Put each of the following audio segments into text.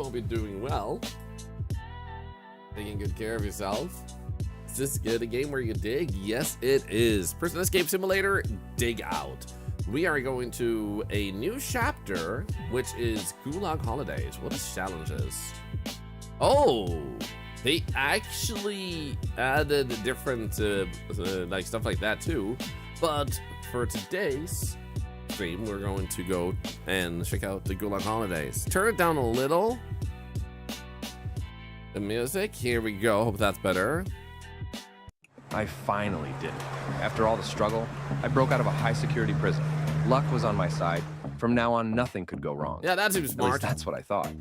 Hope you're doing well. Taking good care of yourself. Is this good? A game where you dig? Yes, it is. Prison Escape Simulator, Dig Out. We are going to a new chapter, which is Gulag Holidays. What is challenges? Oh, they actually added different like stuff like that too. But for today's stream, we're going to go and check out the Gulag Holidays. Turn it down a little. The music, here we go. Hope that's better. I finally did it. After all the struggle, I broke out of a high-security prison. Luck was on my side. From now on, nothing could go wrong. Yeah, that seems At least smart. that's what I thought.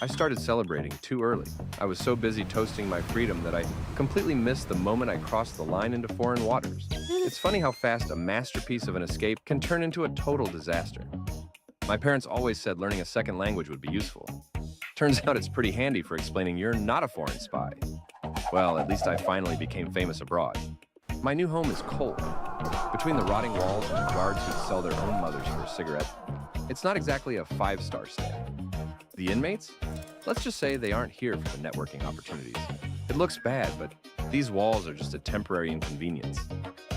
I started celebrating too early. I was so busy toasting my freedom that I completely missed the moment I crossed the line into foreign waters. It's funny how fast a masterpiece of an escape can turn into a total disaster. My parents always said learning a second language would be useful. Turns out it's pretty handy for explaining you're not a foreign spy. Well, at least I finally became famous abroad. My new home is cold. Between the rotting walls and the guards who sell their own mothers for a cigarette, it's not exactly a five-star stay. The inmates? Let's just say they aren't here for the networking opportunities. It looks bad, but these walls are just a temporary inconvenience.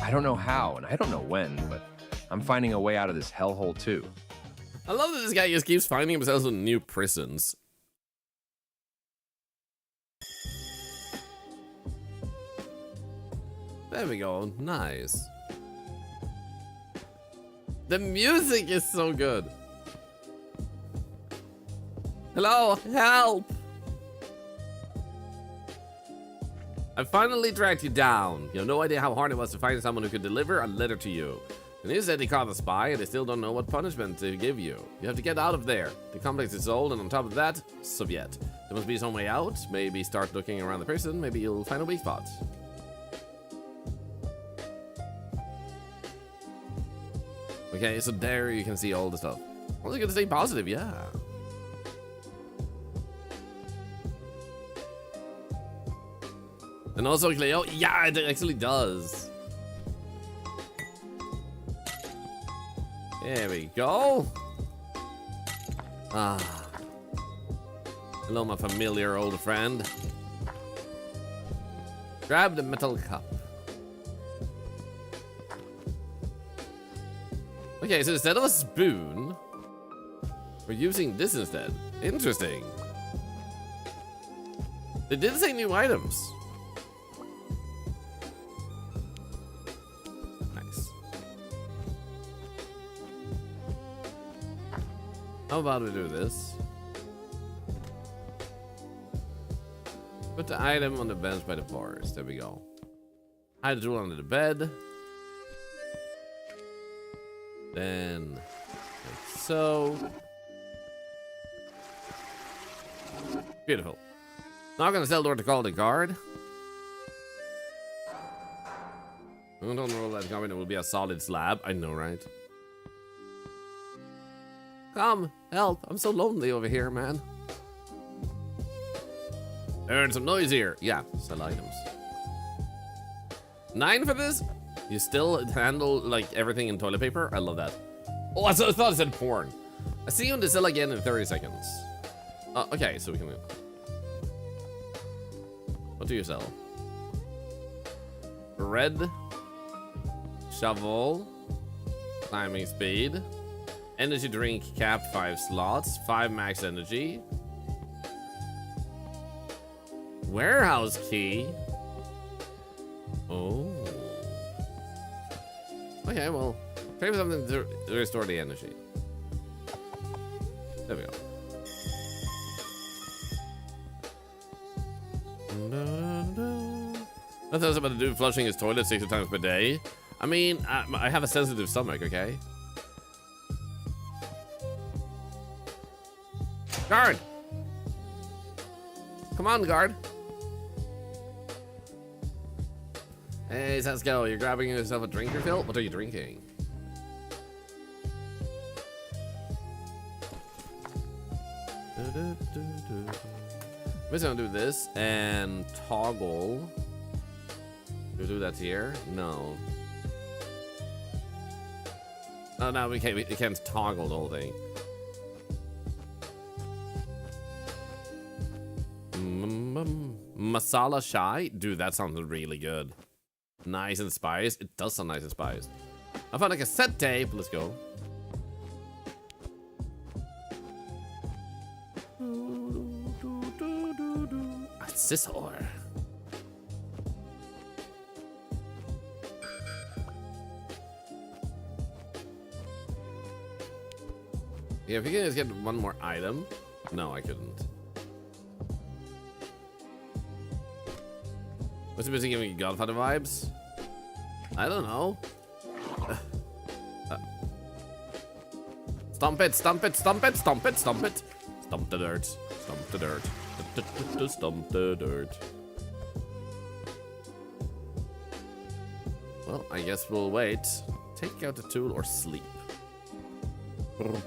I don't know how, and I don't know when, but I'm finding a way out of this hellhole too. I love that this guy just keeps finding himself in new prisons. There we go. Nice. The music is so good. Hello, help! I finally tracked you down. You have no idea how hard it was to find someone who could deliver a letter to you. And you said they caught the spy and they still don't know what punishment to give you. You have to get out of there. The complex is old, and on top of that, Soviet. There must be some way out. Maybe start looking around the prison. Maybe you'll find a weak spot. Okay, so there you can see all the stuff. I was gonna stay positive, yeah. And also, Cleo, yeah, it actually does. There we go. Ah. Hello, my familiar old friend. Grab the metal cup. Okay, so instead of a spoon, we're using this instead. Interesting. They did say new items. Nice. How about we do this? Put the item on the bench by the bars. There we go. Hide the tool under the bed. Then, like so. Beautiful. Not gonna sell door to call the guard. I don't roll that comment. It will be a solid slab. I know, right? Come, help. I'm so lonely over here, man. I heard some noise here. Yeah, sell items. 9 for this? You still handle like everything in toilet paper? I love that. Oh, I thought it said porn. I see you on the sell again in 30 seconds. Okay, so we can. What do you sell? Red shovel, climbing speed, energy drink cap 5 slots, 5 max energy, warehouse key. Oh. Okay, well, pay for something to restore the energy. There we go. I thought I was about to do flushing his toilet 60 times per day. I mean, I have a sensitive stomach, okay? Guard! Come on, guard. Hey, let's go. You're grabbing yourself a drink refill? What are you drinking? I'm just gonna do this and toggle. Do we do that here? No. Oh no, we can't toggle the whole thing. masala chai? Dude, that sounds really good. Nice and spiced. It does sound nice and spiced. I found a cassette tape. Let's go. A scissor. Yeah, if you can just get one more item. No, I couldn't. What's the music giving you Godfather vibes? I don't know. Stomp it, stomp it, stomp it, stomp it, stomp it. Stomp the dirt, stomp the dirt, stomp the dirt. Well, I guess we'll wait. Take out the tool or sleep. Gonna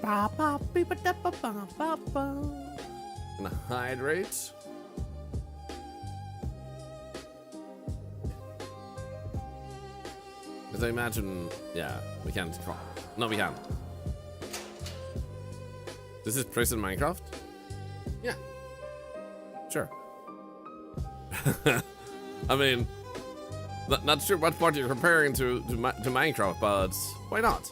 hydrate. Because I imagine, yeah, we can't crawl. No, we can't. This is prison Minecraft? Yeah. Sure. I mean, not sure what part you're comparing to Minecraft, but why not?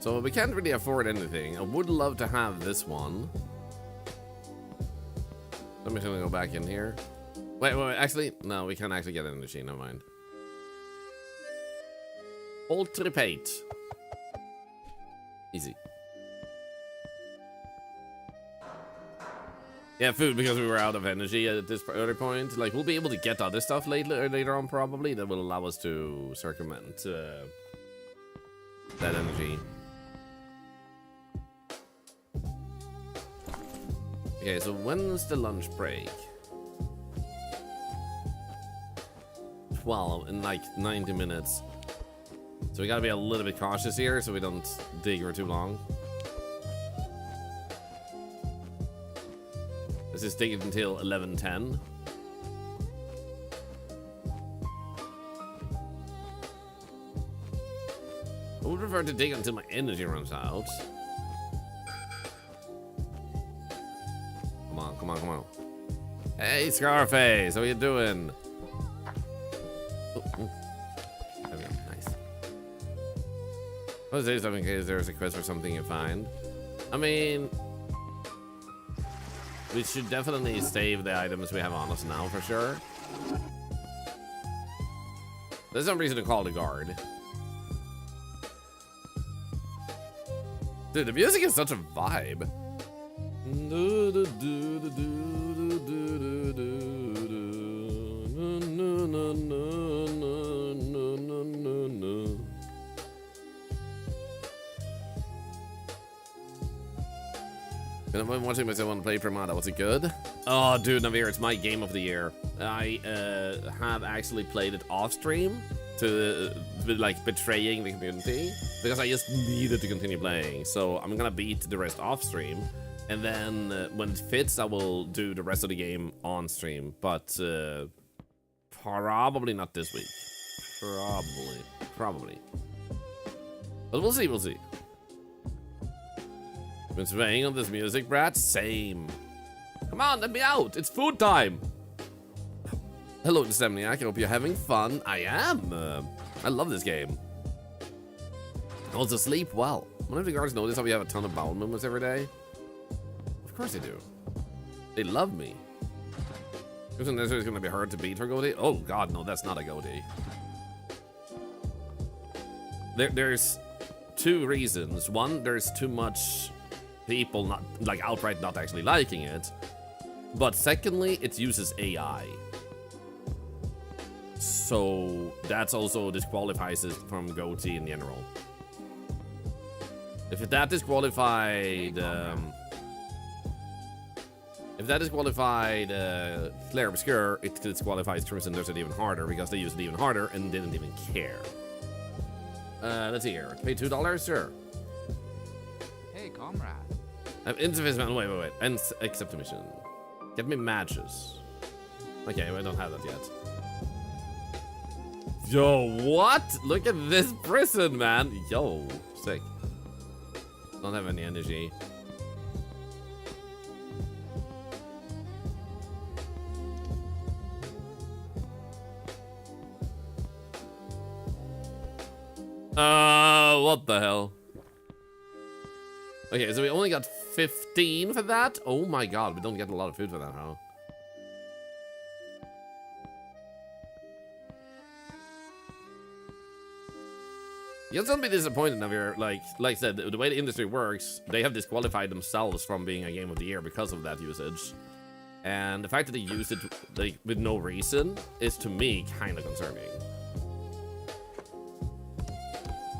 So we can't really afford anything. I would love to have this one. I'm just gonna go back in here. Wait, actually, no, we can't actually get an energy, never mind. Ultrapate. Easy. Yeah, food, because we were out of energy at this early point. Like, we'll be able to get other stuff later on, probably, that will allow us to circumvent that energy. Okay, so when's the lunch break? 12 in like 90 minutes. So we gotta be a little bit cautious here so we don't dig for too long. Let's just dig it until 11:10. I would prefer to dig until my energy runs out. Come on, come on, come on. Hey, Scarface, how you doing? Oh, oh. There we go, nice. I'll say something in case there's a quest or something you find. I mean, we should definitely save the items we have on us now for sure. There's no reason to call the guard. Dude, the music is such a vibe. And I'm watching myself on play Primata. Was it good? Oh, dude, Navir, it's my game of the year. I have actually played it off stream to like betraying the community because I just needed to continue playing. So I'm gonna beat the rest off stream, and then when it fits, I will do the rest of the game on stream. But probably not this week. Probably. But we'll see. We'll see. Been swaying on this music, Brad? Same. Come on, let me out. It's food time. Hello, Insomniac. I hope you're having fun. I am. I love this game. Also, sleep well. One of the guards notice how we have a ton of bowel movements every day. Of course they do. They love me. Isn't this going to be hard to beat for Goatee? Oh, God, no, that's not a Goatee. There's two reasons. One, there's too much people not like outright not actually liking it, but secondly, it uses AI, so that's also disqualifies it from Goatee in general. If that disqualified Claire Obscure, it disqualifies Truth and does it even harder because they use it even harder and didn't even care. Let's see here. Pay $2, sure. Hey, comrade. Insufficient. Wait. And accept the mission. Get me matches. Okay, I don't have that yet. Yo, what? Look at this prison, man. Yo, sick. Don't have any energy. What the hell? Okay, so we only got 15 for that? Oh my god, we don't get a lot of food for that, huh? You'll still be disappointed, Navir. Like I said, the way the industry works, they have disqualified themselves from being a game of the year because of that usage. And the fact that they used it like with no reason is, to me, kind of concerning.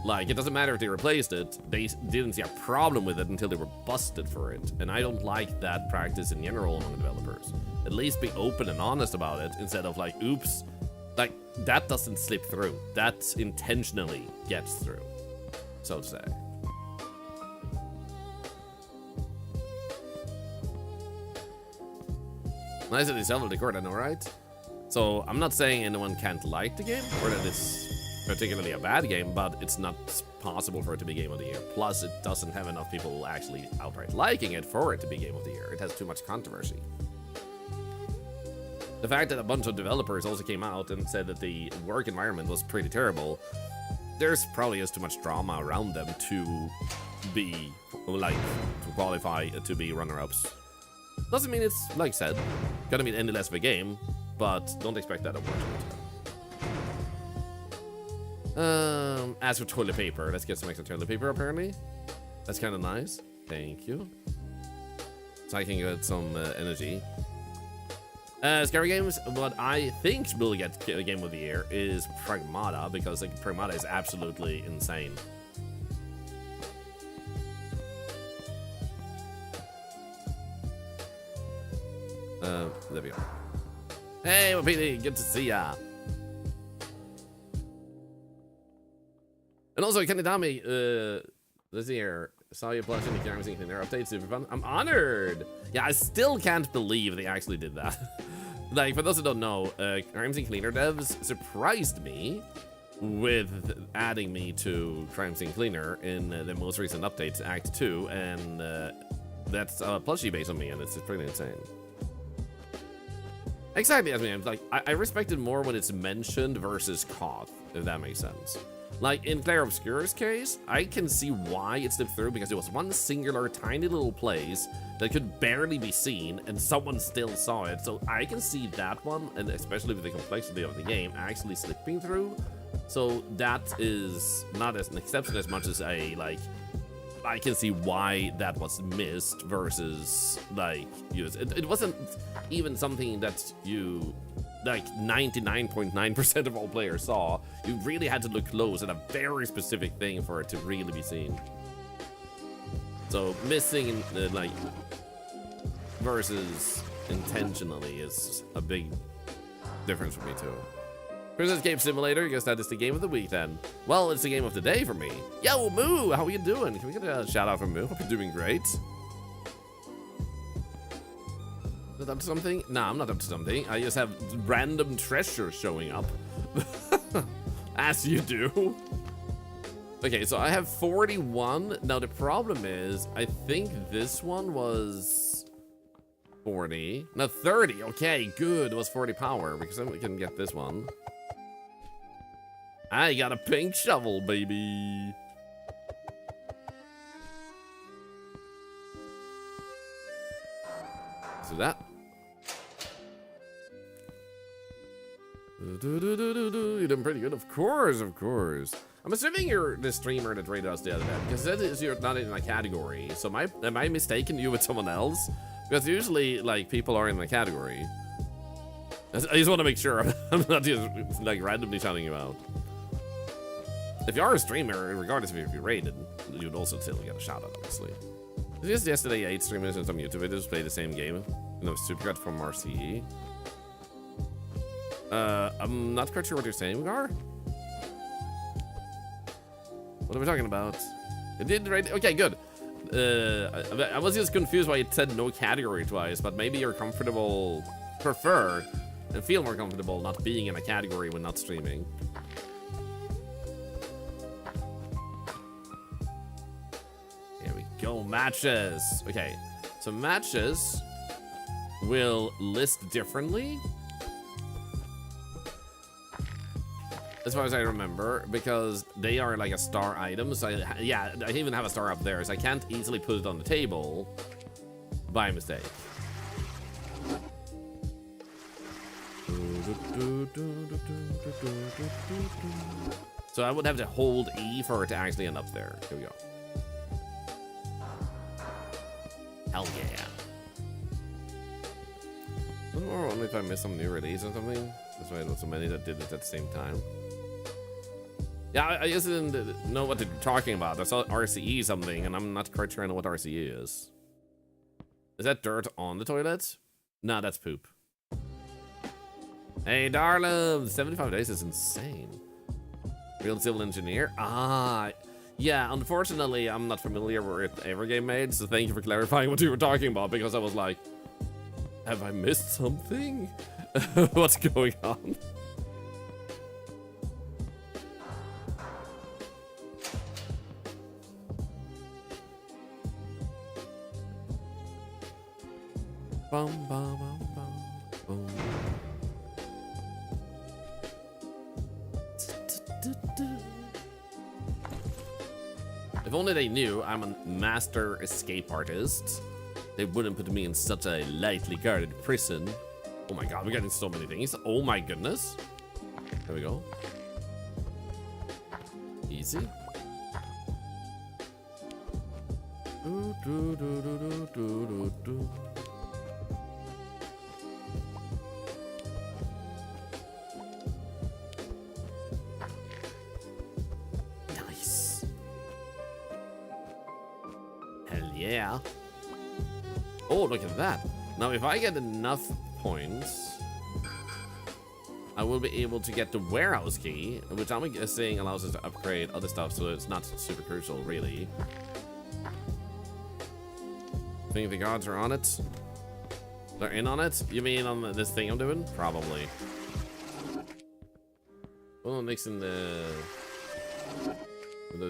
Like, it doesn't matter if they replaced it, they didn't see a problem with it until they were busted for it. And I don't like that practice in general among developers. At least be open and honest about it instead of like, oops, like, that doesn't slip through. That intentionally gets through, so to say. Nice that they sell the record, I know, right? So, I'm not saying anyone can't like the game, or that it's particularly a bad game, but it's not possible for it to be Game of the Year. Plus, it doesn't have enough people actually outright liking it for it to be Game of the Year. It has too much controversy. The fact that a bunch of developers also came out and said that the work environment was pretty terrible, there's probably just too much drama around them to be, like, to qualify to be runner-ups. Doesn't mean it's, like I said, gonna mean any less of a game, but don't expect that, unfortunately. As for toilet paper, let's get some extra toilet paper, apparently. That's kind of nice. Thank you. So I can get some energy. Scary games, what I think will get Game of the Year is Pragmata, because like, Pragmata is absolutely insane. There we go. Hey, Wapiti, good to see ya. And also, Kanidami, this year, saw you plush in the Crime Scene Cleaner update, super fun. I'm honored! Yeah, I still can't believe they actually did that. Like, for those who don't know, Crime Scene Cleaner devs surprised me with adding me to Crime Scene Cleaner in the most recent update, Act 2, and that's a plushie based on me, and it's pretty insane. Exactly, I mean, like, I respect it more when it's mentioned versus caught, if that makes sense. Like, in Claire Obscura's case, I can see why it slipped through, because it was one singular, tiny little place that could barely be seen, and someone still saw it. So I can see that one, and especially with the complexity of the game, actually slipping through. So that is not as an exception as much as a, like, I can see why that was missed versus, like, it wasn't even something that you... like 99.9% of all players saw. You really had to look close at a very specific thing for it to really be seen. So missing like versus intentionally is a big difference for me too. Prison Escape Simulator, I guess that is the game of the week then. Well, it's the game of the day for me. Yo, Moo, how are you doing? Can we get a shout out from Moo? Hope you're doing great. Up to something? Nah, I'm not up to something. I just have random treasure showing up. As you do. Okay, so I have 41. Now the problem is, I think this one was 40. No, 30. Okay, good. It was 40 power, because then we can get this one. I got a pink shovel, baby. So that. You're doing pretty good, of course, of course. I'm assuming you're the streamer that rated us the other day, because that is you're not in a category. So am I mistaken you with someone else? Because usually, like, people are in the category. I just want to make sure I'm not just like randomly shouting you out. If you are a streamer, regardless of if you're rated, you'd also still get a shout out, obviously. Just yesterday, 8 streamers on some YouTube videos played the same game. No, Supercut from RCE. I'm not quite sure what you're saying, Gar. What are we talking about? It did right. Okay, good. I was just confused why it said no category twice, but maybe you're prefer and feel more comfortable not being in a category when not streaming. Here we go, matches. Okay, so matches will list differently, as far as I remember, because they are like a star item. So yeah, I even have a star up there, so I can't easily put it on the table by mistake. So I would have to hold E for it to actually end up there. Here we go. Hell yeah. I wonder if I missed some new release or something. That's why there were so many that did it at the same time. Yeah, I just didn't know what they're talking about. I saw RCE something, and I'm not quite sure I know what RCE is. Is that dirt on the toilet? Nah, that's poop. Hey, darling, 75 days is insane. Real civil engineer? Ah, yeah, unfortunately, I'm not familiar with Evergame made, so thank you for clarifying what you were talking about, because I was like, have I missed something? What's going on? Bum, bum, bum, bum, boom. If only they knew I'm a master escape artist, they wouldn't put me in such a lightly guarded prison. Oh my god, we're getting so many things. Oh my goodness. There we go. Easy. Do, do, do, do, do, do, do. Nice. Hell yeah. Oh, look at that. Now, if I get enough points, I will be able to get the warehouse key, which I'm guessing allows us to upgrade other stuff, so it's not super crucial, really. Think the gods are on it? They're in on it? You mean on this thing I'm doing? Probably. Well, mixing the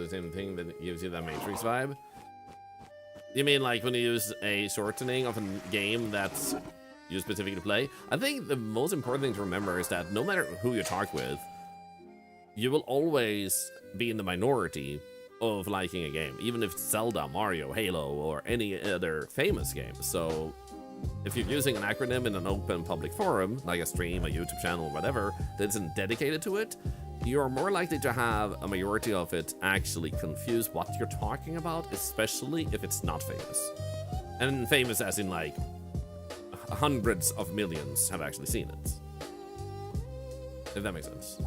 same thing that gives you that Matrix vibe. You mean like when you use a shortening of a game that's used specifically to play? I think the most important thing to remember is that no matter who you talk with, you will always be in the minority of liking a game, even if it's Zelda, Mario, Halo, or any other famous game. So if you're using an acronym in an open public forum, like a stream, a YouTube channel, whatever, that isn't dedicated to it, you're more likely to have a majority of it actually confuse what you're talking about, especially if it's not famous. And famous as in like hundreds of millions have actually seen it. If that makes sense.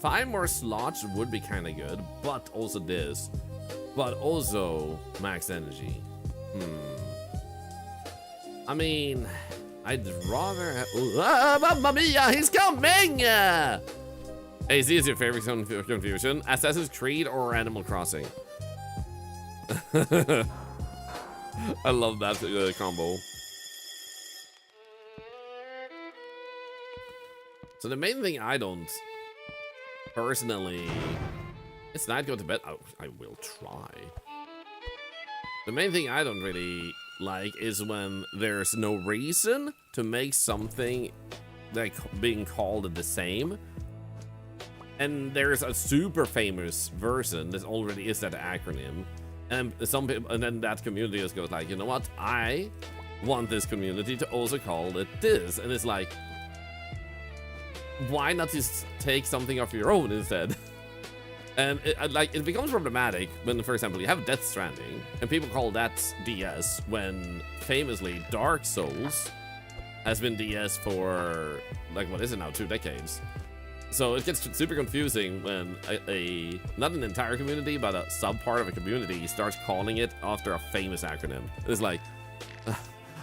Five more slots would be kind of good, but also this. But also max energy. I mean, I'd rather have... Mamma mia, he's coming! Hey, is your favorite confusion? Assassin's Creed or Animal Crossing? I love that combo. So the main thing I don't personally... It's not go to bed. Oh, I will try. The main thing I don't really like is when there's no reason to make something like being called the same, and there's a super famous version that already is that acronym, and some people, and then that community just goes like, you know what, I want this community to also call it this, and it's like, why not just take something of your own instead? And it becomes problematic when, for example, you have Death Stranding, and people call that DS, when famously Dark Souls has been DS for, like, what is it now, 2 decades. So it gets super confusing when not an entire community, but a sub-part of a community starts calling it after a famous acronym. It's like,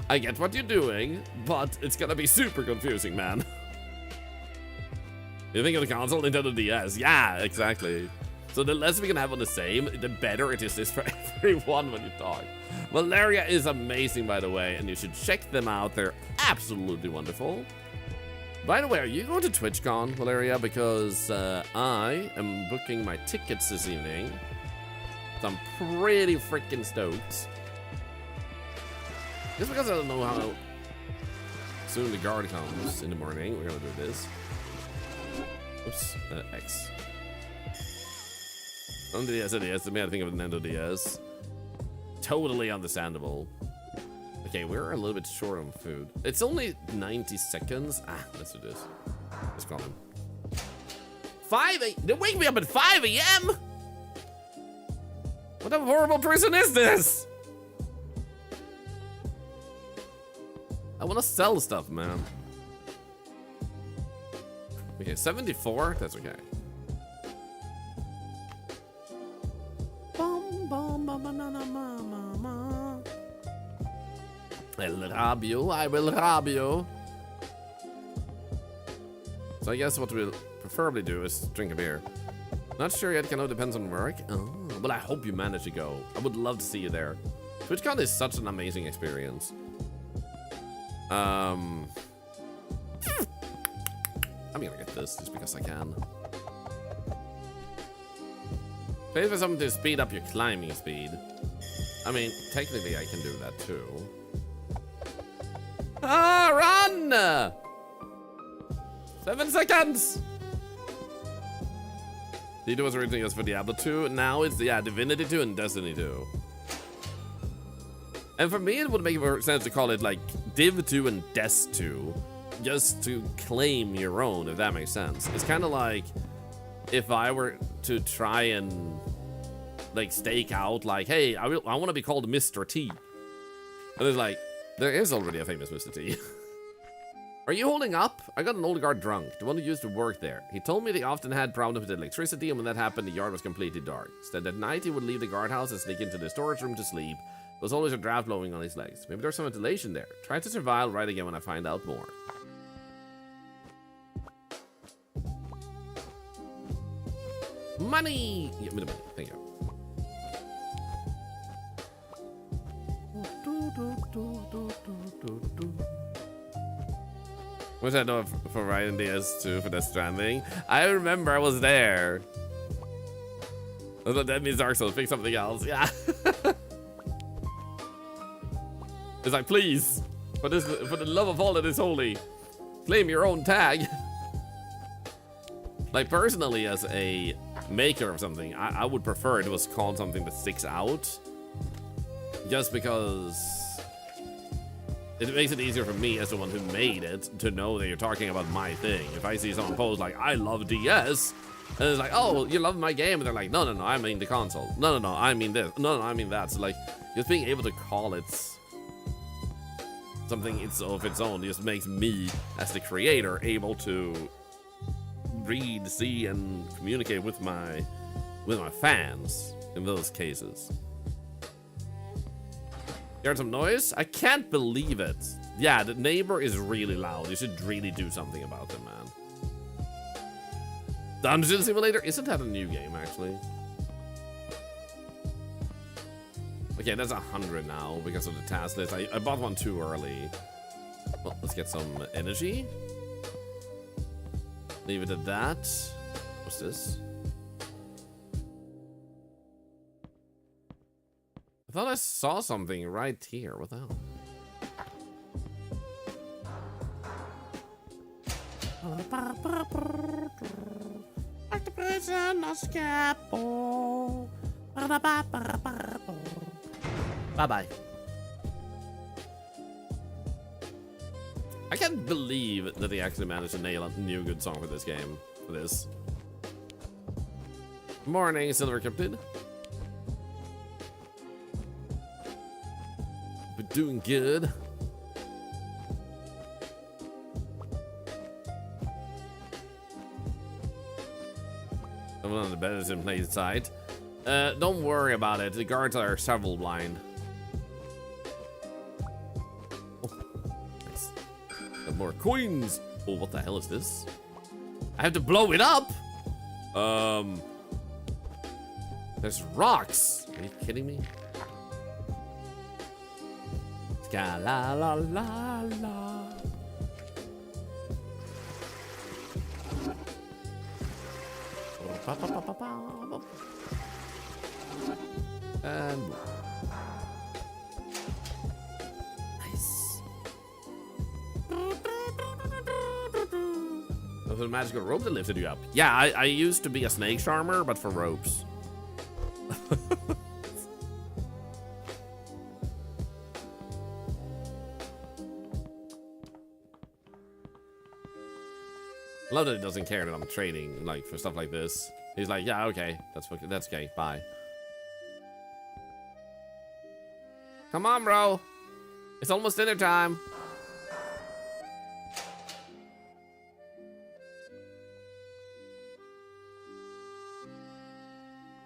I get what you're doing, but it's gonna be super confusing, man. You think of the console, Nintendo DS? Yeah, exactly. So the less we can have on the same, the better it is for everyone when you talk. Valeria is amazing, by the way, and you should check them out. They're absolutely wonderful. By the way, are you going to TwitchCon, Valeria? Because I am booking my tickets this evening. So I'm pretty freaking stoked. Just because I don't know how soon the guard comes in the morning, we're gonna do this. Oops, X. On the DS, it made me think of Nintendo DS. Totally understandable. Okay, we're a little bit short on food. It's only 90 seconds. Let's do this. Let's call him. 5 a.m. They wake me up at 5 a.m. What a horrible person is this? I want to sell stuff, man. Okay, 74. That's okay. I'll rob you. I will rob you. So I guess what we'll preferably do is drink a beer. Not sure yet, kind of depends on work. Oh, but I hope you manage to go. I would love to see you there. TwitchCon is such an amazing experience. I'm gonna get this just because I can. Pay for something to speed up your climbing speed. I mean, technically I can do that too. Run! 7 seconds! It was originally just for Diablo 2. Now it's, yeah, Divinity 2 and Destiny 2. And for me, it would make more sense to call it like Div 2 and Des 2. Just to claim your own, if that makes sense. It's kind of like if I were to try and like stake out like, hey, I want to be called Mr. T. And it's like, there is already a famous Mr. T. Are you holding up? I got an old guard drunk, the one who used to work there. He told me they often had problems with electricity, and when that happened, the yard was completely dark. Said at night he would leave the guardhouse and sneak into the storage room to sleep. There was always a draft blowing on his legs. Maybe there's some ventilation there. Try to survive right again when I find out more. Money! Yeah, money. Thank you. Wish I know for Ryan DS2 for Death Stranding. I remember I was there. I thought that means Dark Souls. Pick something else. Yeah. It's like, please, for the love of all that is holy, claim your own tag. Like personally, as a maker of something, I would prefer it was called something that sticks out. Just because it makes it easier for me as the one who made it to know that you're talking about my thing. If I see someone post like, I love DS, and it's like, oh, you love my game, and they're like, no, no, no, I mean the console. No, no, no, I mean this. No, no, I mean that. So like, just being able to call it something of its own just makes me, as the creator, able to read, see, and communicate with my fans in those cases. You heard some noise? I can't believe it. Yeah, the neighbor is really loud. You should really do something about them, man. Dungeon Simulator? Isn't that a new game, actually? Okay, that's 100 now because of the task list. I bought one too early. Well, let's get some energy. Leave it at that. What's this? I thought I saw something right here. What the hell? Like the prison of Scapo. Bye-bye. I can't believe that they actually managed to nail a new good song for this game. For this. Morning, Silver Cryptid. We're doing good. I'm on the better than play side. Don't worry about it. The guards are several blind. Oh, nice. Got more coins. Oh, what the hell is this? I have to blow it up. There's rocks. Are you kidding me? Ska la la la la. And nice. Those are magical rope that lifted you up. Yeah, I used to be a snake charmer, but for ropes. I love that it doesn't care that I'm trading like for stuff like this. He's like, yeah, okay, that's okay, bye. Come on, bro. It's almost dinner time.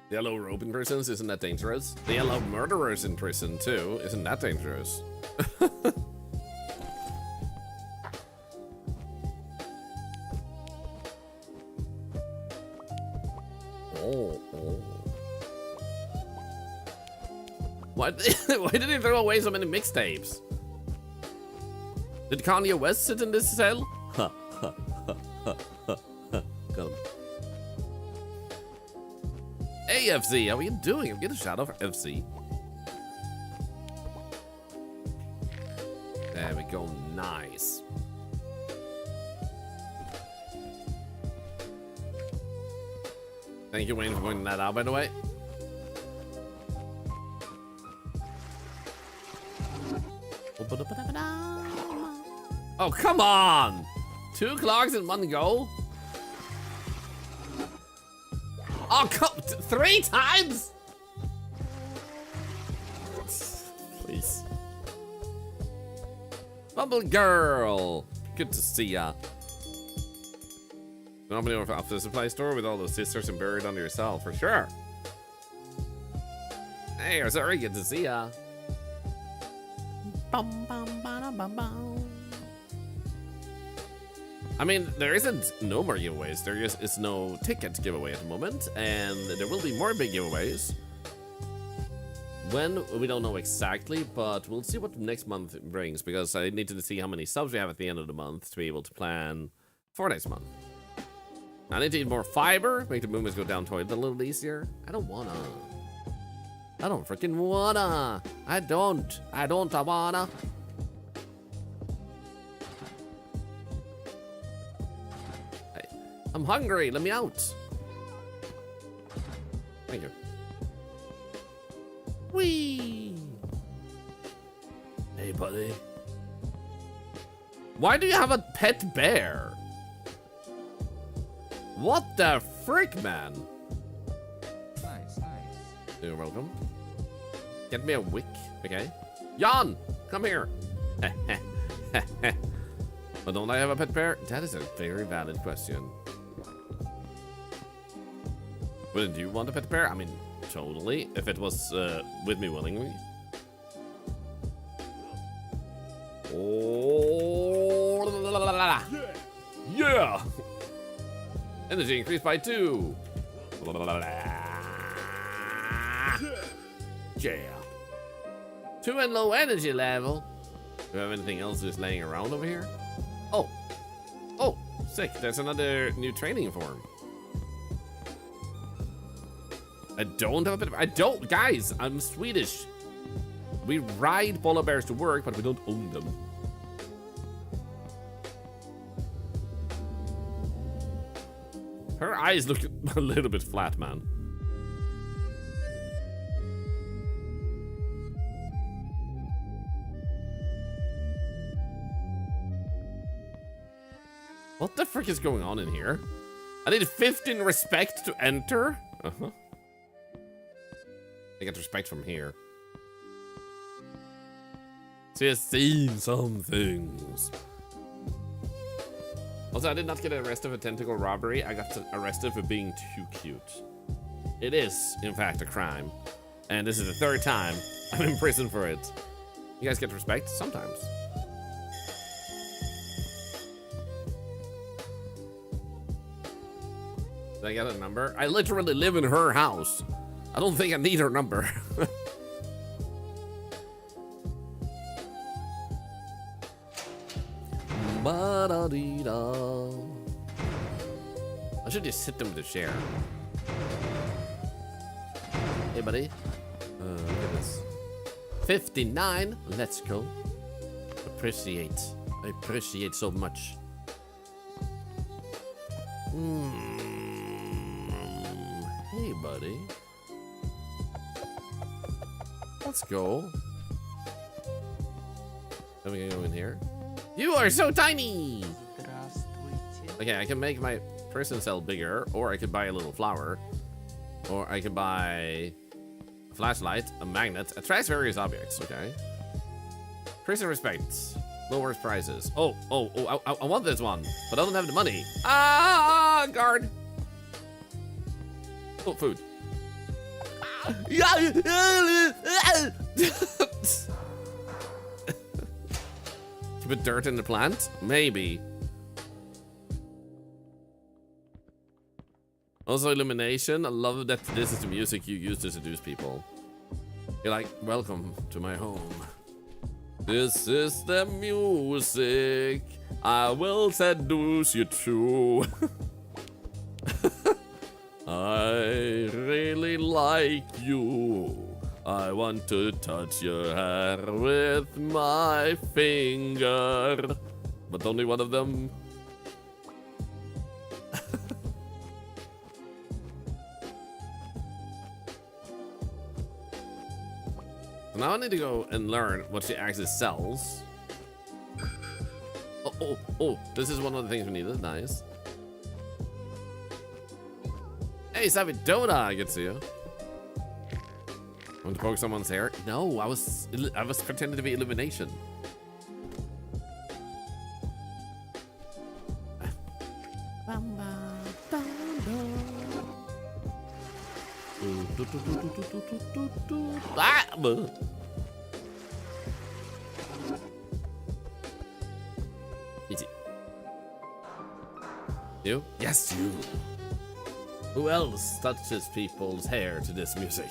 The yellow rope in prisons, isn't that dangerous? The yellow murderers in prison too, isn't that dangerous? Why did he throw away so many mixtapes? Did Kanye West sit in this cell? Ha ha ha ha ha ha. Come. Hey FC, how are you doing? I'm getting a shout out for FC. There we go, nice. Thank you, Wayne, for pointing that out, by the way. Oh, come on! 2 clocks in one go? Oh, come 3 times? Please. Bubble girl, good to see ya. Nobody off the supply store with all those sisters and buried under yourself, for sure. Hey, sorry, good to see ya. I mean, there isn't no more giveaways. There is no ticket giveaway at the moment, and there will be more big giveaways. When, we don't know exactly, but we'll see what next month brings, because I need to see how many subs we have at the end of the month to be able to plan for next month. I need to eat more fiber, make the movements go down toilet a little easier. I don't freaking wanna. I don't wanna. Hey, I'm hungry, let me out. Thank you. Whee! Hey, buddy. Why do you have a pet bear? What the frick, man? Nice, nice. You're welcome. Get me a wick, okay? Jan, come here. But don't I have a pet bear? That is a very valid question. Wouldn't you want a pet bear? I mean, totally. If it was with me willingly. Oh, la, la, la, la. Yeah. Energy increased by 2. Yeah. 2 and low energy level. Do we have anything else just laying around over here? Oh. Oh, sick. There's another new training form. I don't have a bit of, I don't, guys, I'm Swedish. We ride polar bears to work, but we don't own them. Her eyes look a little bit flat, man. What the frick is going on in here? I need 15 respect to enter? Uh-huh. I get respect from here. She has seen some things. Also, I did not get arrested for tentacle robbery. I got arrested for being too cute. It is, in fact, a crime. And this is the 3rd time I'm in prison for it. You guys get respect? Sometimes. Did I get a number? I literally live in her house. I don't think I need her number. I should just hit them with a chair. Hey, buddy. Look at this. 59. Let's go. Appreciate. I appreciate so much. Hey, buddy. Let's go. Then we can go in here. You are so tiny! Okay, I can make my person cell bigger, or I could buy a little flower, or I could buy a flashlight, a magnet, attracts various objects, okay? Person respects, lowers prices. Oh, I want this one, but I don't have the money. Ah, guard. Oh, food. Put dirt in the plant? Maybe. Also, illumination. I love that this is the music you use to seduce people. You're like, welcome to my home. This is the music I will seduce you to. I really like you. I want to touch your hair with my finger. But only one of them. Now I need to go and learn what she actually sells. Oh, this is one of the things we needed. Nice. Hey, Savidona, I can see you. Want to poke someone's hair? No, I was pretending to be illumination. Easy. You? Yes, you. Who else touches people's hair to this music?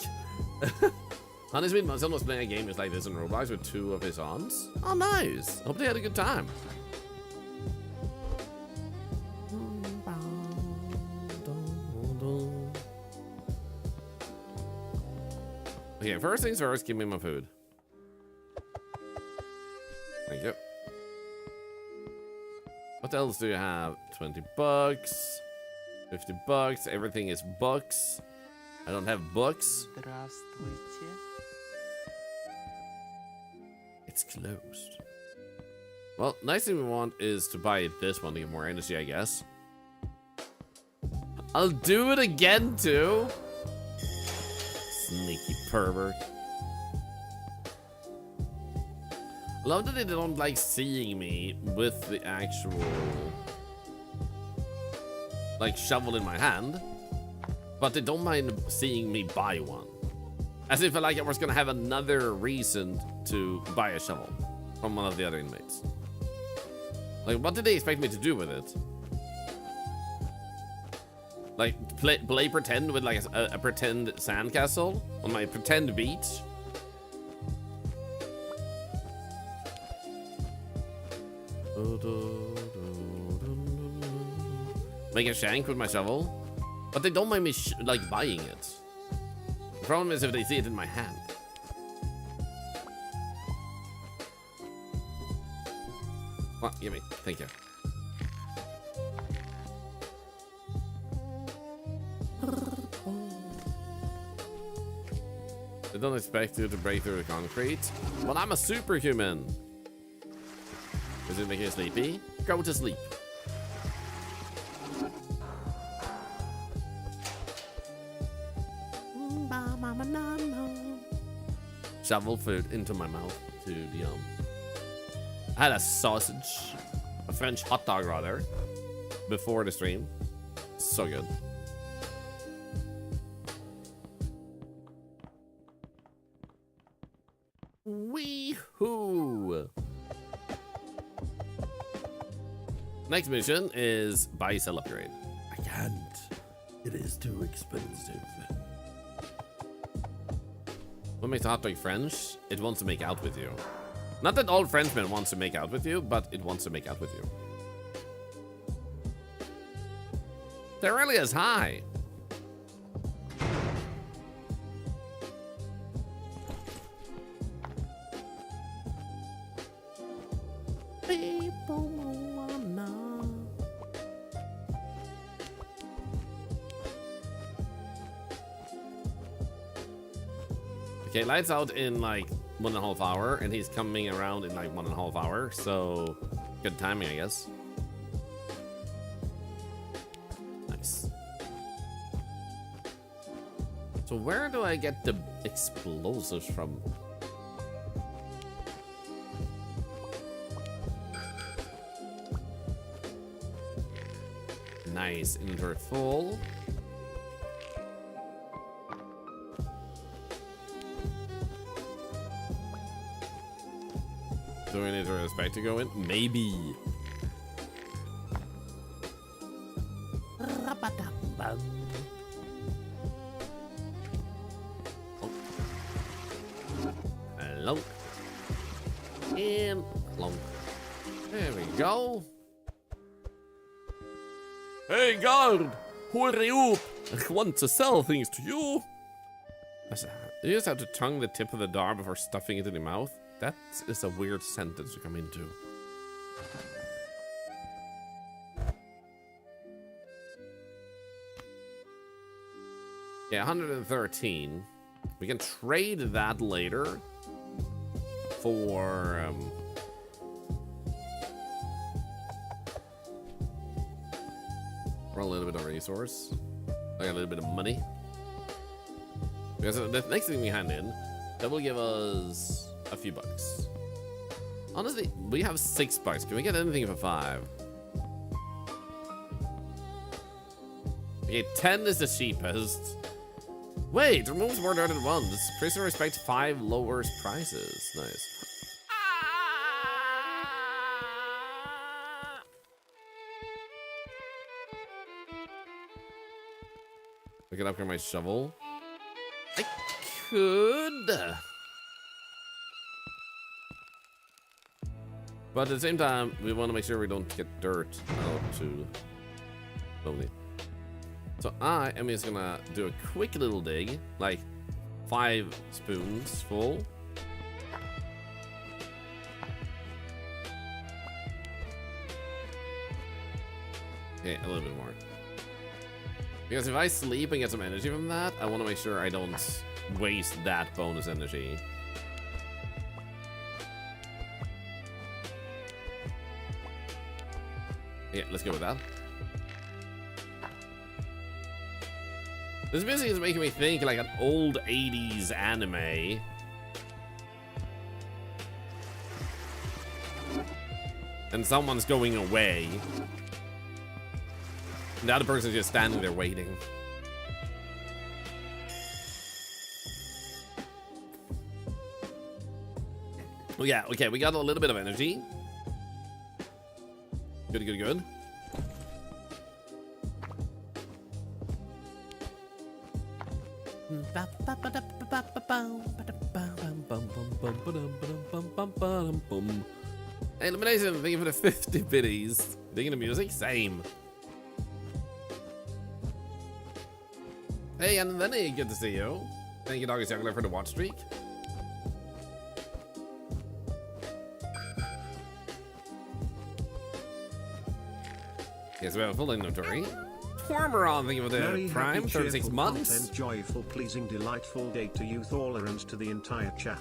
Honestly, my son was playing a game just like this in Roblox with two of his aunts. Oh, nice. Hope they had a good time. Okay, first things first, give me my food. Thank you. What else do you have? 20 bucks. 50 bucks. Everything is bucks. I don't have books. It's closed. Well, next thing we want is to buy this one to get more energy, I guess. I'll do it again, too. Sneaky pervert. I love that they don't like seeing me with the actual like shovel in my hand, but they don't mind seeing me buy one. As if like I was gonna have another reason to buy a shovel from one of the other inmates. Like, what did they expect me to do with it? Like, play pretend with like a pretend sandcastle on my pretend beach? Make a shank with my shovel? But they don't mind me like buying it. The problem is if they see it in my hand. Well, gimme. Thank you. They don't expect you to break through the concrete. But I'm a superhuman. Is it making you sleepy? Go to sleep. Shovel food into my mouth. Dude, yum. I had a sausage, a French hot dog rather, before the stream. So good. Wee-hoo! Next mission is buy sell upgrade. I can't. It is too expensive. What makes a hot dog French? It wants to make out with you. Not that all Frenchmen wants to make out with you, but it wants to make out with you. That really is high. Okay, lights out in like 1.5 hours, and he's coming around in like 1.5 hours, so good timing, I guess. Nice. So where do I get the explosives from? Nice, inventory full. Do we need to expect to go in? Maybe. Oh. Hello. And clunk. There we go. Hey guard! Hurry up! I want to sell things to you. You just have to tongue the tip of the dart before stuffing it in your mouth. That is a weird sentence to come into. Yeah, 113. We can trade that later for a little bit of resource. Like a little bit of money. Because the next thing we hand in, that will give us a few bucks. Honestly, we have $6. Can we get anything for 5? Okay, 10 is the cheapest. Wait, removes more dirt at once. Price and respect 5 lowers prices. Nice. I can upgrade my shovel. I could. But at the same time, we want to make sure we don't get dirt out too slowly. So I am just gonna do a quick little dig, like 5 spoons full. Okay, a little bit more. Because if I sleep and get some energy from that, I want to make sure I don't waste that bonus energy. Yeah, let's go with that. This music is making me think like an old 80s anime. And someone's going away. And the other person's just standing there waiting. Oh yeah, okay, we got a little bit of energy. Good, good, good. Hey, Elimination, thank you for the 50 biddies. Digging the music? Same. Hey, and then good to see you. Thank you, Doggy Juggler, for the watch streak. Yes, we have a full inventory. Tormaron, thank you for the Very prime, happy, 36 cheerful, months. Content, joyful, pleasing, delightful day to you, Thorlar, and to the entire chat.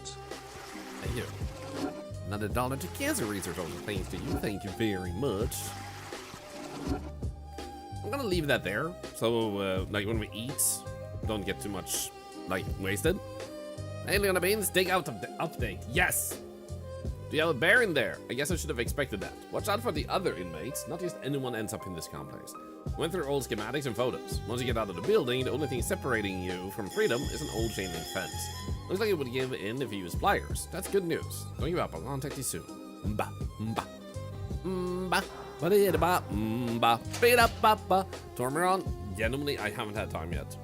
Thank you. Another $1 to cancer research also thanks to you. Thank you very much. I'm gonna leave that there. So, like when we eat, don't get too much, like, wasted. Hey, Leona Beans, dig out of the update. Yes! Do you have a bear in there? I guess I should have expected that. Watch out for the other inmates. Not just anyone ends up in this complex. Went through old schematics and photos. Once you get out of the building, the only thing separating you from freedom is an old chain link fence. Looks like it would give in if you use pliers. That's good news. Don't give up. I'll contact you soon. Mba, mba, mba, ba-da-da-ba, mba, ba-da-ba-ba. Tormaron, genuinely, I haven't had time yet.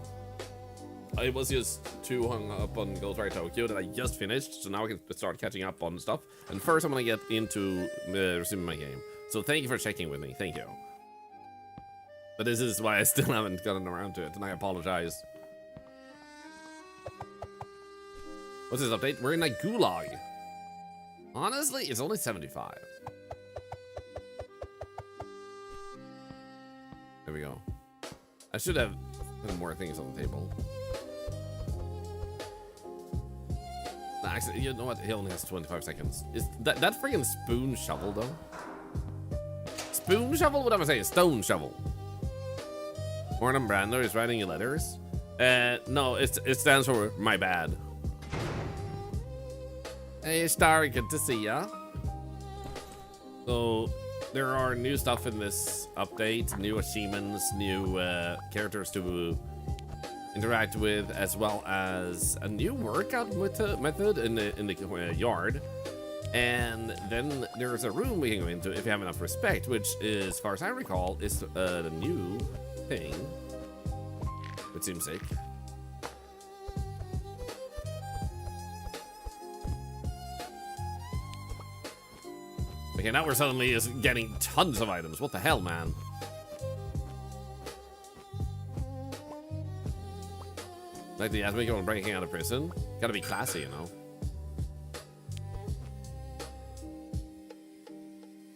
I was just too hung up on Ghostwire Tokyo that I just finished, so now I can start catching up on stuff. And first, I'm gonna get into resuming my game. So thank you for checking with me. Thank you. But this is why I still haven't gotten around to it, and I apologize. What's this update? We're in a gulag. Honestly, it's only 75. we go. I should have put more things on the table. Nah, actually, you know what? He only has 25 seconds. Is that freaking spoon shovel though? Spoon shovel? What am I saying? Stone shovel. Morning, Brando is writing you letters. No, it stands for my bad. Hey, Starry, good to see ya. So there are new stuff in this update, new achievements, new characters to interact with, as well as a new workout method in the yard. And then there's a room we can go into if you have enough respect, which is, as far as I recall, is the new thing. It seems sick. Okay, now we're suddenly just getting tons of items. What the hell, man? Like the Asmico and breaking out of prison. Gotta be classy, you know.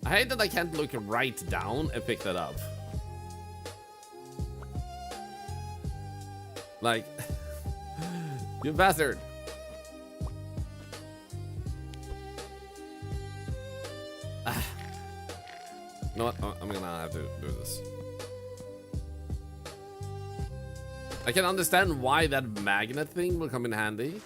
I hate that I can't look right down and pick that up. Like, you bastard. You know what? I'm gonna have to do this. I can understand why that magnet thing will come in handy.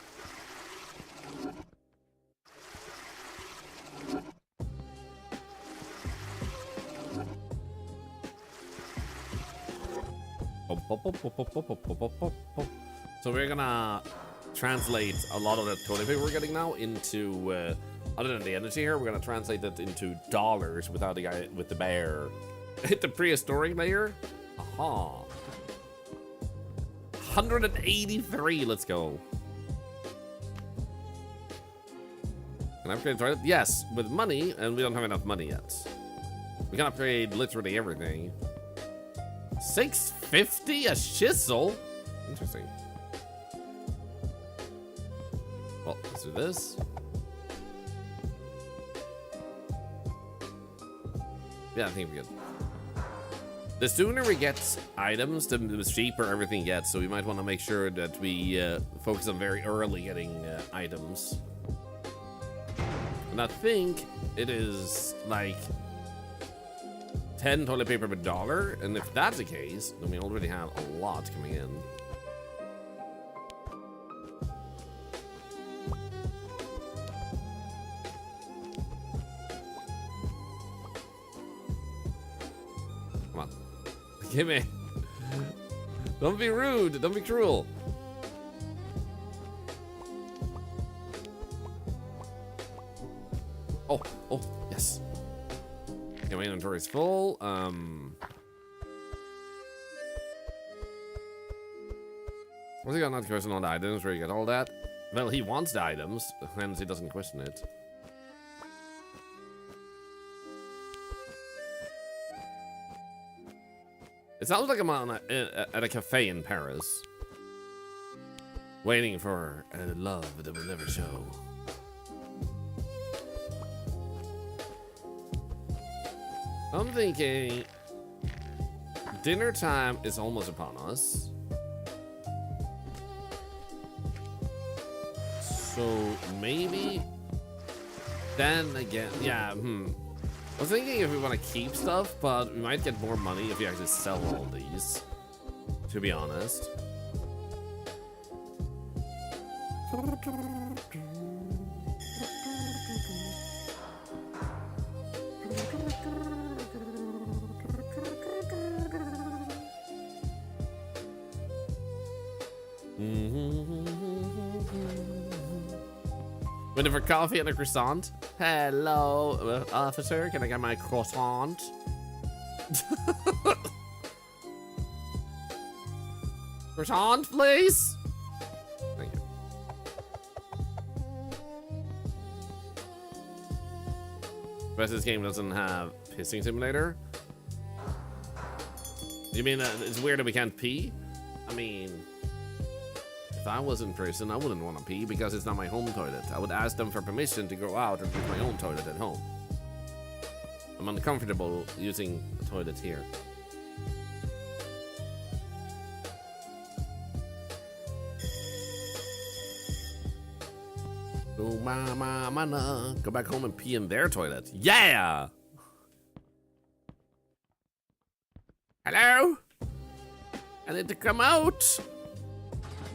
So we're gonna translate a lot of the toilet paper we're getting now into, other than the energy here, we're gonna translate that into dollars without the guy with the bear. Hit the prehistoric layer. Aha. 183. Let's go. Can I upgrade the toilet? Yes, with money, and we don't have enough money yet. We can upgrade literally everything. 650 a chisel? Interesting. Well, let's do this. Yeah, I think we're good. The sooner we get items, the cheaper everything gets, so we might want to make sure that we focus on very early getting items. And I think it is like 10 toilet paper per dollar, and if that's the case, then we already have a lot coming in. Come on. Give me. Don't be rude. Don't be cruel. Oh, yes. Okay, my inventory is full. What's he got? Not question on the items where you get all that? Well, he wants the items, hence he doesn't question it. It sounds like I'm on at a cafe in Paris, waiting for a love that will never show. I'm thinking dinner time is almost upon us. So maybe then again, yeah, I was thinking if we want to keep stuff, but we might get more money if we actually sell all these, to be honest. Waiting for coffee and a croissant. Hello, officer. Can I get my croissant? Croissant, please. Thank you. But this game doesn't have pissing simulator. You mean that it's weird that we can't pee? I mean, if I was in prison, I wouldn't want to pee because it's not my home toilet. I would ask them for permission to go out and use my own toilet at home. I'm uncomfortable using a toilet here. Oh, mama, go back home and pee in their toilet. Yeah! Hello? I need to come out.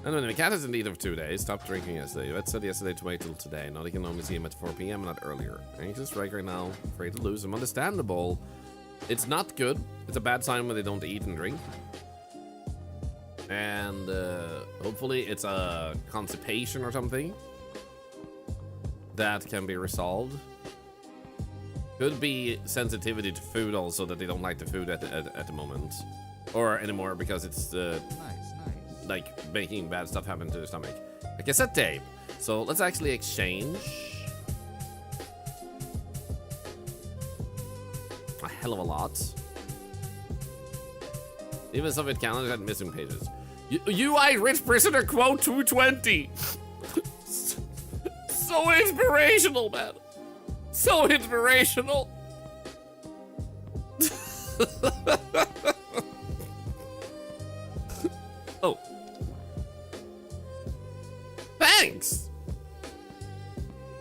Anyway, the cat is in need of 2 days. Stopped drinking yesterday. Vet said yesterday to wait till today. Now they can only see him at 4 p.m. not earlier. Anxious strike right now. Afraid to lose him. Understandable. It's not good. It's a bad sign when they don't eat and drink. And hopefully it's a constipation or something that can be resolved. Could be sensitivity to food also, that they don't like the food at the moment. Or anymore because it's Nice. like making bad stuff happen to the stomach. Like I said, tape. So let's actually exchange a hell of a lot. Even Soviet calendars had missing pages. UI rich prisoner quote 220. So inspirational, man. So inspirational. Oh. Thanks.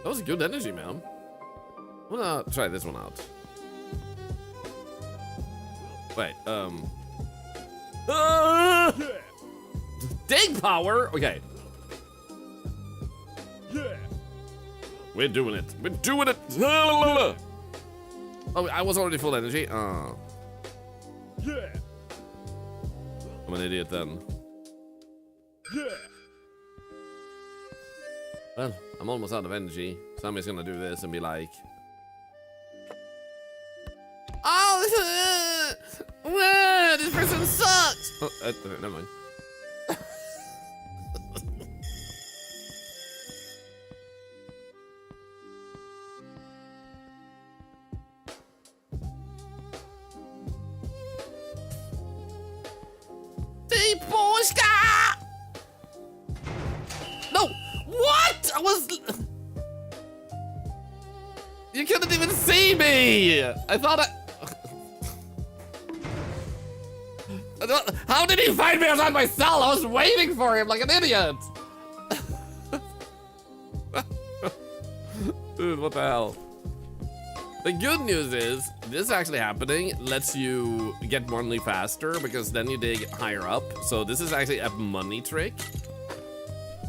That was good energy, man. I'm gonna try this one out. Wait, dig power? Okay. Yeah. We're doing it. We're doing it. Oh, I was already full energy. Yeah. I'm an idiot then. Yeah. Well, I'm almost out of energy. Somebody's gonna do this and be like, "Oh, this person sucks." Oh, never mind. No! What? I was... You couldn't even see me! I thought How did he find me outside my cell? I was waiting for him like an idiot! Dude, what the hell? The good news is, this actually happening lets you get money faster because then you dig higher up. So this is actually a money trick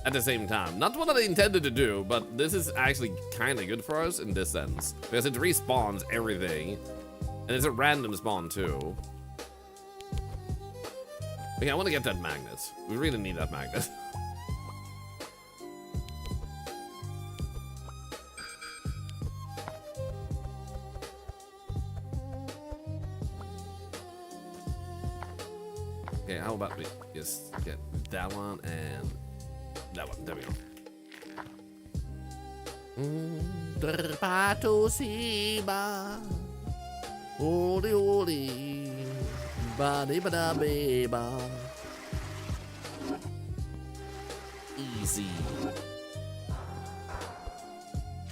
at the same time. Not what I intended to do, but this is actually kind of good for us in this sense. Because it respawns everything. And it's a random spawn too. Okay, I want to get that magnet. We really need that magnet. Okay, how about we just get that one and that one? There we go. Easy.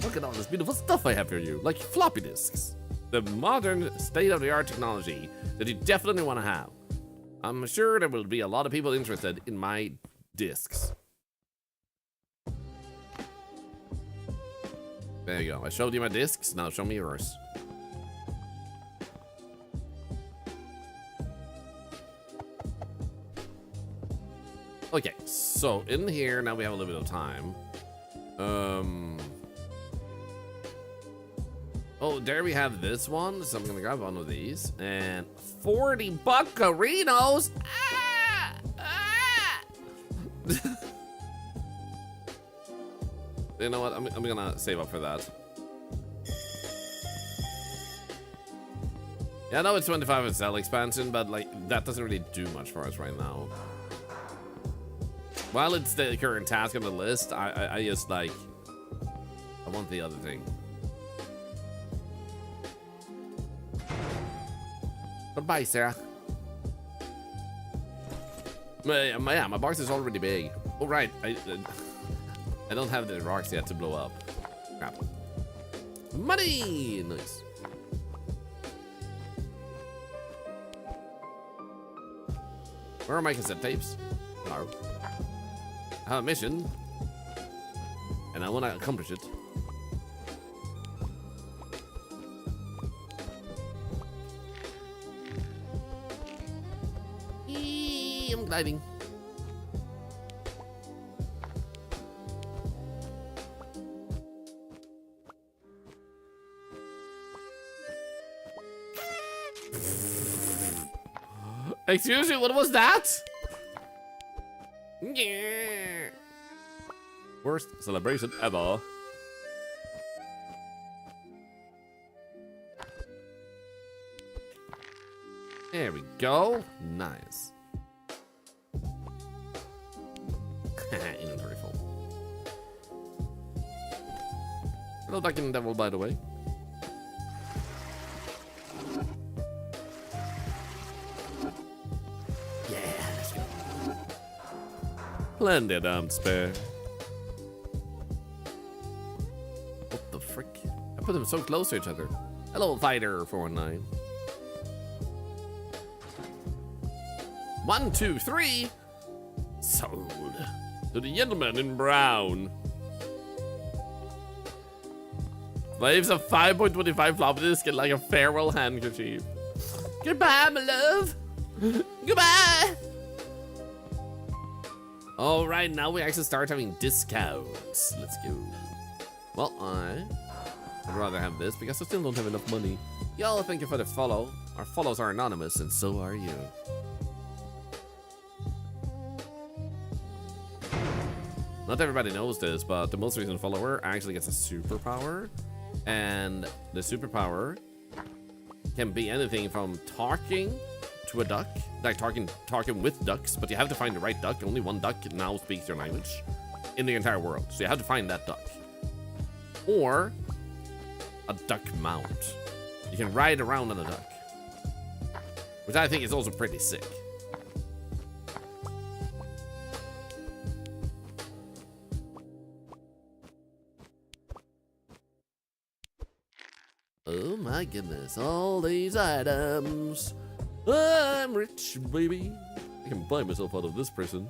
Look at all this beautiful stuff I have for you, like floppy disks. The modern state-of-the-art technology that you definitely want to have. I'm sure there will be a lot of people interested in my discs. There you go. I showed you my discs. Now show me yours. Okay, so in here now we have a little bit of time. Oh, there we have this one. So I'm gonna grab one of these and 40 buccarinos. Ah! Ah! You know what? I'm gonna save up for that. Yeah, I know it's 25 in cell expansion, but like that doesn't really do much for us right now. While it's the current task on the list, I just like I want the other thing. Goodbye, Sarah. Yeah, my box is already big. Oh right, I don't have the rocks yet to blow up. Crap. Money! Nice. Where are my cassette tapes? Hello. I have a mission. and I want to accomplish it. I'm gliding. Excuse me, what was that? Yeah. Worst celebration ever. There we go. Nice. Inventory full. Hello, Ducking Devil, by the way. Yeah, let's go. Plenty of damn spare. What the frick? I put them so close to each other. Hello, Fighter 419. 1, 2, 3. Sold to the gentleman in brown. Waves of 5.25 floppy disk and like a farewell handkerchief. Goodbye, my love. Goodbye. All right, now we actually start having discounts. Let's go. Well, I'd rather have this because I still don't have enough money. Y'all, thank you for the follow. Our follows are anonymous, and so are you. Not everybody knows this, but the most recent follower actually gets a superpower. And the superpower can be anything from talking to a duck, like talking with ducks, but you have to find the right duck. Only one duck now speaks your language in the entire world. So you have to find that duck. Or a duck mount. You can ride around on a duck, which I think is also pretty sick. Oh my goodness, all these items. I'm rich, baby. I can buy myself out of this prison.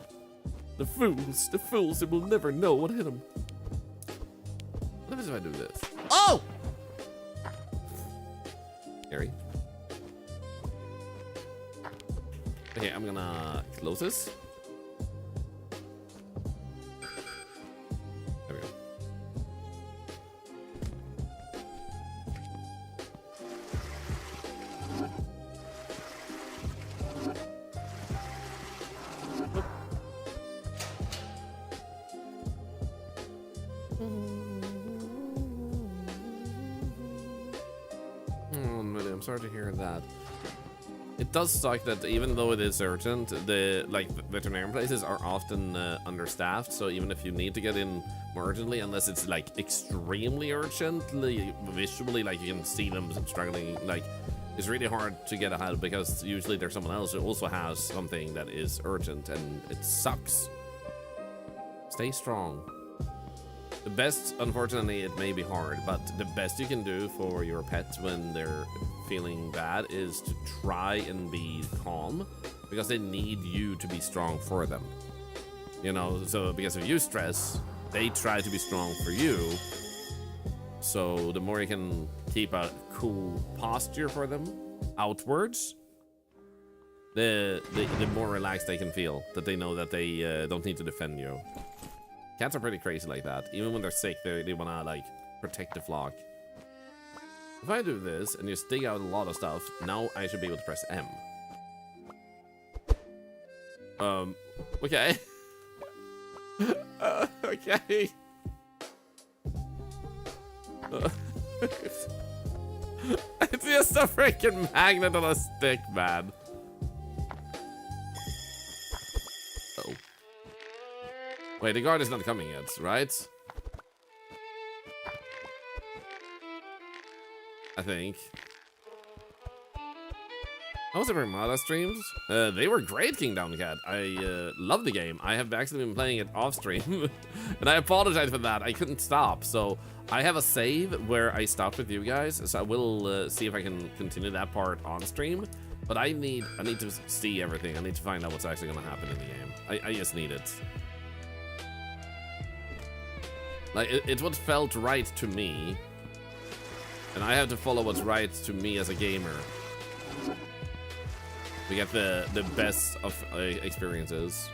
The fools, they will never know what hit them. What happens if I do this? Oh! Scary. Okay, I'm gonna close this. There we go. I'm sorry to hear that. It does suck that even though it is urgent, the veterinarian places are often understaffed. So even if you need to get in more urgently, unless it's like extremely urgently, visually, like you can see them struggling, like it's really hard to get ahead because usually there's someone else who also has something that is urgent, and it sucks. Stay strong. The best, unfortunately, it may be hard, but the best you can do for your pet when they're feeling bad is to try and be calm, because they need you to be strong for them. You know, so because if you stress, they try to be strong for you. So the more you can keep a cool posture for them outwards, the more relaxed they can feel, that they know that they don't need to defend you. Cats are pretty crazy like that. Even when they're sick, they want to, like, protect the flock. If I do this and just dig out a lot of stuff, now I should be able to press M. Okay. Okay. It's just a freaking magnet on a stick, man. Oh. Wait, the guard is not coming yet, right? I think. How was the Ramada streams? They were great, King Down Cat. I love the game. I have actually been playing it off stream, and I apologize for that. I couldn't stop, so I have a save where I stopped with you guys. So I will see if I can continue that part on stream. But I need to see everything. I need to find out what's actually going to happen in the game. I just need it. Like, it's what felt right to me. And I have to follow what's right to me as a gamer. We get the best of experiences.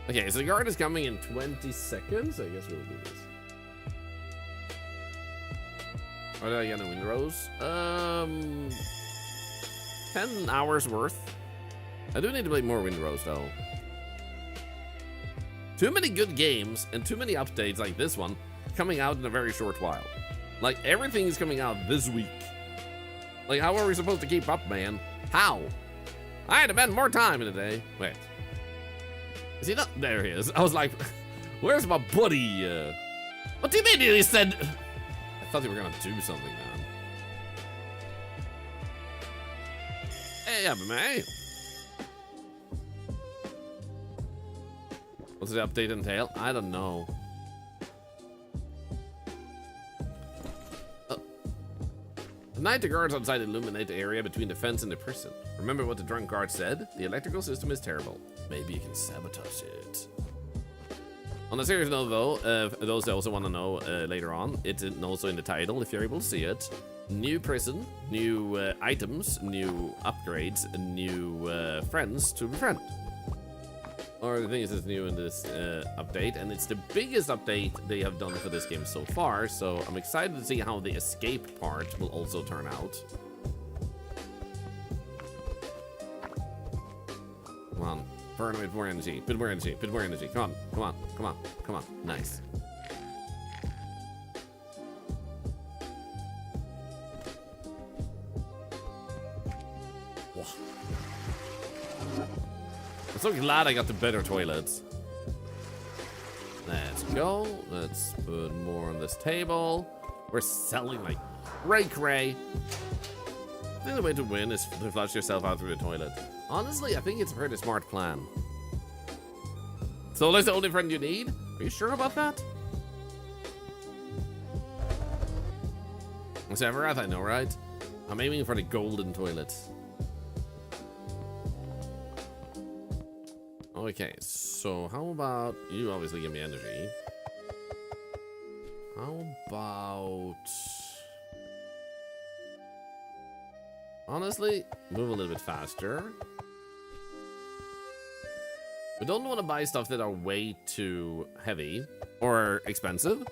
Okay, so the guard is coming in 20 seconds. I guess we'll do this. What did I get in Windrose? 10 hours worth. I do need to play more Windrose though. Too many good games and too many updates like this one coming out in a very short while. Like, everything is coming out this week. Like, how are we supposed to keep up, man? How? I had to spend more time in a day. Wait. Is he not? There he is. I was like, where's my buddy? What do you mean he said? I thought you were gonna do something, man. Hey, man. What's the update entail? I don't know. At night, the guards outside illuminate the area between the fence and the prison. Remember what the drunk guard said? The electrical system is terrible. Maybe you can sabotage it. On a serious note, though, those that also want to know later on, it's also in the title if you're able to see it. New prison, new items, new upgrades, and new friends to befriend. Or the thing is, it's new in this update, and it's the biggest update they have done for this game so far, so I'm excited to see how the escape part will also turn out. Come on, burn with more energy, put more energy, put more energy. Come on, come on, come on, come on. Nice. Whoa. I'm so glad I got the better toilets. Let's go. Let's put more on this table. We're selling like cray. I think the way to win is to flush yourself out through the toilet. Honestly, I think it's a pretty smart plan. So that's the only friend you need? Are you sure about that? It's Everett, I know, right? I'm aiming for the golden toilet. Okay, so how about you obviously give me energy. How about... honestly, move a little bit faster. We don't want to buy stuff that are way too heavy or expensive,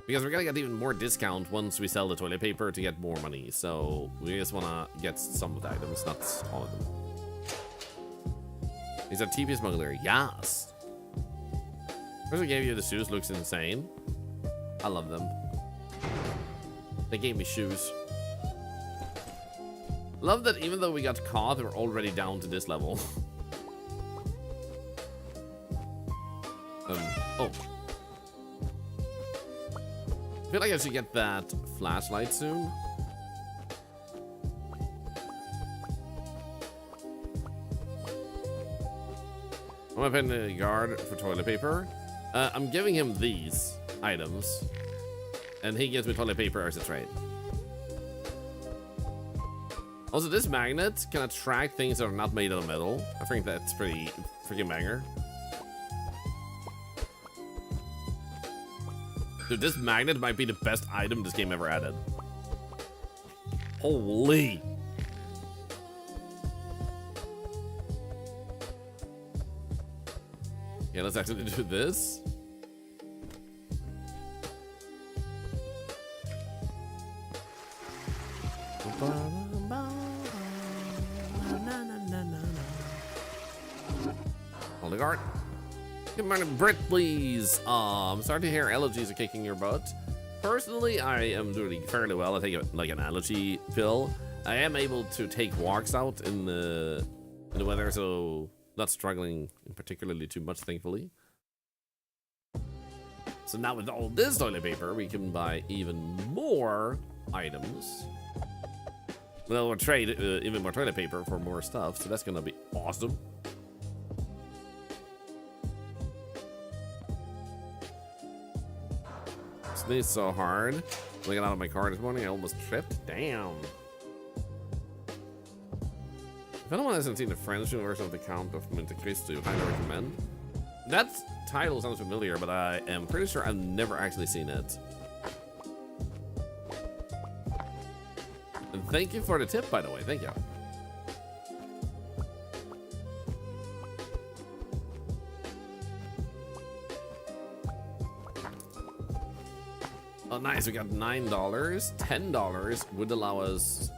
because we're gonna get even more discount once we sell the toilet paper to get more money. So we just want to get some of the items, not all of them. He's a TP smuggler. Yes. Person gave you the shoes looks insane. I love them. They gave me shoes. Love that even though we got caught, we're already down to this level. Oh. I feel like I should get that flashlight soon. I'm gonna put in a guard for toilet paper. I'm giving him these items, and he gives me toilet paper as a trade. Also, this magnet can attract things that are not made out of metal. I think that's pretty freaking banger. Dude, this magnet might be the best item this game ever added. Holy. Yeah, let's actually do this. Hold the guard. Good morning, Britt, please. I'm sorry to hear allergies are kicking your butt. Personally, I am doing fairly well. I take like an allergy pill. I am able to take walks out in the weather, so not struggling particularly too much, thankfully. So now with all this toilet paper, we can buy even more items. Well, we'll trade even more toilet paper for more stuff, so that's gonna be awesome. Sneezed so hard. Looking out of my car this morning, I almost tripped. Damn. If anyone hasn't seen the French version of the Count of Monte Cristo, you highly recommend. That title sounds familiar, but I am pretty sure I've never actually seen it. And thank you for the tip, by the way. Thank you. Oh, nice. We got $9. $10 would allow us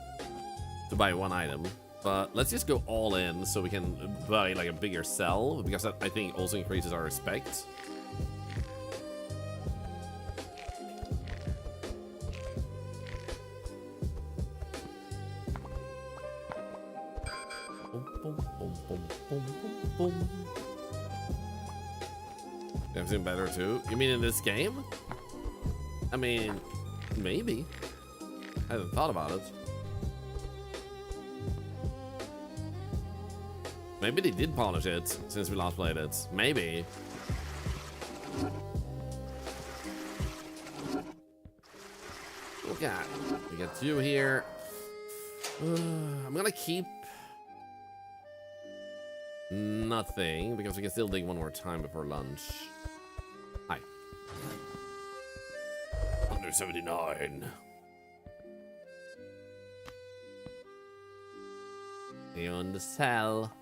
to buy one item. But let's just go all in so we can buy like a bigger sell, because that, I think, also increases our respect. Boom, boom, boom, boom, boom, boom, boom. I've seen better too. You mean in this game? I mean, maybe. I haven't thought about it. Maybe they did polish it since we last played it. Maybe. Look at, we got you here. I'm gonna keep nothing because we can still dig one more time before lunch. Hi. 179. You on the cell.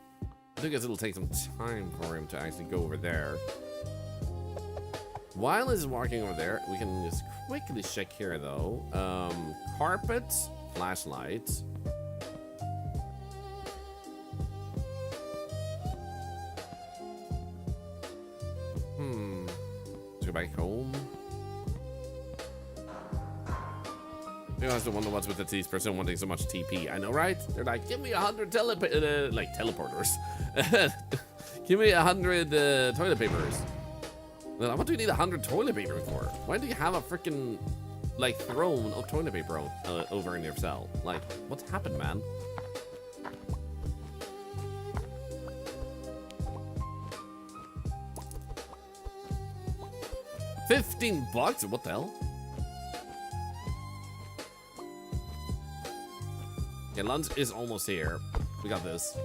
I guess it'll take some time for him to actually go over there. While he's walking over there, we can just quickly check here though. Carpet, flashlight. Let's go back home. You know, I still wonder what's with the person wanting so much TP. I know, right? They're like, give me 100 like teleporters. Give me 100 toilet papers. Well, what do you need 100 toilet paper for? Why do you have a freaking like throne of toilet paper over in your cell? Like, what's happened, man? $15? What the hell? Okay, lunch is almost here. We got this.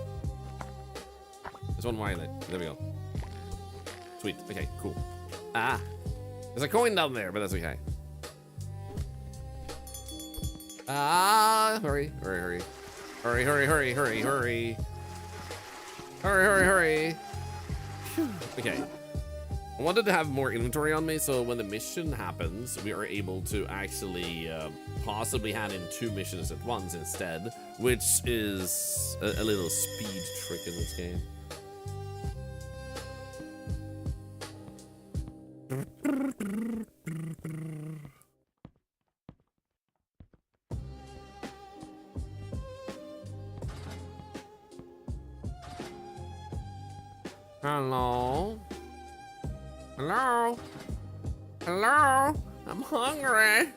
There's one more. There we go. Sweet. Okay, cool. Ah. There's a coin down there, but that's okay. Ah, hurry, hurry, hurry. Hurry, hurry, hurry, hurry, hurry. Hurry, hurry, hurry. Phew. Okay. I wanted to have more inventory on me, so when the mission happens, we are able to actually possibly hand in 2 missions at once instead, which is a little speed trick in this game. Hello? Hello? Hello? I'm hungry.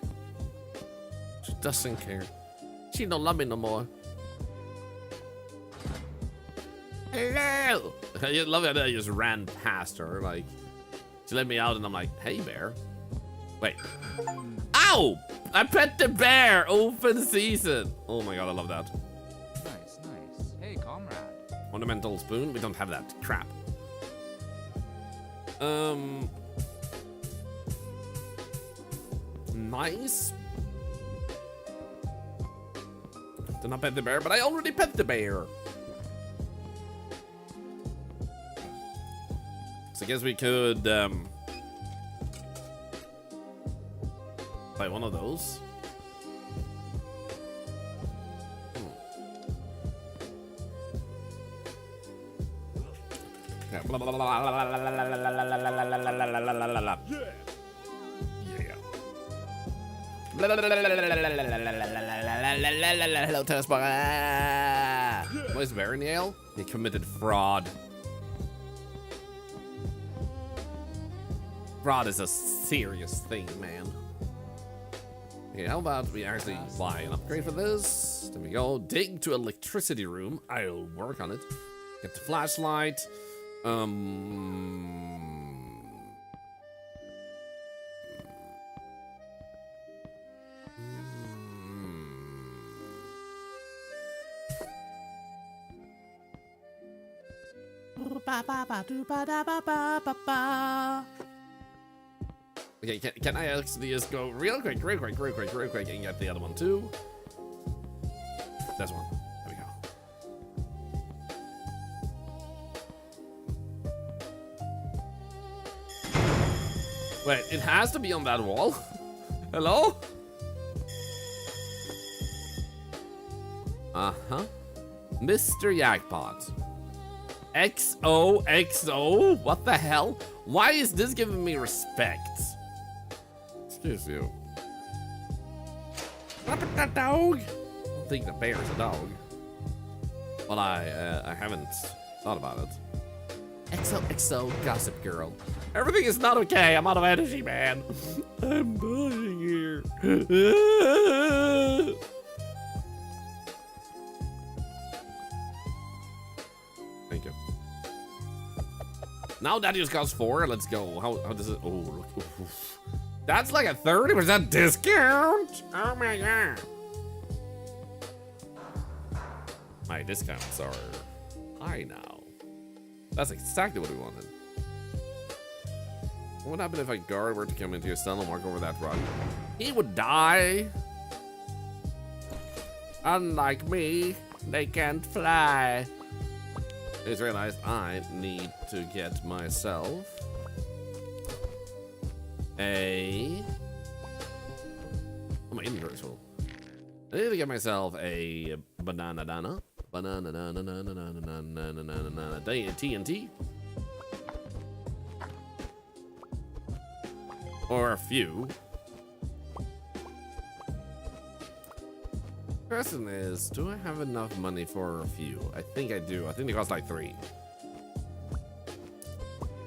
She doesn't care. She don't love me no more. Hello? I love it that I just ran past her. Like, she let me out and I'm like, hey, bear. Wait. Ow! I pet the bear! Open season. Oh my god, I love that. Nice, nice. Hey, comrade. Ornamental spoon? We don't have that. Crap. Nice. Did not pet the bear, but I already pet the bear. So I guess we could buy one of those. Hello, tennis ball. What is Variniel? He committed fraud. Fraud is a serious thing, man. Okay, how about we actually buy an upgrade for this? There we go. Dig to electricity room. I'll work on it. Get the flashlight. Okay, can I actually just go real quick and get the other one too? This one. There we go. Wait, it has to be on that wall? Hello? Uh-huh. Mr. Jackpot. XOXO? What the hell? Why is this giving me respect? Excuse you. Stop it, that dog! I don't think the bear is a dog. But I haven't thought about it. XOXO gossip girl. Everything is not okay. I'm out of energy, man. I'm dying here. Thank you. Now that just costs 4. Let's go. How does it? Oh, look. Oof. That's like a 30% discount. Oh my god. My discounts are high now. That's exactly what we wanted. What would happen if a guard were to come into your cell and walk over that rug? He would die. Unlike me, they can't fly. I just realized I need to get myself a... Oh, my inventory's full. I need to get myself a banana TNT. Or a few. Question is, do I have enough money for a few? I think I do. I think they cost like 3.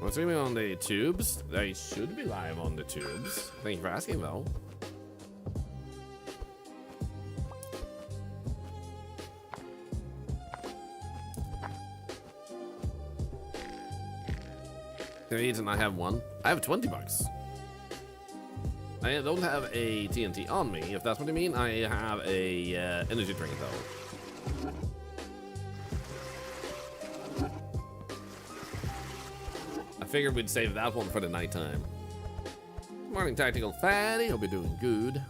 I'm streaming on the tubes. They should be live on the tubes. Thank you for asking, though. And I have one. I have 20 bucks. I don't have a TNT on me, if that's what you mean. I have a energy drink, though. I figured we'd save that one for the nighttime. Morning, Tactical Fatty. Hope you're doing good.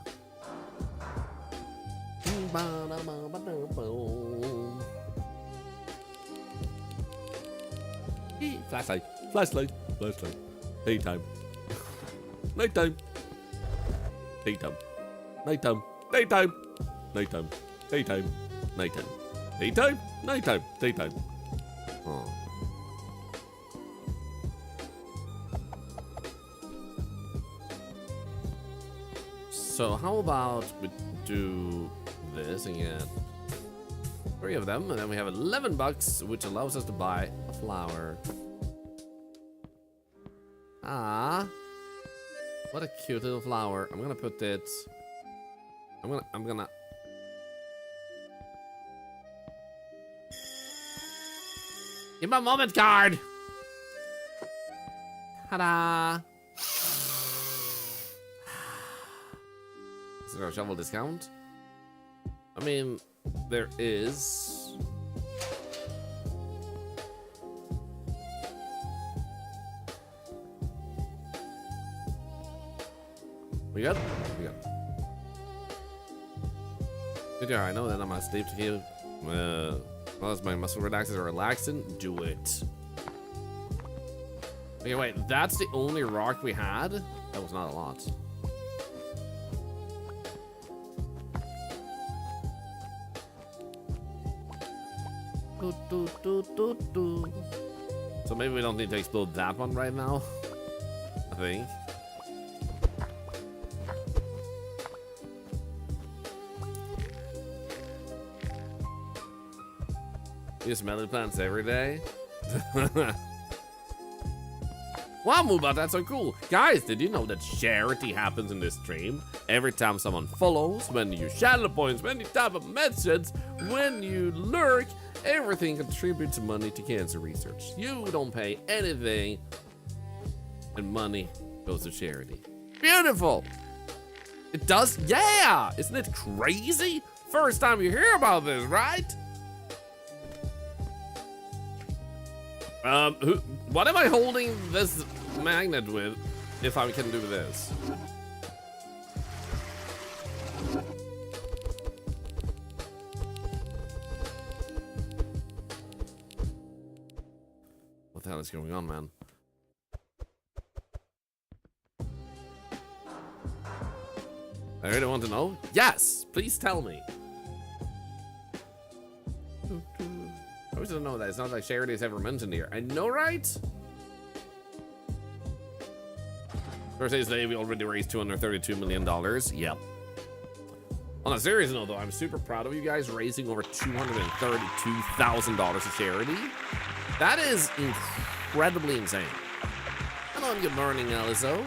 Flashlight. Flashlight. Flashlight. Daytime. Nighttime. Daytime. Nighttime. Daytime. Nighttime. Daytime. Nighttime. Daytime. Nighttime. Daytime. Oh. So how about we do this and get 3 of them, and then we have 11 bucks, which allows us to buy a flower. Ah, what a cute little flower. I'm gonna put it. I'm gonna. Give me a moment card. Ta-da! Is there a shovel discount? I mean, there is. We good? We good. Yeah, I know that I'm asleep to keep. Unless my muscle relaxers are relaxing, do it. Okay, wait, that's the only rock we had? That was not a lot. So maybe we don't need to explode that one right now. I think. You smell plants every day. Wow, Moobot, that's so cool. Guys, did you know that charity happens in this stream? Every time someone follows, when you shadow points, when you type a message, when you lurk, everything contributes money to cancer research. You don't pay anything, and money goes to charity. Beautiful. It does? Yeah. Isn't it crazy? First time you hear about this, right? What am I holding this magnet with if I can do this? What the hell is going on, man? I really want to know. Yes, please tell me. I always don't know that. It's not like charity is ever mentioned here. I know, right? First days today, we already raised $232 million. Yep. On a serious note, though, I'm super proud of you guys raising over $232,000 to charity. That is incredibly insane. Hello and good morning, Elizo.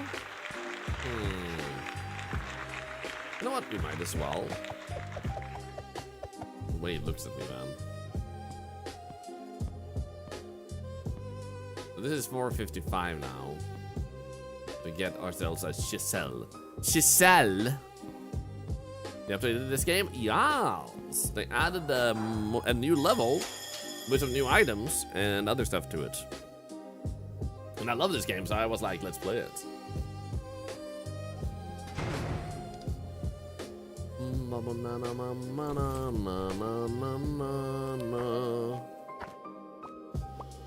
You know what? We might as well. The way it looks at me, man. So this is 455 now. We get ourselves a chisel. Chisel. You updated this game? Yes. They added a new level with some new items and other stuff to it. And I love this game, so I was like, let's play it.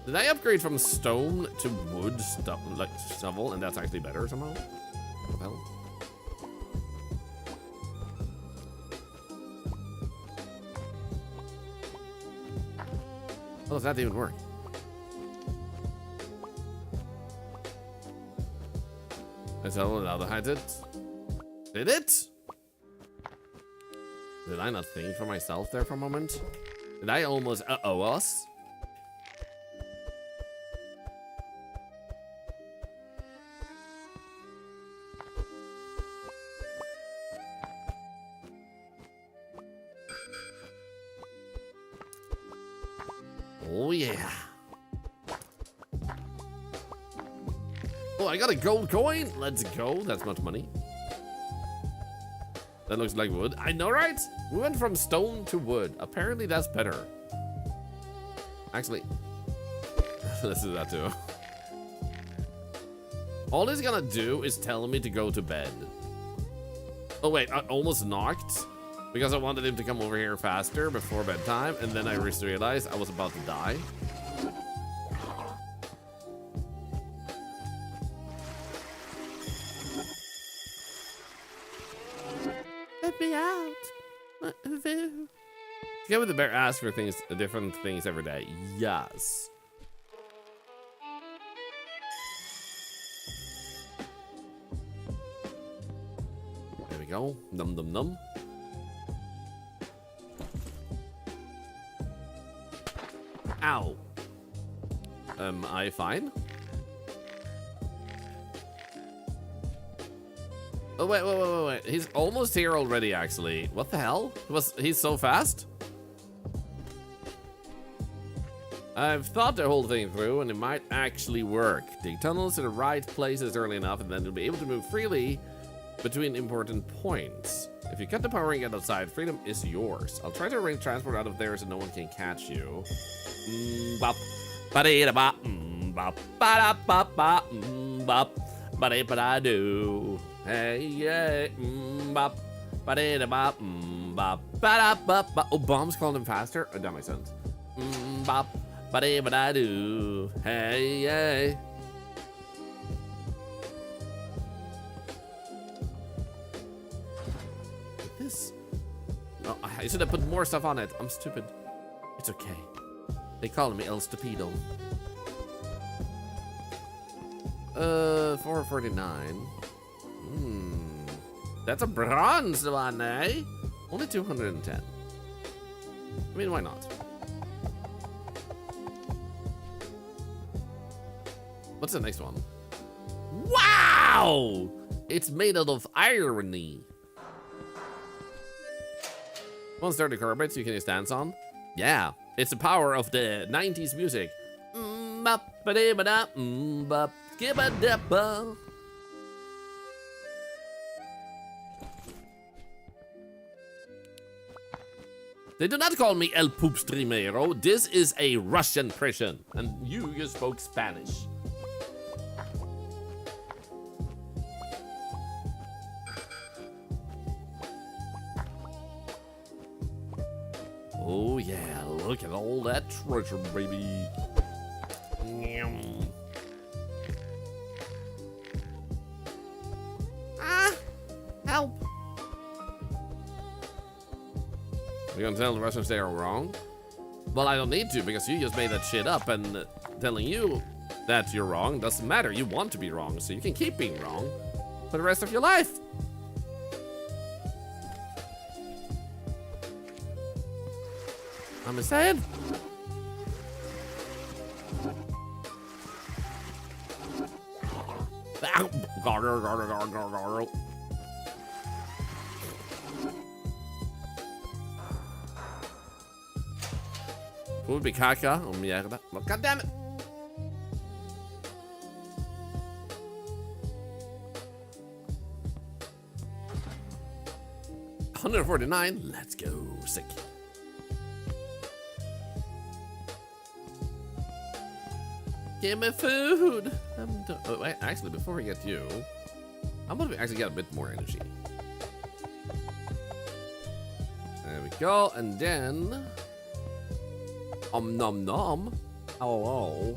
Did I upgrade from stone to wood stuff, like shovel, and that's actually better somehow? What the hell? How does that even work? I tell it how to hide it. Did it? Did I not think for myself there for a moment? Did I almost uh-oh us? Oh yeah. Oh, I got a gold coin. Let's go. That's much money. That looks like wood. I know, right? We went from stone to wood. Apparently that's better. Actually, let's do that too. All he's gonna do is tell me to go to bed. Oh wait, I almost knocked because I wanted him to come over here faster before bedtime, and then I just realized I was about to die. Let me out. Get with the bear ask for things, different things every day. Yes. There we go. Num num num. Ow. Am I fine? Oh, wait. He's almost here already, actually. What the hell? He's so fast? I've thought the whole thing through, and it might actually work. Dig tunnels to the right places early enough, and then you'll be able to move freely between important points. If you cut the power and get outside, freedom is yours. I'll try to arrange transport out of there so no one can catch you. Bop. Ba-dee-da-bop. Bop. Ba-da-bop-bop. Bop. Ba-dee-ba-da-do. Hey, yeah. Bop. Ba-dee-da-bop. Bop. Ba-da-bop-bop. Oh, Bomb's calling him faster? Oh, that makes sense. Bop. Ba-dee-ba-da-do. Hey, yeah. This. Oh, I should have put more stuff on it. I'm stupid. It's okay. They call me El Stupido. 449. That's a bronze one, eh? Only 210. I mean, why not? What's the next one? Wow! It's made out of irony. 130 carpets you can use dance on. Yeah, it's the power of the 90s music. They do not call me El Pupstrimero. This is a Russian prison, and you just spoke Spanish. Oh yeah, look at all that treasure, baby. Ah, help. You're gonna tell the Russians they are wrong? Well, I don't need to, because you just made that shit up, and telling you that you're wrong doesn't matter. You want to be wrong, so you can keep being wrong for the rest of your life. I'm saying. Would be caca. Oh mierda. God damn it. $149. Let's go. Sick. Give me food. I'm done. Oh, wait, actually, before we get you, I'm gonna actually get a bit more energy. There we go, and then nom nom. Oh.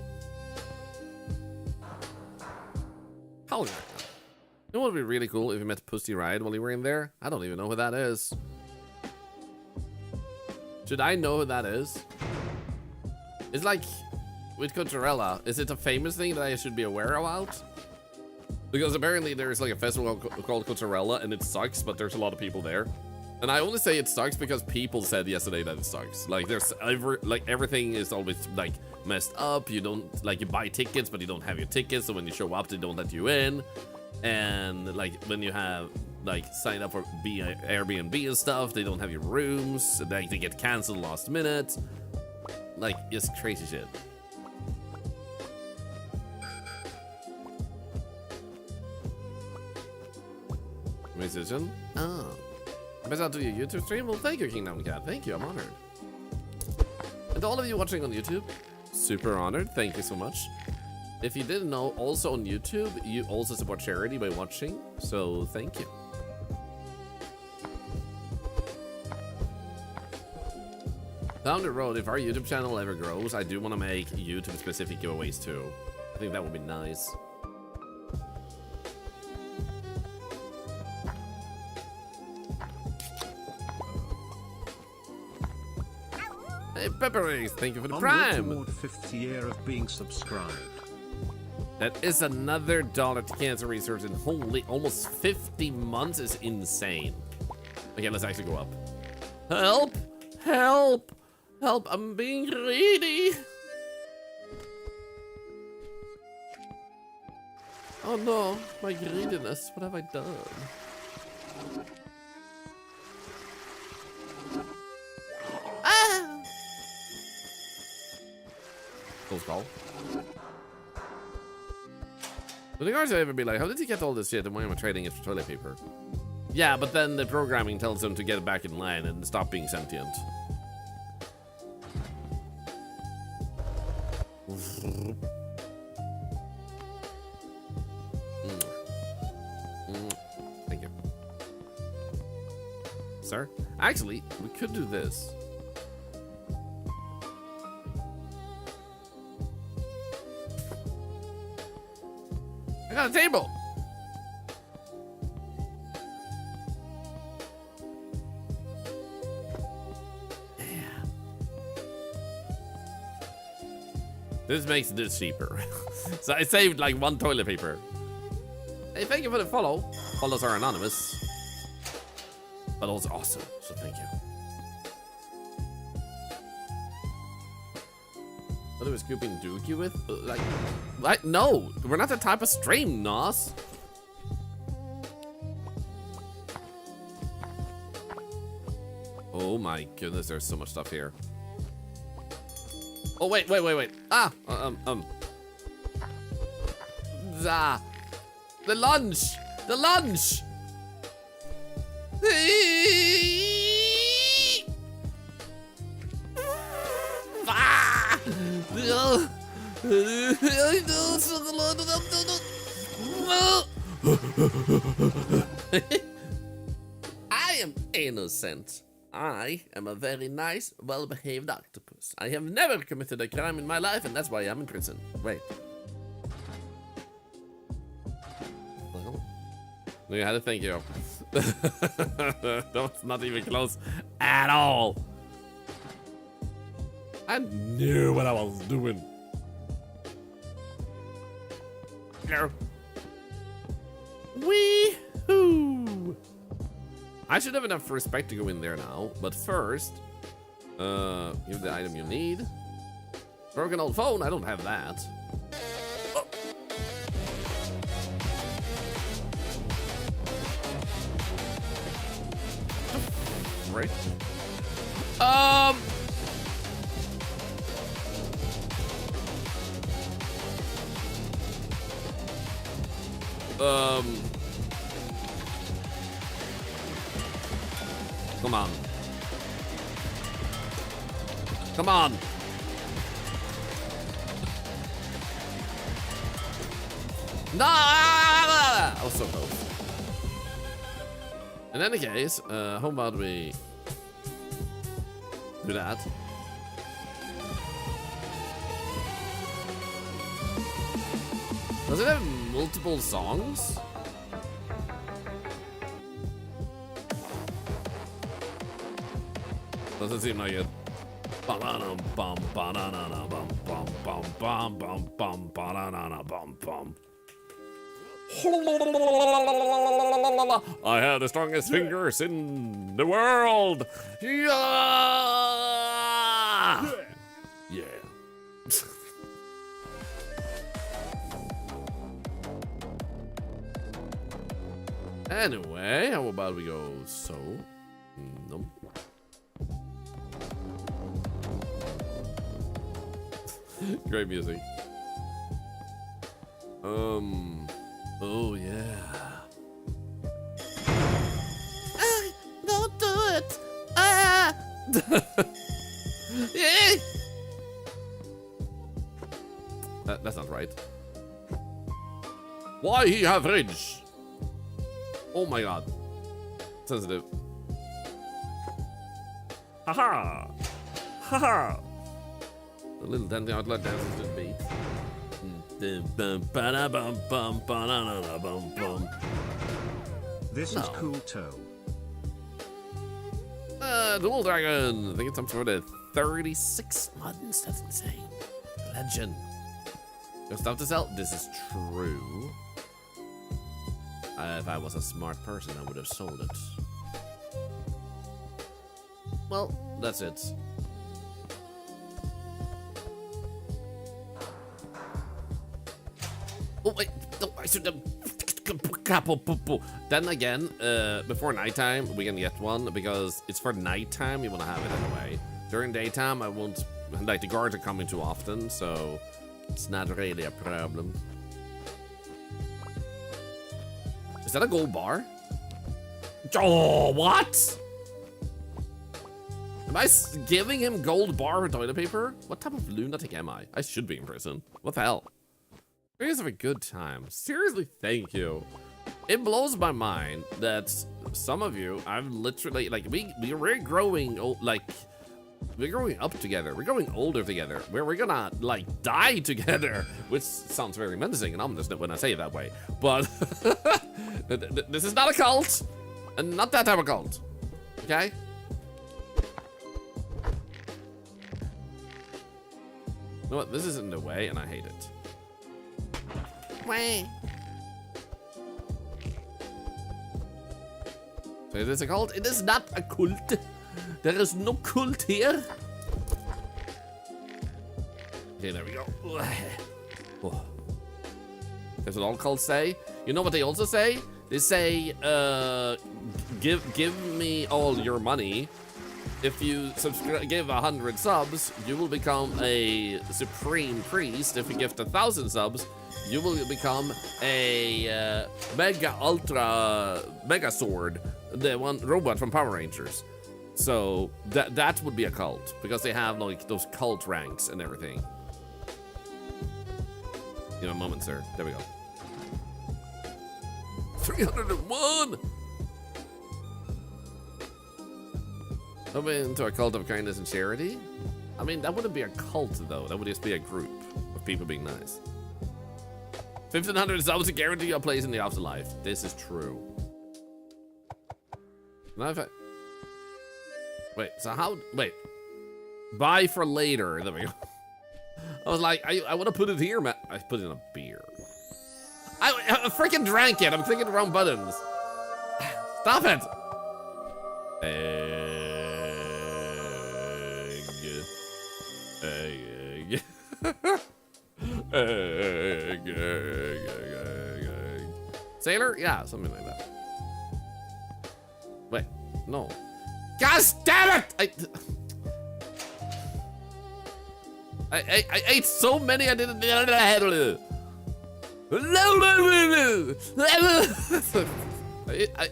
Hell yeah. You know what would be really cool if you met Pussy Riot while you were in there? I don't even know who that is. Should I know who that is? It's like with Coachella. Is it a famous thing that I should be aware about? Because apparently there's like a festival called Coachella and it sucks, but there's a lot of people there. And I only say it sucks because people said yesterday that it sucks. Like there's everything is always like messed up. You don't like you buy tickets, but you don't have your tickets. So when you show up, they don't let you in. And like when you have like signed up for Airbnb and stuff, they don't have your rooms. Like they get canceled last minute. Like it's crazy shit. Musician? Oh. Best out to your YouTube stream? Well, thank you, Kingdom Cat. Thank you, I'm honored. And to all of you watching on YouTube, super honored. Thank you so much. If you didn't know, also on YouTube, you also support charity by watching. So, thank you. Down the road, if our YouTube channel ever grows, I do want to make YouTube-specific giveaways too. I think that would be nice. Hey, Pepperies, thank you for the prime. Toward 5th year of being subscribed. That is another $1 to cancer research in holy almost 50 months is insane. Okay, let's actually go up. Help! Help! Help! I'm being greedy! Oh no, my greediness. What have I done? Ah! Close call. But the guards would ever be like, how did you get all this shit and why am I trading it for toilet paper? Yeah, but then the programming tells them to get back in line and stop being sentient. Thank you. Sir? Actually, we could do this. I got a table. Yeah. This makes this cheaper. So I saved like 1 toilet paper. Hey, thank you for the follow. Follows are anonymous, but also awesome. So thank you. What are we scooping dookie with? Like, no, we're not that type of stream, Nos. Oh my goodness, there's so much stuff here. Oh, wait. Ah, the lunch. I am innocent. I am a very nice, well-behaved octopus. I have never committed a crime in my life, and that's why I'm in prison. Wait. Well, you had to thank you. That's not even close at all. I knew what I was doing. Wee-hoo! I should have enough respect to go in there now, but first, give the item you need. Broken old phone, I don't have that. Oh. Right. Come on. Come on. No! I was so close. In any case, how about we do that? Does it have multiple songs? Doesn't seem like it. I have the strongest fingers in the world. Yeah. Yeah. Anyway, how about we go so? Nope. Great music. Oh yeah. Don't do it. That's not right. Why he have rage? Oh my god. Sensitive. Haha. Haha. A little dancing out loud dances to the beat. This is cool toe. Dual Dragon. I think it's up for the 36 months. That's insane. Legend. No stuff to sell. This is true. If I was a smart person, I would have sold it. Well, that's it. Oh wait, no, I should have. Then again, before nighttime, we can get one because it's for nighttime. You want to have it anyway. During daytime, I won't. Like the guards are coming too often, so it's not really a problem. Is that a gold bar? Oh, what? Am I giving him gold bar for toilet paper? What type of lunatic am I? I should be in prison. What the hell? You guys have a good time. Seriously, thank you. It blows my mind that some of you, I've literally, like, we're growing, like, we're growing up together. We're growing older together. We're gonna, like, die together. Which sounds very menacing and ominous when I say it that way. But this is not a cult. And not that type of cult. Okay? You know what? This is in the way and I hate it. Way. So it is a cult? It is not a cult. There is no cult here. Okay, there we go. Oh. That's what all cults say. You know what they also say? They say, give me all your money. If you give 100 subs, you will become a supreme priest. If you give 1,000 subs, you will become a mega sword, the one robot from Power Rangers. So that would be a cult because they have like those cult ranks and everything. You know, a moment, sir. There we go. 301! I'm into a cult of kindness and charity. I mean, that wouldn't be a cult, though. That would just be a group of people being nice. 1,500 subs to guarantee your place in the afterlife. This is true. Now if I... Wait, so how... Wait. Buy for later. There we go. I was like, I want to put it here, man. I put it in a beer. I freaking drank it. I'm clicking the wrong buttons. Stop it. Egg. Egg. Sailor? Yeah, something like that. Wait, no. Gosh damn it! I ate so many I didn't. I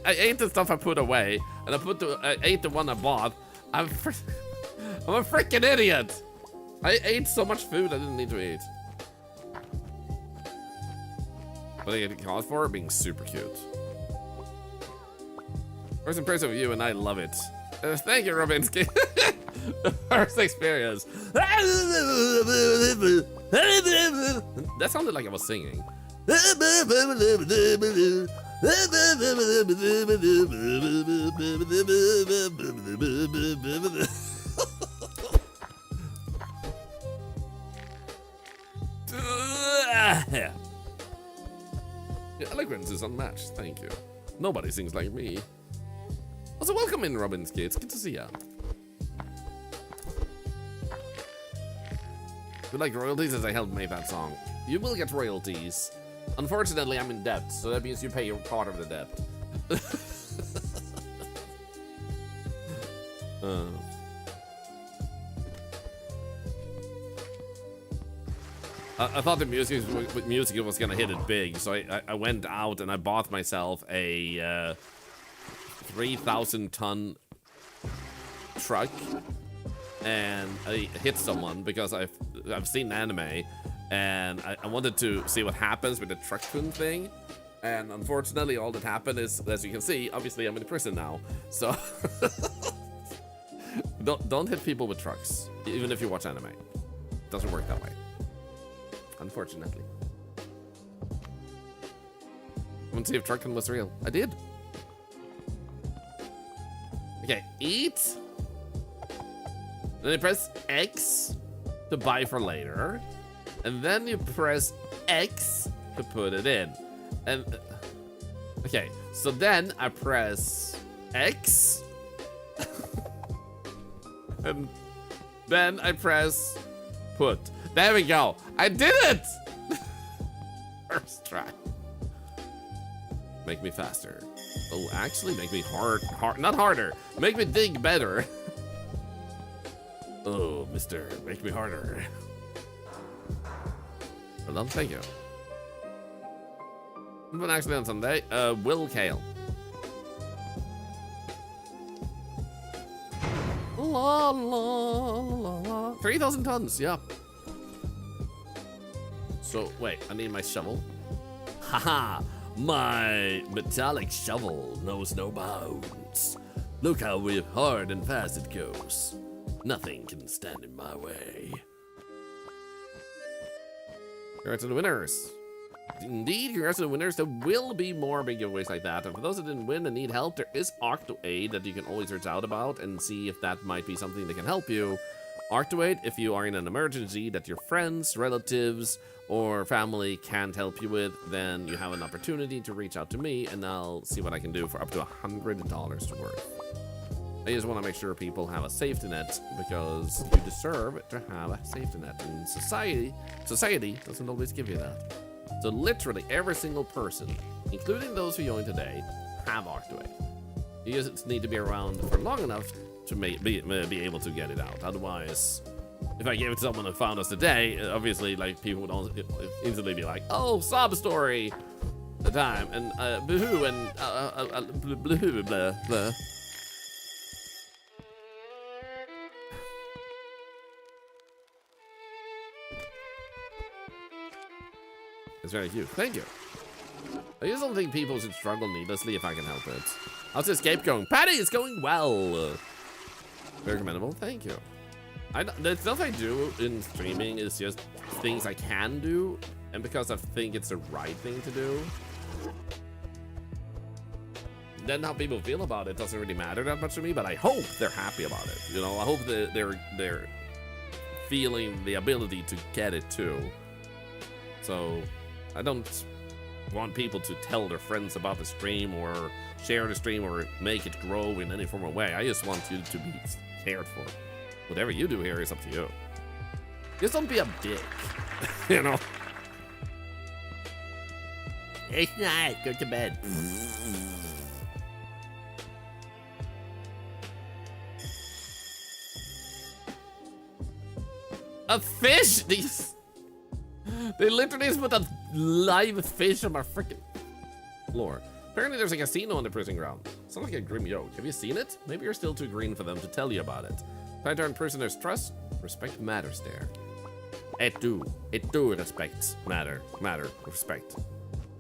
ate the stuff I put away, and I ate the one I bought. I'm a freaking idiot. I ate so much food I didn't need to eat. But I get called for it being super cute. First impression of you, and I love it. Thank you, Robinsky. First experience. That sounded like I was singing. Your eloquence is unmatched, thank you. Nobody sings like me. Also, welcome in, Robinsky. It's good to see ya. You like royalties as I helped make that song. You will get royalties. Unfortunately, I'm in debt, so that means you pay your part of the debt. I thought the music was gonna hit it big, so I went out and I bought myself a 3,000-ton truck, and I hit someone because I've seen anime, and I wanted to see what happens with the truck thing, and unfortunately all that happened is, as you can see, obviously I'm in prison now, so don't hit people with trucks, even if you watch anime. It doesn't work that way, unfortunately. I want to see if trucking was real. I did. Okay, eat. Then you press X to buy for later. And then you press X to put it in. And, okay, so then I press X. And then I press put. There we go. I did it! First try. Make me faster. Oh, actually, make me not harder. Make me dig better. Oh, mister, make me harder. Well done, thank you. But actually on Sunday, Will Kale. La, la, la, la. 3,000 tons, yeah. So, wait, I need my shovel. Haha. My metallic shovel knows no bounds. Look how hard and fast it goes. Nothing can stand in my way. Congrats to the winners. Indeed, congrats to the winners. There will be more big giveaways like that. And for those that didn't win and need help, there is Octoaid that you can always search out about and see if that might be something that can help you. Octoaid, if you are in an emergency that your friends, relatives, or family can't help you with, then you have an opportunity to reach out to me and I'll see what I can do for up to $100 worth. I just want to make sure people have a safety net because you deserve to have a safety net. And society doesn't always give you that. So literally every single person, including those who joined today, have Octoaid. You just need to be around for long enough to be able to get it out. Otherwise, if I gave it to someone who found us today, obviously, like, people would instantly be like, "Oh, sob story," the time, and boo-hoo, and blah blah blah. It's very cute. Thank you. I just don't think people should struggle needlessly if I can help it. How's the escape going? Patty, it's going well. Very commendable. Thank you. The stuff I do in streaming is just things I can do, and because I think it's the right thing to do. Then how people feel about it doesn't really matter that much to me, but I hope they're happy about it. You know, I hope that they're feeling the ability to get it too. So I don't want people to tell their friends about the stream or share the stream or make it grow in any form of way. I just want you to be cared for. Whatever you do here is up to you. Just don't be a dick. You know? It's not. Go to bed. A fish? They literally just put a live fish on my freaking floor. Apparently there's a casino on the prison ground. Sounds like a grim yoke. Have you seen it? Maybe you're still too green for them to tell you about it. Try to earn prisoners' trust. Respect matters there. It do respect matter. Respect.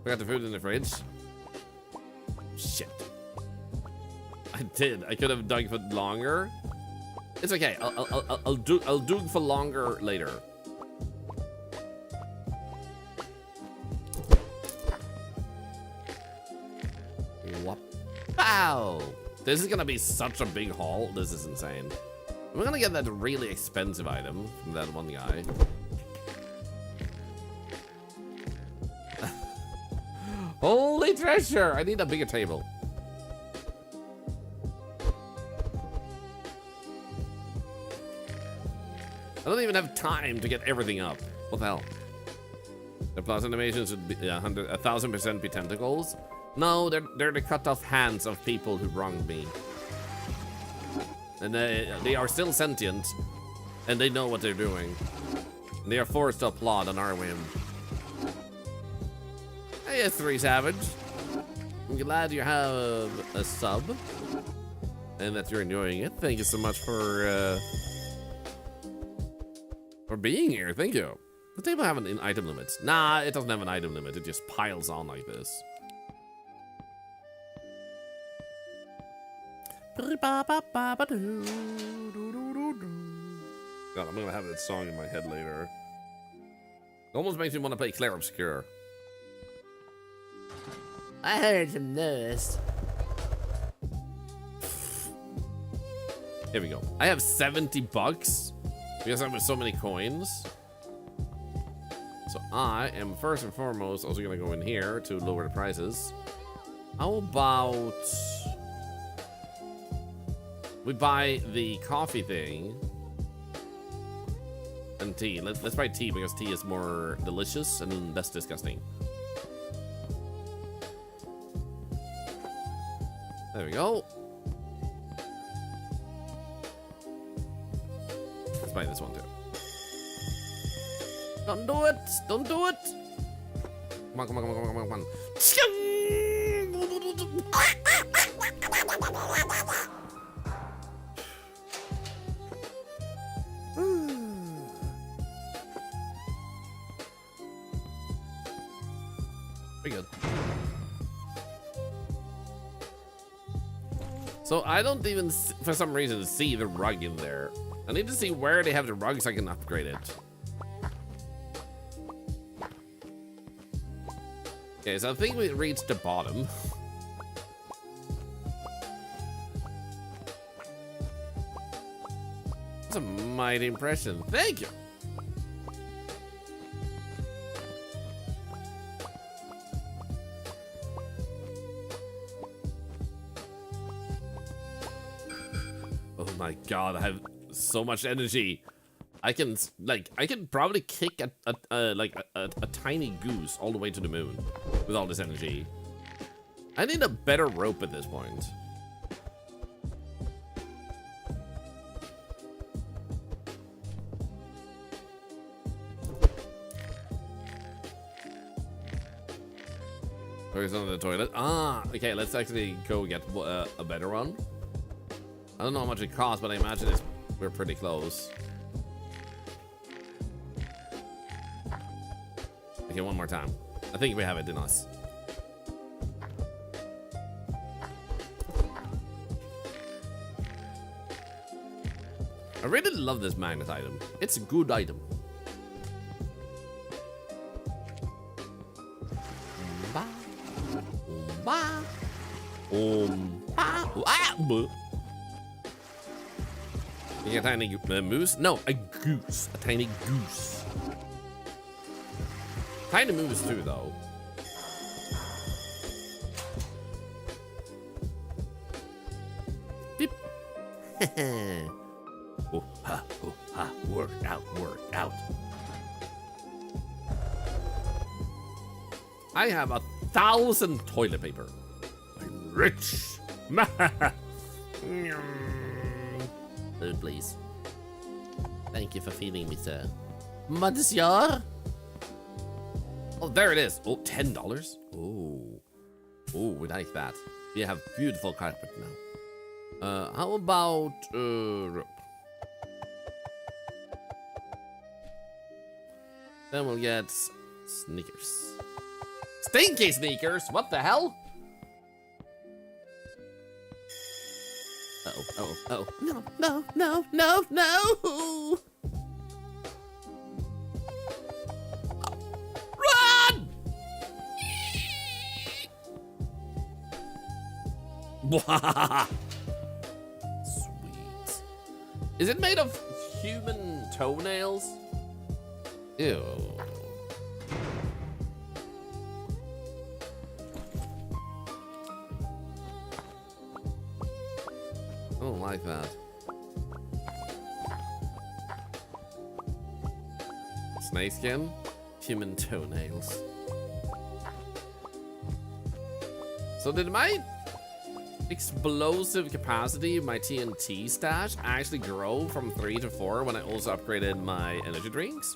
Forgot the food in the fridge. Shit. I did. I could have dug for longer. It's okay. I'll do for longer later. Wow! This is gonna be such a big haul. This is insane. We're gonna get that really expensive item from that one guy. Holy treasure! I need a bigger table. I don't even have time to get everything up. What the hell? The plus animations would be 1,000% be tentacles. No, they're the cut off hands of people who wronged me. And they are still sentient, and they know what they're doing. And they are forced to applaud on our whim. Hey, 3 Savage. I'm glad you have a sub, and that you're enjoying it. Thank you so much for being here. Thank you. The table have an item limit. Nah, it doesn't have an item limit. It just piles on like this. God, I'm gonna have that song in my head later. It almost makes me want to play Clair Obscure. I heard some noise. Here we go. I have 70 bucks because I have so many coins. So I am first and foremost also gonna go in here to lower the prices. How about we buy the coffee thing and tea? Let's buy tea because tea is more delicious and less disgusting. There we go. Let's buy this one too. Don't do it! Don't do it! Come on, come on, come on, come on, come on. Pretty good. So I don't even, for some reason, see the rug in there. I need to see where they have the rug so I can upgrade it. Okay, so I think we reached the bottom. That's a mighty impression. Thank you. Oh my god, I have so much energy. I can probably kick a tiny goose all the way to the moon with all this energy. I need a better rope at this point. Where's under the toilet? Ah, okay, let's actually go get a better one. I don't know how much it costs, but I imagine we're pretty close. Okay, one more time. I think we have it in us. I really love this magnet item. It's a good item. You get a tiny moose? No, a goose. A tiny goose. Tiny moose too, though. Beep. Oh, ha, work out, work out. I have 1,000 toilet paper. I'm rich. Food, please. Thank you for feeding me, sir. Monsieur? Oh, there it is. Oh, $10. Oh. Oh, we like that. We have beautiful carpet now. How about rope? Then we'll get sneakers. Stinky sneakers? What the hell? Uh-oh. No. Run! Sweet. Is it made of human toenails? Ew. I don't like that. Snakeskin? Human toenails. So did my explosive capacity, my TNT stash, actually grow from 3 to 4 when I also upgraded my energy drinks?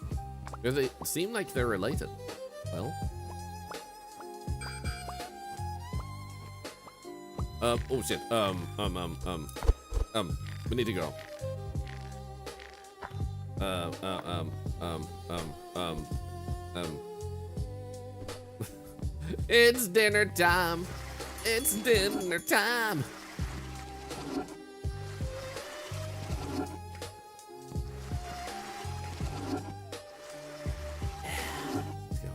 Because they seem like they're related. Well. Oh shit. We need to go. It's dinner time. It's dinner time. Let's go.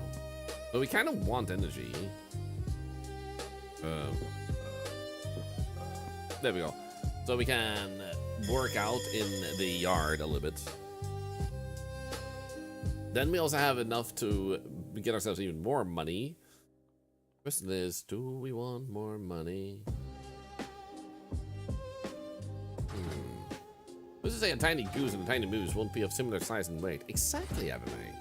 But we kind of want energy. There we go. So we can work out in the yard a little bit. Then we also have enough to get ourselves even more money. Question is, do we want more money? Who's to say a tiny goose and a tiny moose won't be of similar size and weight? Exactly, MMA.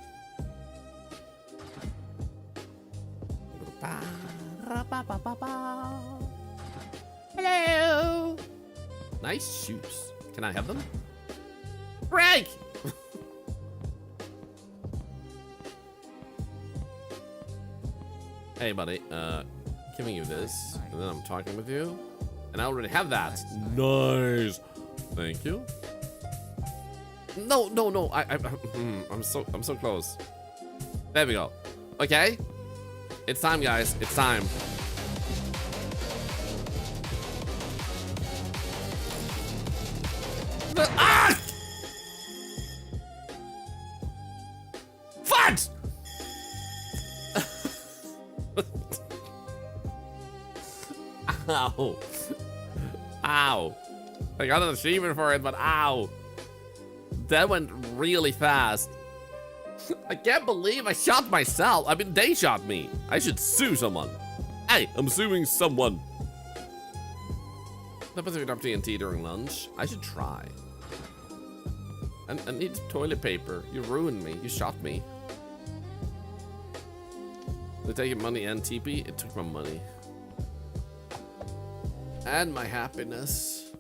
Hello. Nice shoes. Can I have them? Break! Hey, buddy. Giving you this, and then I'm talking with you, and I already have that. Nice. Thank you. No. I'm so close. There we go. Okay. It's time, guys. It's time. Ah! Fudge! Ow. Ow. I got an achievement for it, but ow. That went really fast. I can't believe I shot myself. I mean, they shot me. I should sue someone. Hey, I'm suing someone. Not supposed to drop TNT during lunch. I should try. I need toilet paper. You ruined me. You shot me. They take money and TP. It took my money. And my happiness.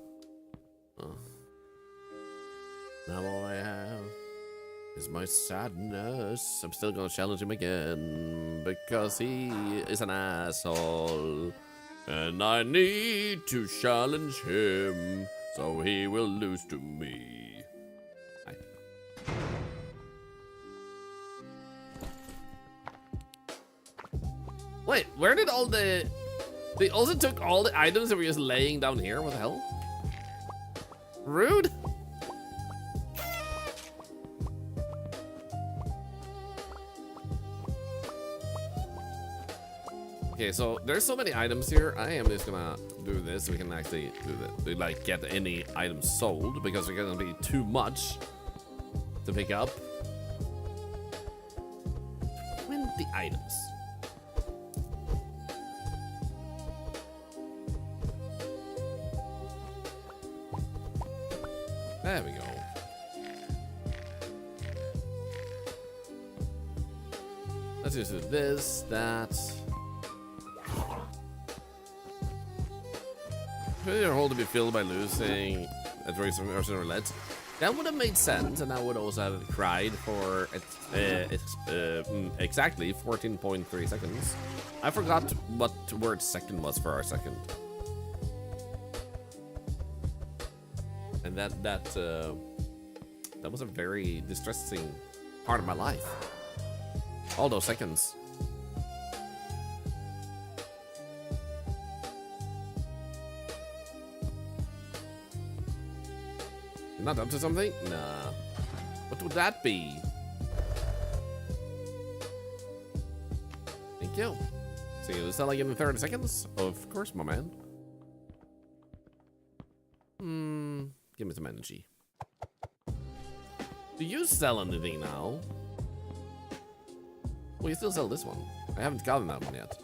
Oh. Now all I have is my sadness. I'm still gonna challenge him again because he is an asshole. And I need to challenge him so he will lose to me. Hi. Wait, where did all the... They also took all the items that were just laying down here? What the hell? Rude. Okay, so there's so many items here. I am just gonna do this so we can actually do that. Like, get any items sold because it's gonna be too much to pick up. 20 items. There we go. Let's just do this, that. Your hole to be filled by losing at Russian roulette. That would have made sense, and I would also have cried for exactly 14.3 seconds. I forgot what word second was for our second. And that was a very distressing part of my life. All those seconds. You're not up to something? Nah. What would that be? Thank you. See you selling in 30 seconds? Of course, my man. Give me some energy. Do you sell anything now? Well, you still sell this one. I haven't gotten that one yet.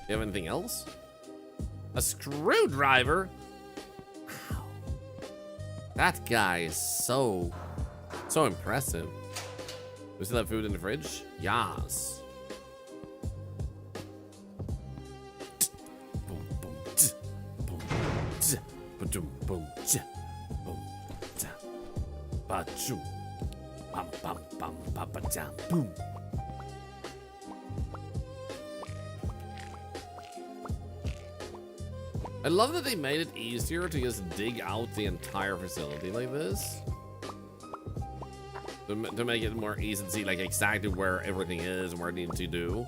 You have anything else? A screwdriver? Wow. That guy is so impressive. We still have food in the fridge? Yes. Boom, boom, boom, boom, boom, boom, ba-choo, bam, bam, bam, ba-ba-jam, boom. I love that they made it easier to just dig out the entire facility like this. To make it more easy to see like exactly where everything is and where it needs to do.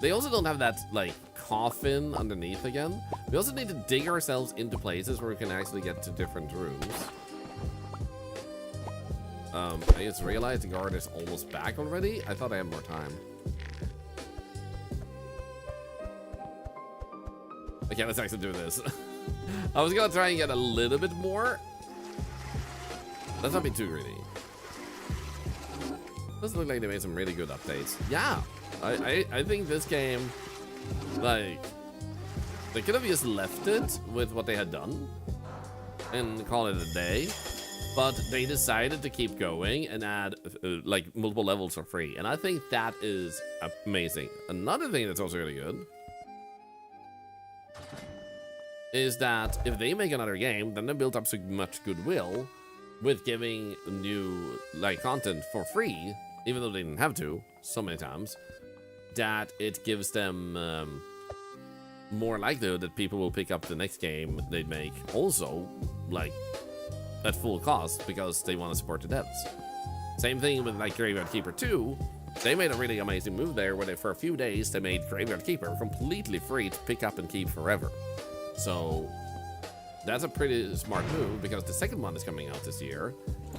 They also don't have that like coffin underneath again. We also need to dig ourselves into places where we can actually get to different rooms. I just realized the guard is almost back already. I thought I had more time. Okay, let's actually do this. I was gonna try and get a little bit more. Let's not be too greedy. Doesn't look like they made some really good updates. Yeah, I think this game, like, they could have just left it with what they had done and call it a day, but they decided to keep going and add like multiple levels for free, and I think that is amazing. Another thing that's also really good is that if they make another game, then they built up so much goodwill with giving new like content for free, even though they didn't have to so many times, that it gives them more likelihood that people will pick up the next game they make also like at full cost because they want to support the devs. Same thing with like Graveyard Keeper 2. They made a really amazing move there where they, for a few days, they made Graveyard Keeper completely free to pick up and keep forever. So that's a pretty smart move because the second one is coming out this year,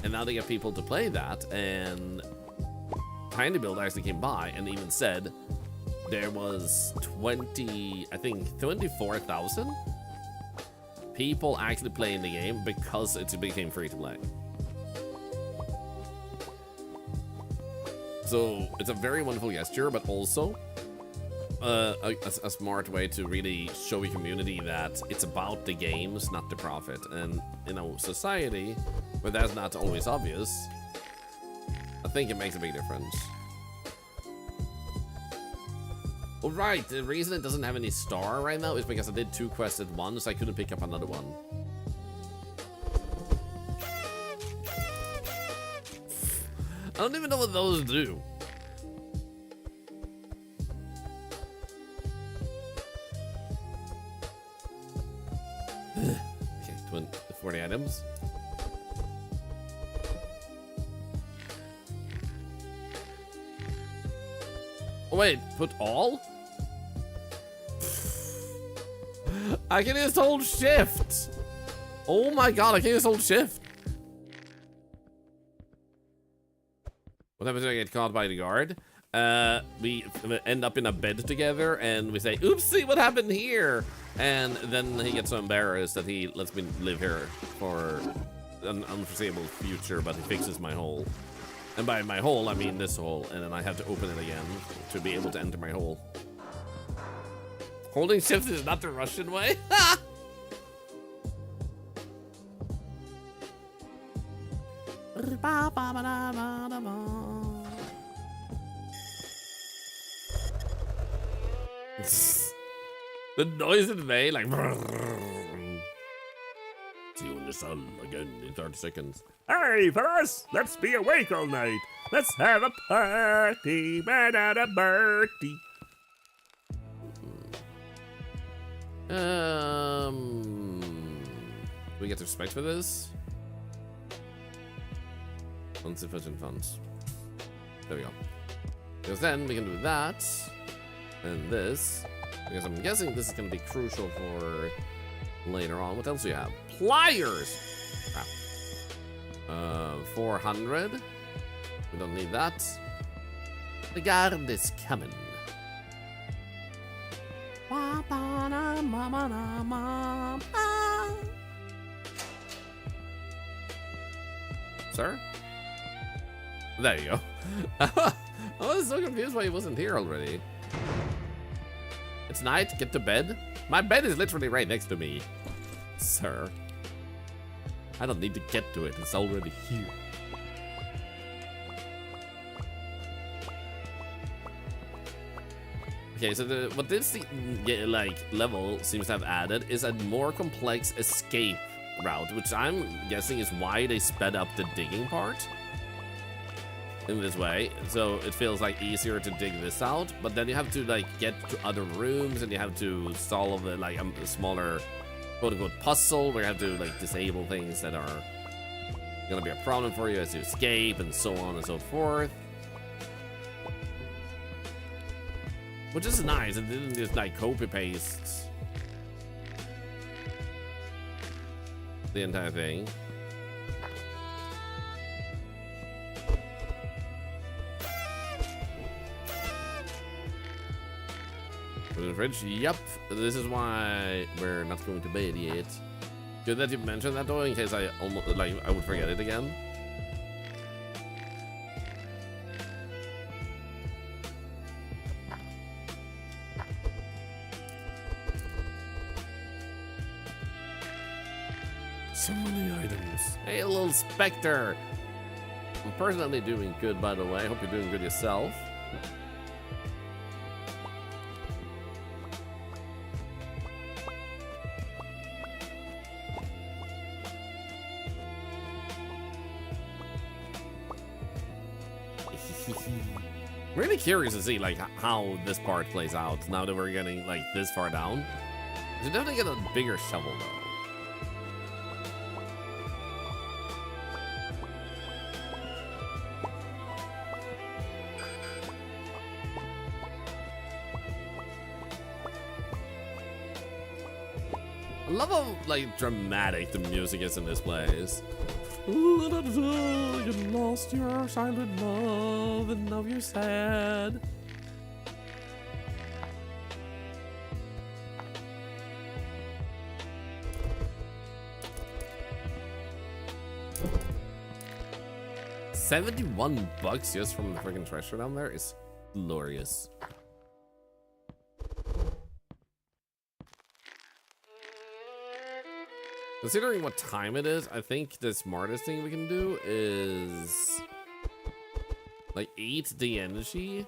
and now they get people to play that. And Tiny Build actually came by and even said there was 24,000 people actually playing the game because it became free to play. So it's a very wonderful gesture, but also a smart way to really show your community that it's about the games, not the profit. And in a society where that's not always obvious, I think it makes a big difference. All right, the reason it doesn't have any star right now is because I did 2 quests at once, so I couldn't pick up another one. I don't even know what those do. Okay, 40 items. Oh, wait, put all? I can just hold shift. Oh my god, I can just hold shift. What happens if I get caught by the guard? We end up in a bed together and we say, oopsie, what happened here? And then he gets so embarrassed that he lets me live here for an unforeseeable future, but he fixes my hole. And by my hole, I mean this hole, and then I have to open it again to be able to enter my hole. Holding shift is not the Russian way. The noise it made, like. See you in the sun again in 30 seconds. Hey, fellas, let's be awake all night. Let's have a party, banana birthday. We get respect for this. Insufficient funds. There we go. Because then we can do that and this. Because I'm guessing this is going to be crucial for later on. What else do you have? Pliers! Crap. 400. We don't need that. The guard is coming. Sir? There you go. I was so confused why he wasn't here already. It's night, get to bed. My bed is literally right next to me. Sir. I don't need to get to it, it's already here. Okay, so what this level seems to have added is a more complex escape route, which I'm guessing is why they sped up the digging part in this way. So it feels like easier to dig this out, but then you have to like get to other rooms and you have to solve a smaller quote-unquote puzzle where you have to like disable things that are gonna be a problem for you as you escape and so on and so forth. Which is nice, it didn't just like copy-paste the entire thing. Put it in the fridge, yep. This is why we're not going to bed yet. Good that you mentioned that though, in case I almost I would forget it again. So many items. Hey, little Spectre. I'm personally doing good, by the way. Hope you're doing good yourself. Really curious to see like how this part plays out now that we're getting like this far down. We definitely get a bigger shovel though. I love how like dramatic the music is in this place. You lost your silent love and now you're sad. $71 just from the freaking treasure down there is glorious. Considering what time it is, I think the smartest thing we can do is like eat the energy,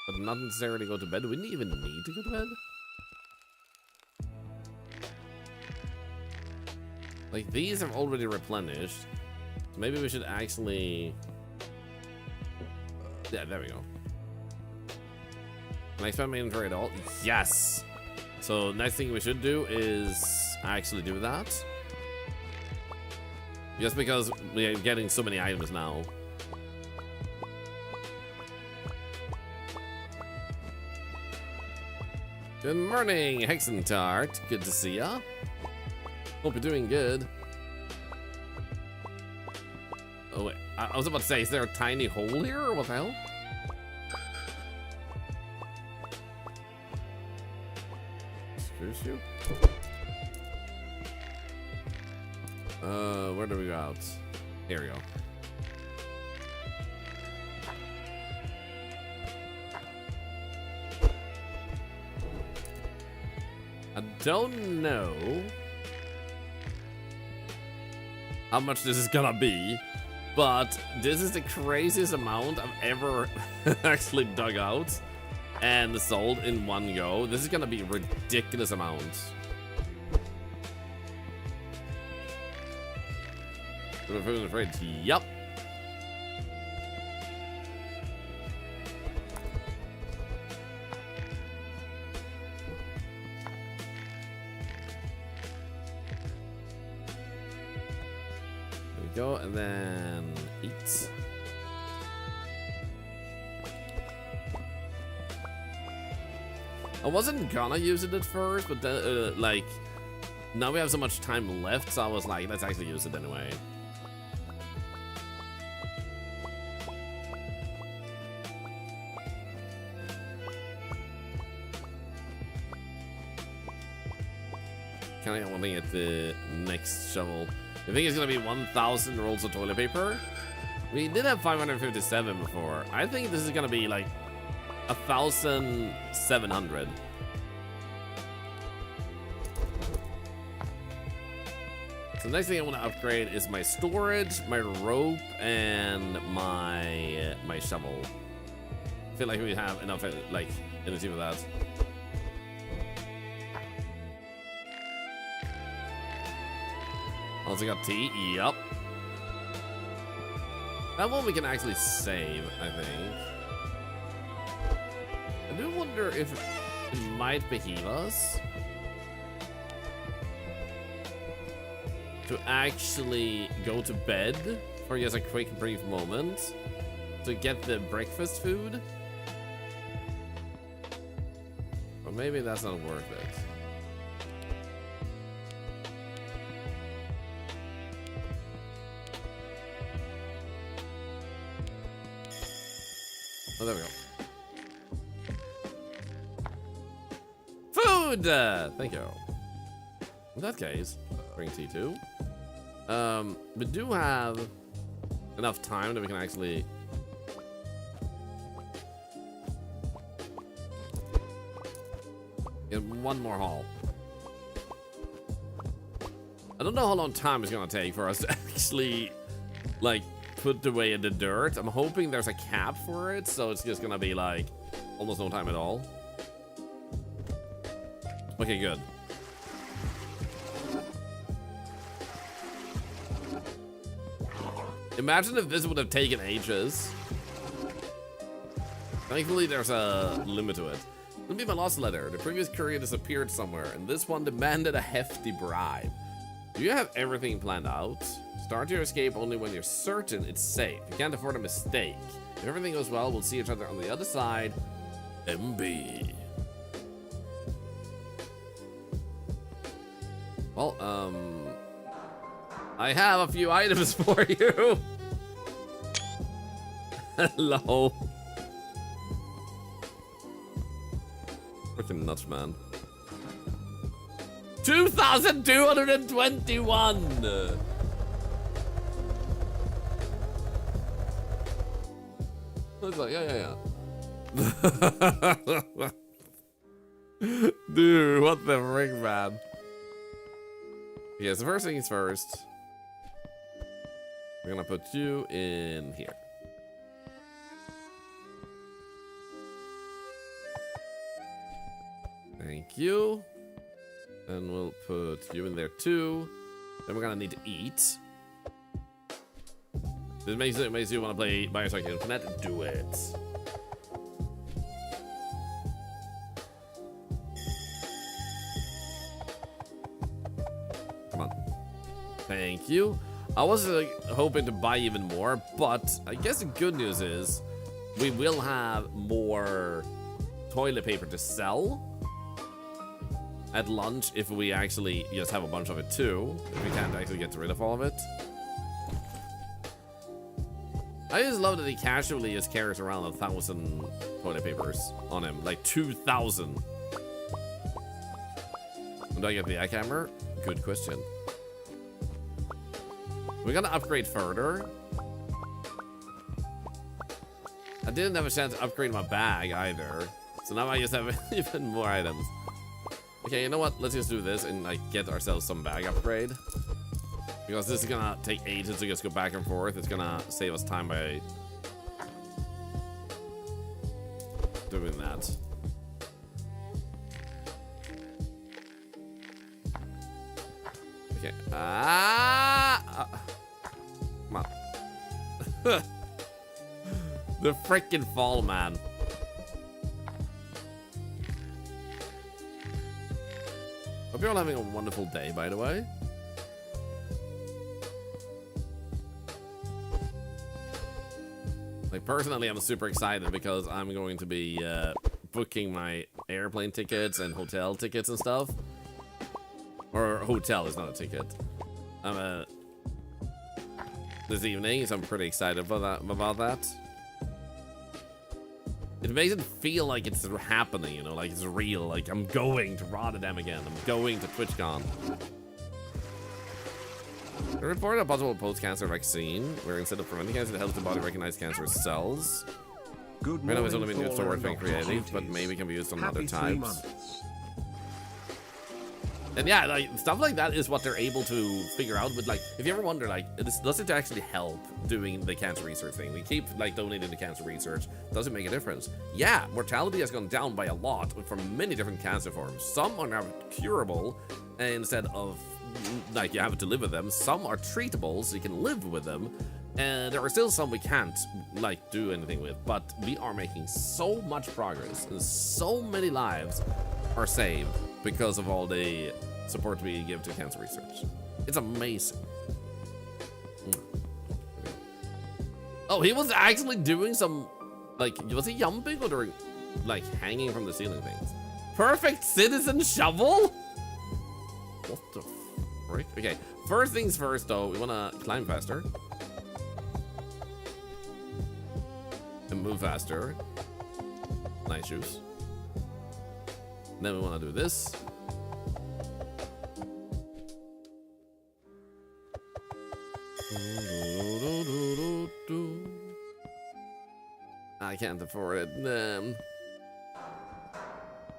but not necessarily go to bed. We didn't even need to go to bed. Like these have already replenished. So maybe we should actually, yeah, there we go. Can I expand my inventory at all? Yes. So next thing we should do is actually do that. Just because we are getting so many items now. Good morning, Hexentart. Good to see ya. Hope you're doing good. Oh wait, I was about to say, is there a tiny hole here, or what the hell? Screw shoe? Where do we go out? Here we go. I don't know how much this is gonna be, but this is the craziest amount I've ever actually dug out and sold in one go. This is gonna be ridiculous amounts. Put in the fridge. Yup. There we go, and then eat. I wasn't gonna use it at first, but then, like, now we have so much time left, so I was like, let's actually use it anyway. Kind of want to get the next shovel. I think it's gonna be 1,000 rolls of toilet paper. We did have 557 before. I think this is gonna be like 1,700. So the next thing I want to upgrade is my storage, my rope, and my shovel. I feel like we have enough like energy for that. Also got tea. Yup. That one we can actually save, I think. I do wonder if it might beheave us to actually go to bed for just a quick brief moment to get the breakfast food. Or maybe that's not worth it. Oh, there we go. Food! Thank you. In that case, bring tea too. We do have enough time that we can actually get one more haul. I don't know how long time it's gonna take for us to actually, like, put away in the dirt. I'm hoping there's a cap for it, so it's just gonna be like almost no time at all. Okay, good. Imagine if this would have taken ages. Thankfully, there's a limit to it. It'll be my lost letter. The previous courier disappeared somewhere, and this one demanded a hefty bribe. Do you have everything planned out? Start your escape only when you're certain it's safe. You can't afford a mistake. If everything goes well, we'll see each other on the other side. MB. Well, I have a few items for you. Hello. Freaking nuts, man. 2,221. Looks like, yeah. Dude, what the frick, man? Okay, so first things first. We're gonna put you in here. Thank you. And we'll put you in there too. Then we're gonna need to eat. This makes you want to play Bioshock Infinite. Do it. Come on. Thank you. I was hoping to buy even more, but I guess the good news is we will have more toilet paper to sell. at lunch if we actually just have a bunch of it too. If we can't actually get rid of all of it. I just love that he casually just carries around 1,000 toilet papers on him. Like 2,000. Do I get the jackhammer? Good question. We're gonna upgrade further. I didn't have a chance to upgrade my bag either. So now I just have even more items. Okay, you know what? Let's just do this and like get ourselves some bag upgrade. Because this is gonna take ages to just go back and forth. It's gonna save us time by doing that. Okay. Come on. The frickin' fall, man. Hope you're all having a wonderful day, by the way. Like, personally, I'm super excited because I'm going to be booking my airplane tickets and hotel tickets and stuff. Or hotel is not a ticket. This evening, so I'm pretty excited about that. It makes it feel like it's happening, you know, like it's real. Like I'm going to Rotterdam again. I'm going to TwitchCon. They reported a possible post-cancer vaccine, where instead of preventing cancer, it helps the body recognize cancer cells. Good Right now, it's only morning, been used for Thorlar working and creative, but Hozes. maybe can be used on Happy other 3 types. months. And yeah, like stuff like that is what they're able to figure out. With like, if you ever wonder, like, does it actually help doing the cancer research thing? We keep like donating to cancer research. Does it make a difference? Yeah, mortality has gone down by a lot for many different cancer forms. Some are now curable, and instead of like you have to live with them. Some are treatable, so you can live with them. And there are still some we can't like do anything with. But we are making so much progress, and so many lives are saved because of all the support we give to cancer research. It's amazing. Oh, he was actually doing some, like, was he jumping or doing, like, hanging from the ceiling things? Perfect citizen shovel? What the frick? Okay, first things first, though, we want to climb faster. And move faster. Nice shoes. Then we want to do this. I can't afford it.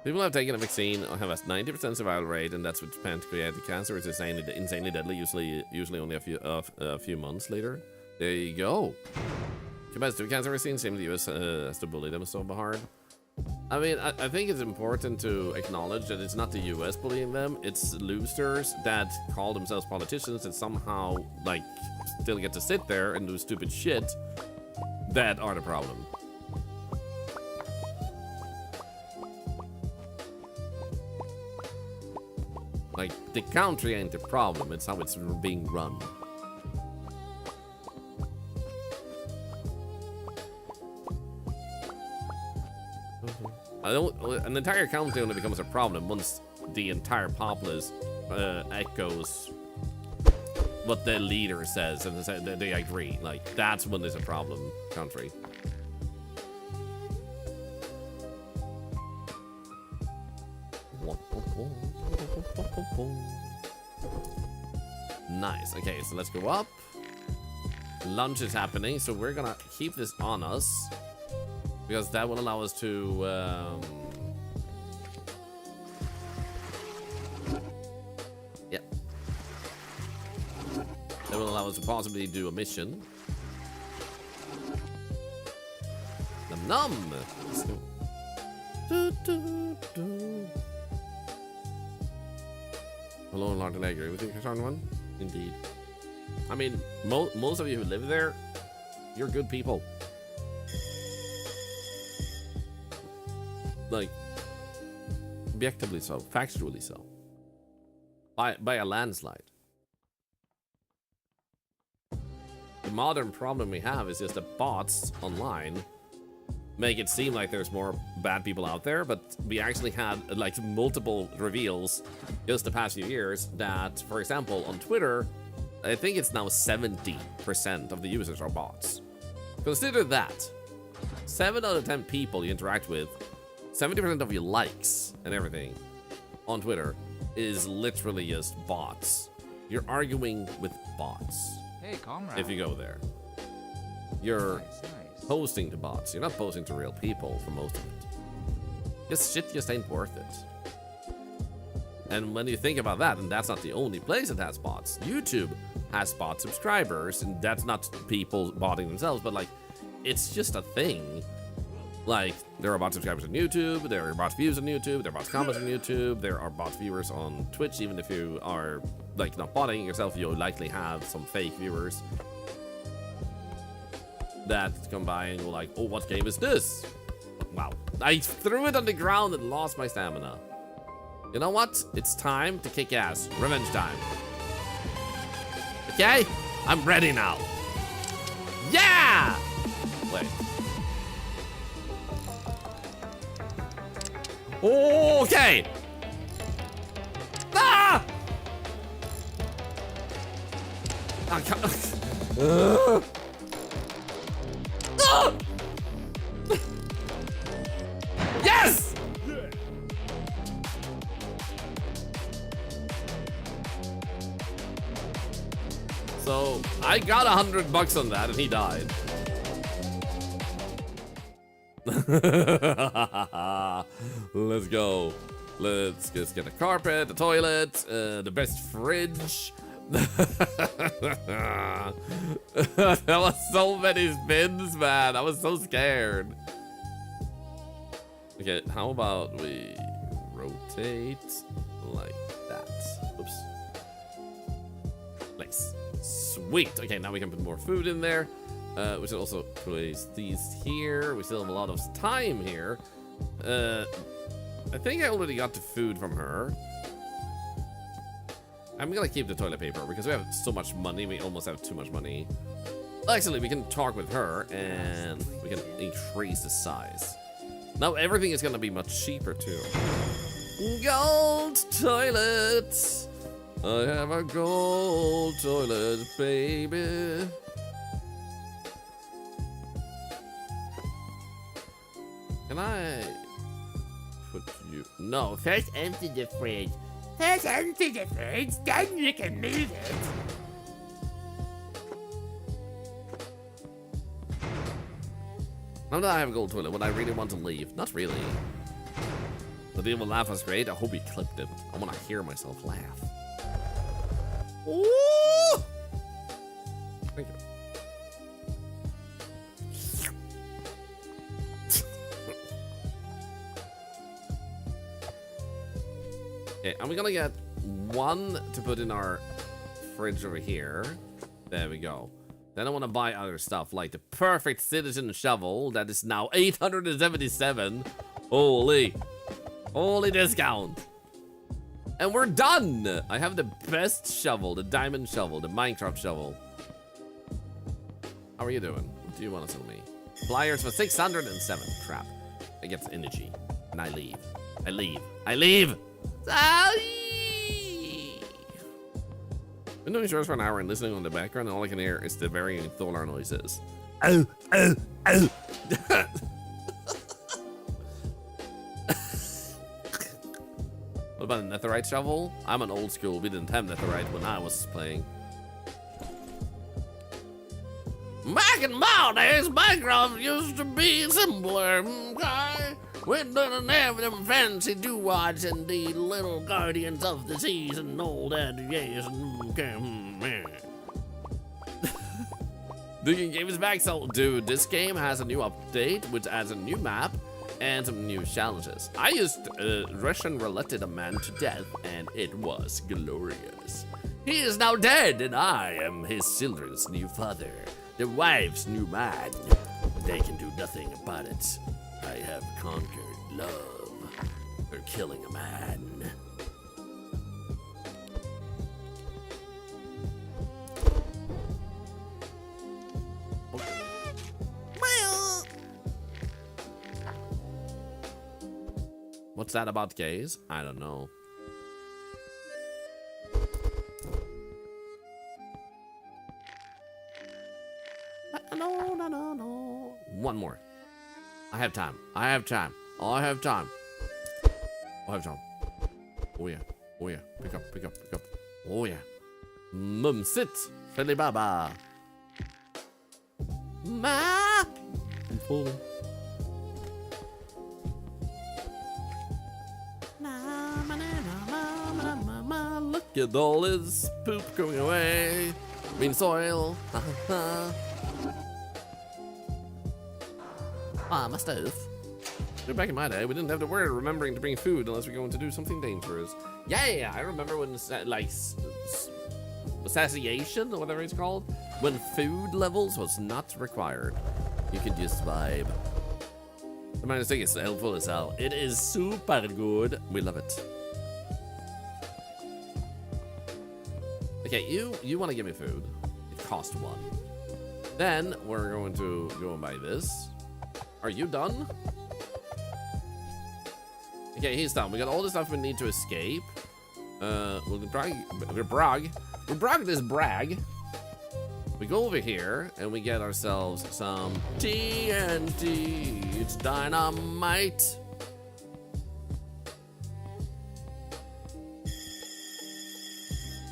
People have taken a vaccine have a 90% survival rate, and that's with pancreatic cancer. It's insanely deadly. Usually only a few months later. There you go. Cuba's 2 cancer vaccines. Same with the US has to bully them so hard. I mean, I think it's important to acknowledge that it's not the US bullying them. It's losers that call themselves politicians and somehow like still get to sit there and do stupid shit that are the problem. Like, the country ain't the problem, it's how it's being run. An entire country only becomes a problem once the entire populace echoes what the leader says and they agree. Like, that's when there's a problem, country. Nice. Okay, so let's go up. Lunch is happening, so we're gonna keep this on us because that will allow us to yeah, that will allow us to possibly do a mission. Num num. Let's go. Hello, Lord, and I agree with you, Kashan one. Indeed. I mean, most of you who live there, you're good people. Like, objectively so, factually so. By a landslide. The modern problem we have is just that bots online make it seem like there's more bad people out there, but we actually had like multiple reveals just the past few years that, for example, on Twitter, I think it's now 70% of the users are bots. Consider that. 7 out of 10 people you interact with, 70% of your likes and everything on Twitter is literally just bots. You're arguing with bots. Hey, comrade. If you go there. You're Nice. posting to bots. You're not posting to real people for most of it. This shit just ain't worth it. And when you think about that, and that's not the only place that has bots. YouTube has bot subscribers, and that's not people botting themselves, but like, it's just a thing. Like, there are bot subscribers on YouTube, there are bot views on YouTube, there are bot comments on YouTube, there are bot viewers on Twitch. Even if you are like not botting yourself, you'll likely have some fake viewers that come by and go like, oh, what game is this? Wow. I threw it on the ground and lost my stamina. You know what? It's time to kick ass. Revenge time. Okay? I'm ready now. Yeah! Wait. Okay! Ah! I can't. Ah! Yes! So I got $100 on that, and he died. Let's go. Let's just get a carpet, a toilet, the best fridge. That was so many spins, man. I was so scared. Okay, how about we rotate like that? Oops. Nice. Sweet. Okay, now we can put more food in there. We should also place these here. We still have a lot of time here. I think I already got the food from her. I'm gonna keep the toilet paper because we have so much money. We almost have too much money. Actually, we can talk with her and we can increase the size. Now everything is gonna be much cheaper too. Gold toilet. I have a gold toilet, baby. Can I put you? No, first empty the fridge. First empty the fridge, then you can move it. Now that I have a gold toilet, would I really want to leave? Not really. The deal with laugh was great. I hope he clipped it. I want to hear myself laugh. Ooh! Thank you. Okay, I'm gonna get one to put in our fridge over here. There we go. Then I want to buy other stuff like the perfect citizen shovel that is now 877. Holy discount. And we're done. I have the best shovel, the diamond shovel, the Minecraft shovel. How are you doing? What do you want to tell me? Flyers for 607. Crap. I get energy. And I leave. I leave. Been doing shows for an hour and listening on the background, and all I can hear is the varying Thorlar noises. Oh. What about a netherite shovel? I'm an old school. We didn't have netherite when I was playing. Back in my days, Minecraft used to be simpler. Okay? We didn't have them fancy doo-wads and the little guardians of the seas and all that. Yes. The game is back, so dude, this game has a new update which adds a new map and some new challenges. I used Russian rouletted a man to death, and it was glorious. He is now dead, and I am his children's new father, the wife's new man. They can do nothing about it. I have conquered love for killing a man. What's that about gays? I don't know. No. One more. I have time. I have time. I have time. I have time. Oh yeah. Oh yeah. Pick up. Pick up. Pick up. Oh yeah. Mumsit. Feli Baba. Ma. I'm falling. Look at all his poop going away. Green soil. My stove. Back in my day, we didn't have to worry remembering to bring food unless we're going to do something dangerous. Yeah, I remember when, like, assassination, or whatever it's called, when food levels was not required. You could just vibe. The minus thing is helpful as hell. It is super good. We love it. Okay, you want to give me food. It costs 1. Then we're going to go and buy this. Are you done? Okay, he's done. We got all the stuff we need to escape. We'll brag this brag. We go over here and we get ourselves some TNT. It's dynamite.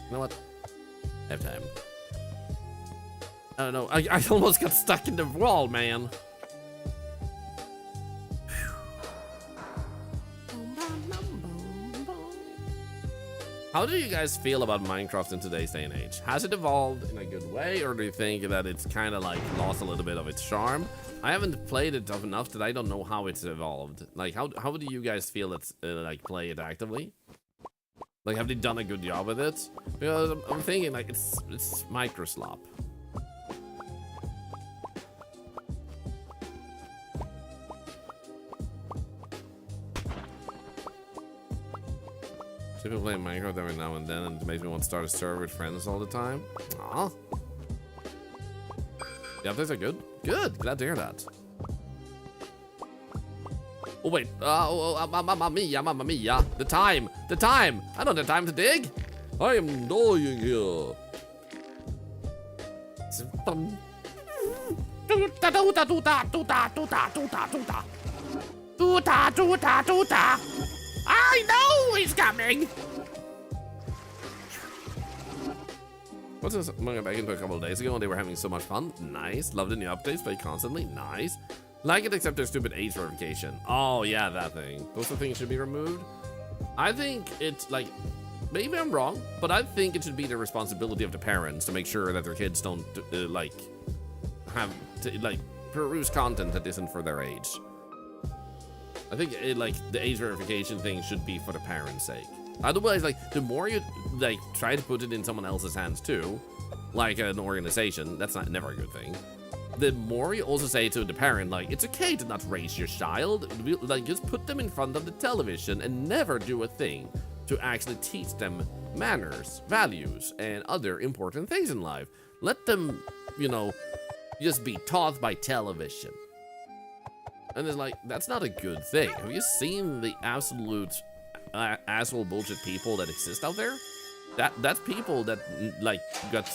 You know what? I have time. I don't know. I almost got stuck in the wall, man. How do you guys feel about Minecraft in today's day and age? Has it evolved in a good way, or do you think that it's kind of like lost a little bit of its charm? I haven't played it enough that I don't know how it's evolved. Like, how do you guys feel it's like play it actively? Like, have they done a good job with it? Because I'm thinking like it's microslop. People play Minecraft every now and then, and it makes me want to start a server with friends all the time. Aw. The updates are good. Good. Glad to hear that. Oh wait. Mamma mia. The time. I don't have time to dig. I am dying here. I know he's coming. What's this? I'm going back into a couple of days ago and they were having so much fun. Nice. Love the new updates, play constantly. Nice. Like it, except their stupid age verification. Oh yeah, that thing. Those are things should be removed. I think it's like, maybe I'm wrong, but I think it should be the responsibility of the parents to make sure that their kids don't like have to like peruse content that isn't for their age. I think like the age verification thing should be for the parents' sake. Otherwise, like the more you like try to put it in someone else's hands too, like an organization, that's never a good thing. The more you also say to the parent, like, it's okay to not raise your child, like just put them in front of the television and never do a thing to actually teach them manners, values, and other important things in life. Let them, you know, just be taught by television. And it's like, that's not a good thing. Have you seen the absolute asshole bullshit people that exist out there? That's people that like got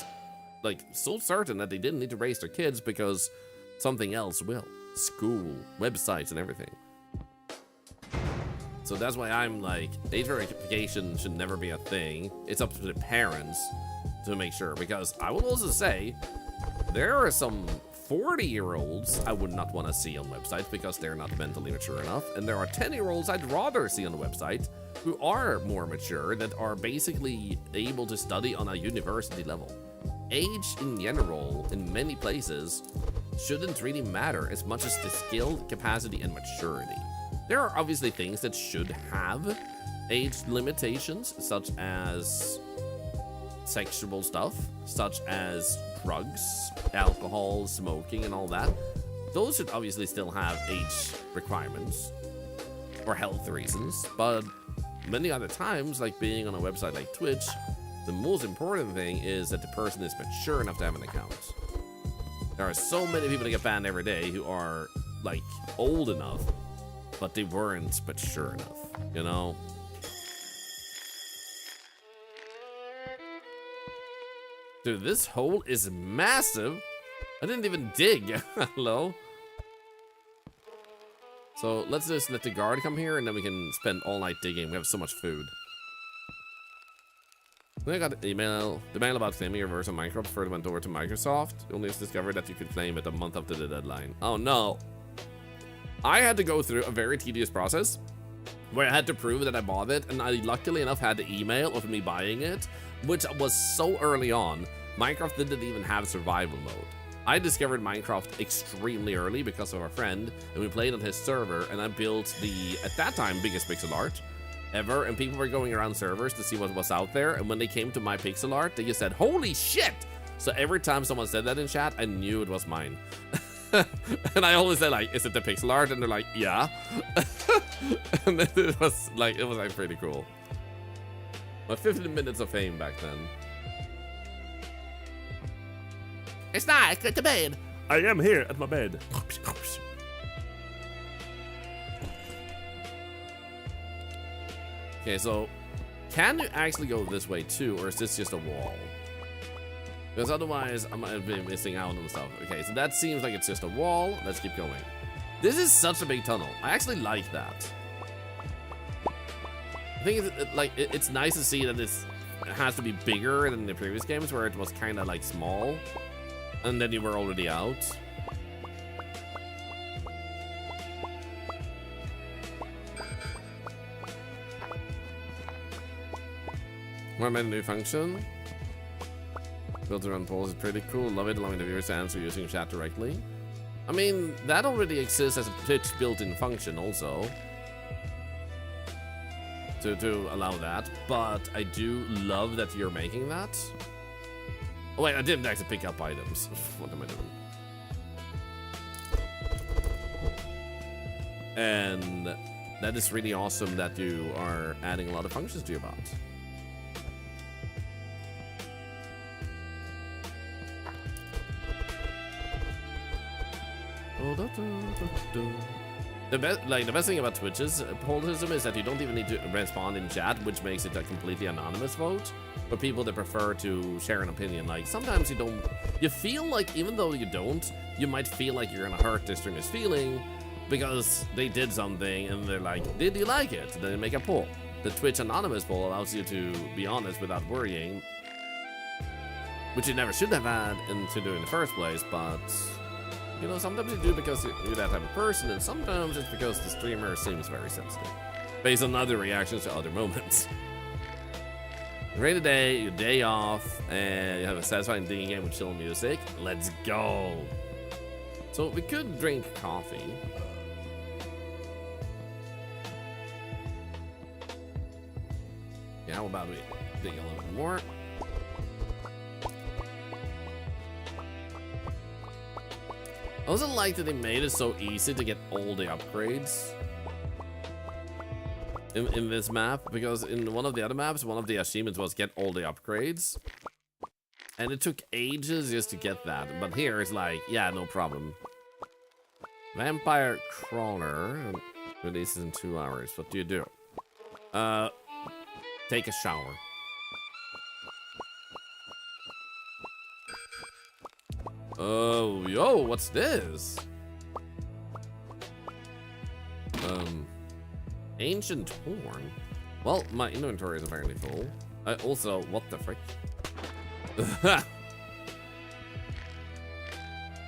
like so certain that they didn't need to raise their kids because something else will. School, websites, and everything. So that's why I'm like, age verification should never be a thing. It's up to the parents to make sure, because I will also say there are some 40-year-olds I would not want to see on websites because they're not mentally mature enough, and there are 10-year-olds I'd rather see on the website who are more mature, that are basically able to study on a university level. Age in general, in many places, shouldn't really matter as much as the skill, capacity, and maturity. There are obviously things that should have age limitations, such as sexual stuff, such as drugs, alcohol, smoking, and all that. Those should obviously still have age requirements for health reasons, but many other times, like being on a website like Twitch, the most important thing is that the person is mature enough to have an account. There are so many people that get banned every day who are like old enough but they weren't mature enough, you know? Dude, this hole is massive. I didn't even dig. Hello? So let's just let the guard come here and then we can spend all night digging. We have so much food. Then I got an email. The mail about claiming your version of Minecraft further went over to Microsoft. Only has discovered that you could claim it a month after the deadline. Oh no. I had to go through a very tedious process where I had to prove that I bought it, and I luckily enough had the email of me buying it, which was so early on. Minecraft didn't even have survival mode. I discovered Minecraft extremely early because of our friend, and we played on his server, and I built the, at that time, biggest pixel art ever, and people were going around servers to see what was out there, and when they came to my pixel art, they just said, holy shit! So every time someone said that in chat, I knew it was mine. And I always say like, is it the pixel art? And they're like, yeah. And it was like pretty cool. But 15 minutes of fame back then. It's night, go to bed. I am here at my bed. Okay, so can you actually go this way too, or is this just a wall? Because otherwise, I might be missing out on stuff. Okay, so that seems like it's just a wall. Let's keep going. This is such a big tunnel. I actually like that. I think it's nice to see that it has to be bigger than the previous games where it was kind of like small, and then you were already out. What made a new function? Built around polls is pretty cool. Love it, allowing the viewers to answer using chat directly. I mean, that already exists as a Twitch built-in function also. To allow that. But I do love that you're making that. Oh wait, I didn't actually pick up items. What am I doing? And that is really awesome that you are adding a lot of functions to your bot. The best thing about Twitch's poll system is that you don't even need to respond in chat, which makes it a completely anonymous vote for people that prefer to share an opinion. Like sometimes you feel like even though you don't, you might feel like you're gonna hurt this streamer's feeling because they did something and they're like, did you like it? Then you make a poll. The Twitch anonymous poll allows you to be honest without worrying, which you never should have had to do in the first place, but you know, sometimes you do because you're that type of person, and sometimes it's because the streamer seems very sensitive, based on other reactions to other moments. Great day, your day off, and you have a satisfying digging game with chill music. Let's go. So we could drink coffee. Yeah, how about we dig a little bit more? I also like that they made it so easy to get all the upgrades in this map, because in one of the other maps, one of the achievements was get all the upgrades, and it took ages just to get that. But here it's like, yeah, no problem. Vampire Crawler releases in 2 hours. What do you do? Take a shower. Oh, yo, what's this? Ancient horn. Well, my inventory is apparently full. Also, what the frick?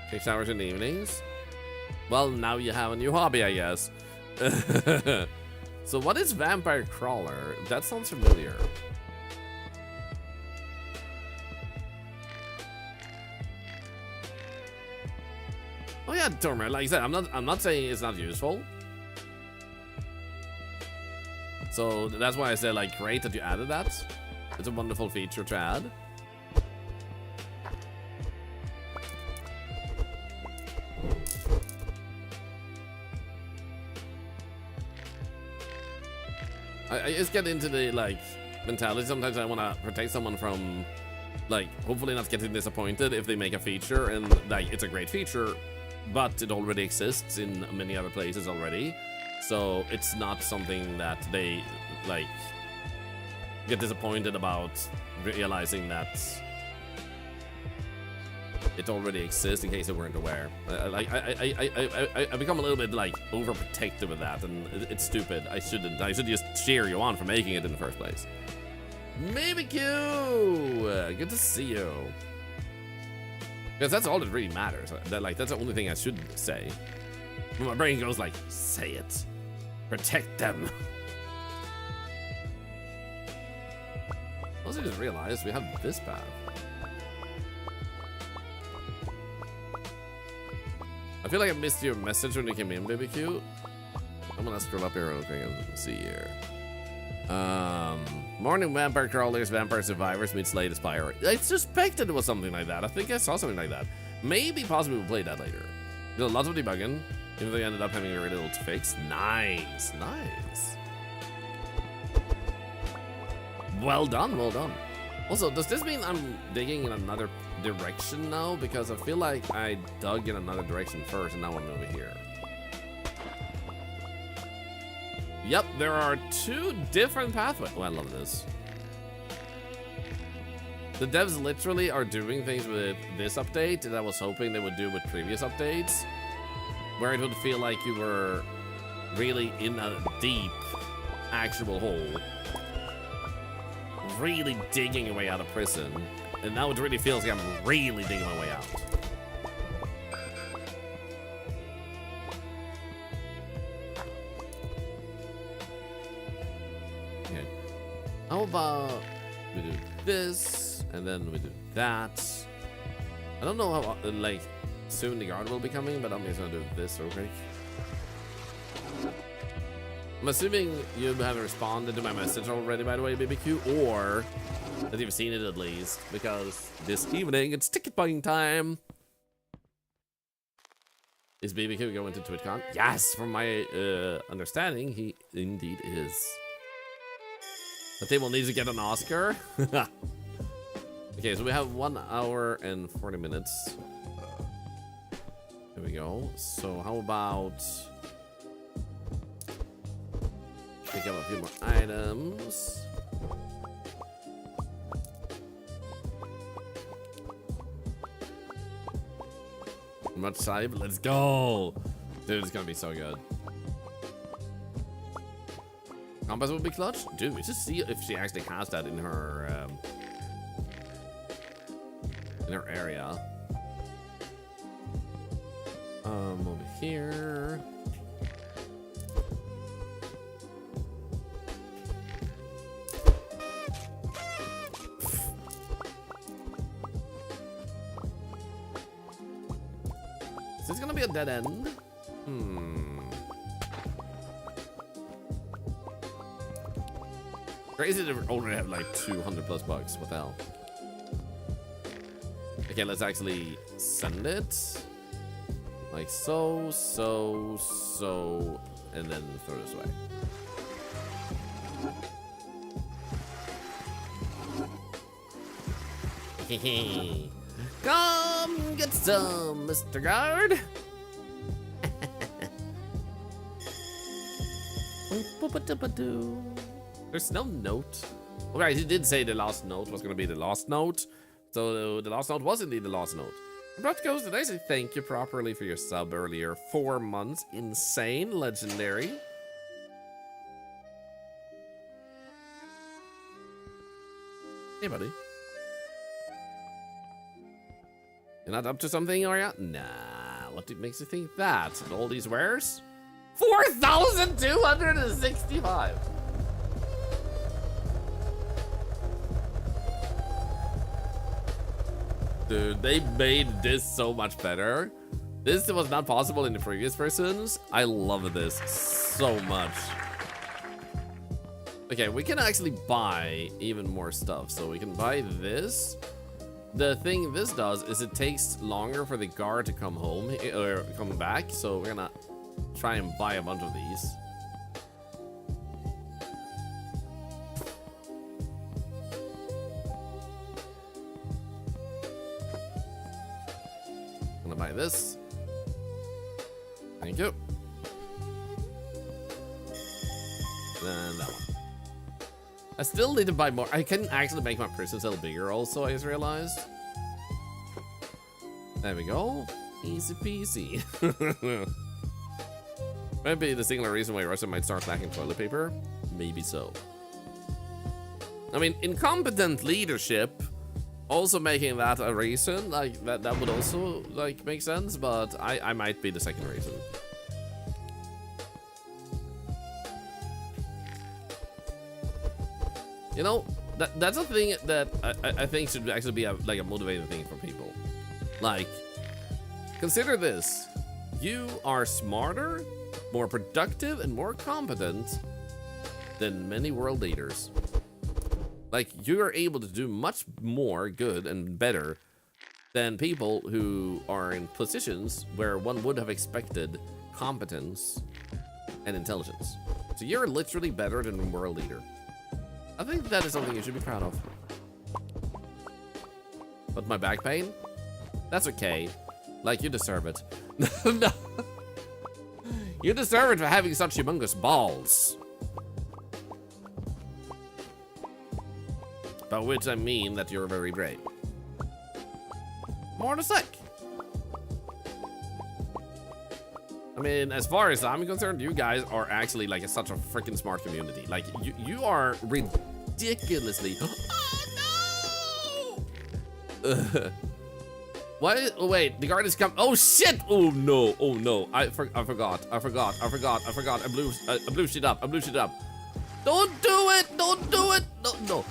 Take showers in the evenings. Well, now you have a new hobby, I guess. So what is Vampire Crawler? That sounds familiar. Oh yeah, Tormer, like I said, I'm not saying it's not useful. So that's why I said, like, great that you added that. It's a wonderful feature to add. I just get into the, like, mentality. Sometimes I want to protect someone from, like, hopefully not getting disappointed if they make a feature and, like, it's a great feature, but it already exists in many other places already. So it's not something that they like get disappointed about realizing that it already exists in case they weren't aware. I become a little bit like overprotective of that, and it's stupid. I should just cheer you on for making it in the first place. Maybe Q, good to see you. Because that's all that really matters. That's the only thing I should say. But my brain goes like, say it, protect them. Also, just realized we have this path. I feel like I missed your message when you came in, BBQ. I'm gonna scroll up here real quick and see here. Morning vampire crawlers, vampire survivors meets latest pirate. I suspected it was something like that. I think I saw something like that. Maybe possibly we'll play that later. There's lots of debugging. Even though they ended up having a really little fix. Nice, nice. Well done, well done. Also, does this mean I'm digging in another direction now? Because I feel like I dug in another direction first and now I'm over here. Yep, there are two different pathways. Oh, I love this. The devs literally are doing things with this update that I was hoping they would do with previous updates, where it would feel like you were really in a deep, actual hole, really digging your way out of prison, and now it really feels like I'm really digging my way out. Okay. How about we do this, and then we do that. I don't know how, like, soon the guard will be coming, but I'm just gonna do this real quick. I'm assuming you haven't responded to my message already, by the way, BBQ, or that you've seen it at least, because this evening it's ticket buying time. Is BBQ going to TwitCon? Yes, from my understanding, he indeed is. But they will need to get an Oscar. Okay, so we have 1 hour and 40 minutes. There we go. So how about pick up a few more items. Much side, let's go. Dude, it's gonna be so good. Compass will be clutch? Dude, we should see if she actually has that in her area. Over here. Is this gonna be a dead end? Crazy to already have like 200 plus bucks. What the hell? Okay, let's actually send it. Like so, and then throw this away. Come get some, Mr. Guard. There's no note. Okay, he did say the last note was gonna be the last note. So the last note was indeed the last note. But goes, did I say thank you properly for your sub earlier? 4 months. Insane. Legendary. Hey, buddy. You're not up to something, are ya? Nah. What makes you think that? And all these wares? 4,265. Dude, they made this so much better. This was not possible in the previous versions. I love this so much. Okay, we can actually buy even more stuff. So we can buy this. The thing this does is it takes longer for the guard to come home or come back. So we're gonna try and buy a bunch of these. I'm gonna buy this. Thank you. And that one. I still need to buy more. I can actually make my prison cell bigger also, I just realized. There we go. Easy peasy. Maybe the singular reason why Russia might start lacking toilet paper? Maybe so. I mean, incompetent leadership, also making that a reason, like, that would also, like, make sense, but I might be the second reason. You know, that's a thing that I think should actually be like a motivating thing for people. Like, consider this. You are smarter, more productive, and more competent than many world leaders. Like, you are able to do much more good and better than people who are in positions where one would have expected competence and intelligence. So you're literally better than a world leader. I think that is something you should be proud of. But my back pain? That's okay. Like, you deserve it. No. You deserve it for having such humongous balls. By which I mean that you're very brave. More in a sec. I mean, as far as I'm concerned, you guys are actually like such a freaking smart community. Like, you are ridiculously. Oh no! What? Oh, wait, the guard is coming. Oh shit! Oh no! Oh no! I forgot. I blew shit up. Don't do it! Don't do it! No.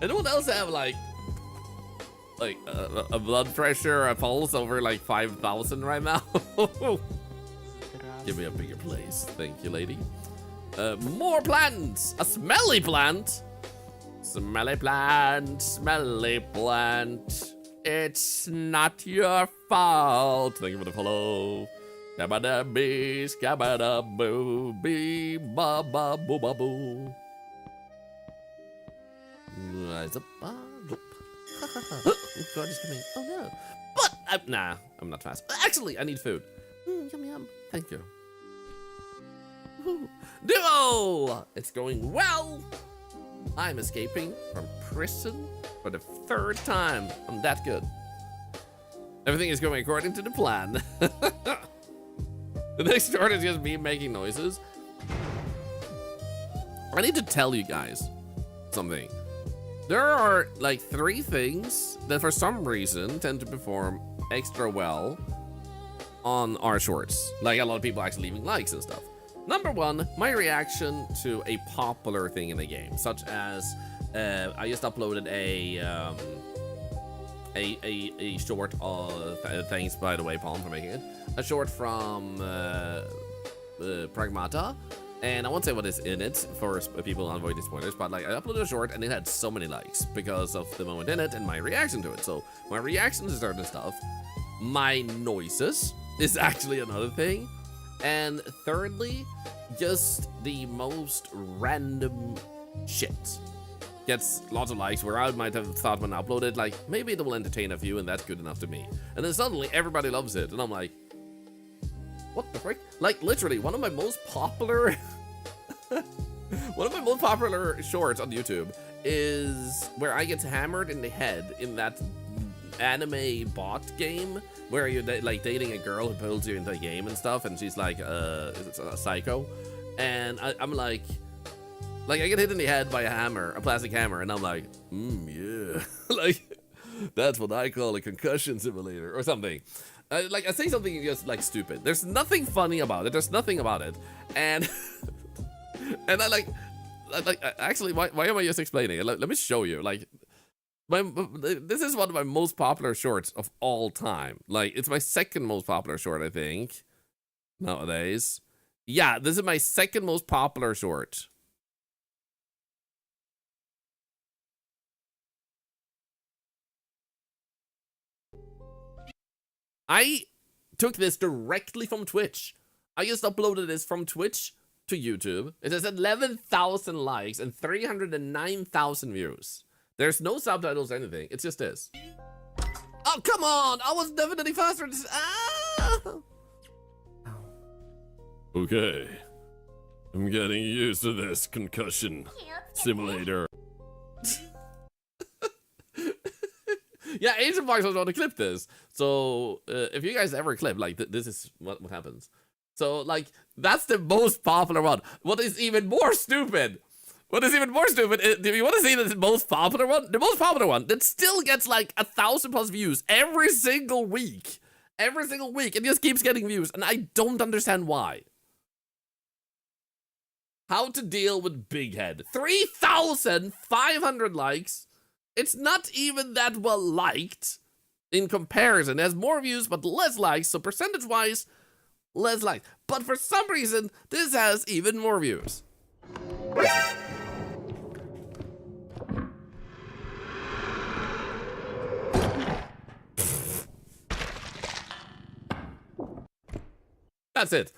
Anyone else have like a blood pressure, a pulse over like 5,000 right now? Give me a bigger place, thank you, lady. More plants, a smelly plant. Smelly plant. It's not your fault. Thank you for the follow. Kabada bee, skabada boo, bee, ba ba boo ba boo. Rise up, loop. Oh, God is coming. Oh no. But nah, I'm not fast. Actually, I need food. Yum. Thank you. Duo! It's going well. I'm escaping from prison for the 3rd time. I'm that good. Everything is going according to the plan. The next order is just me making noises. I need to tell you guys something. There are like 3 things that for some reason tend to perform extra well on our shorts. Like a lot of people actually leaving likes and stuff. Number 1, my reaction to a popular thing in the game, such as I just uploaded a short of thanks by the way, Palm, for making it. A short from Pragmata, and I won't say what is in it for people avoiding spoilers, but like I uploaded a short and it had so many likes because of the moment in it and my reaction to it. So my reaction to certain stuff, my noises is actually another thing. And thirdly, just the most random shit gets lots of likes where I might have thought when I uploaded, like, maybe it will entertain a few and that's good enough to me. And then suddenly everybody loves it. And I'm like, what the frick? Like, literally, one of my most popular shorts on YouTube is where I get hammered in the head in that anime bot game where you're like dating a girl who pulls you into a game and stuff, and she's like a psycho, and I'm like I get hit in the head by a plastic hammer, and I'm like, yeah, like that's what I call a concussion simulator or something. Like I say something just like stupid. There's nothing funny about it. There's nothing about it, and and I actually why am I just explaining it? Let me show you. Like, this is one of my most popular shorts of all time. Like, it's my 2nd most popular short, I think, nowadays. Yeah, this is my 2nd most popular short. I took this directly from Twitch. I just uploaded this from Twitch to YouTube. It has 11,000 likes and 309,000 views. There's no subtitles or anything. It's just this. Oh, come on! I was definitely faster. Ah! Okay. I'm getting used to this concussion simulator. Yeah, Asian Fox was going to clip this. So, if you guys ever clip, like, this is what happens. So, like, that's the most popular one. What is even more stupid? Do you want to see the most popular one? The most popular one that still gets like 1,000+ views every single week. Every single week. It just keeps getting views. And I don't understand why. How to deal with Big Head. 3,500 likes. It's not even that well liked in comparison. It has more views but less likes. So percentage-wise, less likes. But for some reason, this has even more views. That's it.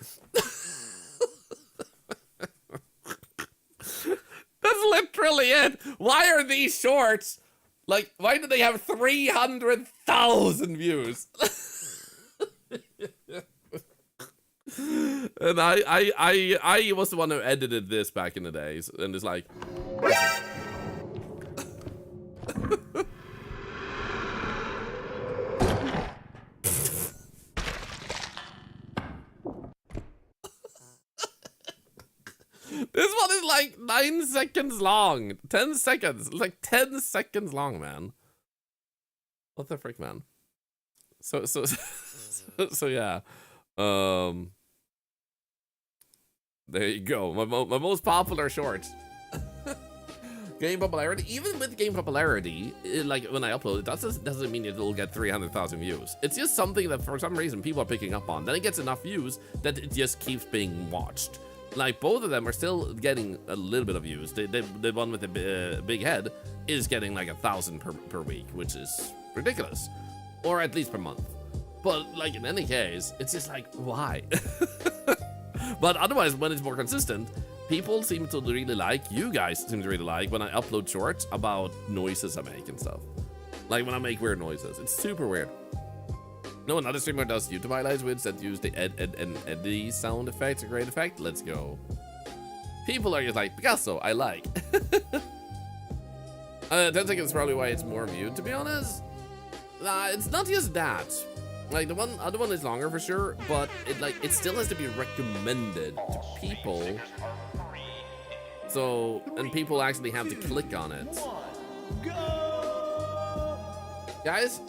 That's literally it. Why are these shorts? Like, why do they have 300,000 views? And I was the one who edited this back in the days, and it's like. This one is like 9 seconds long. 10 seconds. It's like 10 seconds long, man. What the frick, man? So yeah. There you go. My most popular short. Game popularity. Even with game popularity, like when I upload it, doesn't mean it'll get 300,000 views. It's just something that for some reason people are picking up on. Then it gets enough views that it just keeps being watched. Like, both of them are still getting a little bit of views. The one with the big head is getting like 1,000 per week, which is ridiculous. Or at least per month. But, like, in any case, it's just like, why? But otherwise, when it's more consistent, people seem to really like, you guys seem to really like, when I upload shorts about noises I make and stuff. Like, when I make weird noises. It's super weird. No, another streamer does YouTube highlights with that use the Eddie sound effects, a great effect. Let's go. People are just like, Picasso, I like. 10 seconds is probably why it's more viewed, to be honest. It's not just that. Like, the other one is longer for sure, but it still has to be recommended to people. So, and people actually have to click on it. Guys,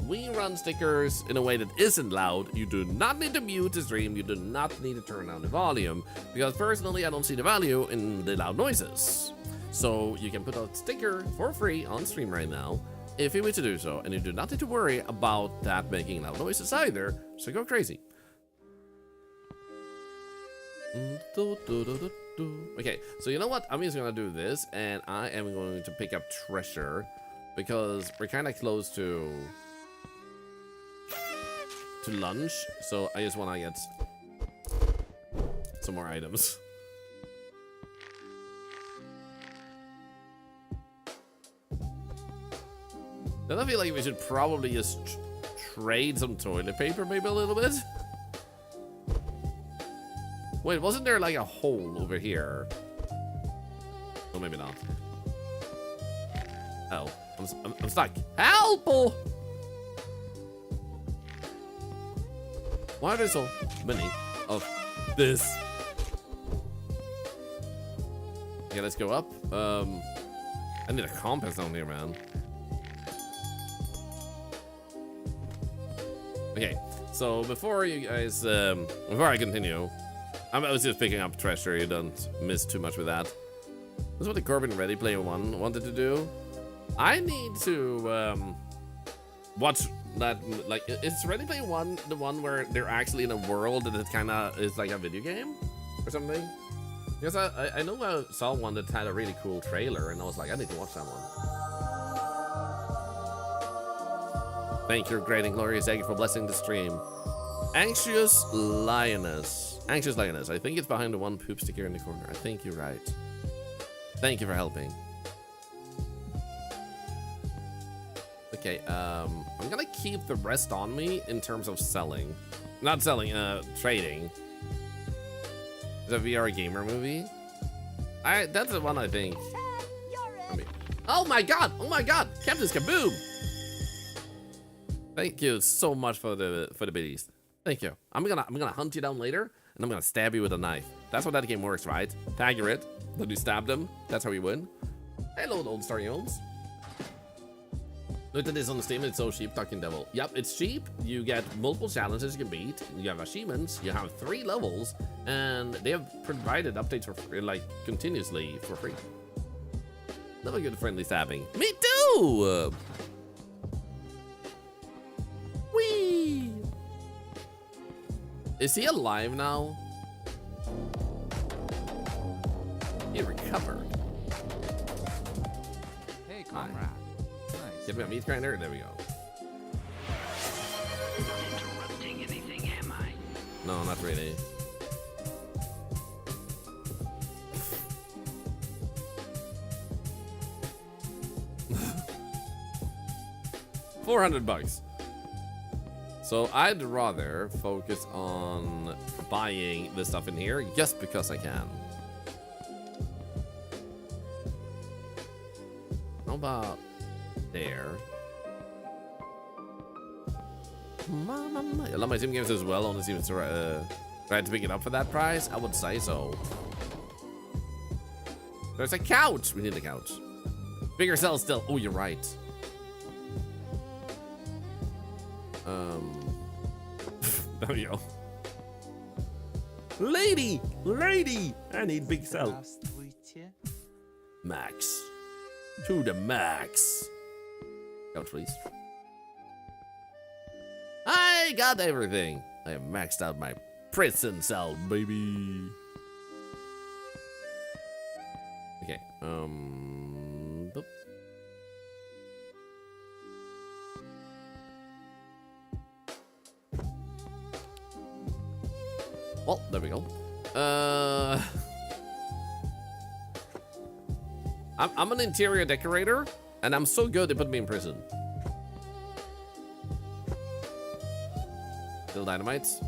we run stickers in a way that isn't loud. You do not need to mute the stream. You do not need to turn down the volume. Because personally, I don't see the value in the loud noises. So you can put a sticker for free on stream right now if you wish to do so. And you do not need to worry about that making loud noises either. So go crazy. Okay, so you know what? I'm just gonna do this. And I am going to pick up treasure. Because we're kind of close to lunch, so I just want to get some more items. Then I feel like we should probably just trade some toilet paper maybe a little bit. Wait, wasn't there like a hole over here? Oh, maybe not. Oh, I'm stuck. Help! Why are there so many of this? Okay, let's go up. I need a compass down here, man. Okay, so before you guys, before I continue, I was just picking up treasure. You don't miss too much with that. That's what the Corbin Ready Player 1 wanted to do. I need to watch that. Like, is Ready Player 1 the one where they're actually in a world that it kind of is like a video game or something? Because I know I saw one that had a really cool trailer, and I was like, I need to watch that one. Thank you, great and glorious egg, for blessing the stream. Anxious Lioness. Anxious lioness. I think it's behind the one poop sticker in the corner. I think you're right. Thank you for helping. Okay, I'm gonna keep the rest on me in terms of selling. Not selling, trading. The VR gamer movie. That's the one I think. I mean, oh my god! Oh my god! Captain's Kaboom! Thank you so much for the biddies. Thank you. I'm gonna hunt you down later, and I'm gonna stab you with a knife. That's how that game works, right? Tagger it, then you stab them. That's how you win. Hello, old Starry Homes. Look at this on the Steam. It's so cheap, Talking Devil. Yep, it's cheap. You get multiple challenges you can beat. You have achievements. You have 3 levels, and they have provided updates for free, like continuously for free. Love a good friendly stabbing. Me too. Whee! Is he alive now? He recovered. Hey, comrade. Nice. Get me a meat grinder. There we go. Interrupting anything, am I? No, not really. $400. So I'd rather focus on buying this stuff in here just because I can. How about there? I love my Sim games as well. Only seems to try to pick it up for that price. I would say so. There's a couch. We need a couch. Bigger cell still. Oh, you're right. There we go. Lady! I need big cell. Max. To the max. Couch, please. I got everything. I have maxed out my prison cell, baby. Okay, boop. Well, there we go. I'm an interior decorator, and I'm so good they put me in prison. Still dynamites?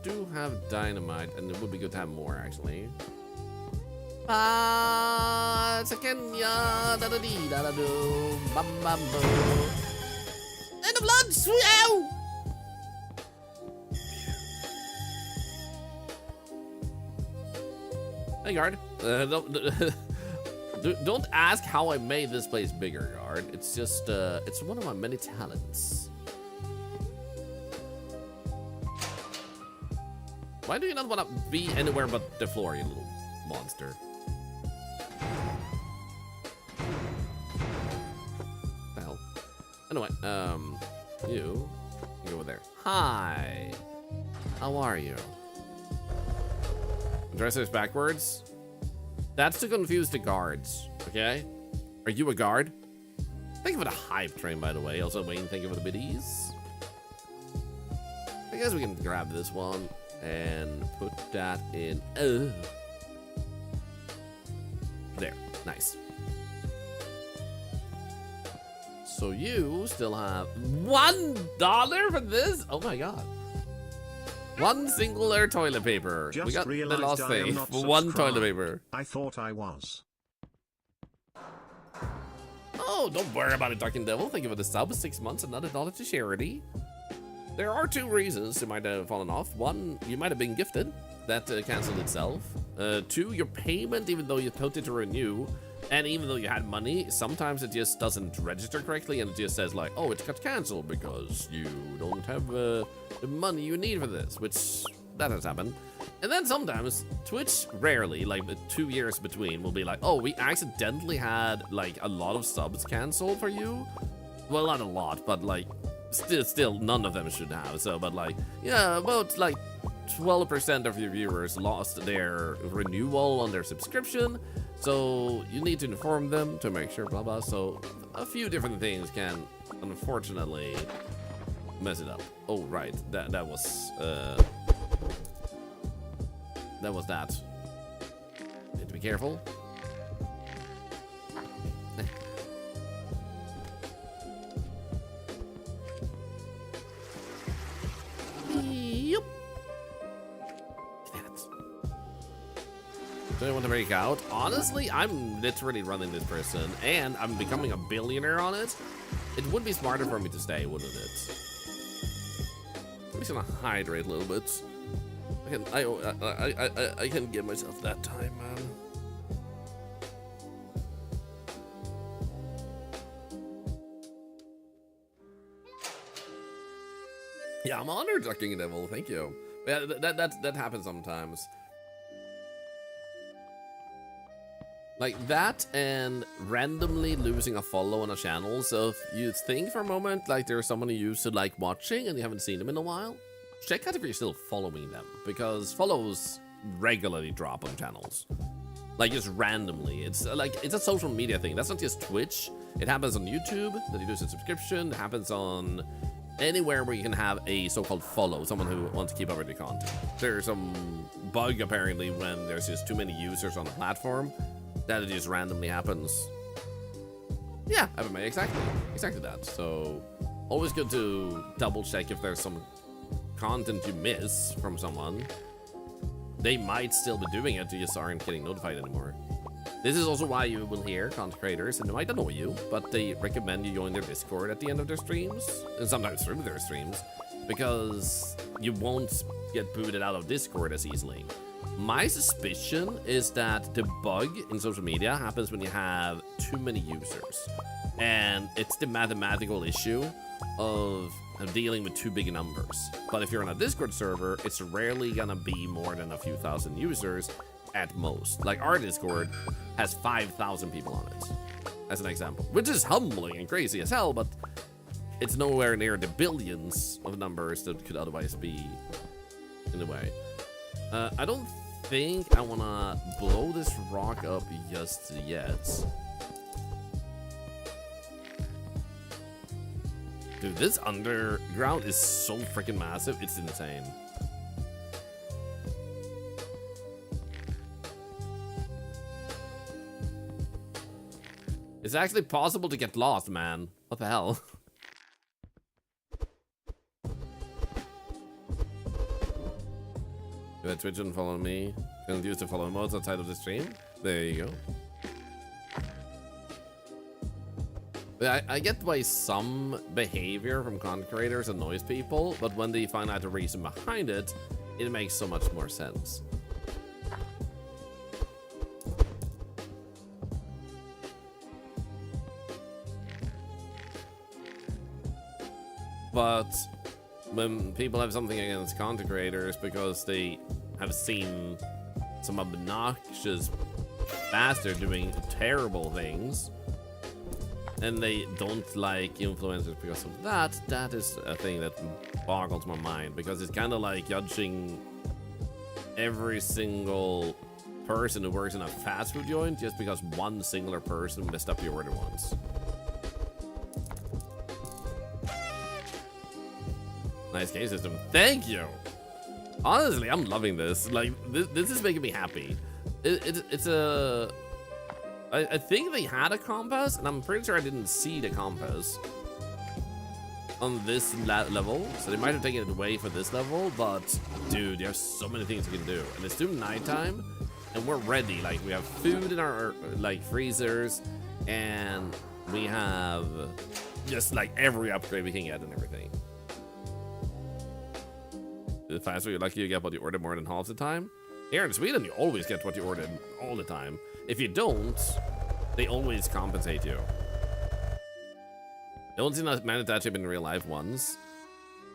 Do have dynamite, and it would be good to have more actually. Kenya, da da dee da da do, bam bam boo. And the blood, sweet ow! Hey, guard. Don't ask how I made this place bigger, guard. It's just, it's one of my many talents. Why do you not want to be anywhere but the floor, you little monster? What the hell? Anyway, you can go over there. Hi. How are you? Dressers backwards. That's to confuse the guards, okay? Are you a guard? Thank you for the hype train, by the way. Also, Wayne, thank you for the biddies. I guess we can grab this one and put that in. There, nice. So you still have $1 for this? Oh my god. One singular toilet paper. Just we got the realized last I thing am not for one subscribed. toilet paper. I thought I was. Oh, don't worry about it, Darkin Devil. Thank you for the sub. 6 months, another dollar to charity. There are 2 reasons it might have fallen off. 1, you might have been gifted. That canceled itself. 2, your payment, even though you told it to renew, and even though you had money, sometimes it just doesn't register correctly, and it just says like, oh, it got canceled because you don't have the money you need for this, which that has happened. And then sometimes Twitch, rarely, like 2 years between, will be like, oh, we accidentally had like a lot of subs canceled for you. Well, not a lot, but like still none of them should have. So, but like, yeah, about like 12% of your viewers lost their renewal on their subscription. So you need to inform them to make sure, blah blah. So a few different things can unfortunately mess it up. Oh right, that was that was that. Need to be careful. Yep. Do I want to break out? Honestly, I'm literally running this person, and I'm becoming a billionaire on it. It would be smarter for me to stay, wouldn't it? I'm just gonna hydrate a little bit. I can give myself that time, man. Yeah, I'm honored, Ducking Devil. Thank you. Yeah, that happens sometimes. Like that, and randomly losing a follow on a channel. So if you think for a moment like there's someone you used to like watching and you haven't seen them in a while, check out if you're still following them, because follows regularly drop on channels. Like just randomly. It's a social media thing. That's not just Twitch. It happens on YouTube that you lose a subscription. It happens on anywhere where you can have a so-called follow, someone who wants to keep up with your content. There's some bug apparently when there's just too many users on the platform that it just randomly happens. Yeah, exactly that. So always good to double check if there's some content you miss from someone. They might still be doing it, you just aren't getting notified anymore. This is also why you will hear content creators, and they might annoy you, but they recommend you join their Discord at the end of their streams, and sometimes through their streams, because you won't get booted out of Discord as easily. My suspicion is that the bug in social media happens when you have too many users, and it's the mathematical issue of dealing with too big numbers. But if you're on a Discord server, it's rarely gonna be more than a few thousand users at most. Like our Discord has 5,000 people on it, as an example, which is humbling and crazy as hell, but it's nowhere near the billions of numbers that could otherwise be in the way. I don't think I wanna blow this rock up just yet. Dude, this underground is so freaking massive, it's insane. It's actually possible to get lost, man. What the hell? Do I Twitch and follow me? Can use the follow modes outside of the stream? There you go. But I get why some behavior from content creators annoys people, but when they find out the reason behind it, it makes so much more sense. But when people have something against content creators because they have seen some obnoxious bastard doing terrible things, and they don't like influencers because of that, that is a thing that boggles my mind, because it's kind of like judging every single person who works in a fast food joint just because one singular person messed up your order once. Nice game system. Thank you. Honestly, I'm loving this. Like, this is making me happy. It's a... I think they had a compass, and I'm pretty sure I didn't see the compass on this level, so they might have taken it away for this level, but dude, there's so many things you can do, and it's still nighttime, and we're ready. Like, we have food in our, like, freezers, and we have just, like, every upgrade we can get and everything. The faster you're lucky you get what you order more than half the time. Here in Sweden, you always get what you ordered all the time. If you don't, they always compensate you. I don't see that shape in real life once.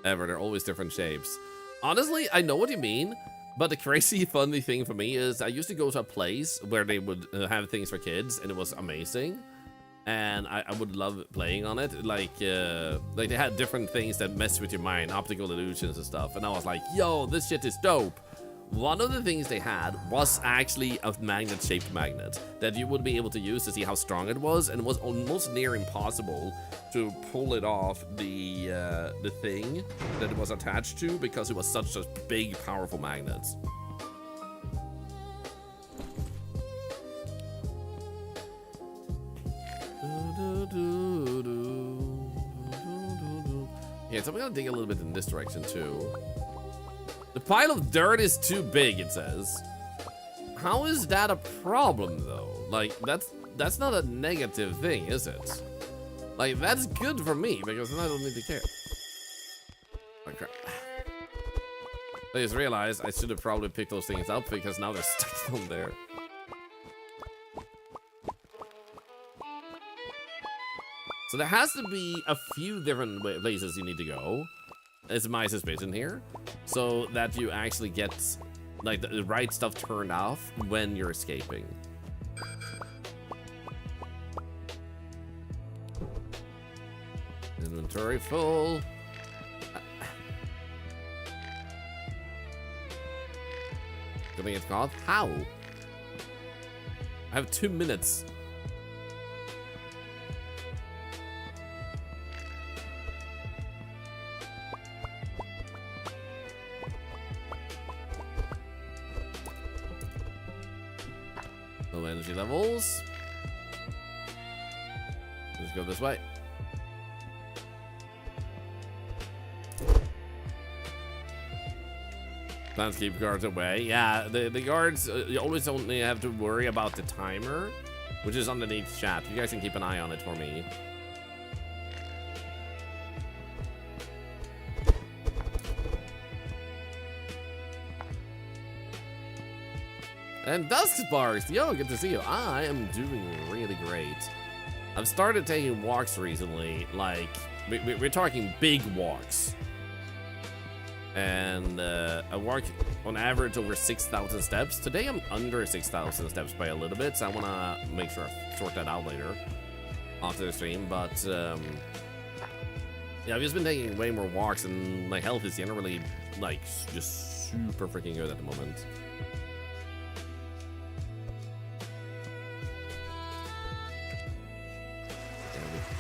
Ever, they're always different shapes. Honestly, I know what you mean, but the crazy funny thing for me is I used to go to a place where they would have things for kids, and it was amazing. And I would love playing on it. Like they had different things that mess with your mind, optical illusions and stuff. And I was like, yo, this shit is dope. One of the things they had was actually a magnet-shaped magnet that you would be able to use to see how strong it was, and it was almost near impossible to pull it off the thing that it was attached to, because it was such a big, powerful magnet. Yeah, so I'm gonna dig a little bit in this direction too. The pile of dirt is too big, it says. How is that a problem though? Like, that's not a negative thing, is it? Like, that's good for me because then I don't need to care. Oh crap. I just realized I should have probably picked those things up because now they're stuck down there. So there has to be a few different places you need to go. It's my suspicion here. So that you actually get like the right stuff turned off when you're escaping. Inventory full. Gonna get caught? How? I have 2 minutes. Low energy levels. Let's go this way. Plans keep guards away. Yeah, the guards, you always only have to worry about the timer, which is underneath chat. You guys can keep an eye on it for me. And Dusk Sparks, yo, good to see you. I am doing really great. I've started taking walks recently, like, we're talking big walks. And I walk on average over 6,000 steps. Today I'm under 6,000 steps by a little bit, so I want to make sure I sort that out later after the stream. But yeah, I've just been taking way more walks, and my health is generally like just super freaking good at the moment.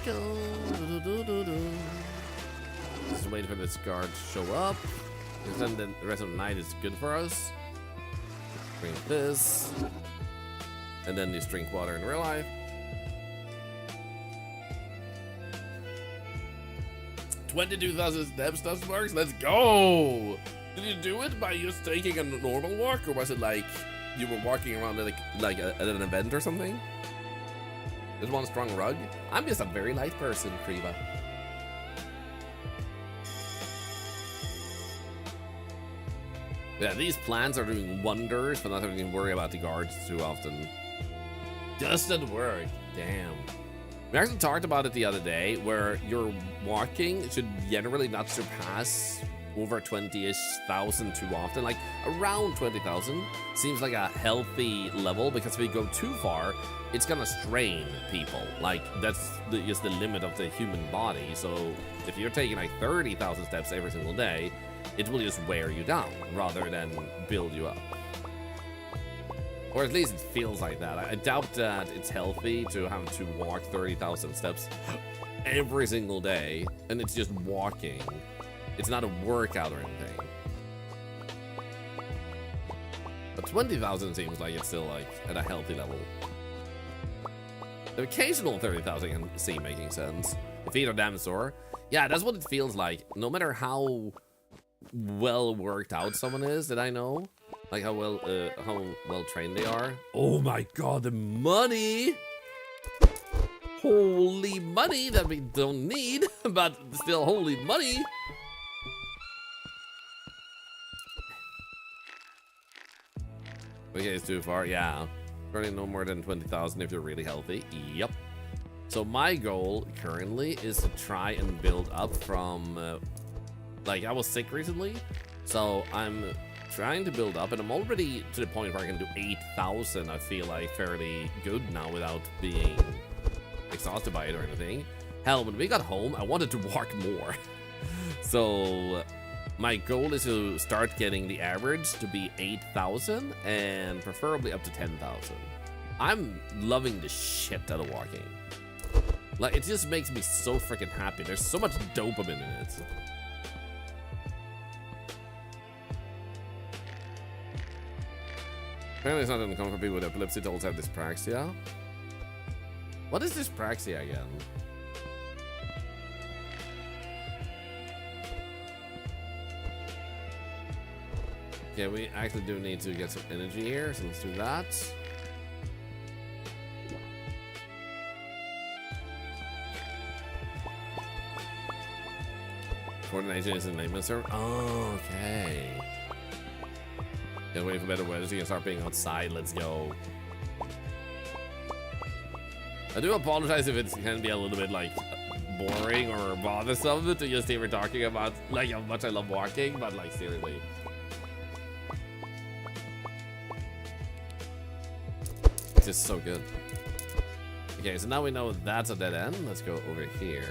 There we go. Just wait for this guard to show up. Because then the rest of the night is good for us. Drink this. And then just drink water in real life. 22,000 steps, Dust Marks. Let's go! Did you do it by just taking a normal walk? Or was it like you were walking around at at an event or something? There's one strong rug. I'm just a very light person, Kriva. Yeah, these plans are doing wonders for not having to worry about the guards too often. Doesn't work. Damn. We actually talked about it the other day, where your walking should generally not surpass over 20-ish thousand too often. Like around 20,000 seems like a healthy level, because if you go too far, it's gonna strain people. Like that's just the limit of the human body. So if you're taking like 30,000 steps every single day, it will just wear you down rather than build you up. Or at least it feels like that. I doubt that it's healthy to have to walk 30,000 steps every single day, and it's just walking. It's not a workout or anything. But 20,000 seems like it's still like at a healthy level. The occasional 30,000 I can see making sense. Defeat a damn sore. Yeah, that's what it feels like. No matter how well worked out someone is that I know, like how well trained they are. Oh my god, the money! Holy money that we don't need, but still holy money. Okay, it's too far. Yeah, running no more than 20,000 if you're really healthy. Yep. So my goal currently is to try and build up from like, I was sick recently, so I'm trying to build up, and I'm already to the point where I can do 8,000. I feel like fairly good now without being exhausted by it or anything. Hell, when we got home, I wanted to walk more. So my goal is to start getting the average to be 8,000 and preferably up to 10,000. I'm loving the shit out of walking. Like, it just makes me so freaking happy. There's so much dopamine in it. Apparently it's not uncommon for people with epilepsy to also have dyspraxia. What is dyspraxia again? Okay, we actually do need to get some energy here, so let's do that. Coordination is in layman's term. Oh, okay. Gotta wait for better weather so you can start being outside. Let's go. I do apologize if it's gonna be a little bit like boring or bothersome to just hear talking about like how much I love walking, but like seriously. It's just so good. Okay, so now we know that's a dead end. Let's go over here.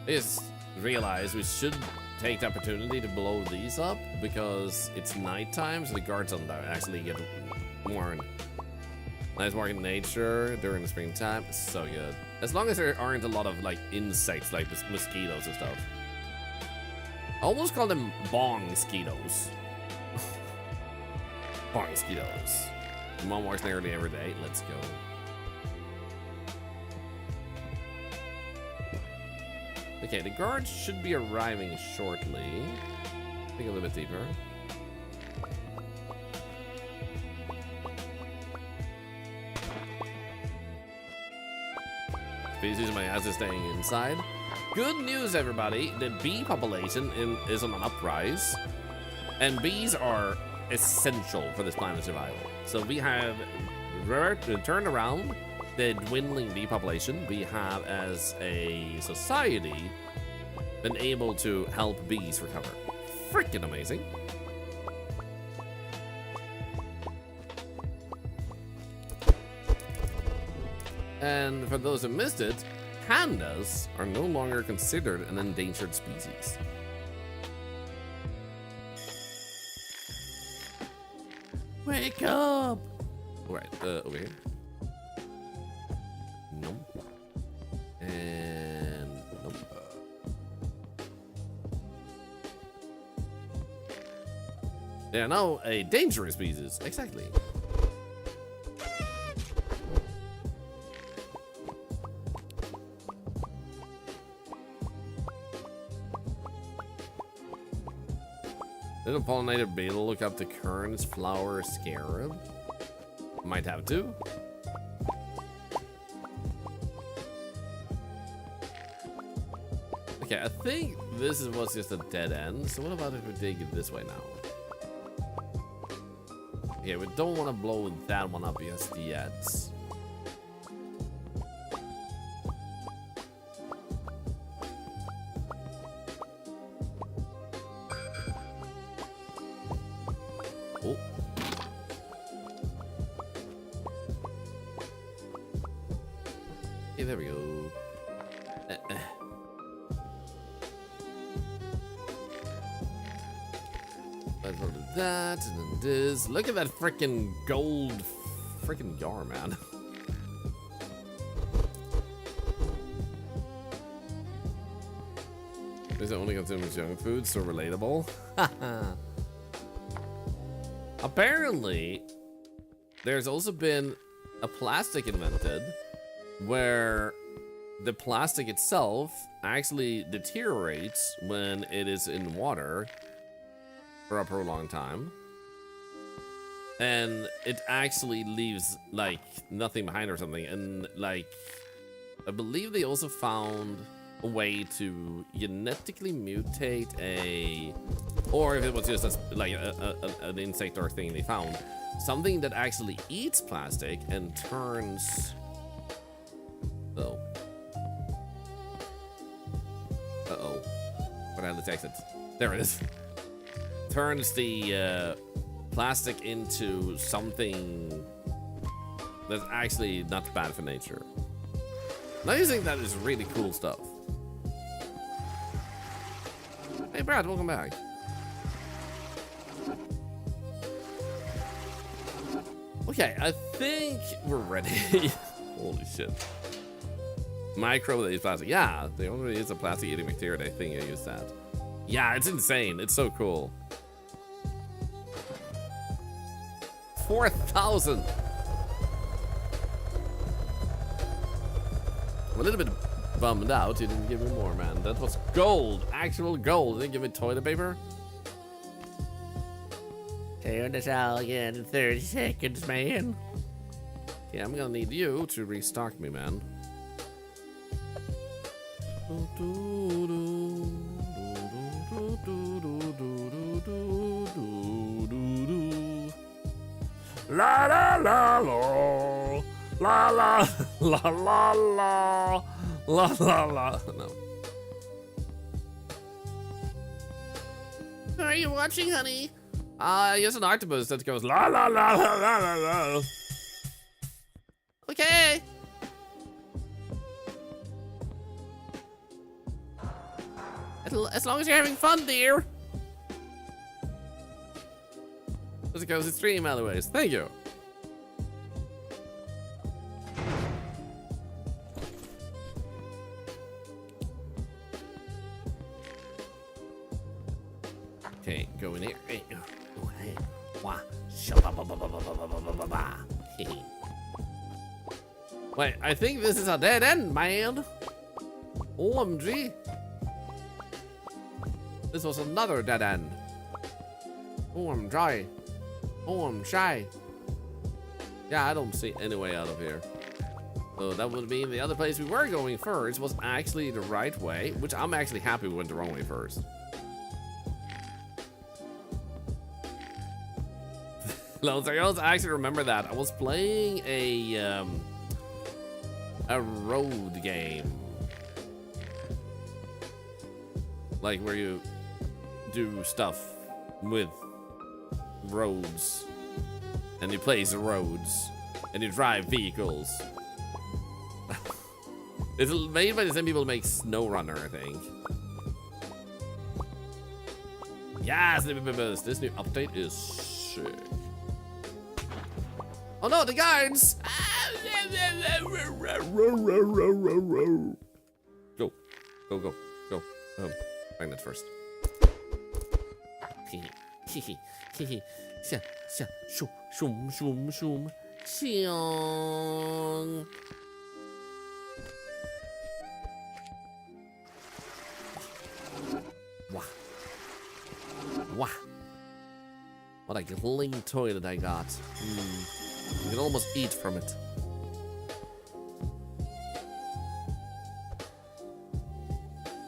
I just realized we should take the opportunity to blow these up because it's nighttime, so the guards don't actually get warned. Nice walking nature during the springtime. It's so good. As long as there aren't a lot of like insects like mosquitoes and stuff. I almost call them bong mosquitoes. Bong mosquitoes. Mom walks nearly every day. Let's go. Okay, the guards should be arriving shortly. Think a little bit deeper. Species my ass is staying inside. Good news, everybody. The bee population is on an uprise. And bees are essential for this planet's survival. So we have turned around the dwindling bee population. We have, as a society, been able to help bees recover. Freaking amazing. And for those who missed it, pandas are no longer considered an endangered species. Wake up! Alright, over here. Nope. And nope. They are now a dangerous species. Exactly. Little pollinated beetle look up the Kern's flower scarab. Might have to. Okay, I think this was just a dead end. So what about if we dig it this way now? Okay, we don't want to blow that one up just yet. Oh. Okay, there we go. Let's do that, and then this. Look at that freaking gold freaking yar, man. This only consumes junk food, so relatable. Apparently, there's also been a plastic invented where the plastic itself actually deteriorates when it is in water for a prolonged time. And it actually leaves like nothing behind or something. And like, I believe they also found a way to genetically mutate or if it was just like an insect or thing they found, something that actually eats plastic and turns. Oh. Uh-oh. What had the exit? There it is. Turns the plastic into something that's actually not bad for nature. Now you think that is really cool stuff. Hey Brad, welcome back. Okay, I think we're ready. Holy shit. Micro that is plastic. Yeah, the only is a plastic eating bacteria. I think I use that. Yeah, it's insane. It's so cool. 4,000. I'm a little bit bummed out. He didn't give me more, man. That was gold. Actual gold. He didn't give me toilet paper. Turn this out again in 30 seconds, man. Yeah, I'm gonna need you to restock me, man. La la la la. La la la la la. La la la. No. Are you watching, honey? Here's an octopus that goes La la la la la la la. okay. As long as you're having fun, dear. As it goes, it's 3 alleyways. Thank you. Okay, go in here. Wait, I think this is a dead end, man. OMG. This was another dead end. Oh, I'm dry. Oh, I'm shy. Yeah, I don't see any way out of here. So that would mean the other place we were going first was actually the right way, which I'm actually happy we went the wrong way first. I actually remember that. I was playing a road game. Like where you do stuff with roads. And you place the roads. And you drive vehicles. It's made by the same people who make SnowRunner, I think. Yes, this new update is sick. Oh no, the guards! Go. Find that first. Wow. What a clean toilet I got. You can almost eat from it.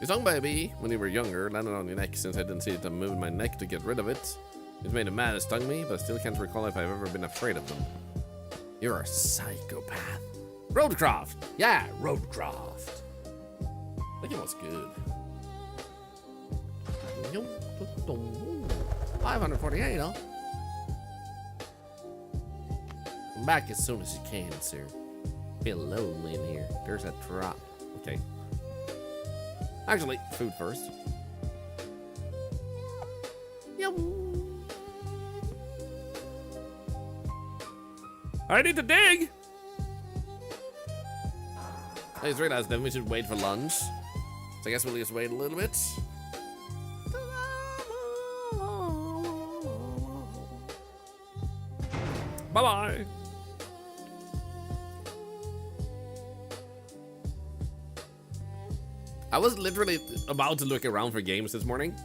Your tongue, baby, when you were younger, landed on your neck since I didn't see it. I'm moving my neck to get rid of it. It made him mad, it stung me, but I still can't recall if I've ever been afraid of them. You're a psychopath. Roadcraft! Yeah, Roadcraft. I think it was good. 548, huh? Come back as soon as you can, sir. Feel lonely in here. There's a drop. Okay. Actually, food first. Yep. I need to dig. I just realized then we should wait for lunch. So I guess we'll just wait a little bit. Bye-bye. I was literally about to look around for games this morning.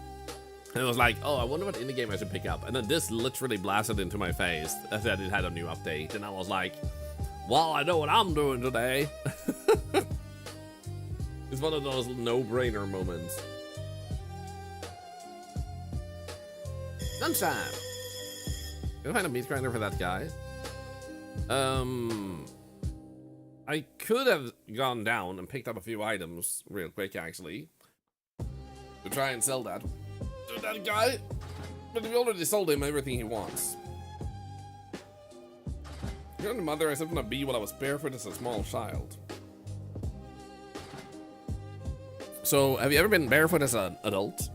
And I was like, oh, I wonder what indie game I should pick up. And then this literally blasted into my face that it had a new update. And I was like, well, I know what I'm doing today. It's one of those no-brainer moments. Lunchtime. Can I find a meat grinder for that guy? I could have gone down and picked up a few items real quick, actually, to try and sell that to that guy, but we already sold him everything he wants. Your mother, I slept on a bee while I was barefoot as a small child. So, have you ever been barefoot as an adult?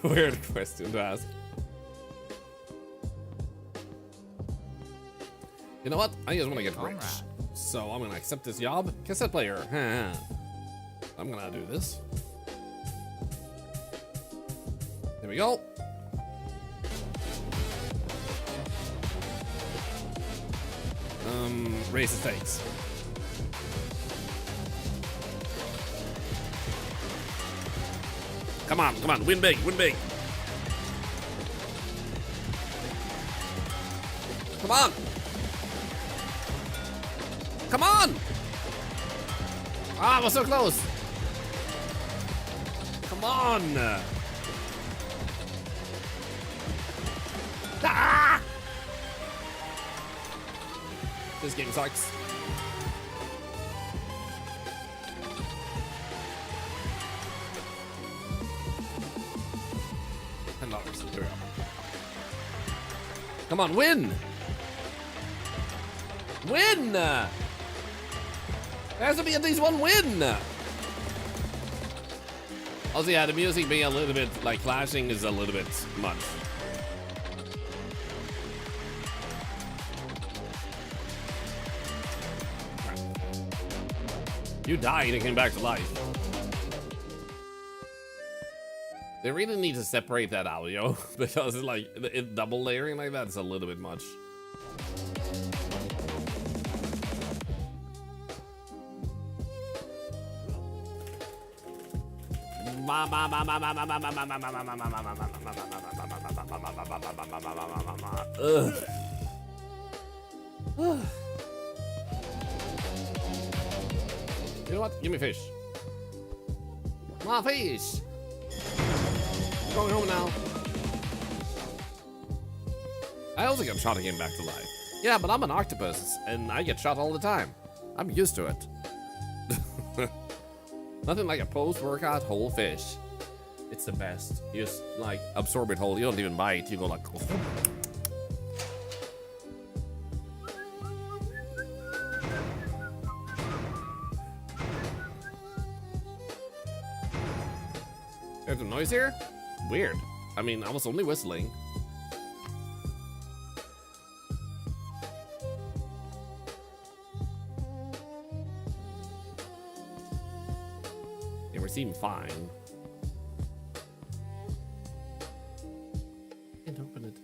Weird question to ask. You know what? I just want to get rich. So I'm going to accept this job. Cassette player. I'm going to do this. Here we go. Raise the stakes. Come on, come on. Win big, win big. Come on. Come on. Ah, we're so close. Come on. Ah! This game sucks. $10. Here we go. Come on, win! Win! There has to be at least one win! Also, yeah, the music being a little bit like clashing is a little bit much. You died and came back to life. They really need to separate that out, yo, because it's like double layering like that is a little bit much. You know what? Give me fish. My fish. I'm going home now. I also got shot again back to life. Yeah, but I'm an octopus, and I get shot all the time. I'm used to it. Nothing like a post-workout whole fish. It's the best. You just like absorb it whole. You don't even bite. You go like. There's a noise here? Weird. I mean, I was only whistling. Yeah, we seem fine. Can't open it.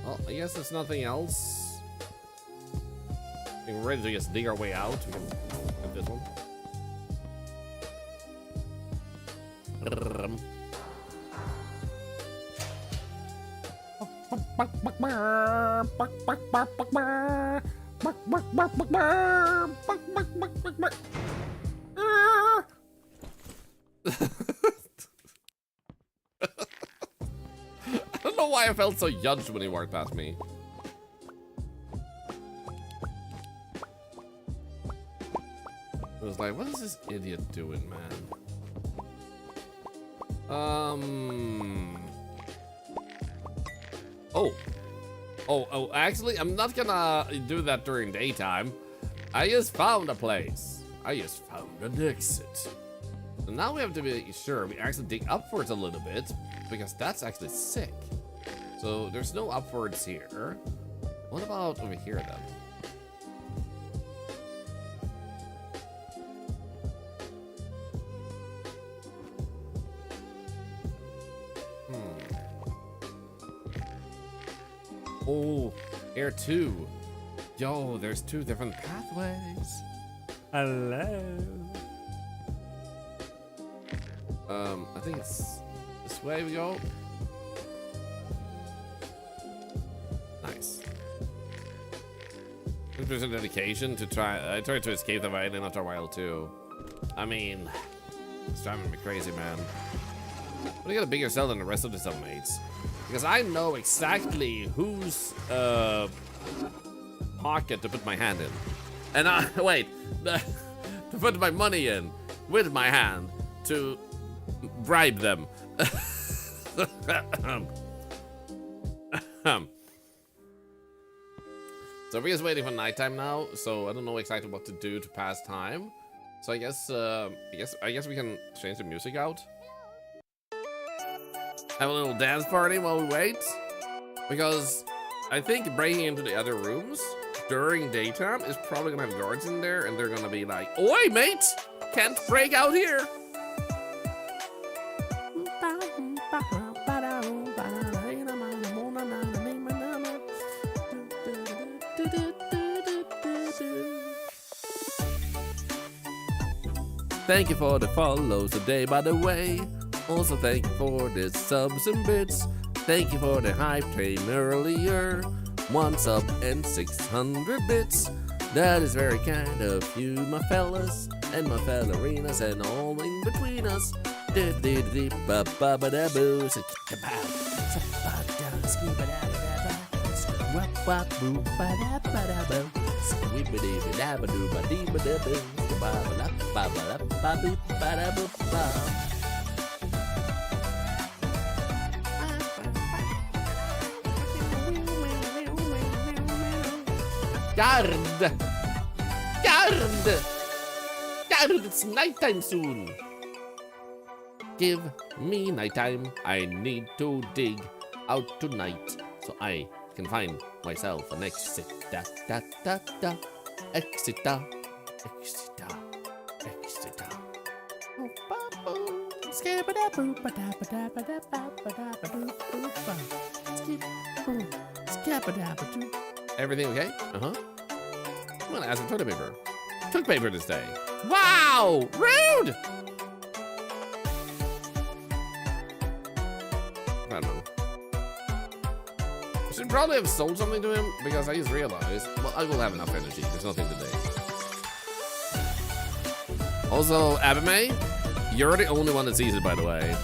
Well, I guess there's nothing else. I think we're ready to just dig our way out. We can have this one. I don't know why I felt so judged when he walked past me. I was like, what is this idiot doing, man? Oh, actually, I'm not gonna do that during daytime. I just found a place. I just found an exit. So now we have to be sure we actually dig upwards a little bit, because that's actually sick. So there's no upwards here. What about over here then? Oh, air 2. Yo, there's 2 different pathways. Hello. I think it's this way we go. Nice. If there's a dedication to try, I tried to escape the island after a while too. I mean, it's driving me crazy, man. But I got a bigger cell than the rest of the cellmates. Because I know exactly whose pocket to put my hand in. And wait, to put my money in with my hand to bribe them. So we're just waiting for nighttime now, so I don't know exactly what to do to pass time. So I guess we can change the music out. Have a little dance party while we wait, because I think breaking into the other rooms during daytime is probably gonna have guards in there, and they're gonna be like, "Oi, mate, can't break out here." Thank you for the follows today, by the way. Also thank you for the subs and bits. Thank you for the hype train earlier. 1 sub and 600 bits. That is very kind of you, my fellas, and my fellerinas, and all in between us. Guard! Guard! Guard, it's nighttime soon! Give me nighttime. I need to dig out tonight so I can find myself an exit. Da da da da. Exit. Exit. Exit. Everything okay? Uh-huh. I'm gonna ask for toilet paper. Took paper this day. Wow! Rude! I don't know. I should probably have sold something to him because I just realized, well, I will have enough energy. There's nothing today. Also, Abame, you're the only one that sees it, by the way.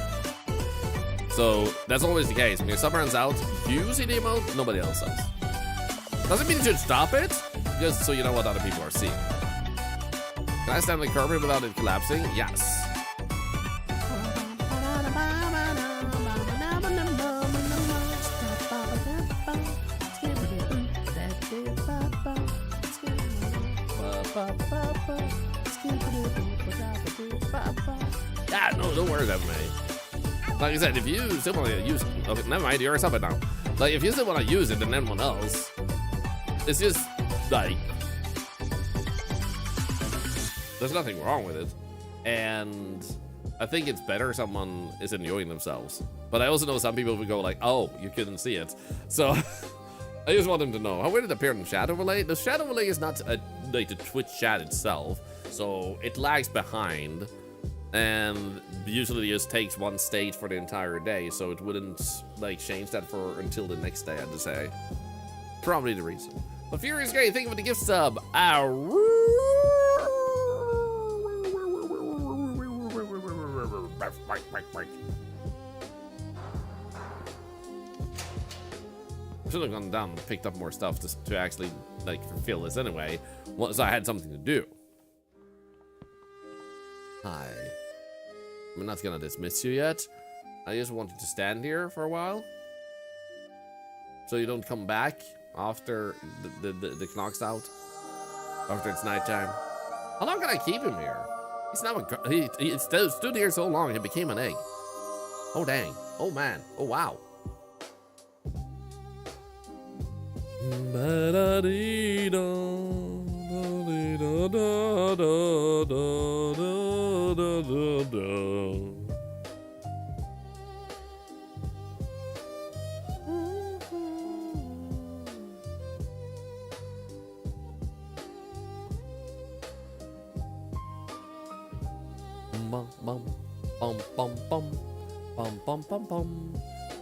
So that's always the case. When your sub runs out, you see the emote, nobody else does. Doesn't mean you should stop it, just so you know what other people are seeing. Can I stand on the carpet without it collapsing? Yes. Yeah, no, don't worry about me. Like I said, if you still want to use it, okay, never mind, you're up now. Like, if you still want to use it and anyone else, it's just, like, there's nothing wrong with it. And I think it's better someone is enjoying themselves. But I also know some people would go like, oh, you couldn't see it. So, I just want them to know. How would it appear in chat overlay? The chat overlay is not like the Twitch chat itself. So, it lags behind. And usually just takes one state for the entire day. So, it wouldn't, like, change that for until the next day, I'd just say. Probably the reason. But Furious Gray, thank you for the gift sub. Should have gone down and picked up more stuff to actually, like, fulfill this anyway. Once I had something to do. Hi. I'm not gonna dismiss you yet. I just want you to stand here for a while. So you don't come back after the clock's out. After it's nighttime. How long can I keep him here? He's now he stood here so long he became an egg. Oh dang. Oh man. Oh wow. Bum bum bum bum bum bum bum bum bum.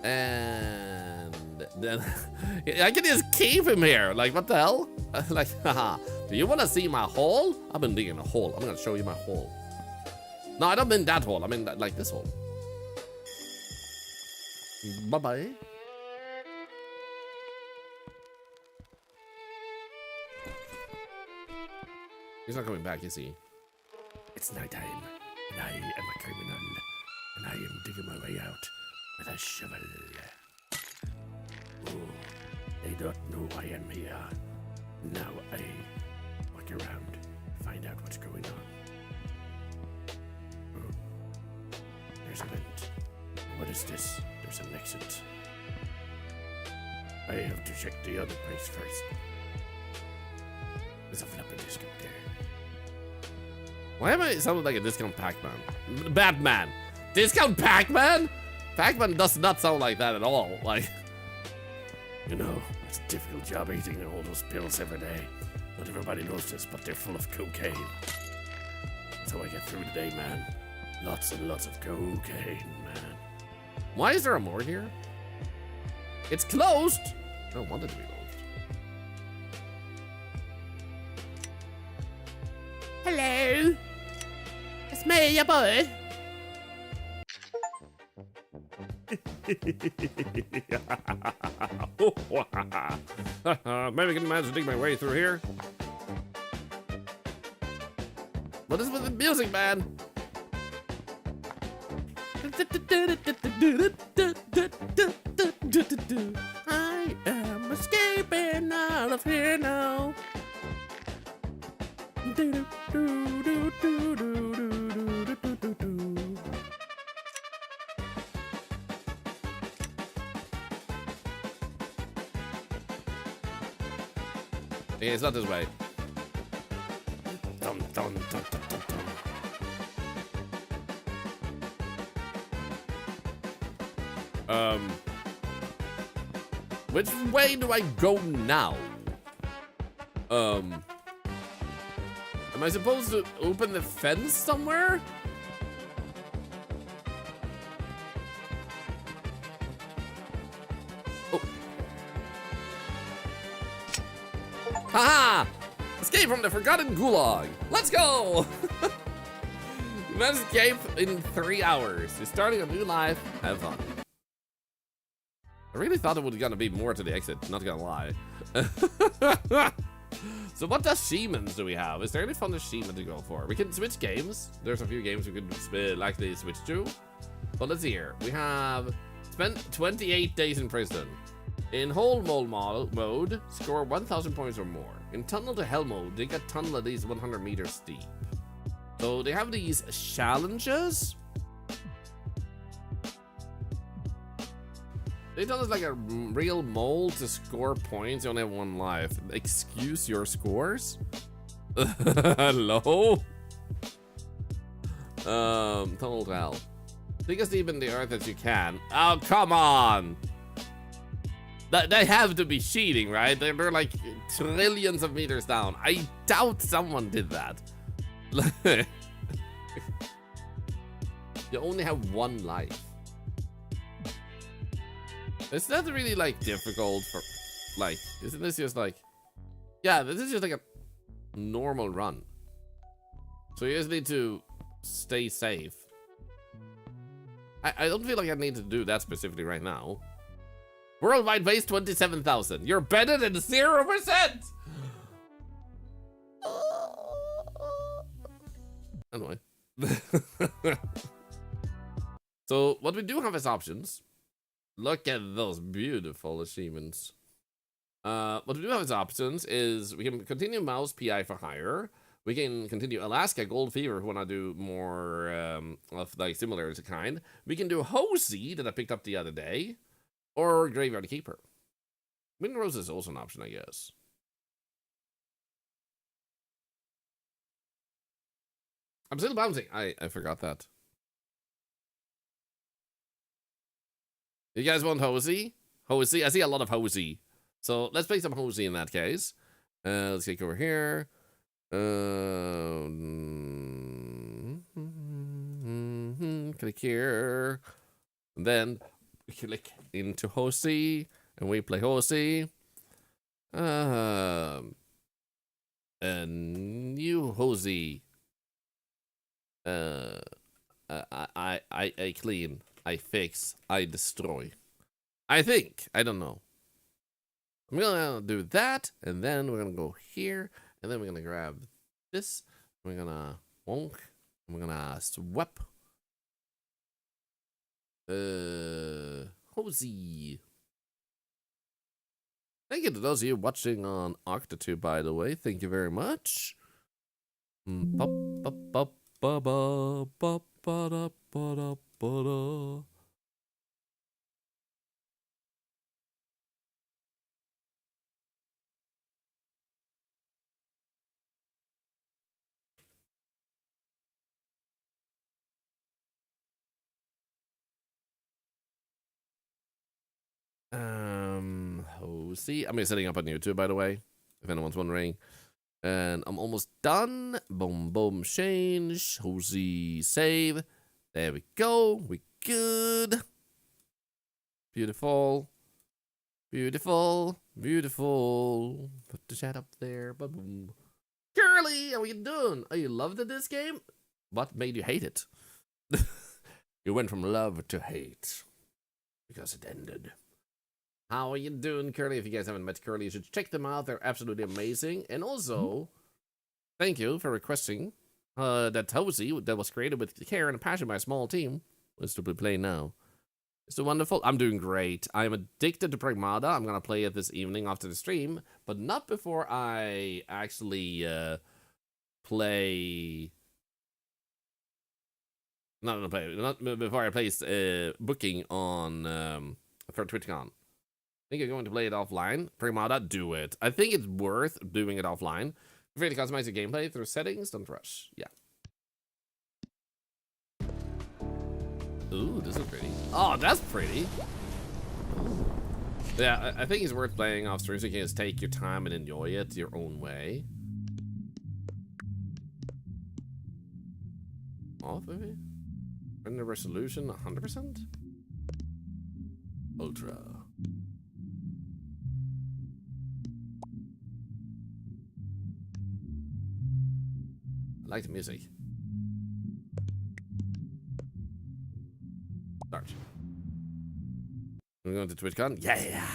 And then I can just keep him here. Like, what the hell? Like, haha. Do you want to see my hole? I've been digging a hole. I'm gonna show you my hole. No, I don't mean that hole. I mean like this hole. Bye bye. He's not coming back, is he? It's nighttime, and I am a criminal, and I am digging my way out with a shovel. Oh, they don't know I am here. Now I walk around to find out what's going on. Oh, there's a vent. What is this? There's an exit. I have to check the other place first. There's a floppy disk up there. Why am I sounding like a Discount Pac-Man? Batman! Discount Pac-Man? Pac-Man does not sound like that at all. Like, you know, it's a difficult job eating all those pills every day. Not everybody knows this, but they're full of cocaine. That's how I get through the day, man. Lots and lots of cocaine, man. Why is there a morgue here? It's closed! I don't want it to be closed. Hello! It's me, your boy. Maybe I can manage to dig my way through here. What is with the music, man? I am escaping out of here now. Okay, it's not this way. Dum, dum, dum, dum, dum, dum. Which way do I go now? Am I supposed to open the fence somewhere? Oh. Haha! Escape from the forgotten gulag. Let's go! You must escape in 3 hours. You're starting a new life. Have fun. I really thought it was gonna be more to the exit, not gonna lie. So what achievements do we have? Is there any fun achievement to go for? We can switch games. There's a few games we could likely switch to. But let's see here. We have spent 28 days in prison. In whole mode, score 1,000 points or more. In tunnel to hell mode, dig a tunnel at least 100 meters deep. So they have these challenges. They tell us like a real mold to score points. You only have 1 life. Excuse your scores? Hello? Tunnel to hell. Dig as deep in the earth as you can. Oh, come on! They have to be cheating, right? They're like trillions of meters down. I doubt someone did that. You only have 1 life. It's not really like difficult for, like, isn't this just like, yeah, this is just like a normal run. So you just need to stay safe. I don't feel like I need to do that specifically right now. Worldwide base 27,000. You're better than 0%. Anyway. So what we do have as options. Look at those beautiful achievements. What we do have as options is we can continue Mouse PI for hire. We can continue Alaska Gold Fever if we want to do more of like similar kind. We can do Hozy that I picked up the other day. Or Graveyard Keeper. Wind Rose is also an option, I guess. I'm still bouncing. I forgot that. You guys want Hozy? Hozy? I see a lot of Hozy. So let's play some Hozy in that case. Let's click over here. Click here. And then we click into Hozy. And we play Hozy. A new Hozy. I clean. I fix, I destroy. I think. I don't know. I'm gonna do that, and then we're gonna go here, and then we're gonna grab this. We're gonna wonk, and we're gonna swap. Hozy. Thank you to those of you watching on Octatube, by the way. Thank you very much. Hozy. I'm setting up on YouTube, by the way, if anyone's wondering. And I'm almost done. Boom, boom, change. Hozy, save. There we go. We good. Beautiful. Beautiful. Beautiful. Put the chat up there. Boom. Curly, how are you doing? Are you loved this game? What made you hate it? You went from love to hate. Because it ended. How are you doing, Curly? If you guys haven't met Curly, you should check them out. They're absolutely amazing. And also, thank you for requesting that Hozy that was created with care and passion by a small team was to be played now. It's so wonderful. I'm doing great. I'm addicted to Pragmata. I'm going to play it this evening after the stream, but not before I actually play... Not before I place booking on for TwitchCon. I think you're going to play it offline. Pragmata, do it. I think it's worth doing it offline. Feel free to customize your gameplay through settings. Don't rush. Yeah. Ooh, this is pretty. Oh, that's pretty. Yeah, I think it's worth playing off stream so you can just take your time and enjoy it your own way. Off, maybe? Render resolution 100%? Ultra. I like the music. Start. We're going to TwitchCon? Yeah!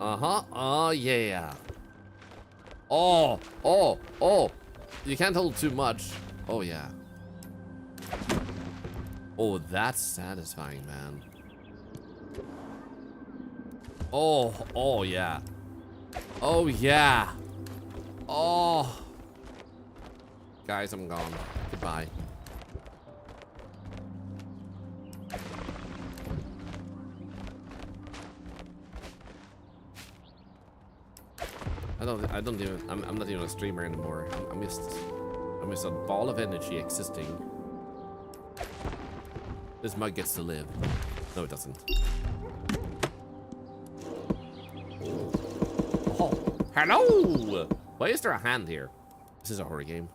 Uh-huh. Oh, yeah. Oh! You can't hold too much. Oh, yeah. Oh, that's satisfying, man. Oh, yeah. Oh, yeah. Oh. Guys, I'm gone. Goodbye. I don't even, I'm not even a streamer anymore. I'm just a ball of energy existing. This mug gets to live. No, it doesn't. Oh, hello! Why is there a hand here? This is a horror game.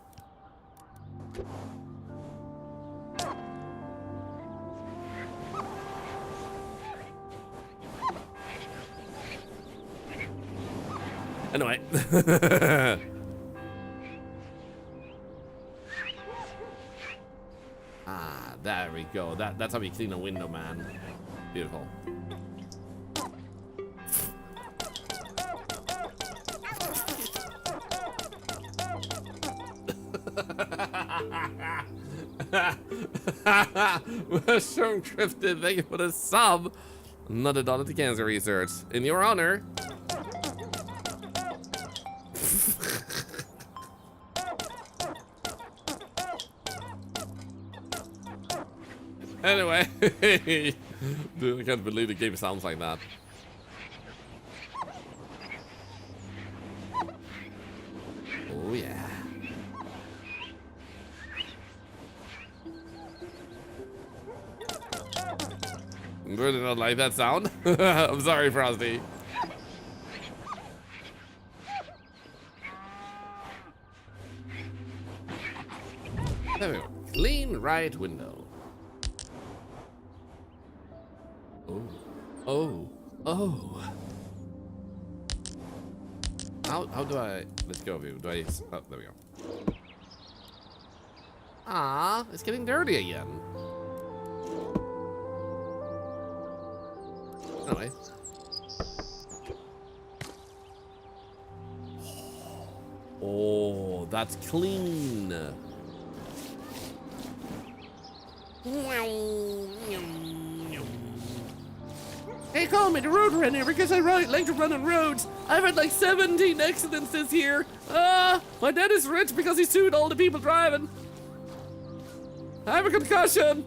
Anyway. Ah, there we go. That's how we clean a window, man. Beautiful. Mushroom Drifted, thank you for the sub. Another dollar to cancer research. In your honor. Anyway, dude, I can't believe the game sounds like that. Oh yeah. Really not like that sound. I'm sorry, Frosty. There we go. Clean right window. Oh. How do I let go of you? Do I? Oh, there we go. Ah, it's getting dirty again. Anyway. Oh, that's clean. They call me the road runner because I like to run on roads. I've had like 17 accidents this year. My dad is rich because he sued all the people driving. I have a concussion.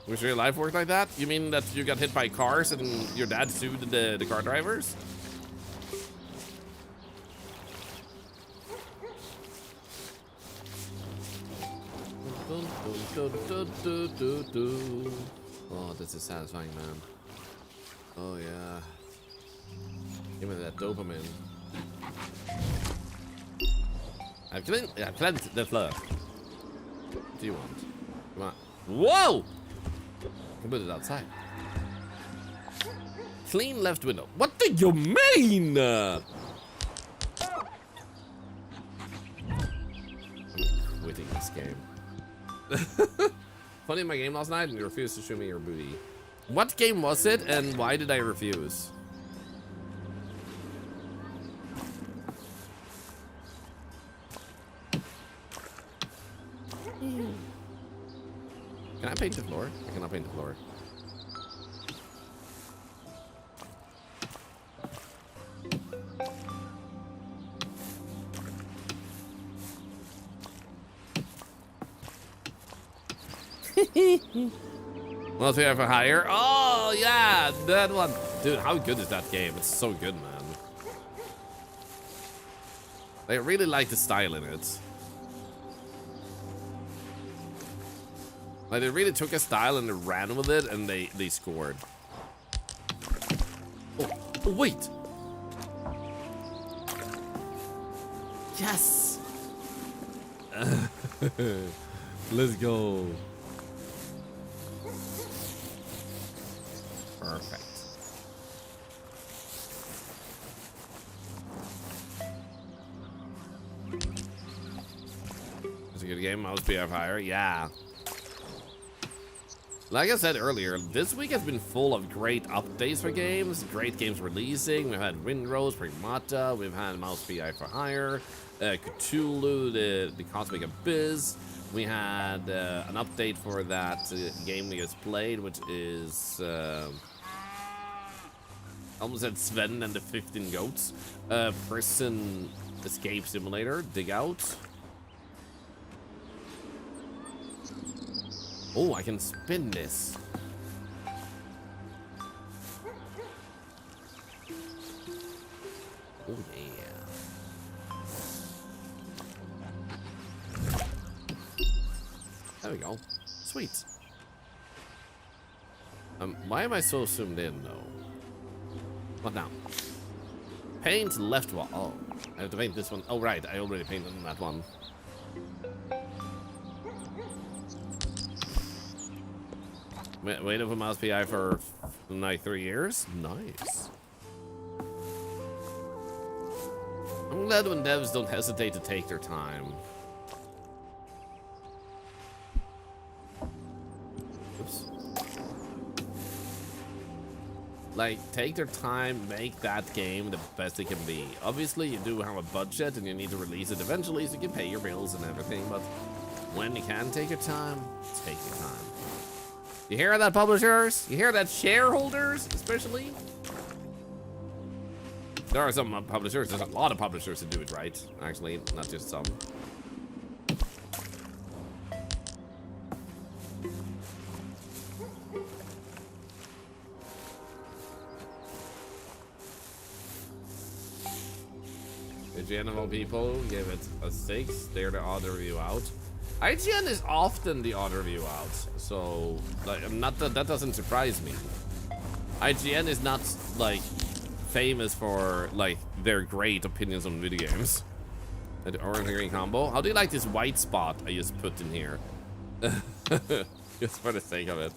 Wish real life worked like that? You mean that you got hit by cars and your dad sued the car drivers? Oh, this is satisfying, man. Oh yeah. Give me that dopamine. I've cleansed the floor. What do you want? Come on. Whoa! I can put it outside. Clean left window. What do you mean? I'm quitting this game. Playing my game last night and you refused to show me your booty. What game was it and why did I refuse? Can I paint the floor? I cannot paint the floor. Must be for hire. Oh yeah, that one. Dude, how good is that game? It's so good, man. I really like the style in it. Like they really took a style and they ran with it and they scored. Oh wait. Yes. Let's go. Perfect. It's a good game. Mouse PF higher. Yeah. Like I said earlier, this week has been full of great updates for games, great games releasing. We've had Windrose, Primata, we've had Mouse PI for Hire, Cthulhu, the Cosmic Abyss. We had an update for that game we just played, which is almost said Sven and the 15 Goats. Prison Escape Simulator, Dig Out. Oh, I can spin this. Oh, yeah. There we go. Sweet. Why am I so zoomed in, though? What now? Paint left wall. Oh, I have to paint this one. Oh, right. I already painted on that one. Waited for Mouse PI for like 3 years. Nice. I'm glad when devs don't hesitate to take their time. Oops. Like, take their time, make that game the best it can be. Obviously, you do have a budget and you need to release it eventually so you can pay your bills and everything, but when you can take your time, take your time. You hear that, publishers? You hear that, shareholders, especially? There are some publishers. There's a lot of publishers that do it right, actually, not just some. IGN of all people gave it a 6. They're the odd review out. IGN is often the odd review out, so like not that doesn't surprise me. IGN is not like famous for like their great opinions on video games. The orange and green combo. How do you like this white spot I just put in here? Just for the sake of it.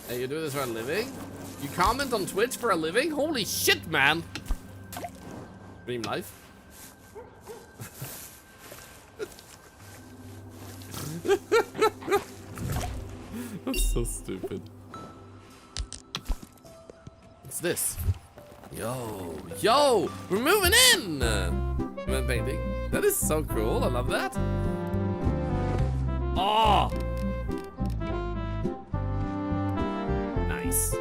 Hey, you do this for a living? You comment on Twitch for a living? Holy shit, man! Dream life. That's so stupid. What's this? Yo! We're moving in! Moving painting. That is so cool. I love that. Oh! Nice.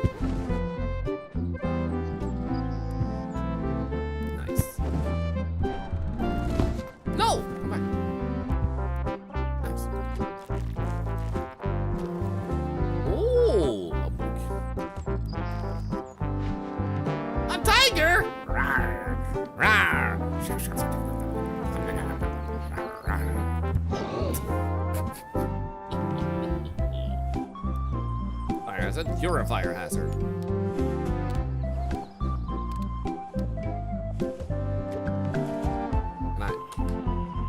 Nice. No! Come back. Nice. Oh! A book. A tiger! Rawr! Rawr! Fire hazard? You're a fire hazard.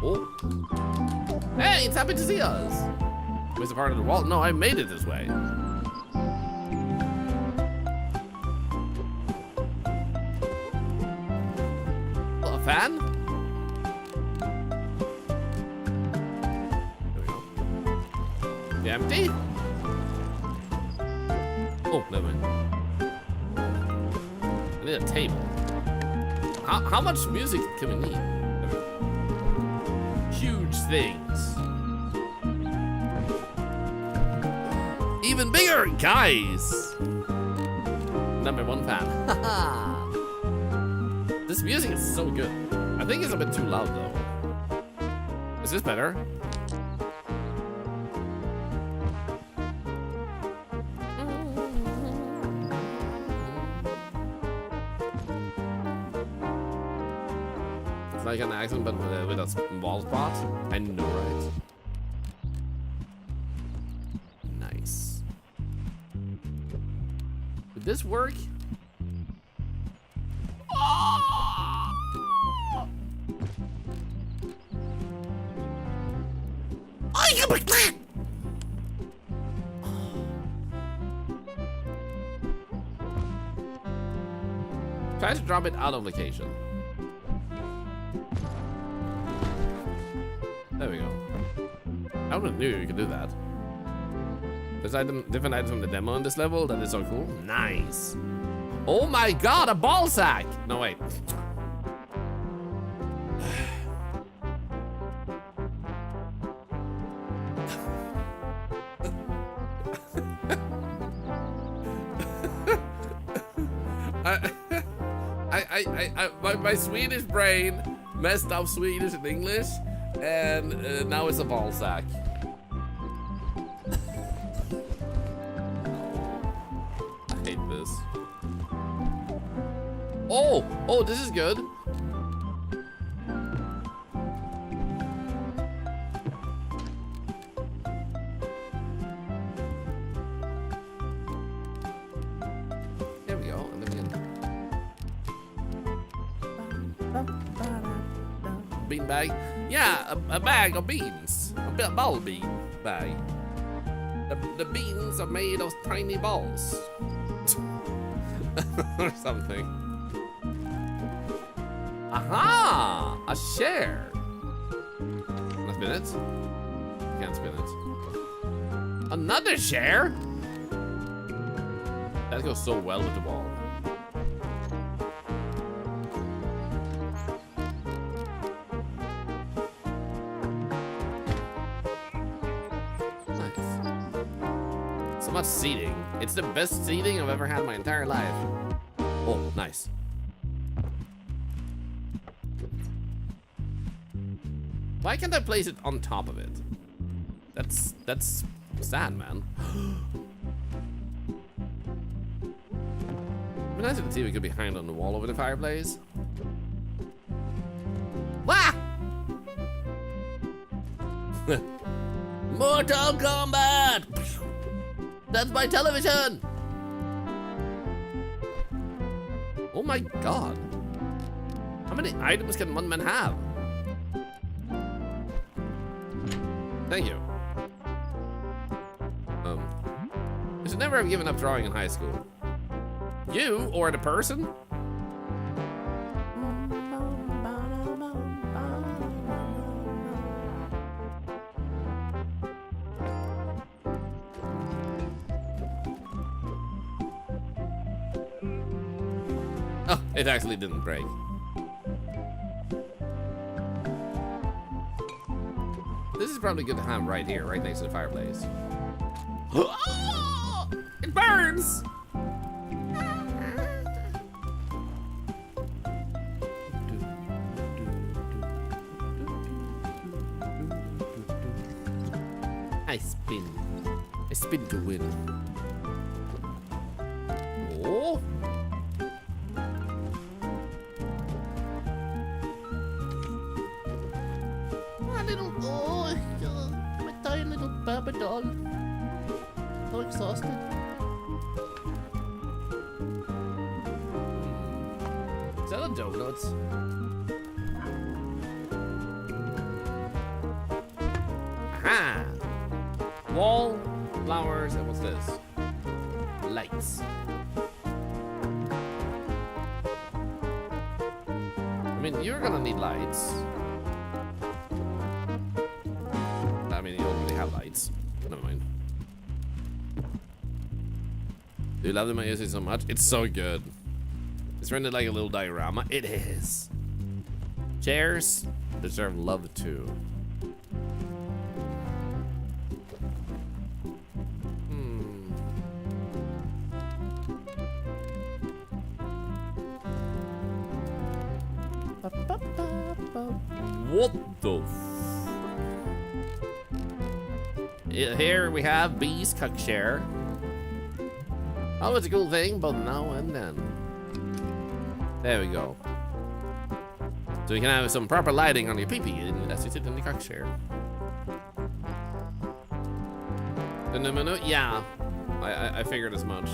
Oh. Hey, it's happy to see us. Was a part of the wall? No, I made it this way. Oh, a fan? There we go. Empty? Oh, never mind. I need a table. How much music can we need? Huge things. Even bigger, guys. Number 1 fan. This music is so good. I think it's a bit too loud though. Is this better? It's like an accent, but with a small spot. I know, right? Nice. Would this work? Try to drop it out of location. There we go. I wouldn't knew you could do that. There's different items from the demo in this level. That is so cool. Nice. Oh my god, a ball sack! No, wait. My Swedish brain messed up Swedish and English, and now it's a ball sack. I hate this. Oh, this is good. There we go, and then bean bag. Yeah, a bag of beans. A ball bean bag. The beans are made of tiny balls. Or something. Aha! A share. Can I spin it? Can't spin it. Another share? That goes so well with the wall. So much seating. It's the best seating I've ever had in my entire life. Oh, nice. Why can't I place it on top of it? That's sad, man. It'd be nice if the TV could be hanging on the wall over the fireplace. Wah! Mortal Kombat! That's my television! Oh my god. How many items can one man have? Thank you. I should never have given up drawing in high school. You or the person? Oh, it actually didn't break. This is probably good to have right here, right next to the fireplace. It burns! I spin. I spin to win. Oh! Baba doll. So exhausted. Is that a donuts? Aha! Wall, flowers, and what's this? Lights. I mean, you're gonna need lights. I mean, you already have lights. Never mind. Do you love the music so much? It's so good. It's rendered like a little diorama. It is. Chairs deserve love too. What the Here we have Bee's cook share. Oh, it's a cool thing, but now and then. There we go. So you can have some proper lighting on your pee-pee as you sit in the cook share. Yeah, I figured as much.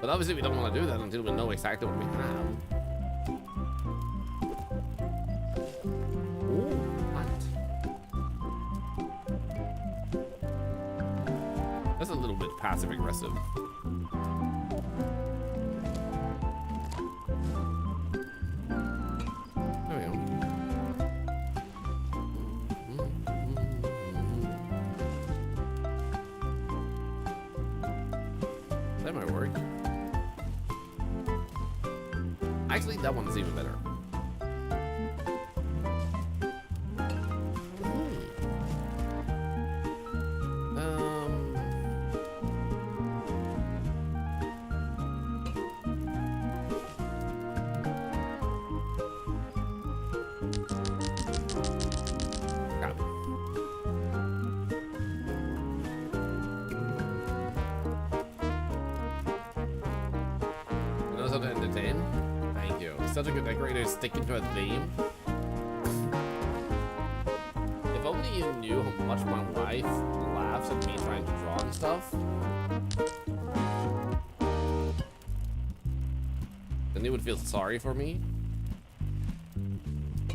But obviously we don't want to do that until we know exactly what we have. Ooh, what? That's a little bit passive aggressive. There we go. That might work. Actually, that one's even better. Knows how to entertain. Thank you. Such a good decorator, sticking to a theme. If only you knew how much my wife laughs at me trying to draw and stuff. Then you would feel sorry for me.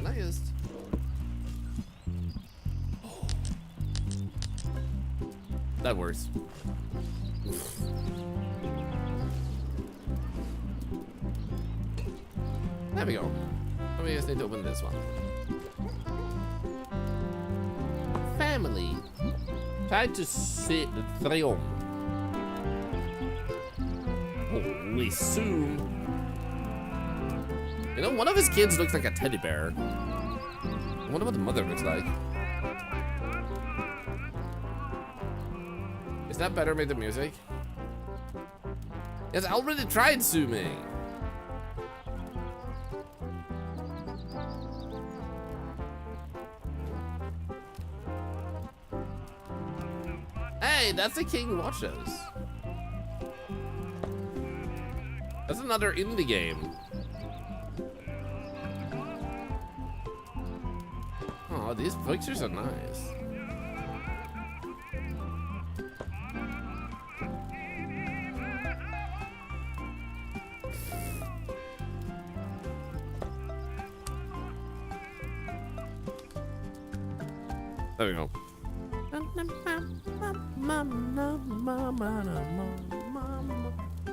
Nice. That works. There we go. We just need to open this one. Family. Try to sit the throne. Holy soon. You know, one of his kids looks like a teddy bear. I wonder what the mother looks like. Is that better made the music? Yes, I already tried zooming. Hey, that's the King Watches. That's another indie game. Oh, these pictures are nice. There we go.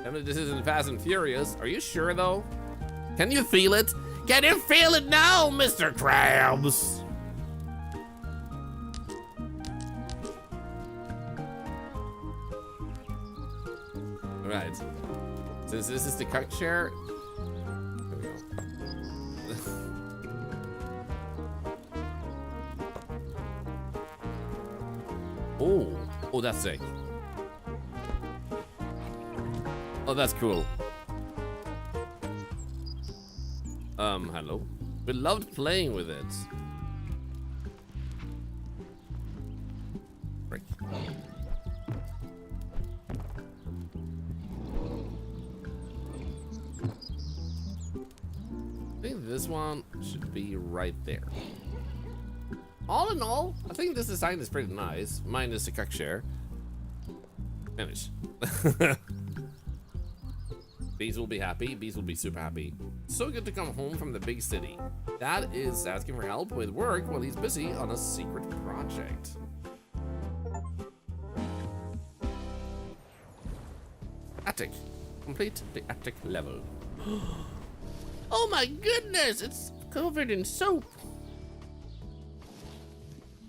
I mean, this isn't Fast and Furious. Are you sure though? Can you feel it? Can you feel it now, Mr. Krabs? Alright. Since this is the cock chair. There we go. Oh, that's sick. Oh, that's cool. Hello. We loved playing with it. Frick. I think this one should be right there. all in all, I think this design is pretty nice. Minus the cock share. Finish. Bees will be happy. Bees will be super happy. So good to come home from the big city. Dad is asking for help with work while he's busy on a secret project. Attic. Complete the attic level. Oh my goodness! It's covered in soap.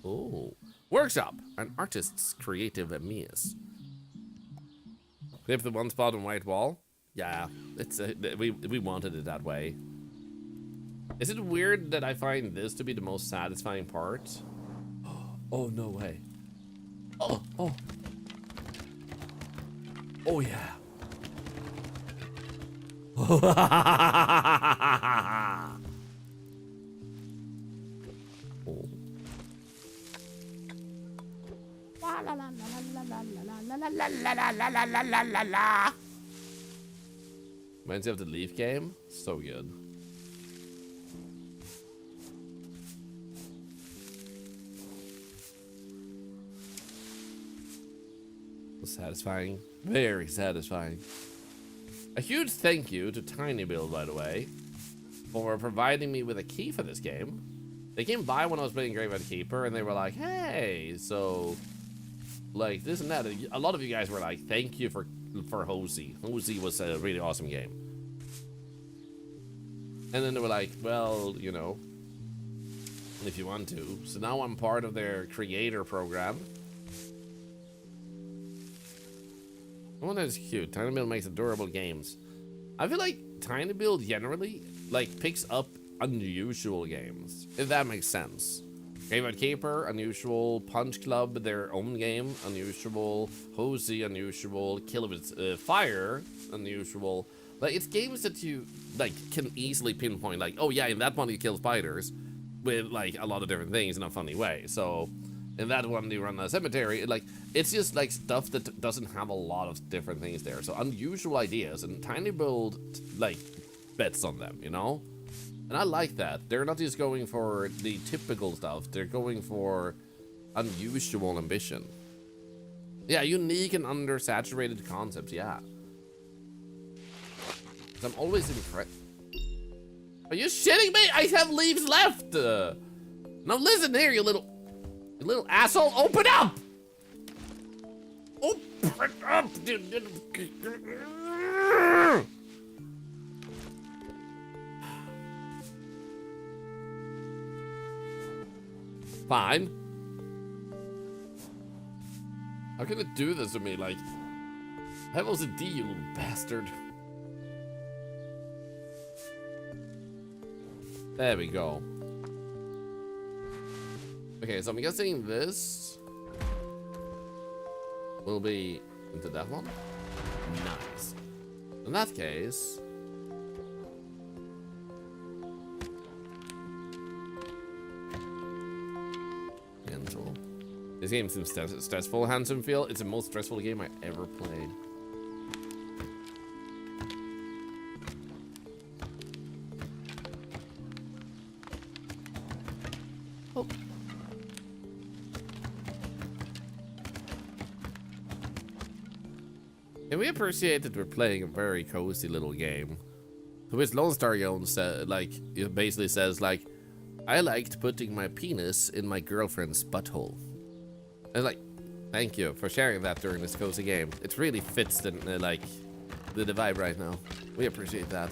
Oh. Workshop. An artist's creative muse. We have the one spot on white wall. Yeah, it's we wanted it that way. Is it weird that I find this to be the most satisfying part? Oh, no way. Oh, oh. Oh, yeah. Oh. Reminds you of the Leaf game? So good. Satisfying. Very satisfying. A huge thank you to Tiny Build, by the way, for providing me with a key for this game. They came by when I was playing Graveyard Keeper, and they were like, hey, so, like, this and that. A lot of you guys were like, thank you for Hozy. Hozy was a really awesome game. And then they were like, well, you know, if you want to. So now I'm part of their creator program. Oh, that's cute. Tiny Build makes adorable games. I feel like Tiny Build generally, like, picks up unusual games, if that makes sense. Graveyard Keeper, unusual. Punch Club, their own game, unusual. Hozy, unusual. Kill with Fire, unusual. Like, it's games that you, like, can easily pinpoint, like, oh yeah, in that one you kill spiders with, like, a lot of different things in a funny way. So, in that one you run a cemetery, like, it's just, like, stuff that doesn't have a lot of different things there. So, unusual ideas, and Tiny Build, like, bets on them, you know? And I like that. They're not just going for the typical stuff, they're going for unusual ambition. Yeah, unique and undersaturated concepts, yeah. I'm always impressed. Are you shitting me? I have leaves left. Now listen here, you little asshole. Open up. Open up. Fine. How can it do this to me? Like, have OCD, you little bastard. There we go. Okay, so I'm guessing this will be into that one. Nice. In that case, mental. This game seems stressful. Handsome feel. It's the most stressful game I ever played. Oh. And we appreciate that we're playing a very cozy little game. To which Lone Star Yon said, like, it basically says, like, I liked putting my penis in my girlfriend's butthole. And like, thank you for sharing that during this cozy game. It really fits the like the vibe right now. We appreciate that.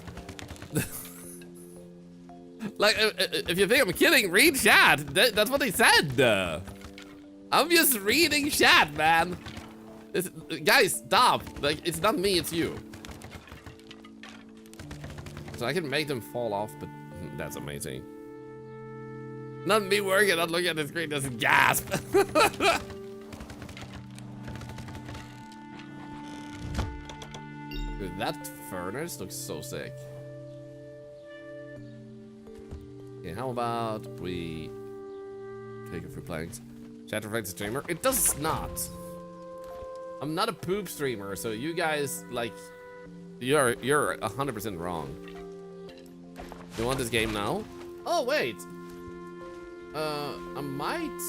Like, if you think I'm kidding, read chat. That's what they said. I'm just reading chat, man. Guys, stop. Like, it's not me, it's you. So I can make them fall off, but that's amazing. Not me working, not looking at the screen, just gasp. Dude, that furnace looks so sick. Okay, how about we take a few planks? Chat reflects the streamer? It does not. I'm not a poop streamer, so you guys, like, you're 100% wrong. You want this game now? Oh, wait. I might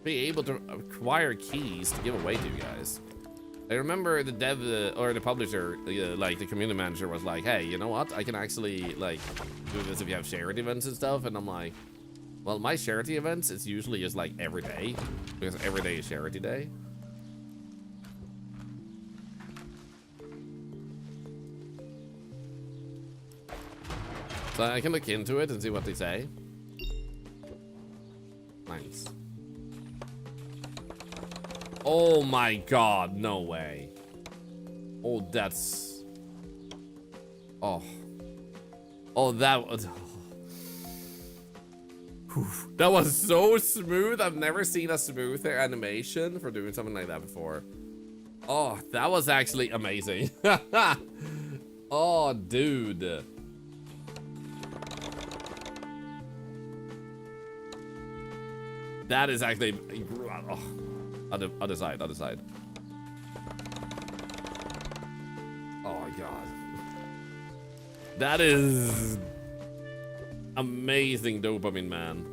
be able to acquire keys to give away to you guys. I remember the dev or the publisher, like the community manager was like, hey, you know what? I can actually like do this if you have charity events and stuff. And I'm like, well, my charity events, it's usually just like every day because every day is charity day. So I can look into it and see what they say. Nice. Oh my god, no way. Oh, that's... Oh. Oh, that was... That was so smooth. I've never seen a smoother animation for doing something like that before. Oh, that was actually amazing. Oh, dude. That is actually... Oh. Other side. Oh my god. That is amazing dopamine, man.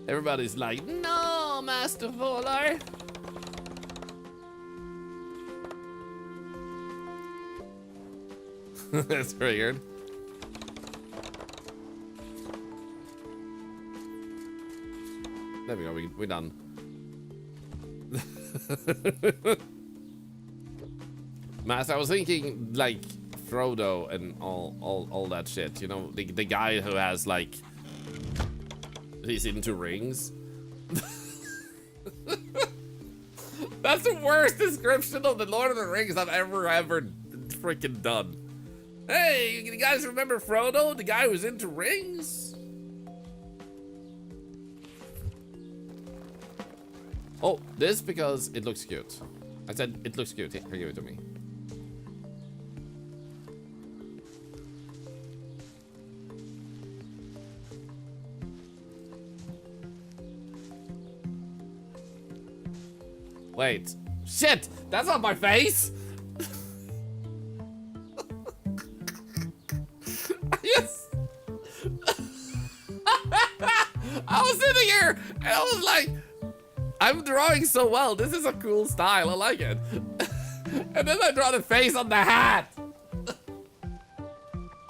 Everybody's like, no, Master Thorlar. That's triggered. There we go, we're done. Master, I was thinking like Frodo and all that shit, you know, the guy who has like, he's into rings. That's the worst description of the Lord of the Rings I've ever freaking done. Hey, you guys remember Frodo, the guy who was into rings? Oh, this because it looks cute. I said it looks cute. Here, give it to me. Wait. Shit! That's not my face! Yes! I was sitting here and I was like, I'm drawing so well. This is a cool style. I like it. And then I draw the face on the hat.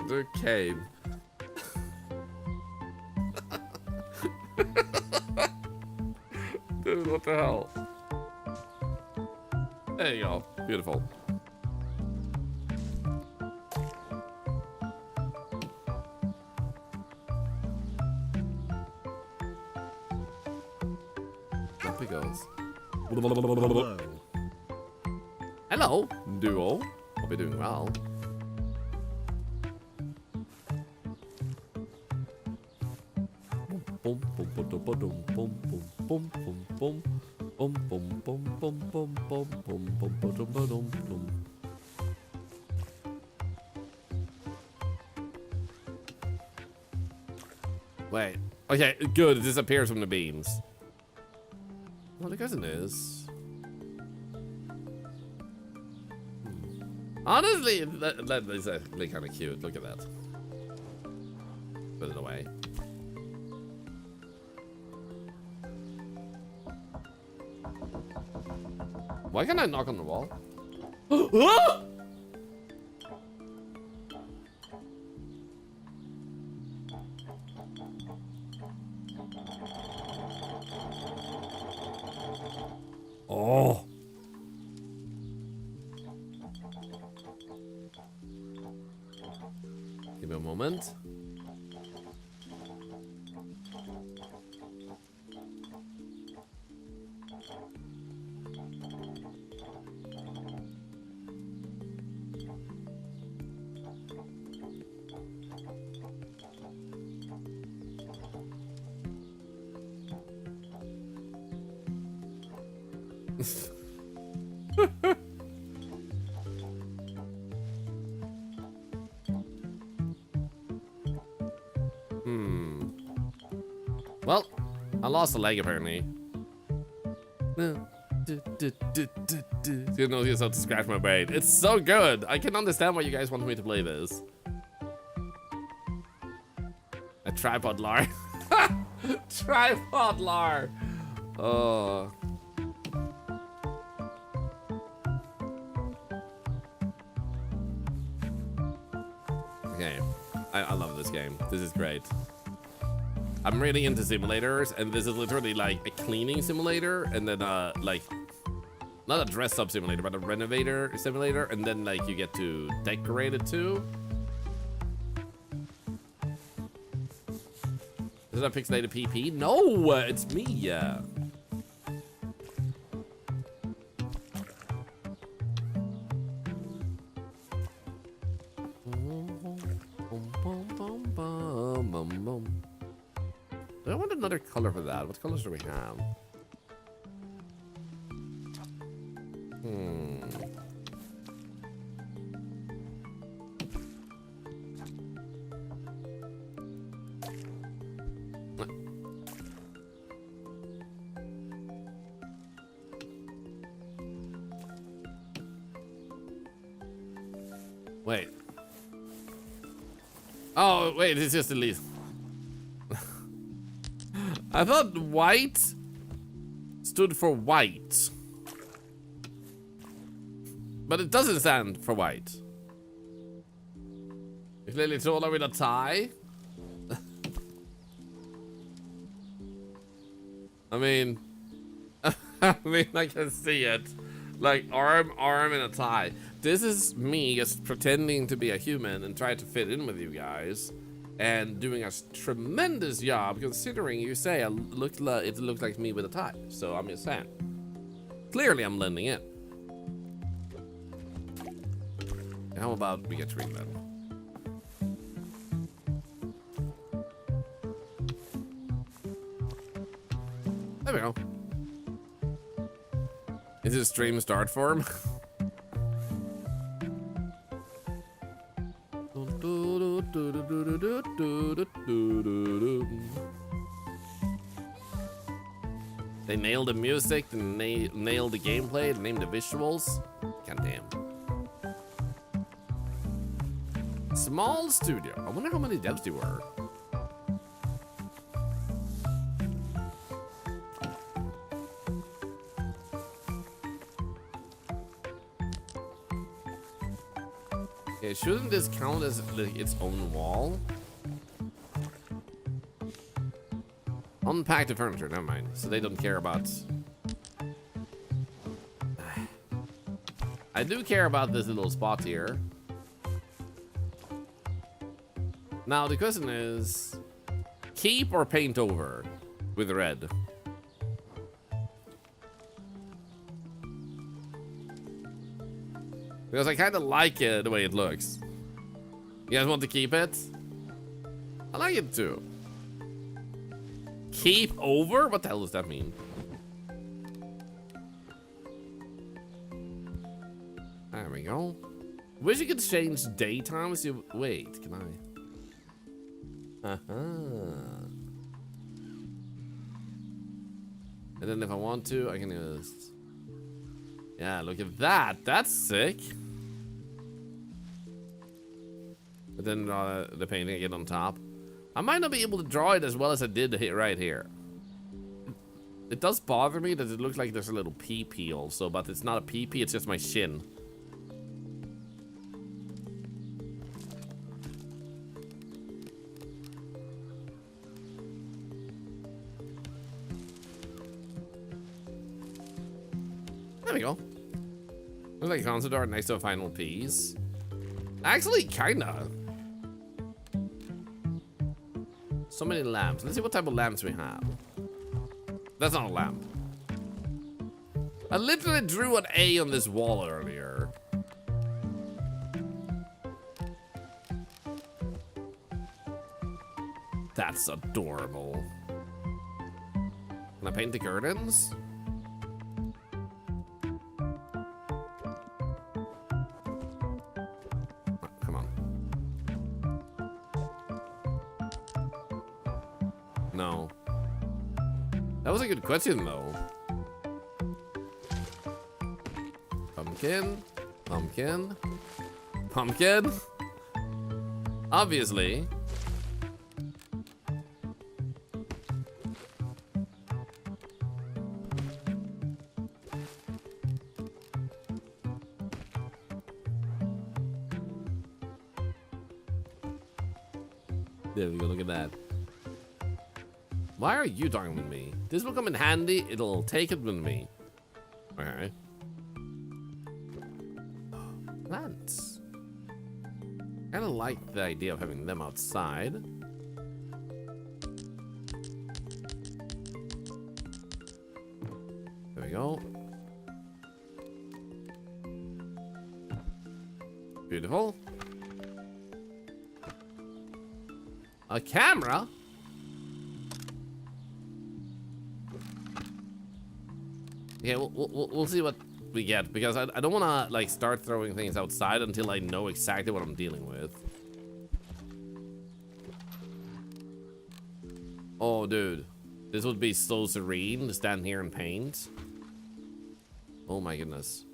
Okay. Dude, what the hell? There you go. Beautiful. Up he goes. Hello. Hello, duo. Hope you're doing well. Wait. Okay, good. It disappears from the beams. Well, the cousin is. Honestly, that is actually kind of cute. Look at that. Put it away. Why can't I knock on the wall? Oh. Give me a moment. Well, I lost a leg apparently. You know, you have to scratch my brain. It's so good. I can understand why you guys want me to play this. A tripod lar. Tripod lar. Oh. Okay. I love this game. This is great. I'm really into simulators, and this is literally like a cleaning simulator, and then like not a dress-up simulator, but a renovator simulator, and then like you get to decorate it too. Is that pixelated PP? No, it's me. Yeah. I want another color for that. What colors do we have? Wait. Oh, wait, it's just the least. I thought white stood for white. But it doesn't stand for white. Clearly Thorlar with a tie. I mean, I can see it. Like arm, and a tie. This is me just pretending to be a human and try to fit in with you guys. And doing a tremendous job, considering you say it looked like me with a tie. So I'm just saying. Clearly, I'm blending in. How about we get green then? There we go. Is this stream start form? They nailed the music, they nailed the gameplay, they named the visuals. Goddamn. Small studio. I wonder how many devs there were. Okay, shouldn't this count as its own wall? Unpack the furniture, never mind. So they don't care about... I do care about this little spot here. Now the question is... keep or paint over with red? Because I kind of like it the way it looks. You guys want to keep it? I like it too. Keep over? What the hell does that mean? There we go. Wish you could change daytime as you... Wait, can I? And then if I want to, I can just... Yeah, look at that. That's sick. But then the painting again on top. I might not be able to draw it as well as I did right here. It does bother me that it looks like there's a little pee also, but it's not a pee, it's just my shin. There we go. Looks like concept art next to a final piece. Actually, kinda. So many lamps. Let's see what type of lamps we have. That's not a lamp. I literally drew an A on this wall earlier. That's adorable. Can I paint the curtains? Come on. No. That was a good question, though. Pumpkin. Pumpkin. Pumpkin. Obviously. There we go, look at that. Why are you talking with me? This will come in handy, it'll take it with me. Okay. Plants. Kinda like the idea of having them outside. There we go. Beautiful. A camera? Yeah, we'll see what we get, because I don't want to like start throwing things outside until I know exactly what I'm dealing with. Oh, dude. This would be so serene to stand here and paint. Oh my goodness.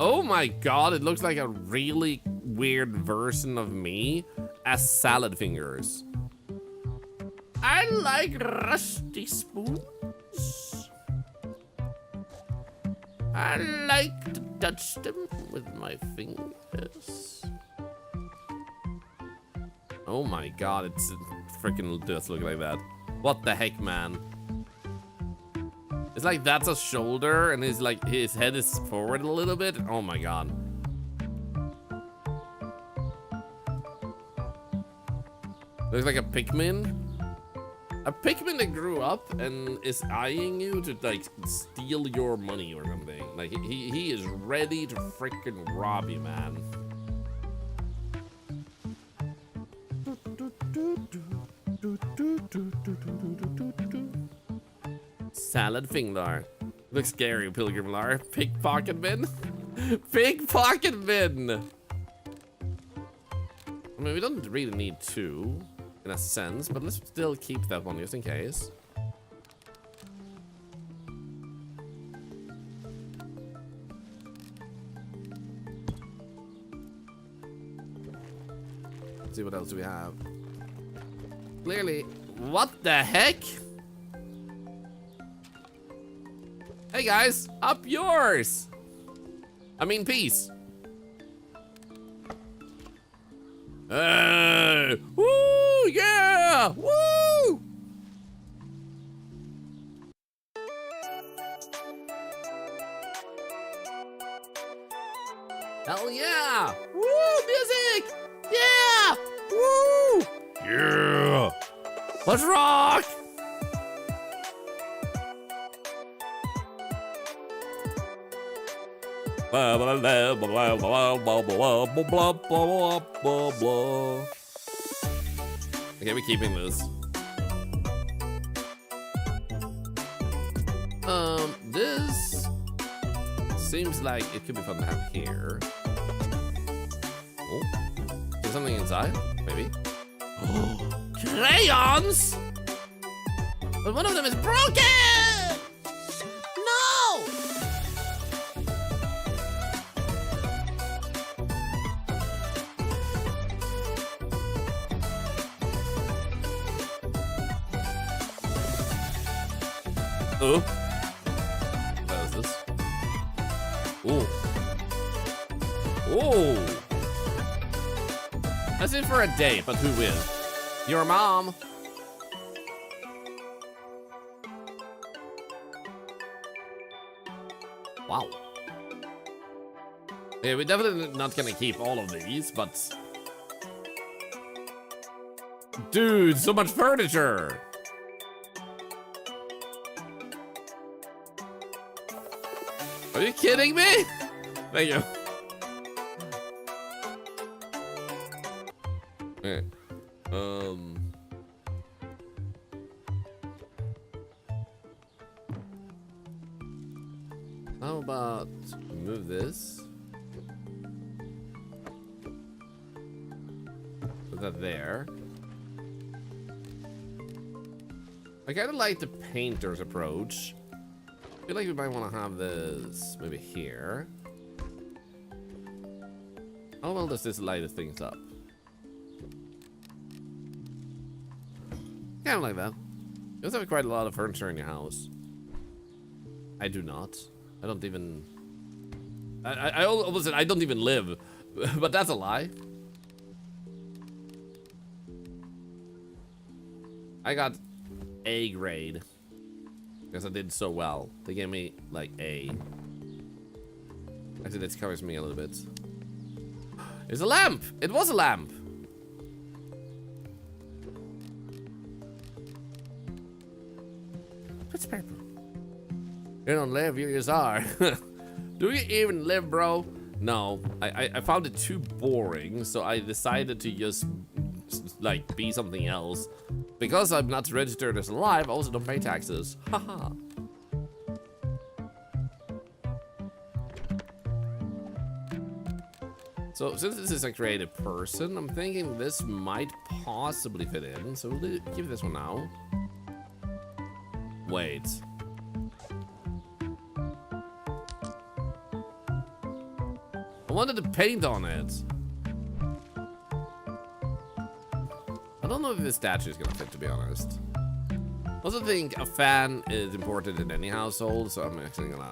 Oh my god, it looks like a really weird version of me as salad fingers. I like rusty spoons. I like to touch them with my fingers. Oh my god, it freaking does look like that. What the heck, man? It's like that's a shoulder and his like his head is forward a little bit. Oh my god. Looks like a Pikmin. A Pikmin that grew up and is eyeing you to like steal your money or something. Like he is ready to freaking rob you, man. Salad Finglar. Looks scary, Pilgrimlar. Pickpocket bin? Pickpocket bin! I mean, we don't really need two, in a sense, but let's still keep that one just in case. Let's see what else do we have. Clearly, what the heck? Hey guys, up yours! I mean, peace. Hey! Woo! Yeah! Woo! Hell yeah! Woo! Music! Yeah! Woo! Yeah! Let's rock! Blah, blah, blah, blah, blah, blah, blah, blah, blah, blah, blah. Okay, we're keeping this. This seems like it could be fun to have here. Oh, is something inside? Maybe. Oh, crayons! But one of them is broken! No! Oh. What is this? Oh. Oh. That's it for a date, but who will? Your mom. Wow. Yeah, we're definitely not gonna keep all of these, but... Dude, so much furniture! Are you kidding me? Thank you. Okay. How about move this? Put that there. I kind of like the painter's approach. I feel like we might want to have this maybe here. How well does this light things up? Kind of like that. You also have quite a lot of furniture in your house. I do not. I don't even... I almost said I don't even live. But that's a lie. I got A grade. Because I did so well. They gave me, like, A. Actually, this covers me a little bit. It's a lamp! It was a lamp! It's purple. You don't live, you just are. Do you even live, bro? No. I found it too boring, so I decided to just, like, be something else. Because I'm not registered as alive, I also don't pay taxes. Haha. So, since this is a creative person, I'm thinking this might possibly fit in. So, we'll give this one now. Wait. I wanted to paint on it. I don't know if this statue is gonna fit, to be honest. I also think a fan is important in any household, so I'm actually gonna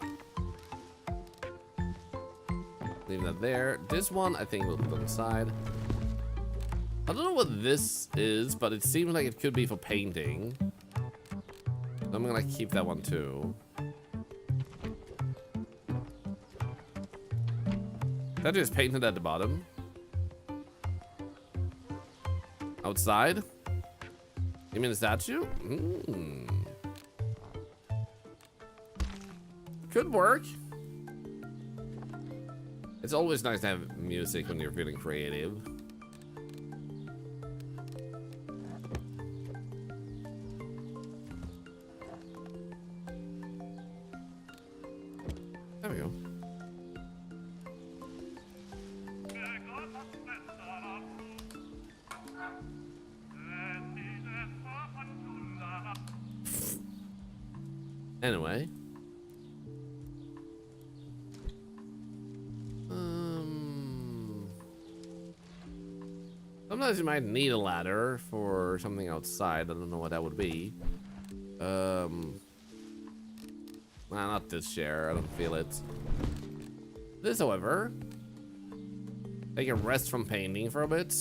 leave that there. This one, I think we'll put on the side. I don't know what this is, but it seems like it could be for painting. I'm gonna keep that one too. That just painted at the bottom. Outside? You mean the statue? Could work. It's always nice to have music when you're feeling creative. There we go. Anyway. Sometimes you might need a ladder for something outside. I don't know what that would be. Nah, not this chair. I don't feel it. This, however, take a rest from painting for a bit.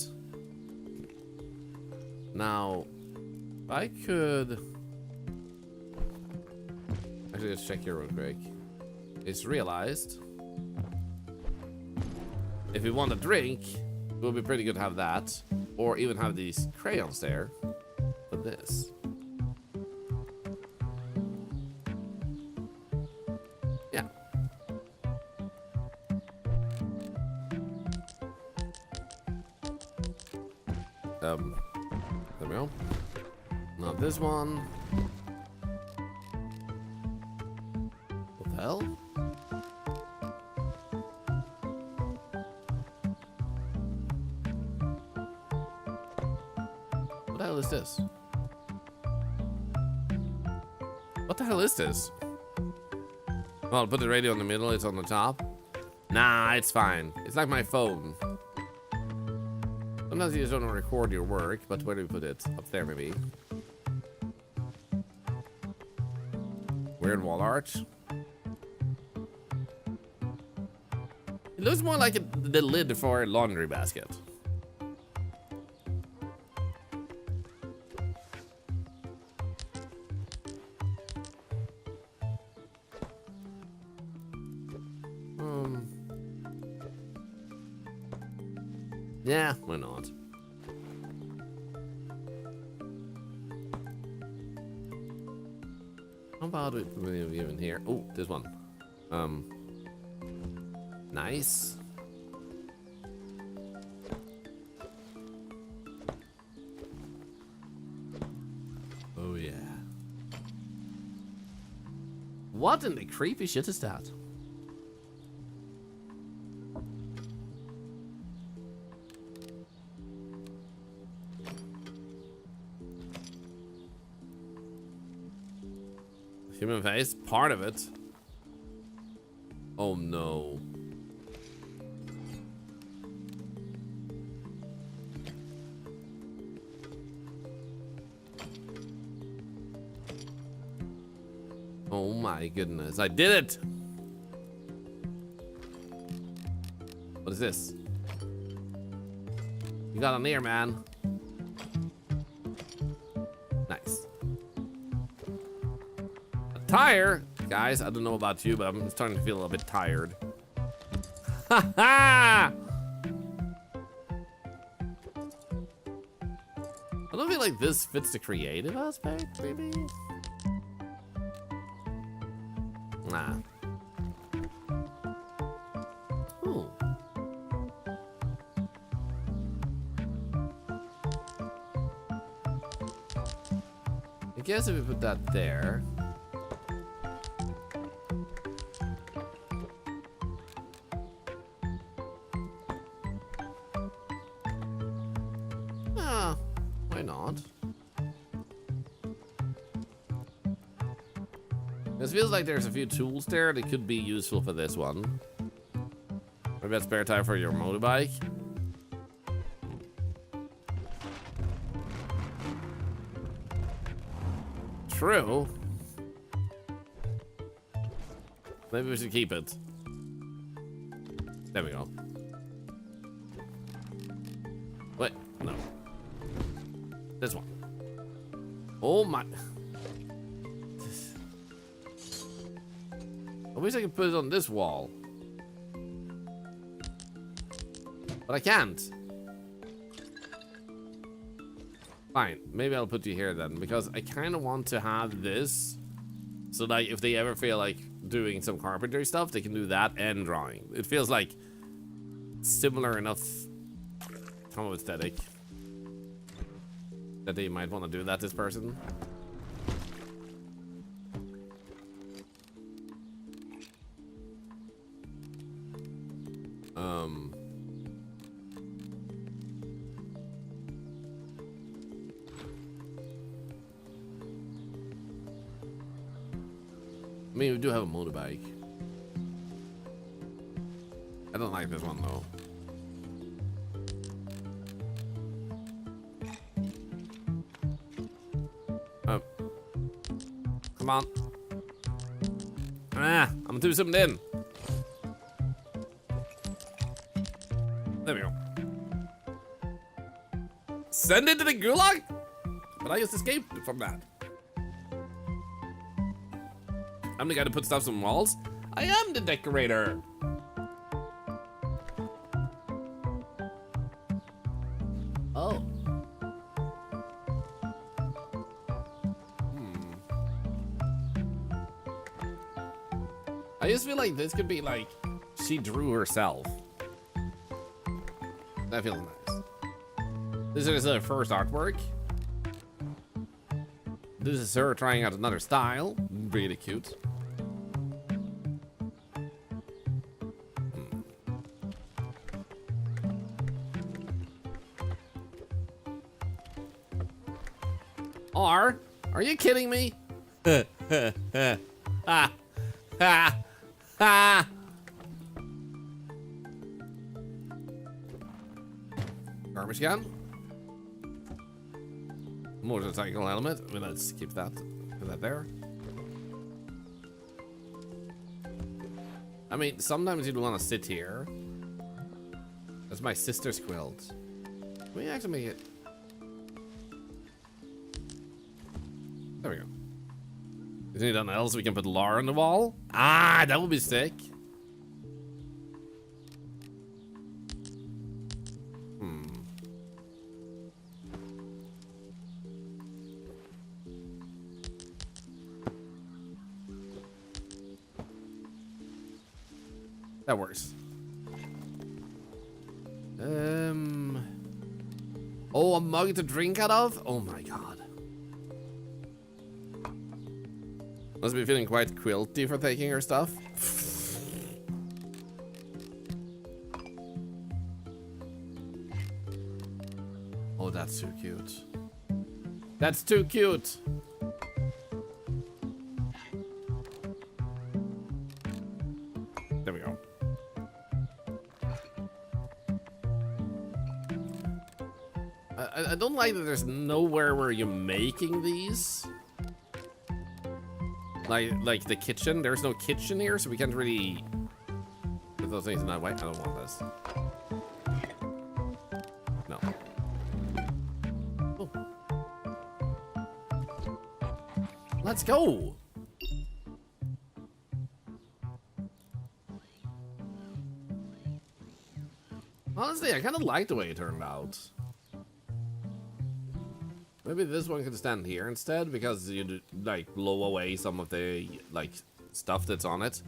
Now, if I could actually just check here real quick. It's realized if we want a drink, it would be pretty good to have that, or even have these crayons there for this. Yeah. There we go. Not this one. What the hell? What the hell is this? What the hell is this? Oh, I'll put the radio in the middle, it's on the top. Nah, it's fine. It's like my phone. Sometimes you just don't record your work, but where do we put it? Up there, maybe. Weird wall art. It looks more like the lid for a laundry basket. Yeah, why not? How about it even here? Oh, this one. Nice. Oh yeah. What in the creepy shit is that? Human face, part of it. Oh no. Oh my goodness, I did it! What is this? You got an ear, man. Nice. A tire? Guys, I don't know about you, but I'm starting to feel a little bit tired. Ha ha! I don't feel like this fits the creative aspect, maybe? Nah. Ooh. I guess if we put that there. Ah, why not? This feels like there's a few tools there that could be useful for this one. Maybe that's spare tire for your motorbike. True. Maybe we should keep it. There we go. Wait, no. This one. Oh my. I wish I could put it on this wall. But I can't. Fine, maybe I'll put you here then, because I kind of want to have this, so that if they ever feel like doing some carpentry stuff, they can do that and drawing. It feels like similar enough kind of aesthetic that they might want to do that, this person. I mean, we do have a motorbike. I don't like this one though. Come on. Ah, I'm gonna do something in. There we go. Send it to the gulag? But I just escaped from that. I'm the guy that puts stuff on walls. I am the decorator. Oh. I just feel like this could be like she drew herself. That feels nice. This is her first artwork. This is her trying out another style. Really cute. Are you kidding me? Ha ha ha. Garbage can. Motorcycle helmet. Well, let's keep that. Put that there. I mean, sometimes you'd want to sit here. That's my sister's quilt. Can we actually make it? There we go. Is there anything else we can put Lar on the wall? Ah, that would be sick. That works. Oh, a mug to drink out of? Oh my god. Must be feeling quite quilty for taking her stuff. Oh, that's too cute. That's too cute. I don't like that there's nowhere where you're making these. Like the kitchen. There's no kitchen here, so we can't really put those things in that way. I don't want this. No. Oh. Let's go. Honestly, I kind of like the way it turned out. Maybe this one can stand here instead, because you like blow away some of the like stuff that's on it.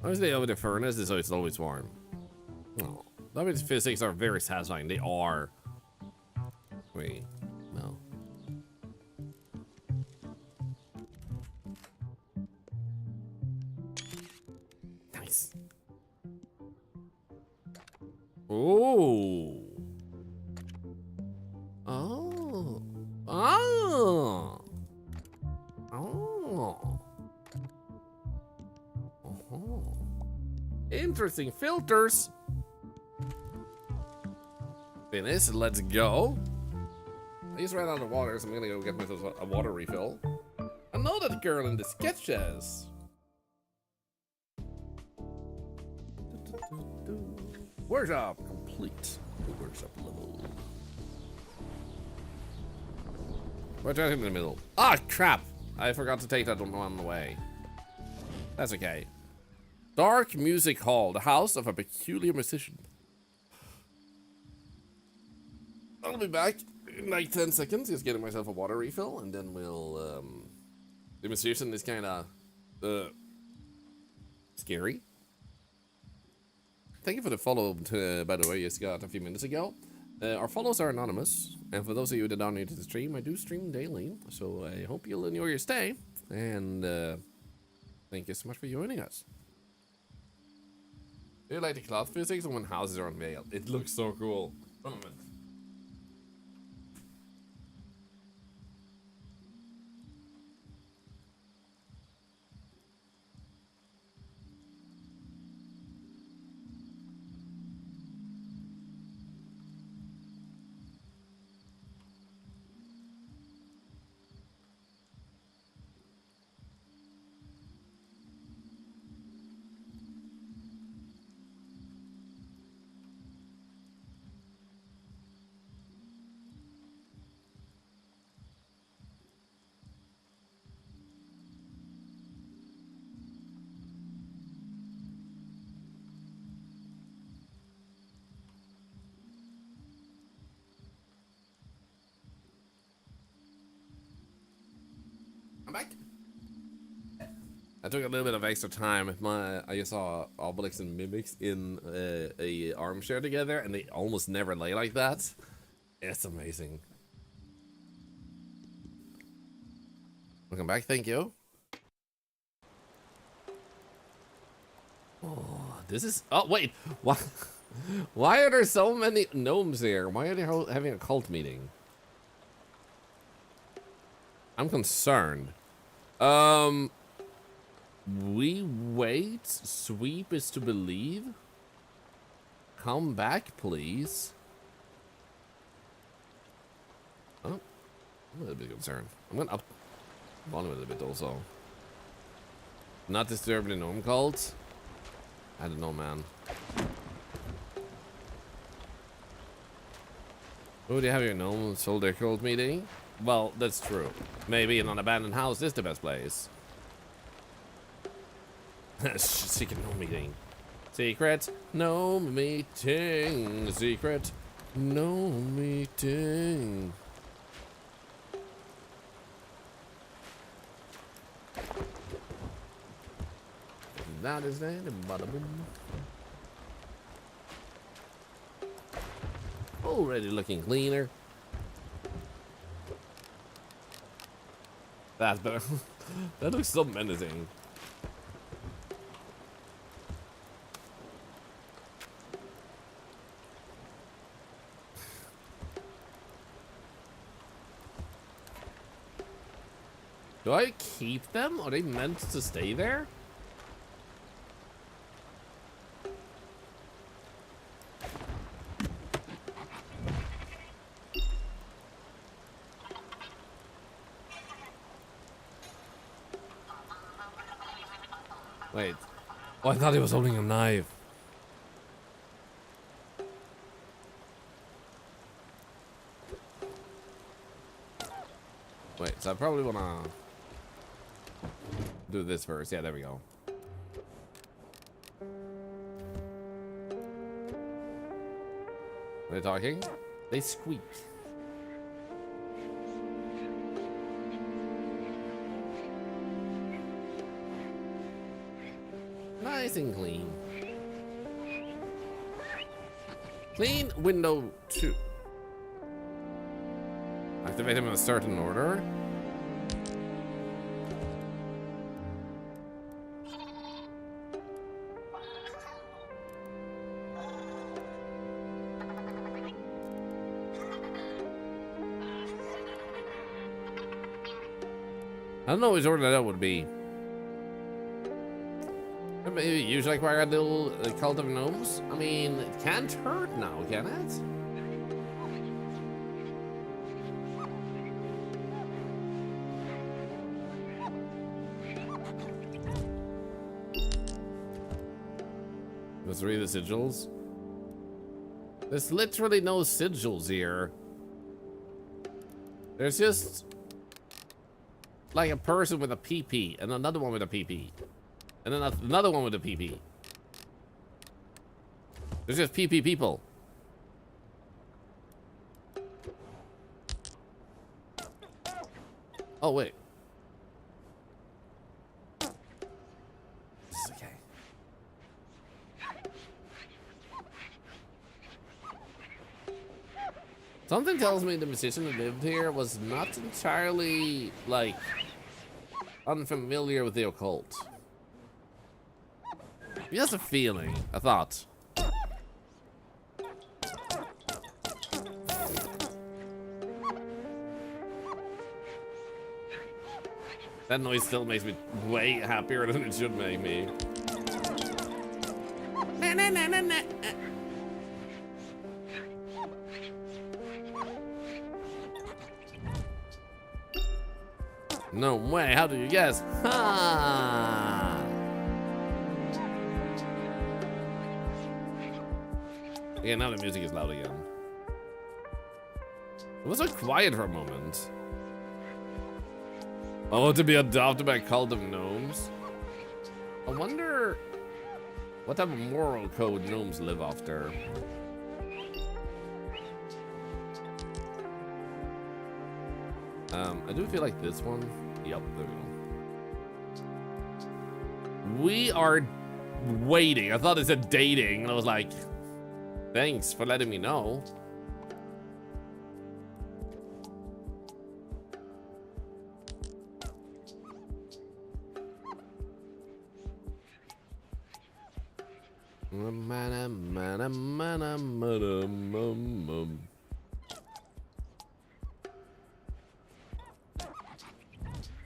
Obviously, over the furnace is so it's always warm. Oh, these physics are very satisfying. They are. Wait, no. Nice. Oh. Oh. Oh. Oh. Oh. Interesting filters. Finish. Let's go. I just ran out of water, so I'm gonna go get myself a water refill. I know that girl in the sketches. Workshop complete. Workshop level. What's right in the middle? Ah, crap! I forgot to take that on the way. That's okay. Dark Music Hall, the house of a peculiar musician. I'll be back in like 10 seconds, just getting myself a water refill, and then we'll, the musician is kinda, scary. Thank you for the follow, by the way, you got a few minutes ago. Our follows are anonymous, and for those of you that are new to the stream, I do stream daily, so I hope you'll enjoy your stay, and thank you so much for joining us. Do you like the cloud physics when houses are unveiled? It looks so cool. One moment. I'm back. I took a little bit of extra time. I saw Obelix and Mimics in a armchair together, and they almost never lay like that. It's amazing. Welcome back. Thank you. Oh, this is. Oh wait, why? Why are there so many gnomes here? Why are they having a cult meeting? I'm concerned. We wait. Sweep is to believe. Come back, please. Oh, I'm a little bit concerned. I'm gonna up volume a little bit also. Not disturb the gnome cult. I don't know, man. Oh, do you have your gnome soldier cult meeting? Well, that's true. Maybe in an abandoned house is the best place. Secret gnome meeting. Secret gnome meeting. Secret gnome meeting. That is that. Bada boom. Already looking cleaner. That's better. That looks so menacing. Do I keep them? Are they meant to stay there? Wait. Oh, I thought he was holding a knife. Wait, so I probably wanna do this first. Yeah, there we go. Are they talking? They squeak. Nice and clean. Clean window 2. Activate him in a certain order. I don't know which order that would be. Maybe usually require a little cult of gnomes. I mean, it can't hurt now, can it? Let's read the sigils. There's literally no sigils here. There's just like a person with a PP and another one with a PP. And then another one with a PP. There's just PP people. Oh, wait. It's okay. Something tells me the musician who lived here was not entirely, like, unfamiliar with the occult. Just a feeling, a thought. That noise still makes me way happier than it should make me. No way, how do you guess? Ha! Yeah, now the music is loud again. It was so quiet for a moment. Oh, to be adopted by a cult of gnomes? I wonder what type of moral code gnomes live after. I do feel like this one. Yep, there we go. We are waiting. I thought it said dating, and I was like, thanks for letting me know.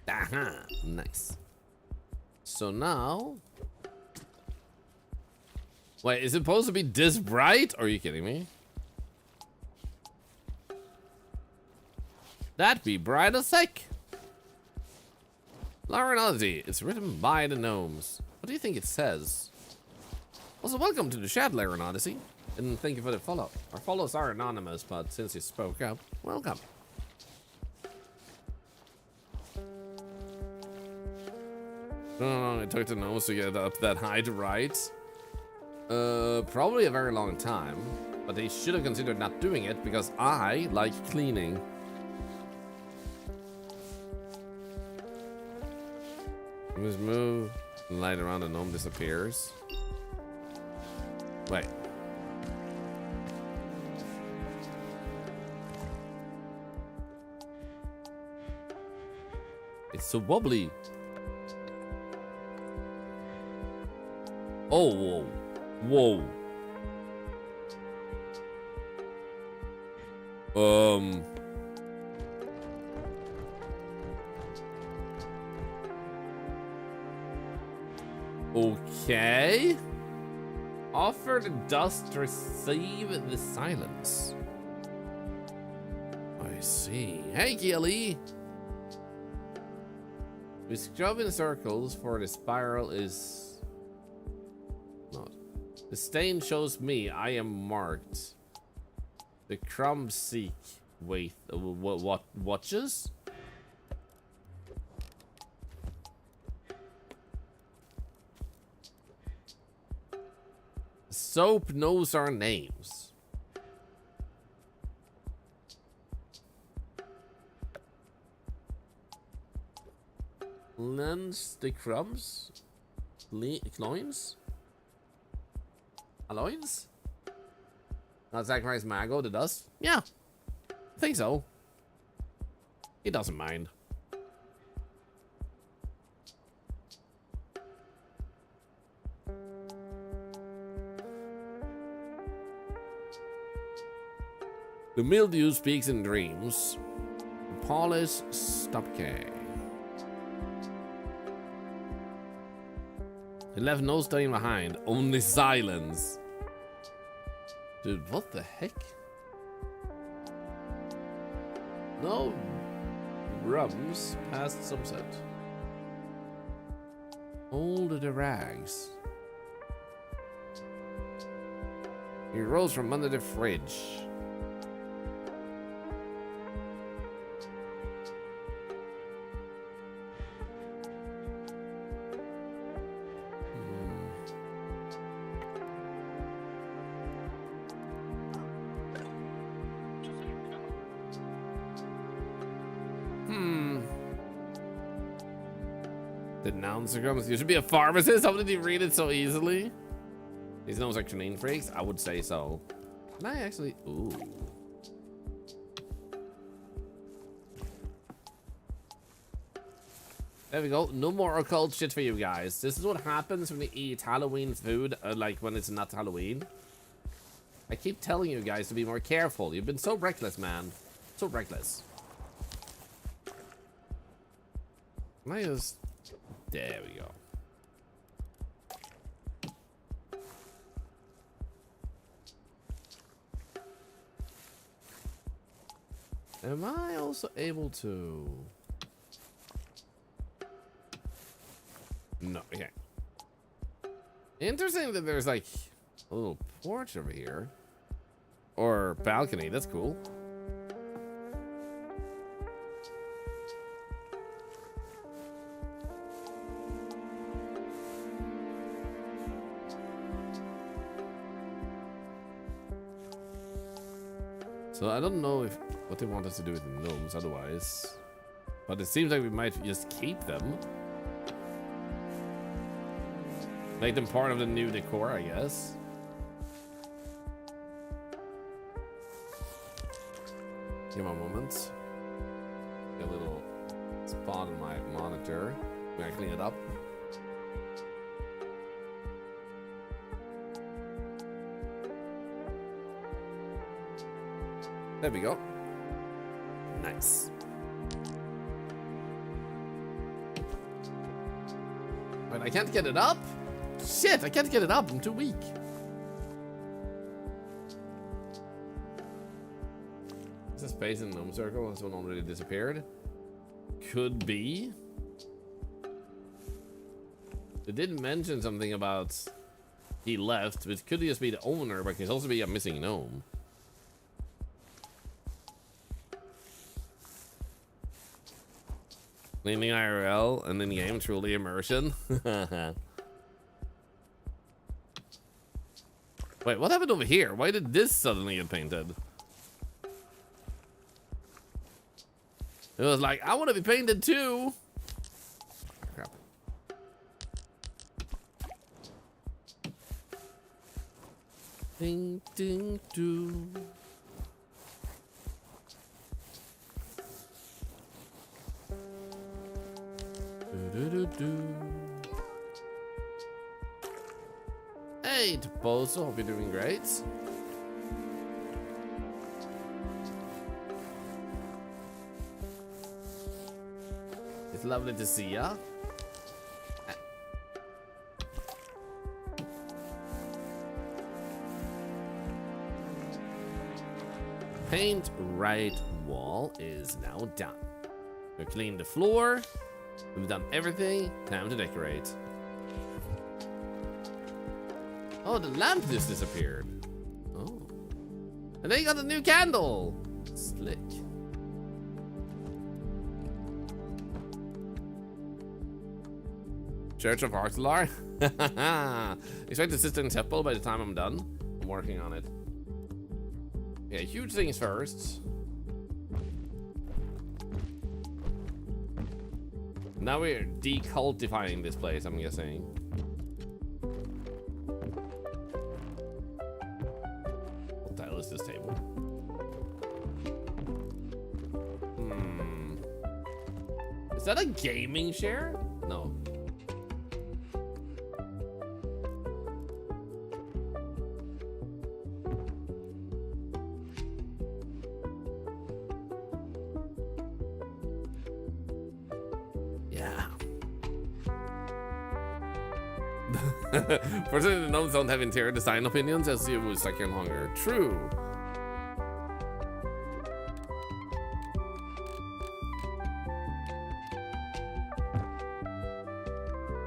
Aha, nice. So now, wait, is it supposed to be this bright? Are you kidding me? That'd be bright as heck. Lauren Hozy, it's written by the gnomes. What do you think it says? Also, welcome to the chat, Lauren Odyssey, and thank you for the follow. Our follows are anonymous, but since you spoke up, welcome. Oh, it took the gnomes to get up that high to write. Probably a very long time, but they should have considered not doing it because I like cleaning. Just move, light around the gnome disappears. Wait. It's so wobbly. Oh, whoa. Whoa. Okay. Offer the dust, receive the silence. I see. Hey, Keely. We scrub in circles for the spiral is The stain shows me I am marked. The crumb seek. Wait, what watches? Soap knows our names. Lens the crumbs? Cloins? Aloins? Not sacrifice Mago to dust? Yeah. I think so. He doesn't mind. The mildew speaks in dreams. Polish Stopke. He left no stain behind, only silence. Dude, what the heck? No rums past sunset. Hold the rags. He rose from under the fridge. You should be a pharmacist. How did he read it so easily? These gnomes are clean freaks? I would say so. Can I actually? Ooh. There we go. No more occult shit for you guys. This is what happens when you eat Halloween food, like when it's not Halloween. I keep telling you guys to be more careful. You've been so reckless, man. So reckless. Can I just... There we go. Am I also able to... No, okay. Interesting that there's like a little porch over here. Or balcony, that's cool. So I don't know if what they want us to do with the gnomes otherwise. But it seems like we might just keep them. Make them part of the new decor, I guess. Give me a moment. Get a little spot on my monitor. Can I clean it up? There we go. Nice. Wait, I can't get it up? Shit, I can't get it up. I'm too weak. Is this space in the gnome circle? This one already disappeared? Could be. They did mention something about he left, but it could just be the owner, but it could also be a missing gnome. Cleaning IRL and in game, truly immersion. Wait, what happened over here? Why did this suddenly get painted? It was like, I want to be painted too. Crap. Ding, ding, doo. Hey, Toposo, hope you're doing great. It's lovely to see ya. Paint right wall is now done. We cleaned the floor. We've done everything. Time to decorate. Oh, the lamp just disappeared. Oh. And then you got a new candle. Slick. Church of Thorlar. Expect the sister in temple by the time I'm done. I'm working on it. Yeah, huge things first. Now we're decultifying this place, I'm guessing. What the hell is this table? Is that a gaming chair? No. Yeah. Fortunately, the gnomes don't have interior design opinions, as it was like longer. True.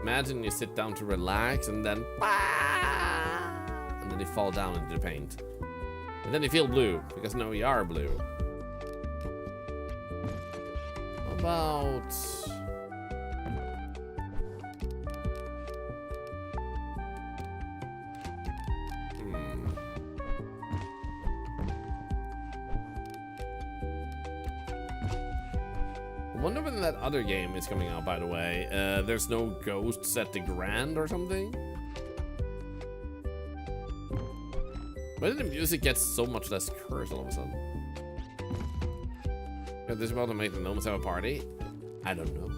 Imagine you sit down to relax and then you fall down into the paint. And then you feel blue, because now we are blue. How about... I wonder when that other game is coming out, by the way. There's no ghosts at the Grand or something? Why did the music get so much less cursed all of a sudden? Is this about to make the gnomes have a party? I don't know.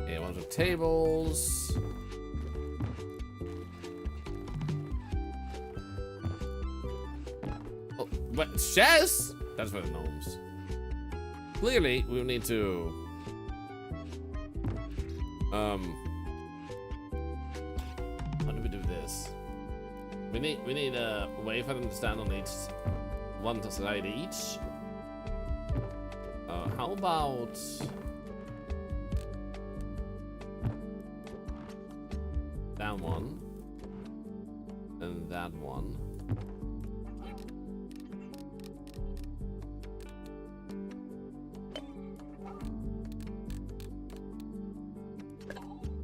Yeah, a bunch of tables. Oh, but chess? That's for the gnomes. Clearly, we need to... How do we do this? We need a way for them to stand on each one side each. How about that one and that one?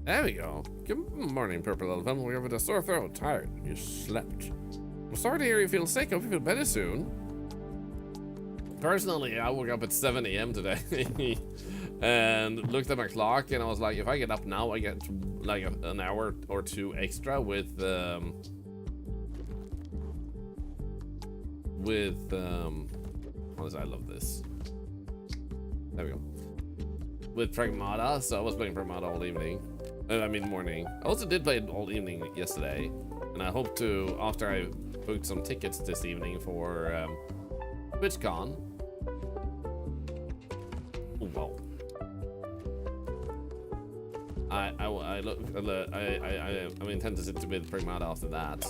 There we go. Good morning, Purple Elephant. We're with a sore throat. Tired. You slept. I'm sorry to hear you feel sick. Hope you feel better soon. Personally, I woke up at 7 a.m. today and looked at my clock, and I was like, if I get up now, I get like an hour or two extra with oh, I love this. There we go. With Pragmata, so I was playing Pragmata all evening. I mean morning. I also did play it all evening yesterday, and I hope to, after I booked some tickets this evening for TwitchCon. Oh, wow. I intend to sit with Pragmata after that.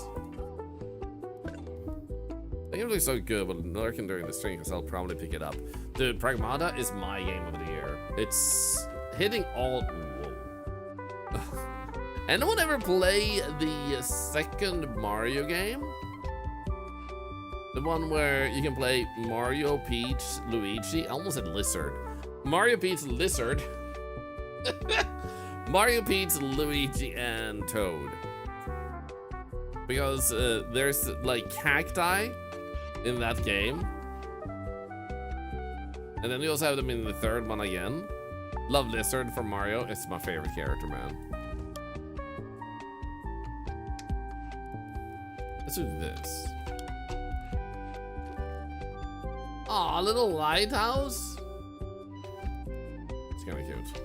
They usually so good, but lurking during the stream, so I'll probably pick it up. Dude, Pragmata is my game of the year. It's hitting all... Anyone ever play the second Mario game? The one where you can play Mario, Peach, Luigi. I almost said Lizard. Mario, Peach, Lizard. Mario, Peach, Luigi, and Toad. Because there's like cacti in that game. And then you also have them in the third one again. Love Lizard from Mario. It's my favorite character, man. Let's do this. Aw, a little lighthouse. It's kind of cute.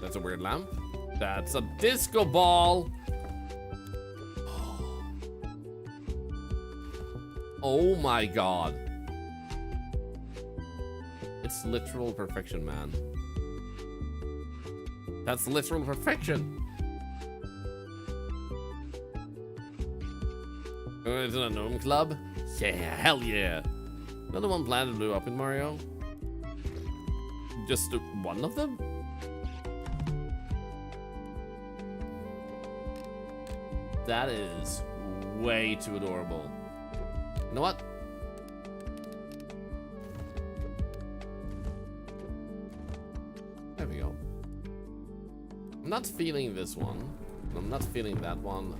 That's a weird lamp. That's a disco ball. Oh my god. It's literal perfection, man. That's literal perfection. Going to the gnome club? Yeah, hell yeah. Another one planted blew up in Mario. just one of them? That is way too adorable. You know what? There we go. I'm not feeling this one. I'm not feeling that one.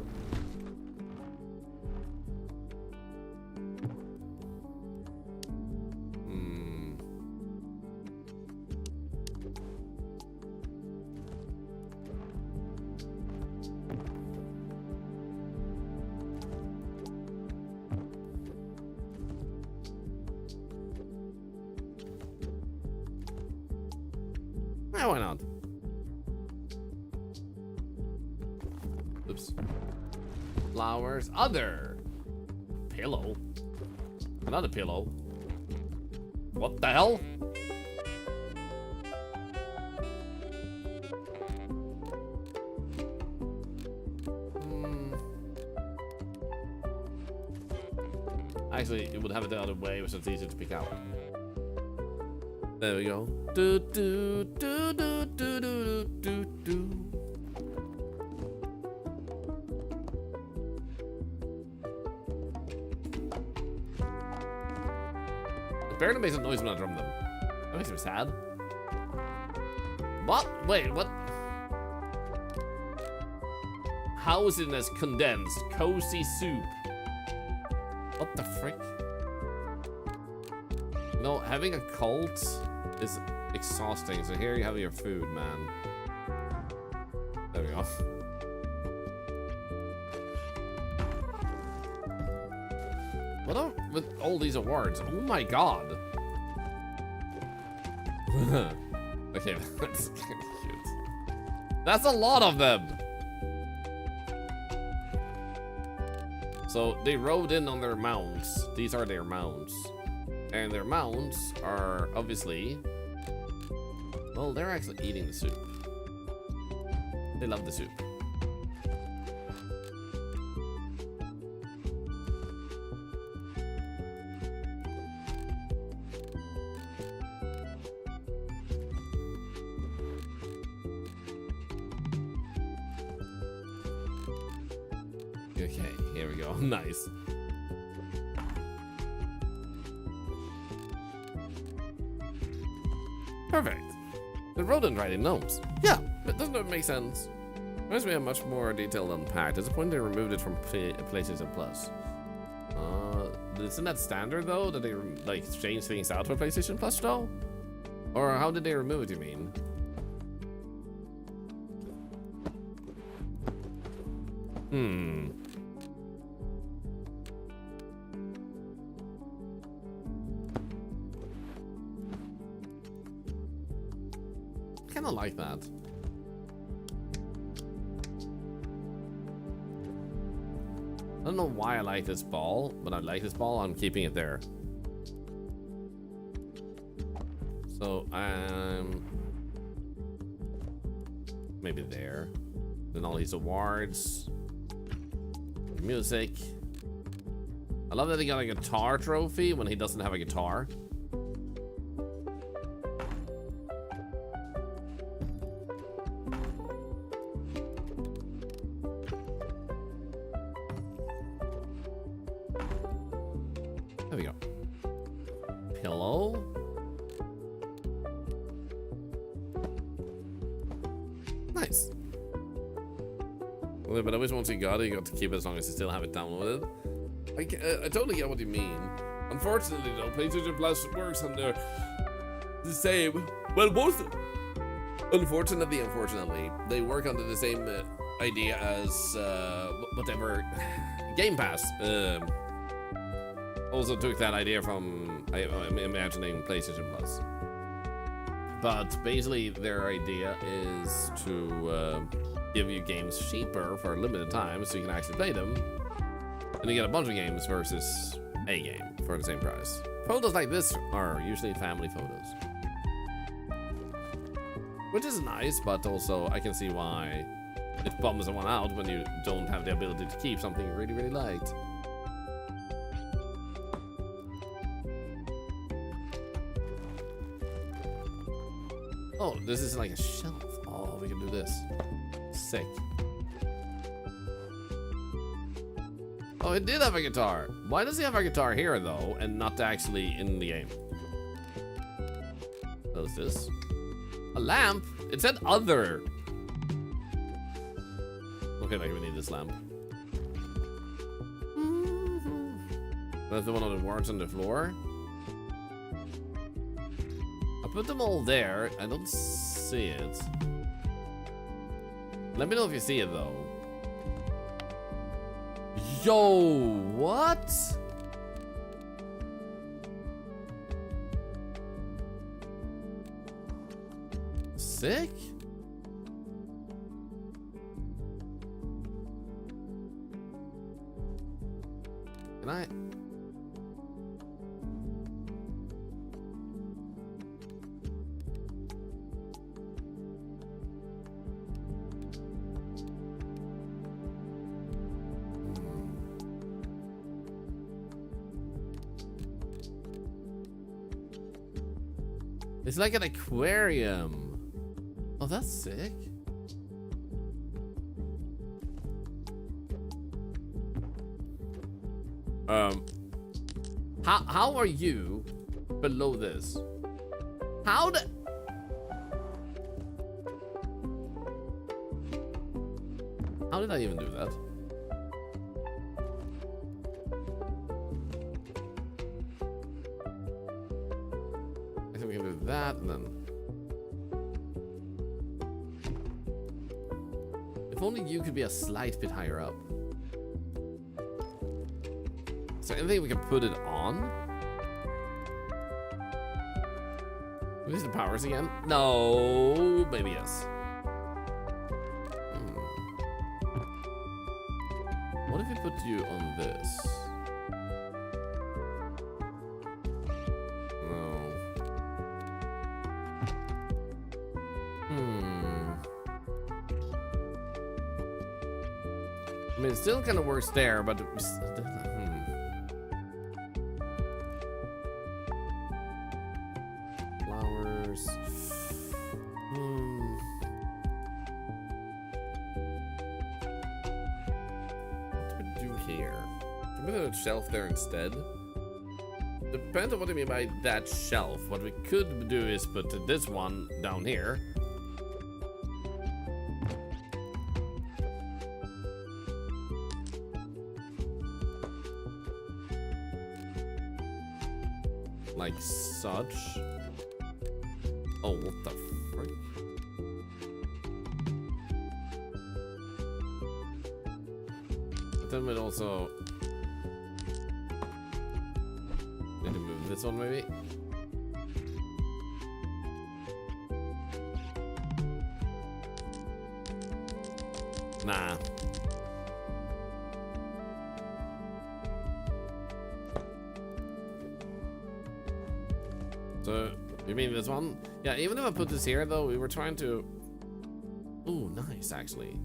Yeah, why not? Oops. Flowers. Other. Pillow. Another pillow. What the hell? Actually, it would have it the other way, which is easier to pick out. There we go. Do do do do do do do do. Apparently makes a noise when I drum them. That makes me sad. What? Wait, what? Housing as condensed. Cozy soup. What the frick? No, having a cult is exhausting. So here you have your food, man. There we go. What are with all these awards? Oh my god. Okay, that's kind of cute. That's a lot of them. So they rode in on their mounts. These are their mounts. And their mounts are obviously, well, they're actually eating the soup. They love the soup. Okay, here we go. Nice. Perfect. The rodent riding gnomes. Yeah, but doesn't it make sense? Reminds me of much more detailed unpacked. There's a point they removed it from PlayStation Plus. Isn't that standard though? That they like change things out for PlayStation Plus though? Or how did they remove it, you mean? Kinda like that. I don't know why I like this ball, but I like this ball. I'm keeping it there. So maybe there. Then all these awards, music. I love that he got a guitar trophy when he doesn't have a guitar. There we go. Pillow. Nice. Well, but I wish once you got to keep it as long as you still have it downloaded. I totally get what you mean. Unfortunately, though, PlayStation Plus works under the same. Well, both. Unfortunately, they work under the same idea as whatever Game Pass. Also took that idea from I'm imagining PlayStation Plus. But basically, their idea is to give you games cheaper for a limited time, so you can actually play them. And you get a bunch of games versus a game for the same price. Photos like this are usually family photos. Which is nice, but also I can see why it bums someone out when you don't have the ability to keep something you really, really liked. Oh, this is like a shelf. Oh, we can do this. Sick. Oh, it did have a guitar. Why does he have a guitar here, though, and not actually in the game? What is this? A lamp? It said other. Okay, like we need this lamp. That's the one of the words on the floor. I put them all there. I don't see it. Let me know if you see it, though. Yo, what? Sick? Can I? It's like an aquarium. Oh, that's sick. How are you below this? How did I even do that? I think we can do that and then. If only you could be a slight bit higher up. Is there anything we can put it on? Use the powers again? No, maybe yes. What if we put you on this? No. I mean, it still kind of works there, but flowers. What do we do here? Can we put a shelf there instead? Depends on what you mean by that shelf. What we could do is put this one down here. Like such. Oh, what the frick? But then we'd also need to move this one maybe. Nah. So, you mean this one? Yeah, even if I put this here, though, we were trying to... Ooh, nice, actually.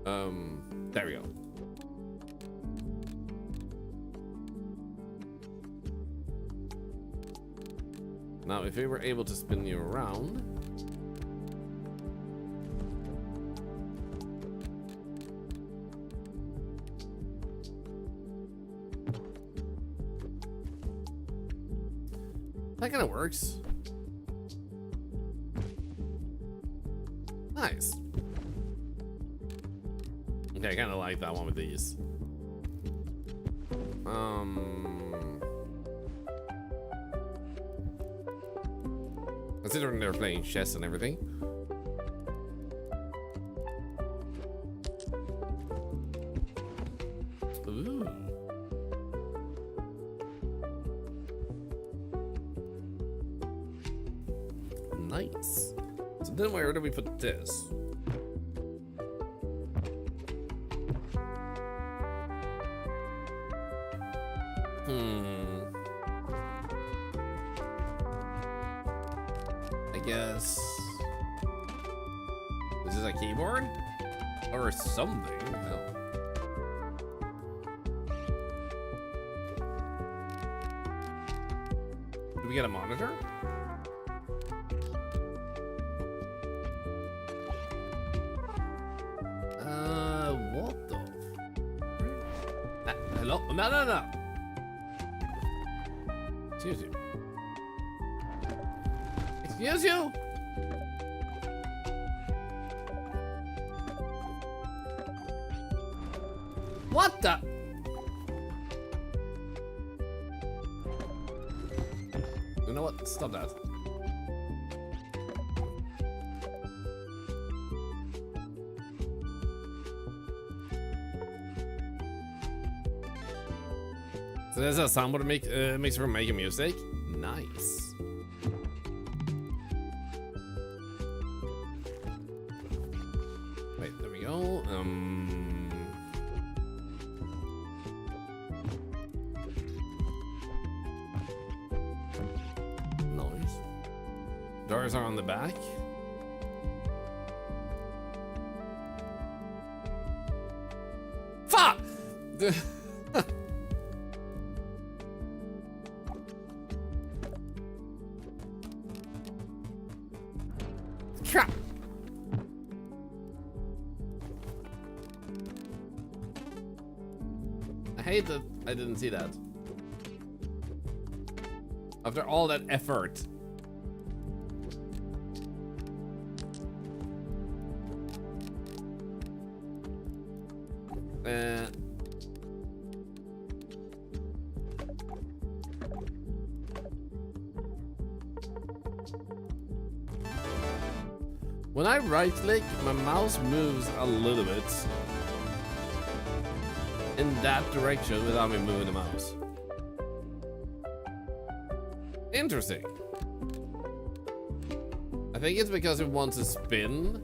There we go. Now, if we were able to spin you around... That kind of works. Nice. Okay, I kind of like that one with these. Considering they're playing chess and everything. Ooh. Nice. So then where do we put this? I guess this is a keyboard or something. No. Do we get a monitor? What the? Hello? No. Excuse you. Excuse you? What the? You know what? Stop that. So there's a soundboard makes for making music. Nice. Wait, there we go. Noise. Doors are on the back. Fuck! Crap! I hate that I didn't see that. After all that effort. When I right click, my mouse moves a little bit in that direction without me moving the mouse. Interesting. I think it's because it wants to spin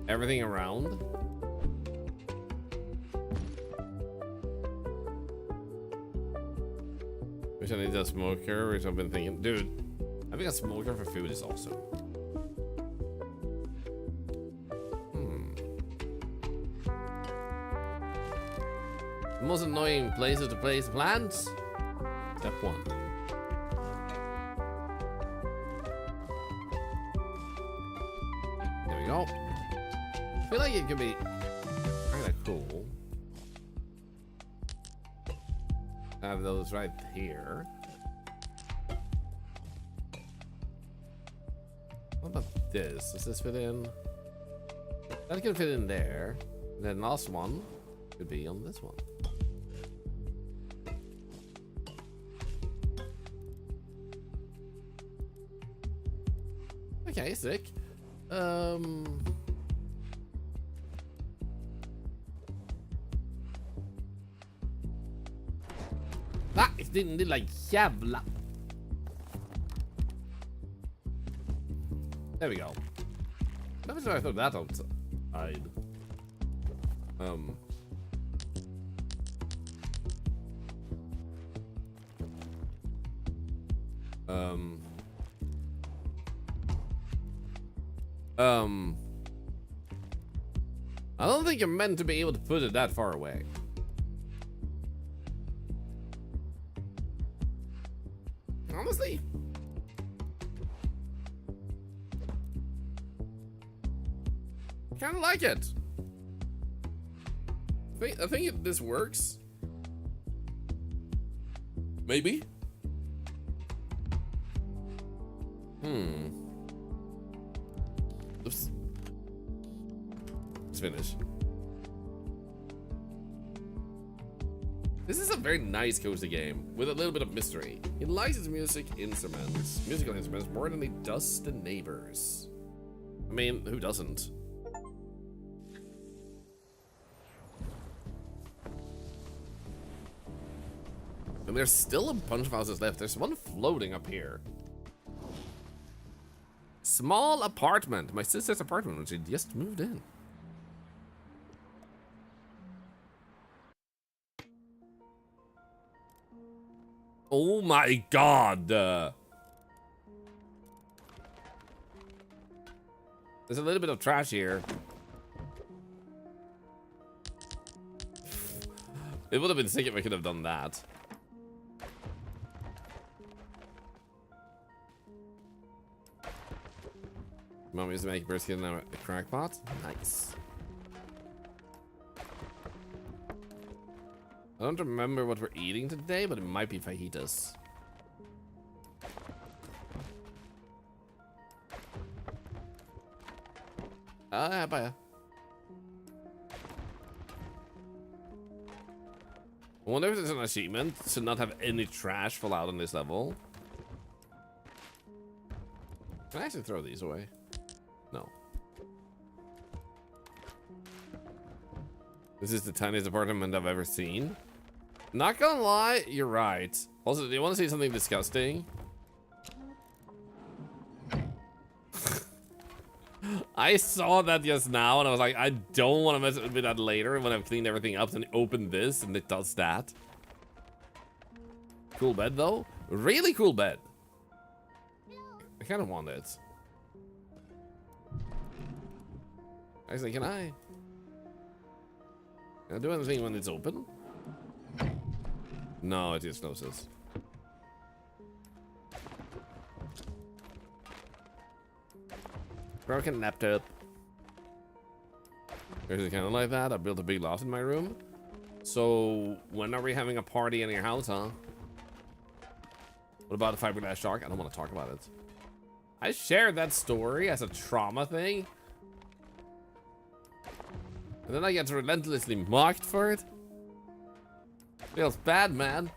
everything around. Wish I need a smoker, which I've been thinking. Dude, having a smoker for food is awesome. The most annoying places to place plants? Step 1. There we go. I feel like it could be kind of cool. Have those right here. What about this? Does this fit in? That can fit in there. And then last one could be on this one. Okay, sick. Ah, din lilla jävla. There we go. Never sure I thought that outside. I don't think you're meant to be able to put it that far away. Honestly. I kind of like it. I think this works. Maybe. Oops. Let's finish. This is a very nice cozy game with a little bit of mystery. He likes his musical instruments more than he does the neighbors. I mean, who doesn't? And there's still a bunch of houses left. There's one floating up here. Small apartment. My sister's apartment when she just moved in. Oh my god. There's a little bit of trash here. It would have been sick if I could have done that. Mommy's making brisket in a crack pot. Nice. I don't remember what we're eating today, but it might be fajitas. Yeah, bye. I wonder if there's an achievement to not have any trash fall out on this level. Can I actually throw these away? No. This is the tiniest apartment I've ever seen. Not gonna lie, you're right. Also, do you want to see something disgusting? I saw that just now and I was like, I don't want to mess with that later when I've cleaned everything up and open this and it does that. Cool bed though. Really cool bed. I kind of want it. Actually, can I do anything when it's open? No, it just closes. Broken laptop. There's kind of like that. I built a big loft in my room. So when are we having a party in your house, huh? What about the fiberglass shark? I don't want to talk about it. I shared that story as a trauma thing. And then I get relentlessly mocked for it. Feels bad, man.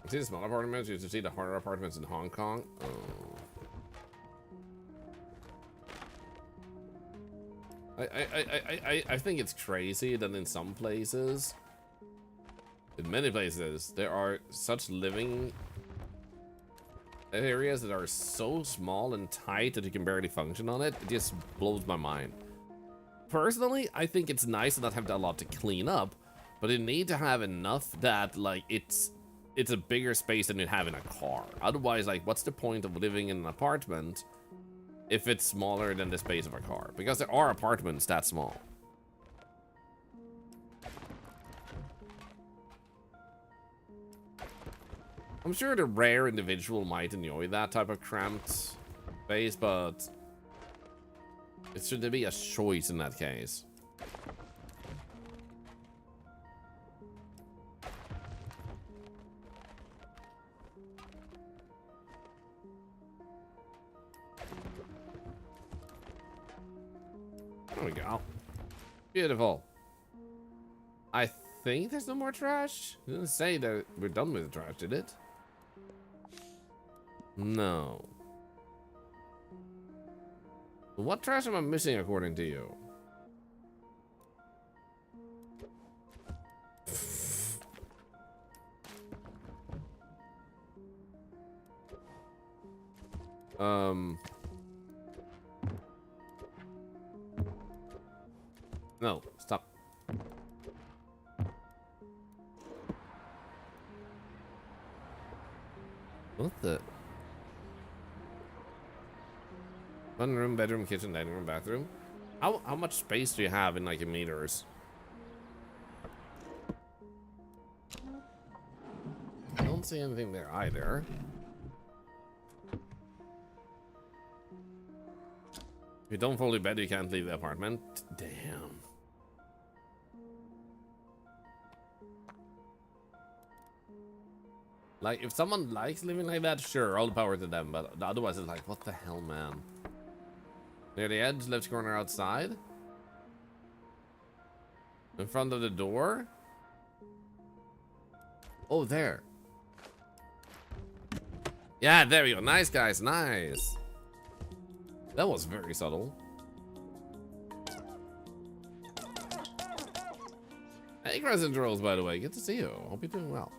See the small apartments, you used to see the harder apartments in Hong Kong. Oh. I think it's crazy that in some places, in many places, there are such living areas that are so small and tight that you can barely function on it. It just blows my mind. Personally, I think it's nice to not have a lot to clean up, but you need to have enough that like it's a bigger space than you have in a car. Otherwise, like, what's the point of living in an apartment if it's smaller than the space of a car? Because there are apartments that small. I'm sure the rare individual might enjoy that type of cramped space, but it should be a choice in that case. There we go. Beautiful. I think there's no more trash. It didn't say that we're done with the trash, did it? No. What trash am I missing according to you? No, stop. What the? One room, bedroom, kitchen, dining room, bathroom. How much space do you have in like in meters? I don't see anything there either. If you don't fully bed, you can't leave the apartment. Damn. Like, if someone likes living like that, sure, all the power to them, but otherwise it's like, what the hell, man? Near the edge, left corner outside. In front of the door. Oh, there. Yeah, there we go. Nice, guys, nice. That was very subtle. Hey, Crescent Rolls, by the way. Good to see you. Hope you're doing well.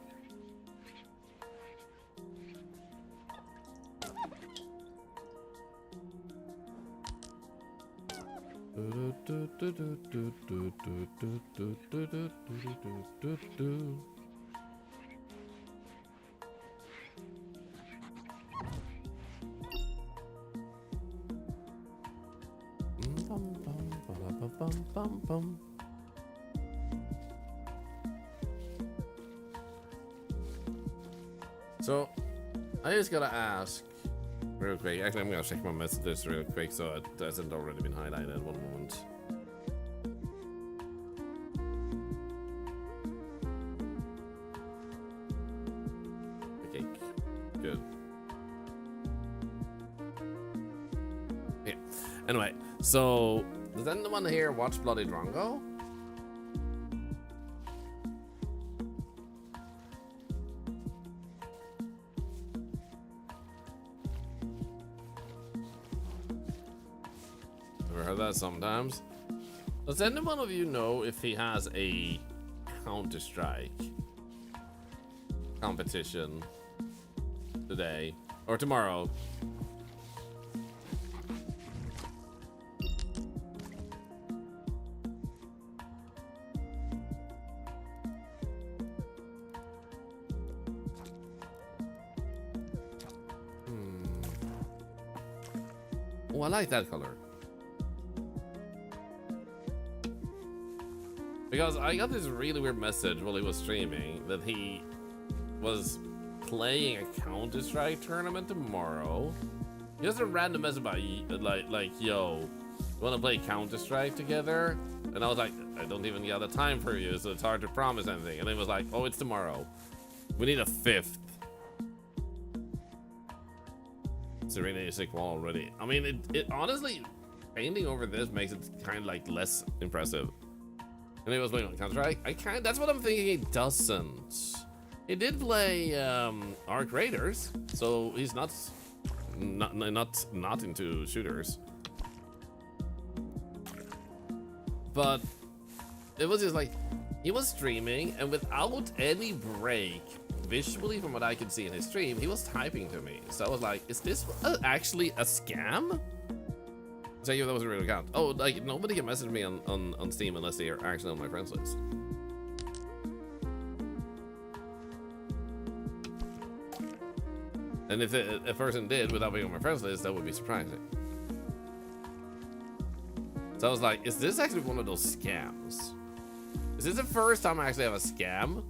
So, I just gotta ask real quick. Actually, I'm gonna check my messages real quick so it hasn't already been highlighted. One moment. Okay, good. Okay. Anyway, so does anyone here watch Bloody Drongo? Ever heard that sometimes? Does any one of you know if he has a Counter-Strike competition today or tomorrow? Oh, I like that color. Because I got this really weird message while he was streaming that he was playing a Counter-Strike tournament tomorrow. He has a random message about like, yo, you wanna play Counter-Strike together? And I was like, I don't even got the time for you, so it's hard to promise anything. And then he was like, oh, it's tomorrow. We need a 5th. Serena is sick wall already. I mean, it honestly, painting over this makes it kind of like less impressive. And he was playing on Counter-Strike. That's what I'm thinking. He doesn't. He did play Arc Raiders, so he's not into shooters. But it was just like he was streaming, and without any break, visually from what I could see in his stream, he was typing to me. So I was like, is this actually a scam? So yeah, that was a real account. Oh, like nobody can message me on Steam unless they are actually on my friends list. And if a person did without being on my friends list, that would be surprising. So I was like, is this actually one of those scams? Is this the first time I actually have a scam?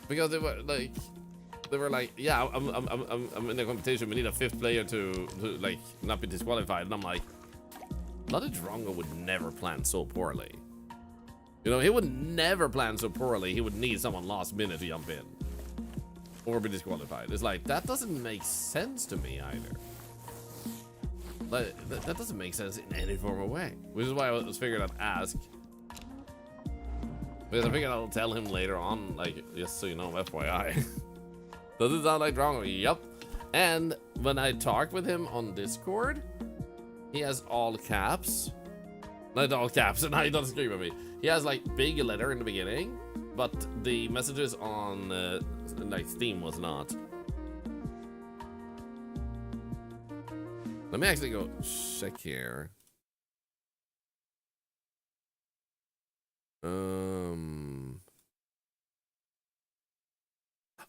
Because they were like, yeah, I'm in a competition. We need a 5th player to like not be disqualified. And I'm like, Bloody Drongo would never plan so poorly. You know, he would never plan so poorly. He would need someone last minute to jump in or be disqualified. It's like, that doesn't make sense to me either. Like, that doesn't make sense in any form of way. Which is why I was figured I'd ask. Because I figured I'll tell him later on, like, just so you know, FYI. Does it sound like Drongo? Yup. And when I talk with him on Discord, he has all caps. Not all caps, and he doesn't scream at me. He has like big letter in the beginning, but the messages on like Steam was not. Let me actually go check here.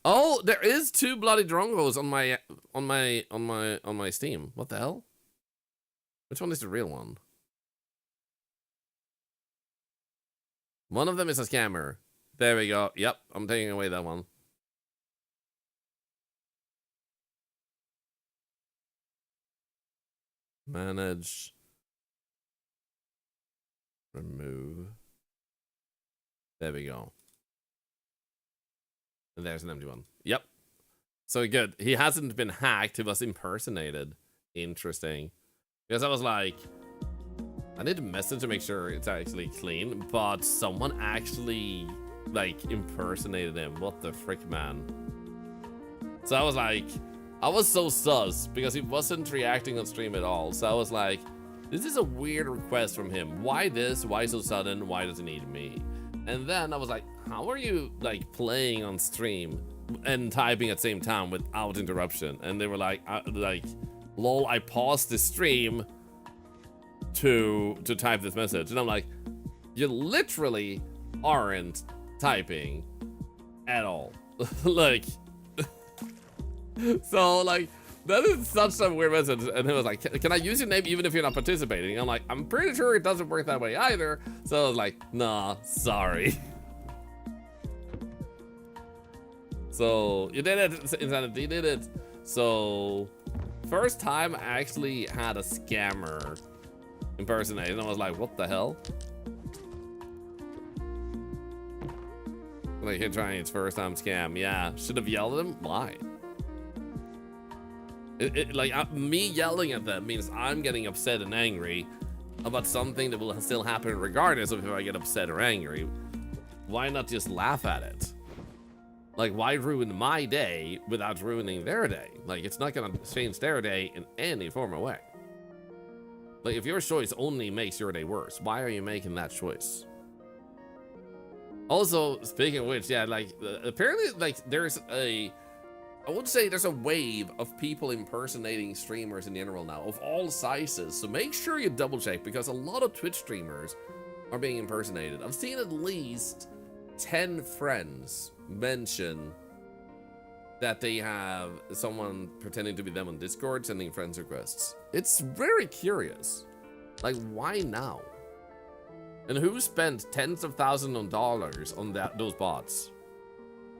Oh, there is 2 Bloody Drongos on my Steam. What the hell? Which one is the real one? One of them is a scammer. There we go. Yep, I'm taking away that one. Manage. Remove. There we go. And there's an empty one. Yep. So good. He hasn't been hacked. He was impersonated. Interesting. Because I was like, I need a message to make sure it's actually clean, but someone actually like impersonated him. What the frick, man? So I was like, I was so sus because he wasn't reacting on stream at all. So I was like, this is a weird request from him. Why this? Why so sudden? Why does he need me? And then I was like, how are you like playing on stream and typing at the same time without interruption? And they were like, lol, I paused the stream to type this message. And I'm like, you literally aren't typing at all. Like, so like, that is such a weird message. And he was like, can I use your name even if you're not participating? And I'm like, I'm pretty sure it doesn't work that way either. So I was like, nah, sorry. So you did it, Insanity, you did it. So first time I actually had a scammer impersonate, and I was like, what the hell? Like, him trying his first time scam. Yeah, should have yelled at him. Why? Me yelling at them means I'm getting upset and angry about something that will still happen regardless of if I get upset or angry. Why not just laugh at it? Like, why ruin my day without ruining their day? Like, it's not gonna change their day in any form or way. Like, if your choice only makes your day worse, why are you making that choice? Also, speaking of which, yeah, like, apparently, like, I would say there's a wave of people impersonating streamers in general now, of all sizes. So make sure you double check, because a lot of Twitch streamers are being impersonated. I've seen at least 10 friends mention that they have someone pretending to be them on Discord sending friends requests. It's very curious. Like, why now? And who spent tens of thousands of dollars on those bots?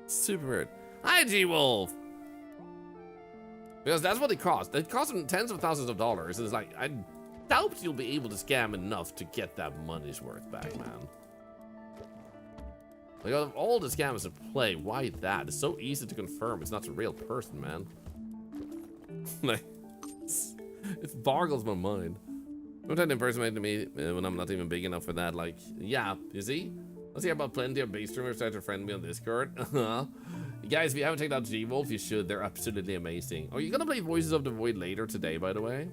Super weird. Hi, G-Wolf! Because that's what it cost. It cost them tens of thousands of dollars. And it's like, I doubt you'll be able to scam enough to get that money's worth back, man. Like, out of all the scams in play, why that? It's so easy to confirm it's not a real person, man. Like, it boggles my mind. Don't try to impersonate me when I'm not even big enough for that. Like, yeah, you see? Let's hear about plenty of base streamers trying to friend me on Discord. Guys, if you haven't checked out G-Wolf, you should. They're absolutely amazing. Are you gonna play Voices of the Void later today, by the way?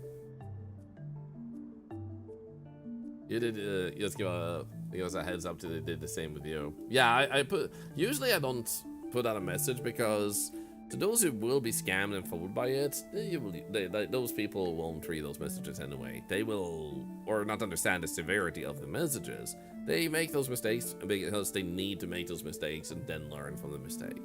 You did, just give us a heads up to they did the same with you. Yeah, usually I don't put out a message, because to those who will be scammed and fooled by it, those people won't read those messages anyway. They will, or not understand the severity of the messages. They make those mistakes because they need to make those mistakes and then learn from the mistake.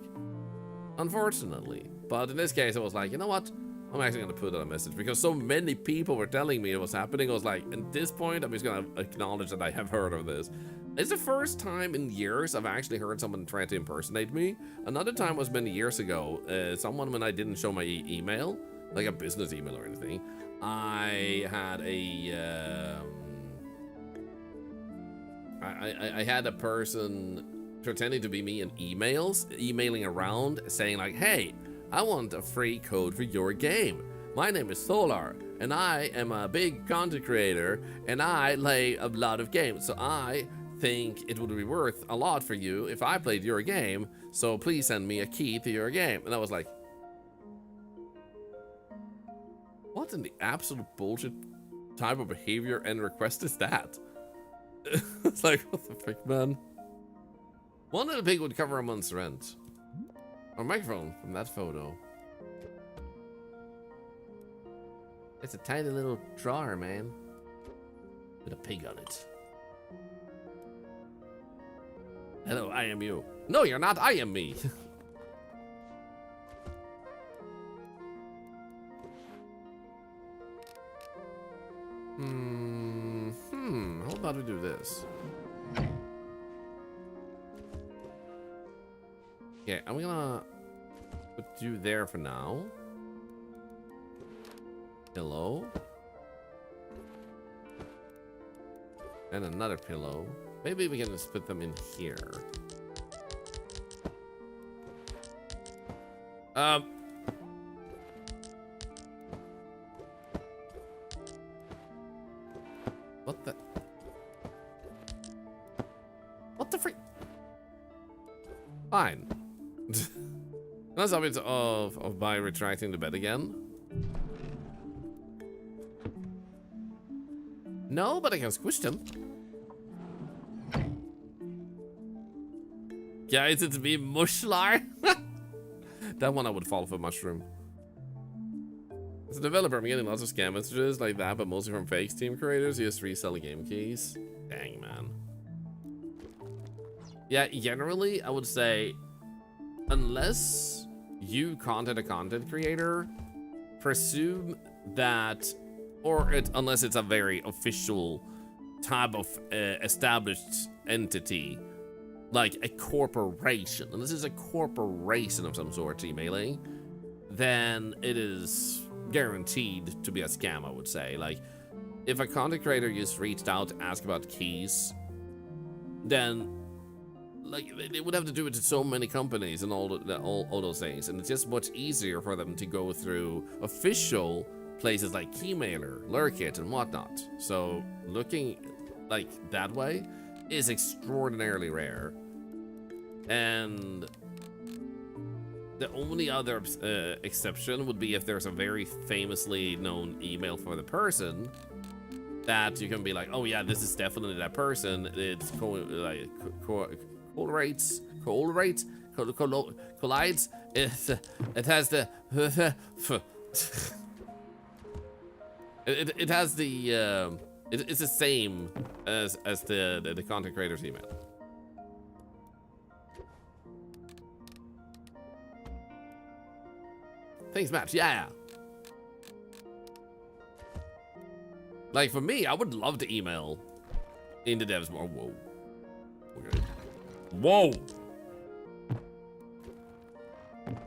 Unfortunately. But in this case, I was like, you know what? I'm actually going to put out a message, because so many people were telling me it was happening. I was like, at this point, I'm just going to acknowledge that I have heard of this. It's the first time in years I've actually heard someone try to impersonate me. Another time was many years ago. Someone, when I didn't show my email, like a business email or anything, I had I had a person pretending to be me in emails, emailing around saying like, hey, I want a free code for your game. My name is Thorlar, and I am a big content creator, and I play a lot of games, so I think it would be worth a lot for you if I played your game, so please send me a key to your game. And I was like, what in the absolute bullshit type of behavior and request is that? It's like, what the frick, man? One little pig would cover a month's rent. Or microphone from that photo. It's a tiny little drawer, man. With a pig on it. Hello, I am you. No, you're not. I am me. How about we do this? Okay, I'm gonna put you there for now. Pillow. And another pillow. Maybe we can just put them in here. What the? What the freak? Fine. That's obvious of by retracting the bed again. No, but I can squish them. Guys, it's me, Mushlar. That one I would fall for mushroom. As a developer, I'm getting lots of scam messages like that, but mostly from fake Steam creators who just resell game keys. Dang, man. Yeah, generally, I would say, unless you contact a content creator, presume that, unless it's a very official type of established entity, like a corporation, and this is a corporation of some sort emailing, then it is guaranteed to be a scam, I would say. Like, if a content creator just reached out to ask about keys, then like they would have to do it to so many companies and all those things, and it's just much easier for them to go through official places like Keymailer, Lurkit, and whatnot. So looking like that way is extraordinarily rare, and the only other exception would be if there's a very famously known email for the person that you can be like, oh yeah, this is definitely that person. It's collides. It has the it has the it's the same as the content creator's email. Things match, yeah. Like for me, I would love to email into devs more. Whoa. Okay. Whoa.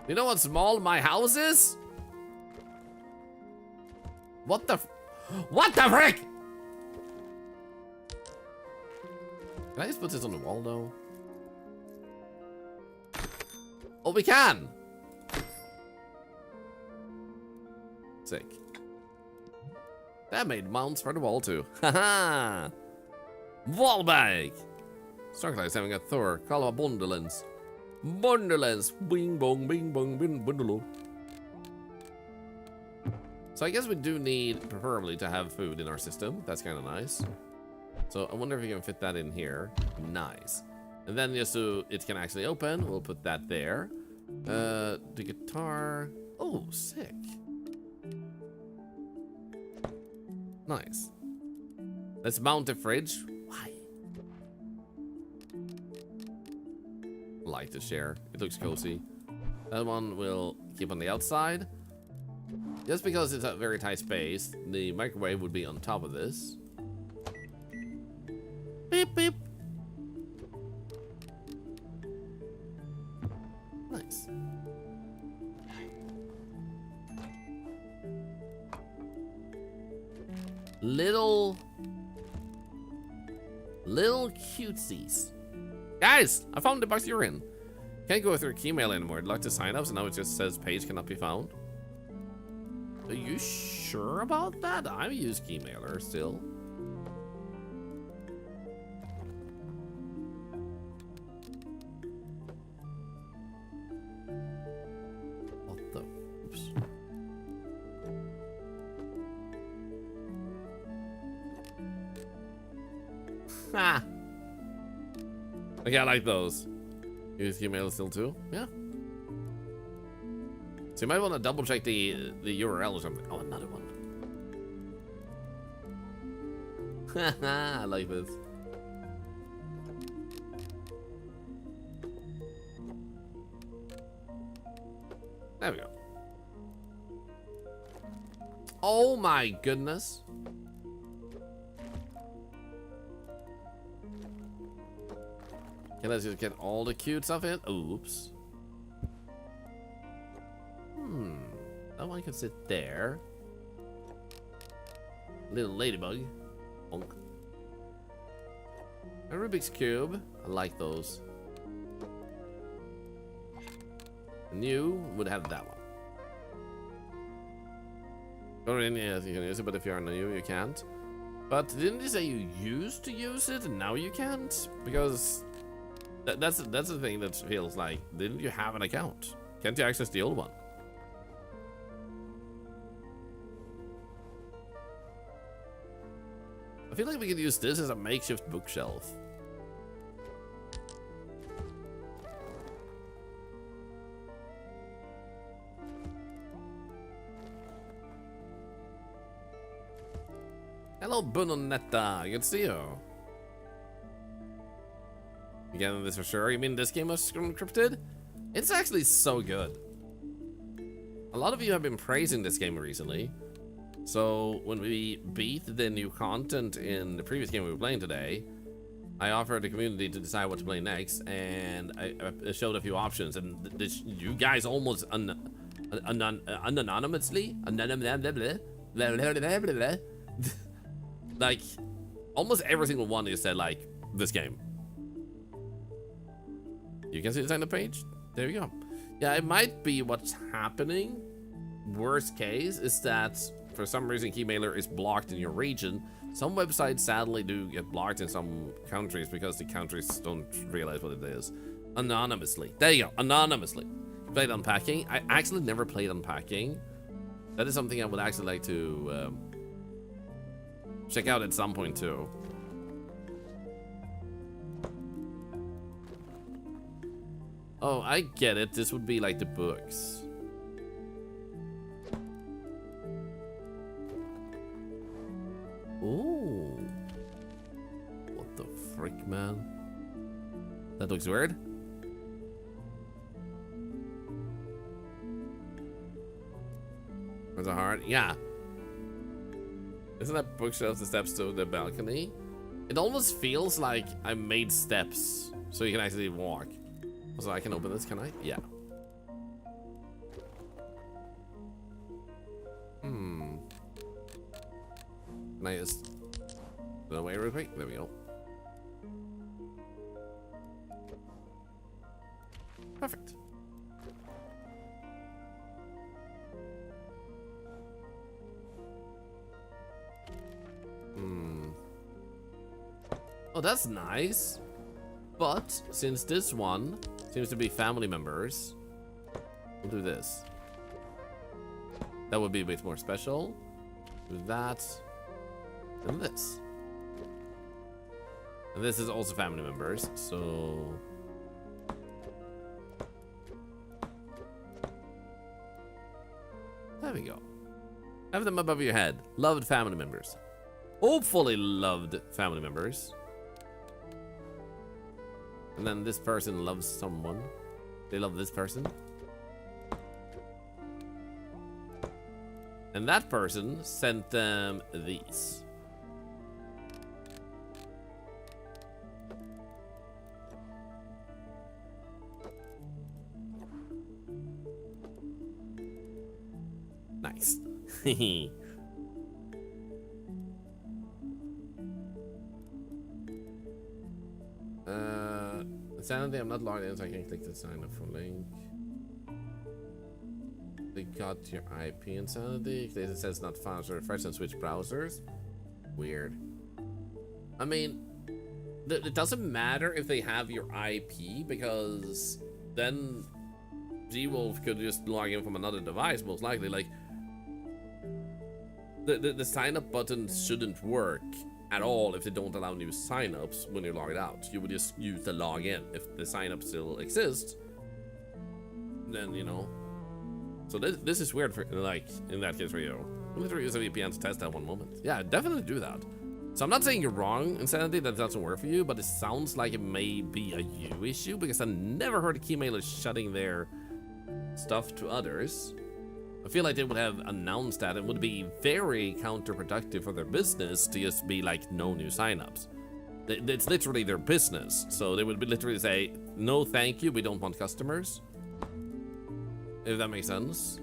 You know what small my house is? What the frick? Can I just put this on the wall though? Oh, we can. Sick. That made mounts for the wall too. Haha. Wall bag. Starklight's having a Thor. Call him a Bundelens. Bundelens. Bing bong bing bong bing bundalo. So I guess we do need, preferably, to have food in our system. That's kind of nice. So I wonder if we can fit that in here. Nice. And then just so it can actually open, we'll put that there. The guitar. Oh, sick. Nice. Let's mount the fridge. Why? I like to share. It looks cozy. That one will keep on the outside. Just because it's a very tight space, the microwave would be on top of this. Beep, beep. Nice. Little cutesies. Guys, I found the box you're in. Can't go through Keymail anymore. I'd like to sign up, so now it just says page cannot be found. Are you sure about that? I use Keymailer still. What the? Oops. Ha! Okay, I like those. Use Keymailer still too? Yeah. So you might want to double check the URL or something. Oh, another one. Haha, I like this. There we go. Oh my goodness. Okay, let's just get all the cute stuff in. Oops. That one can sit there. Little ladybug. Bonk. A Rubik's Cube. I like those. And you would have that one. Already, yes, you can use it, but if you're new, you can't. But didn't you say you used to use it and now you can't? Because that's the thing that feels like, didn't you have an account? Can't you access the old one? I feel like we could use this as a makeshift bookshelf. Hello, Bunonetta. Good to see you. Again, this for sure. You mean this game was encrypted? It's actually so good. A lot of you have been praising this game recently. So when we beat the new content in the previous game we were playing today, I offered the community to decide what to play next, and I showed a few options, and you guys almost anonymously, like, almost every single one you said, like, this game. You can see the sign up page. There you go. Yeah, it might be what's happening. Worst case is that for some reason Keymailer is blocked in your region. Some websites sadly do get blocked in some countries because the countries don't realize what it is. Anonymously. There you go. Anonymously. Played Unpacking. I actually never played Unpacking. That is something I would actually like to check out at some point too. Oh, I get it. This would be like the books. Ooh. What the frick, man? That looks weird. There's a heart. Yeah. Isn't that bookshelf the steps to the balcony? It almost feels like I made steps so you can actually walk. So I can open this, can I? Yeah. Can I just put it away real quick? There we go. Perfect. Oh, that's nice. But since this one seems to be family members, we'll do this. That would be a bit more special. Do that. And this. And this is also family members, so... There we go. Have them above your head. Loved family members. Hopefully loved family members. And then this person loves someone. They love this person. And that person sent them these. Nice. Insanity, I'm not logged in, so I can click the sign up for link. They got your IP, Insanity. It says not found, so refresh and switch browsers. Weird. I mean, it doesn't matter if they have your IP, because then G-Wolf could just log in from another device, most likely. Like, the sign up button shouldn't work at all if they don't allow new signups when you're logged out. You would just use the login. If the sign up still exists, then, you know. So this is weird for, like, in that case for you. Literally use a VPN to test that one moment. Yeah, definitely do that. So I'm not saying you're wrong, Insanity, that doesn't work for you, but it sounds like it may be a you issue, because I never heard of Keymailers shutting their stuff to others. I feel like they would have announced that. It would be very counterproductive for their business to just be like, no new signups. It's literally their business. So they would literally say, no thank you, we don't want customers. If that makes sense.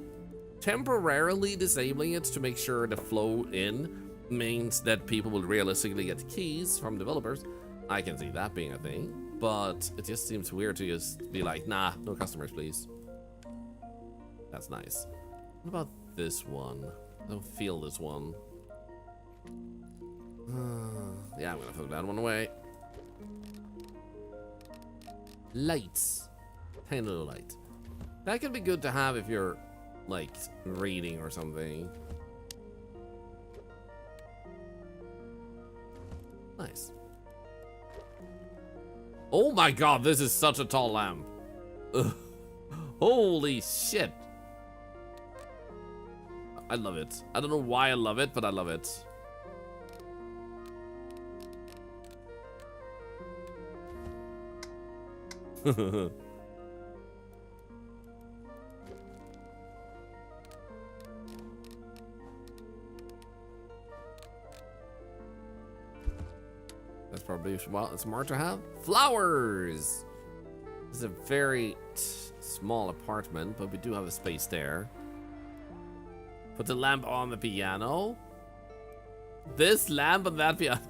Temporarily disabling it to make sure the flow in means that people will realistically get keys from developers. I can see that being a thing. But it just seems weird to just be like, nah, no customers, please. That's nice. What about this one? I don't feel this one. Yeah, I'm gonna throw that one away. Lights. Tiny little light. That could be good to have if you're, like, reading or something. Nice. Oh my god, this is such a tall lamp. Ugh. Holy shit. I love it. I don't know why I love it, but I love it. That's probably smart to have. Flowers! This is a very small apartment, but we do have a space there. Put the lamp on the piano. This lamp on that piano.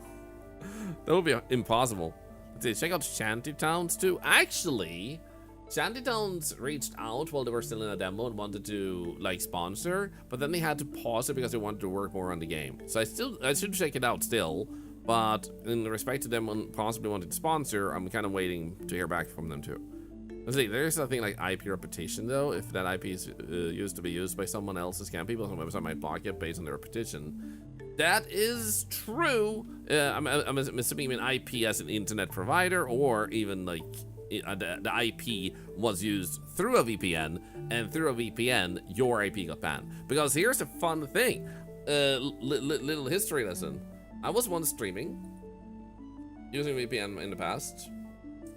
That would be impossible. Let's see, check out Shantytowns too. Actually, Shantytowns reached out while they were still in a demo and wanted to like sponsor, but then they had to pause it because they wanted to work more on the game. So I should check it out still, but in respect to them possibly wanting to sponsor, I'm kind of waiting to hear back from them too. Let's see, there's something like IP repetition though. If that IP is used to be used by someone else to scam people, some website might block it based on the repetition. That is true. I'm assuming you mean IP as an internet provider, or even like the IP was used through a VPN, and through a VPN, your IP got banned. Because here's a fun thing, little history lesson. I was once streaming using VPN in the past,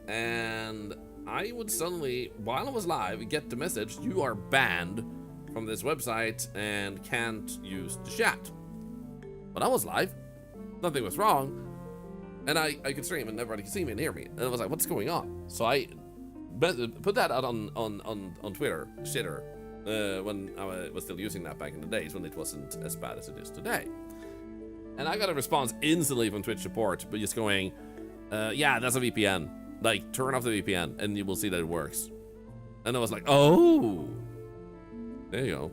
and I would suddenly, while I was live, get the message, you are banned from this website and can't use the chat. But I was live, nothing was wrong, and I could stream and everybody could see me and hear me. And I was like, what's going on? So I put that out on Twitter, shitter, when I was still using that back in the days when it wasn't as bad as it is today. And I got a response instantly from Twitch support, but just going, yeah, that's a VPN. Like, turn off the VPN and you will see that it works. And I was like, oh, there you go.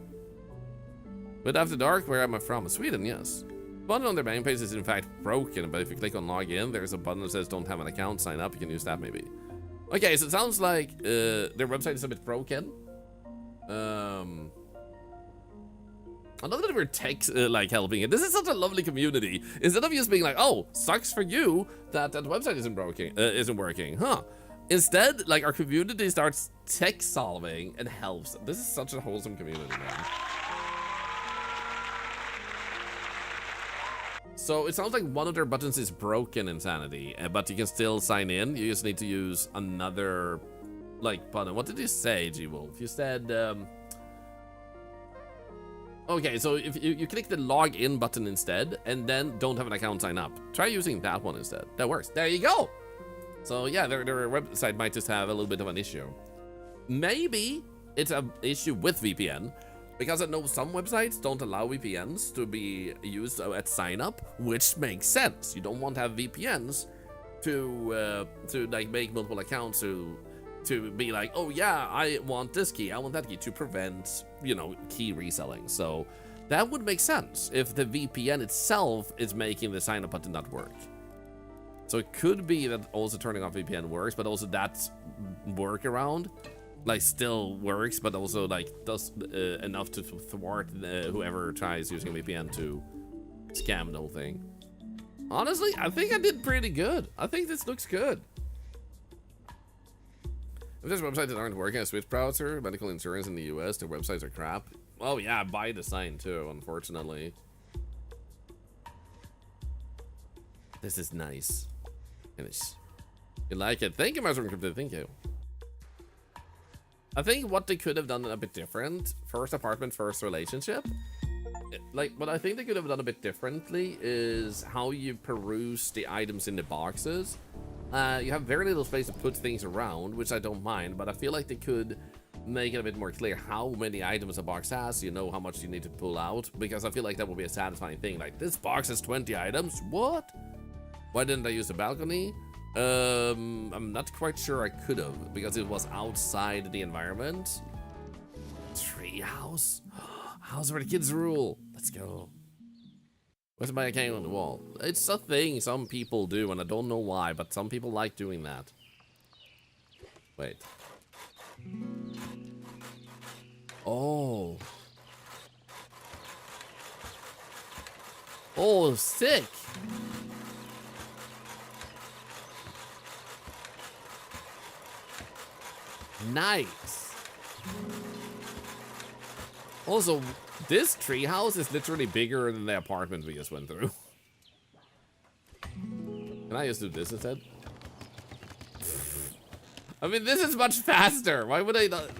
But After Dark, where am I from? Sweden, yes. The button on their main page is in fact broken, but if you click on login, there's a button that says don't have an account, sign up. You can use that maybe. Okay, so it sounds like their website is a bit broken. I love that we're tech like helping it. This is such a lovely community. Instead of just being like, oh, sucks for you that that website isn't working, huh? Instead, like, our community starts tech solving and helps. This is such a wholesome community, man. So it sounds like one of their buttons is broken, Insanity, but you can still sign in. You just need to use another, like, button. What did you say, G-Wolf? You said, okay, so if you click the login button instead, and then don't have an account, sign up. Try using that one instead. That works. There you go. So yeah, their website might just have a little bit of an issue. Maybe it's an issue with VPN, because I know some websites don't allow VPNs to be used at sign up, which makes sense. You don't want to have VPNs to like make multiple accounts to be like, oh yeah, I want this key, I want that key, to prevent, you know, key reselling. So that would make sense if the VPN itself is making the sign up button not work. So it could be that also turning off VPN works, but also that workaround like still works, but also like does enough to thwart whoever tries using a VPN to scam the whole thing. Honestly, I think I did pretty good. I think this looks good. If there's websites that aren't working, a Switch browser, medical insurance in the US, their websites are crap. Oh yeah, by design too, unfortunately. This is nice. Finish. You like it? Thank you, Mushroom Crypto. Thank you. I think what they could have done a bit different, first apartment, first relationship. Like, what I think they could have done a bit differently is how you peruse the items in the boxes. You have very little space to put things around, which I don't mind, but I feel like they could make it a bit more clear how many items a box has, you know how much you need to pull out, because I feel like that would be a satisfying thing. Like, this box has 20 items? What? Why didn't I use the balcony? I'm not quite sure I could have, because it was outside the environment. Treehouse? House where the kids rule. Let's go. Where's my account on the wall? It's a thing some people do, and I don't know why, but some people like doing that. Wait. Oh. Oh, sick. Nice. Also, this treehouse is literally bigger than the apartments we just went through. Can I just do this instead? I mean, this is much faster. Why would I not?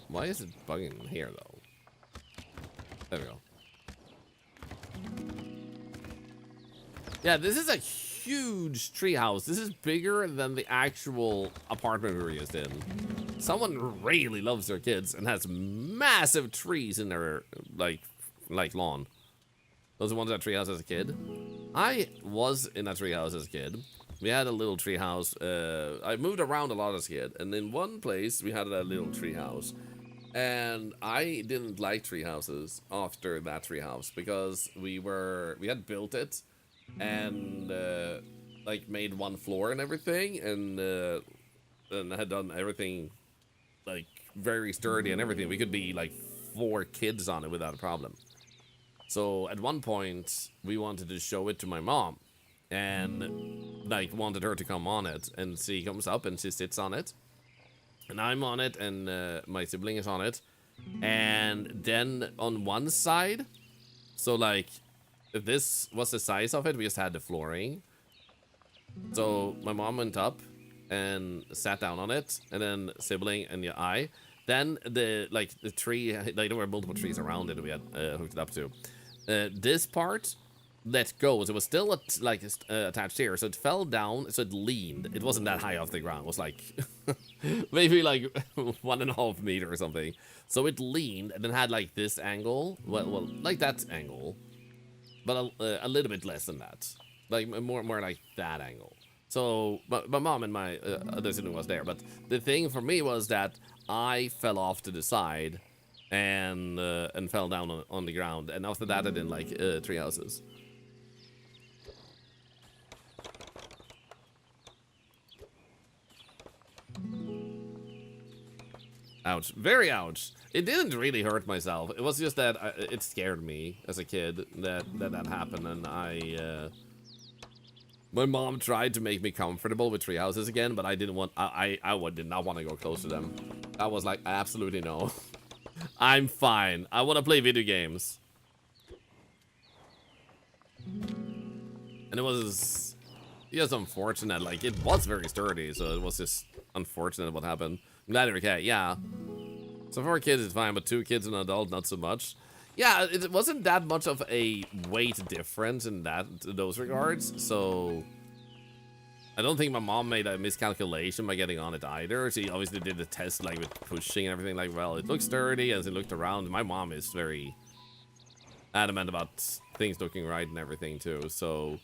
Why is it bugging here though? There we go. Yeah, this is a huge treehouse. This is bigger than the actual apartment we were used in. Someone really loves their kids and has massive trees in their like lawn. Those are the ones in that treehouse as a kid. I was in a treehouse as a kid. We had a little treehouse. I moved around a lot as a kid, and in one place we had a little treehouse. And I didn't like treehouses after that treehouse because we had built it and like made one floor and everything, and had done everything like very sturdy and everything. We could be like 4 kids on it without a problem. So at one point we wanted to show it to my mom, and like wanted her to come on it, and she comes up and she sits on it. And I'm on it, and my sibling is on it. And then on one side, so like, if this was the size of it, we just had the flooring. So my mom went up and sat down on it, and then sibling and I. Then the tree, like there were multiple trees around it we had hooked it up to. This part let go, so it was still attached here, so it fell down, so it leaned. It wasn't that high off the ground. It was like maybe like 1.5 meters or something. So it leaned and then had like this angle, well like that angle, but a little bit less than that, like more like that angle. So my mom and my other sibling was there, but the thing for me was that I fell off to the side and fell down on the ground, and after that I didn't like tree houses. Ouch. Very ouch. It didn't really hurt myself. It was just that it scared me as a kid that happened, and my mom tried to make me comfortable with tree houses again, but I didn't want. I did not want to go close to them. I was like, absolutely no. I'm fine. I want to play video games. And it was just unfortunate. Like, it was very sturdy, so it was just unfortunate what happened. I'm glad you're okay. Yeah. So 4 kids is fine, but 2 kids and an adult, not so much. Yeah, it wasn't that much of a weight difference in those regards. So I don't think my mom made a miscalculation by getting on it either. She obviously did the test like with pushing and everything. Like, well, it looks sturdy. As it looked around, my mom is very adamant about things looking right and everything too. So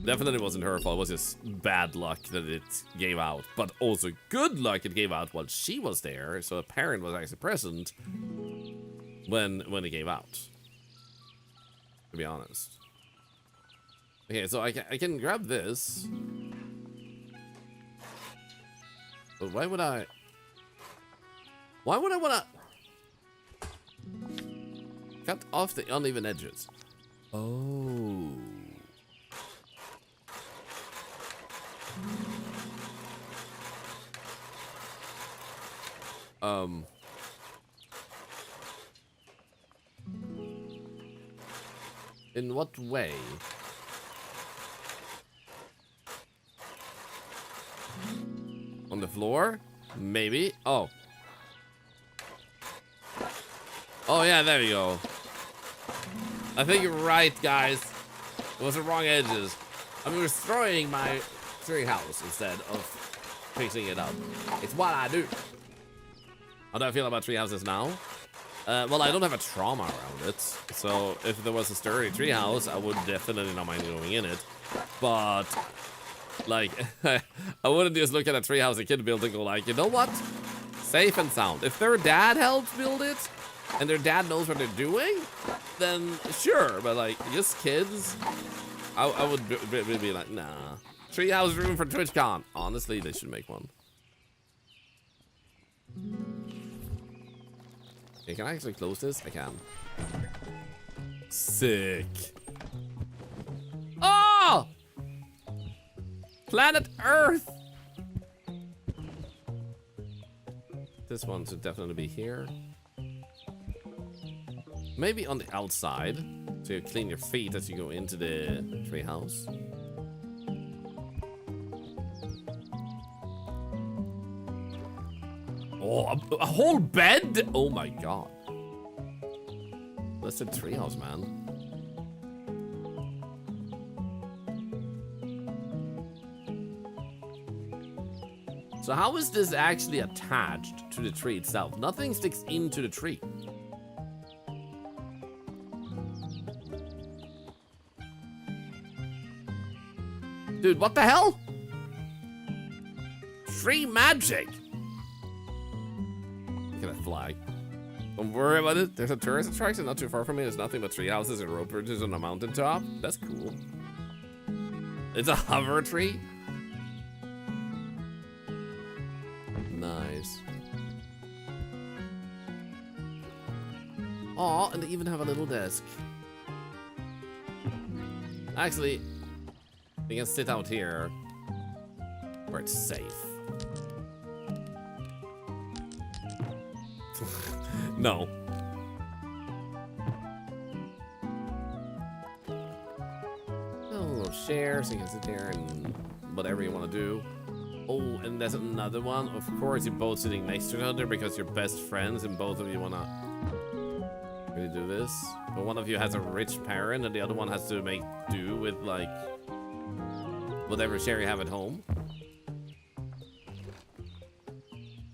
definitely wasn't her fault. It was just bad luck that it gave out, but also good luck it gave out while she was there. So a parent was actually present when it gave out, to be honest. Okay, so I can grab this, but why would I want to cut off the uneven edges? Oh. In what way? On the floor? Maybe. Oh. Oh yeah, there you go. I think you're right, guys. It was the wrong edges. I'm destroying my tree house instead of fixing it up. It's what I do. How do I feel about tree houses now? Well, I don't have a trauma around it. So if there was a sturdy tree house, I would definitely not mind going in it. But like, I wouldn't just look at a tree house a kid built and go like, you know what? Safe and sound. If their dad helped build it and their dad knows what they're doing, then sure. But like, just kids, I would be like, nah. Treehouse room for TwitchCon. Honestly, they should make one. Okay, can I actually close this? I can. Sick. Oh! Planet Earth! This one should definitely be here. Maybe on the outside, so you clean your feet as you go into the treehouse. Oh, a whole bed? Oh my god. That's a treehouse, man. So how is this actually attached to the tree itself? Nothing sticks into the tree. Dude, what the hell? Tree magic. Look at that flag. Don't worry about it. There's a tourist attraction not too far from me. There's nothing but tree houses and rope bridges on a mountaintop. That's cool. It's a hover tree. Nice. Aw, and they even have a little desk. Actually, we can sit out here where it's safe. No. A little share so you can sit there and whatever you want to do. Oh, and there's another one. Of course, you're both sitting next to each other because you're best friends and both of you want to really do this. But one of you has a rich parent and the other one has to make do with, like, whatever share you have at home.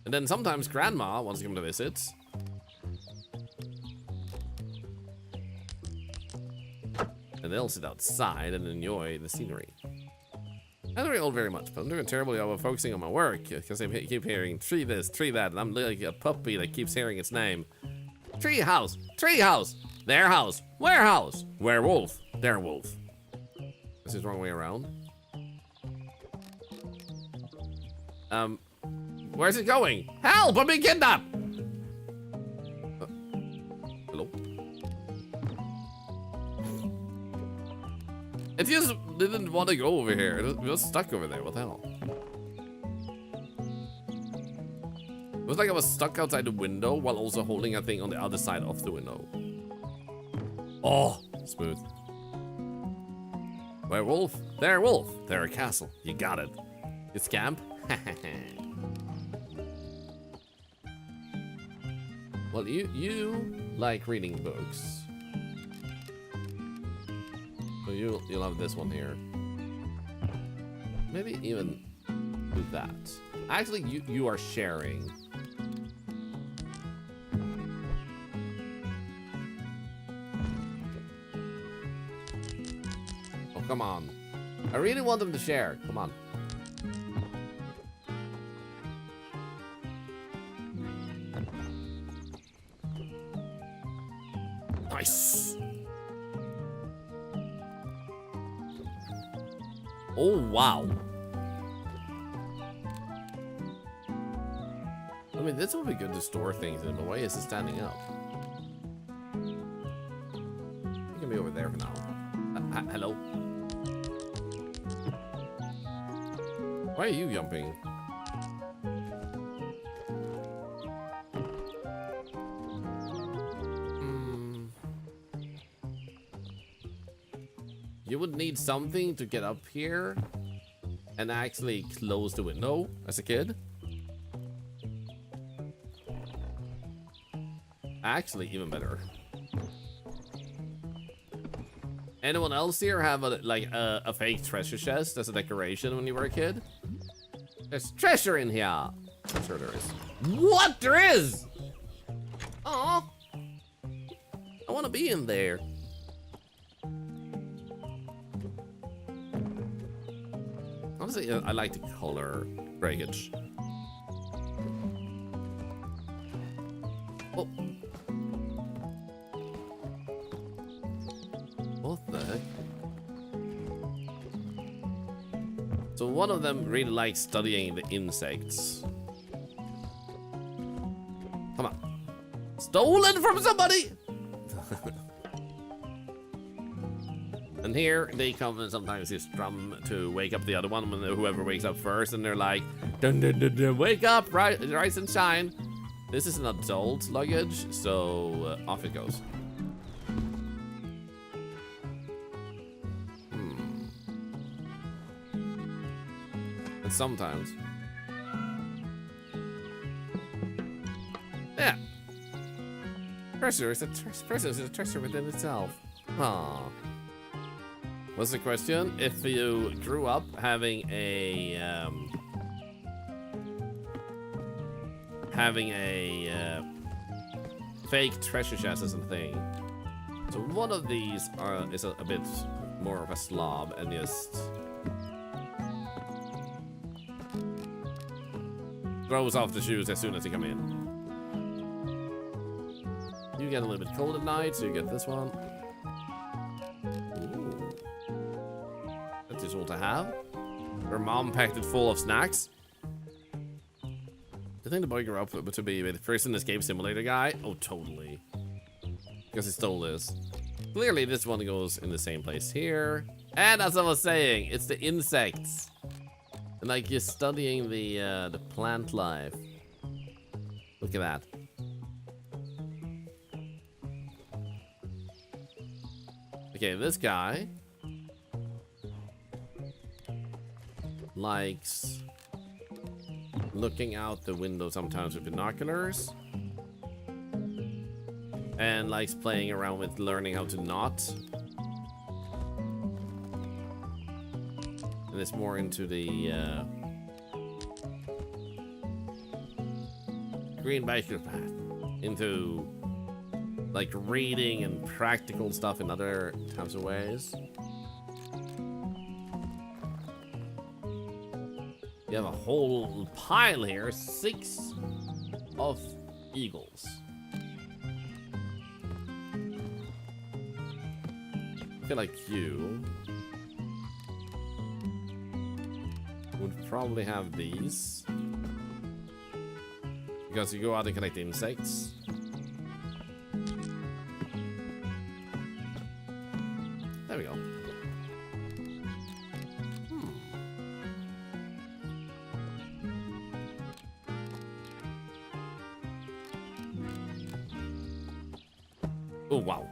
And then sometimes grandma wants to come to visit. And they'll sit outside and enjoy the scenery. I don't really very much, but I'm doing terribly over focusing on my work because I keep hearing tree this, tree that, and I'm like a puppy that keeps hearing its name. Tree house, their house, warehouse, werewolf, their wolf. This is the wrong way around. Where's it going? Help! I'm being kidnapped! Hello? It just didn't want to go over here. It was stuck over there. What the hell? It was like I was stuck outside the window while also holding a thing on the other side of the window. Oh, smooth. Werewolf? They're a wolf. They're a castle. You got it. It's camp? Well, you like reading books. So you'll have this one here. Maybe even do that. Actually, you are sharing. Oh, come on. I really want them to share. Come on. Nice. Oh, wow. I mean, this would be good to store things in, but why is it standing up? You can be over there for now. Hello? Why are you jumping? You would need something to get up here and actually close the window as a kid. Actually, even better. Anyone else here have a fake treasure chest as a decoration when you were a kid? There's treasure in here. I'm sure there is. What? There is? Aw. I want to be in there. Honestly, I like the color breakage. Oh. What the heck? So one of them really likes studying the insects. Come on. Stolen from somebody! And here they come and sometimes they strum to wake up the other one when whoever wakes up first, and they're like, dun dun dun dun, wake up, rise and shine. This is an adult luggage, so off it goes. And sometimes, yeah, treasure is a treasure within itself. Aww. What's the question? If you grew up having a having a fake treasure chest as a thing. So one of these is a bit more of a slob and just throws off the shoes as soon as you come in. You get a little bit cold at night, so you get this one. Ooh. That's useful to have. Your mom packed it full of snacks. Do you think the boy grew up to be the first in this game simulator guy? Oh, totally. Because he stole this. Clearly, this one goes in the same place here. And as I was saying, it's the insects. And like you're studying the plant life. Look at that. Okay, this guy likes looking out the window sometimes with binoculars. And likes playing around with learning how to knot. And it's more into the green biker path. Into like reading and practical stuff in other types of ways. You have a whole pile here, 6 of eagles. I feel like you would probably have these. Because you go out and collect insects. There we go. Oh, wow.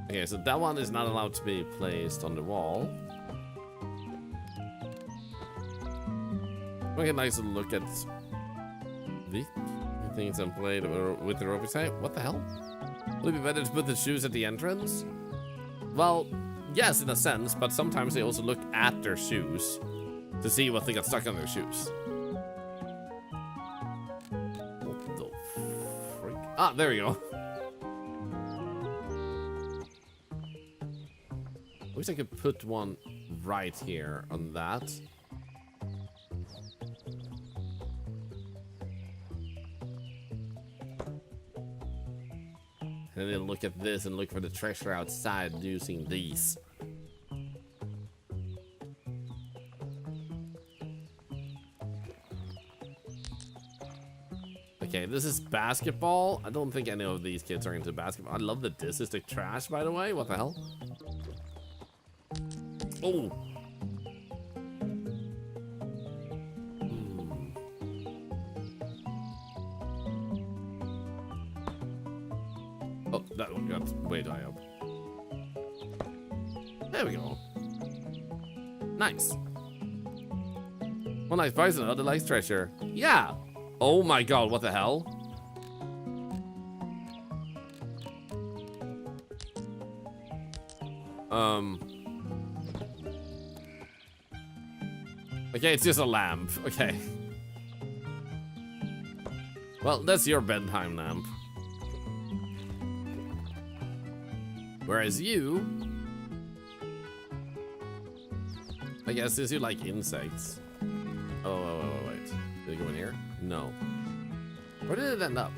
Okay, so that one is not allowed to be placed on the wall. We can nice look at the things I'm played with the ropey side. What the hell? Would it be better to put the shoes at the entrance? Well, yes, in a sense, but sometimes they also look at their shoes to see what they got stuck on their shoes. What the freak? Ah, there we go. I wish I could put one right here on that. And then look at this and look for the treasure outside using these. Okay, this is basketball. I don't think any of these kids are into basketball. I love that this is the trash, by the way. What the hell? Oh. Oh, that one got way high up. There we go. Nice. One likes prize and other likes treasure. Yeah. Oh my god, what the hell? Okay, it's just a lamp. Okay. Well, that's your bedtime lamp. Whereas you... I guess since you like insects. Oh, wait. Did it go in here? No. Where did it end up?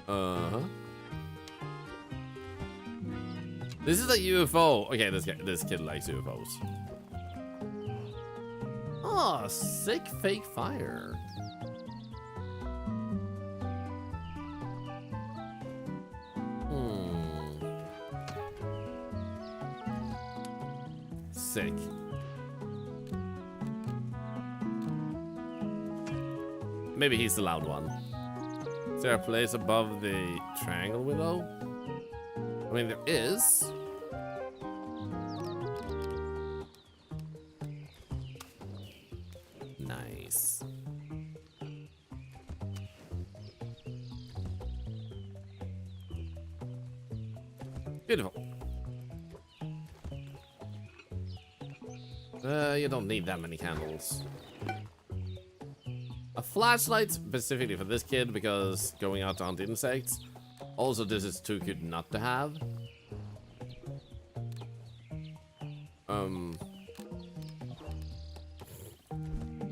Uh-huh. This is a UFO. Okay, this kid likes UFOs. Oh, sick fake fire. Sick. Maybe he's the loud one. Is there a place above the triangle window? I mean, there is. Nice. Beautiful. You don't need that many candles. A flashlight specifically for this kid because going out to hunt insects. Also, this is too cute not to have.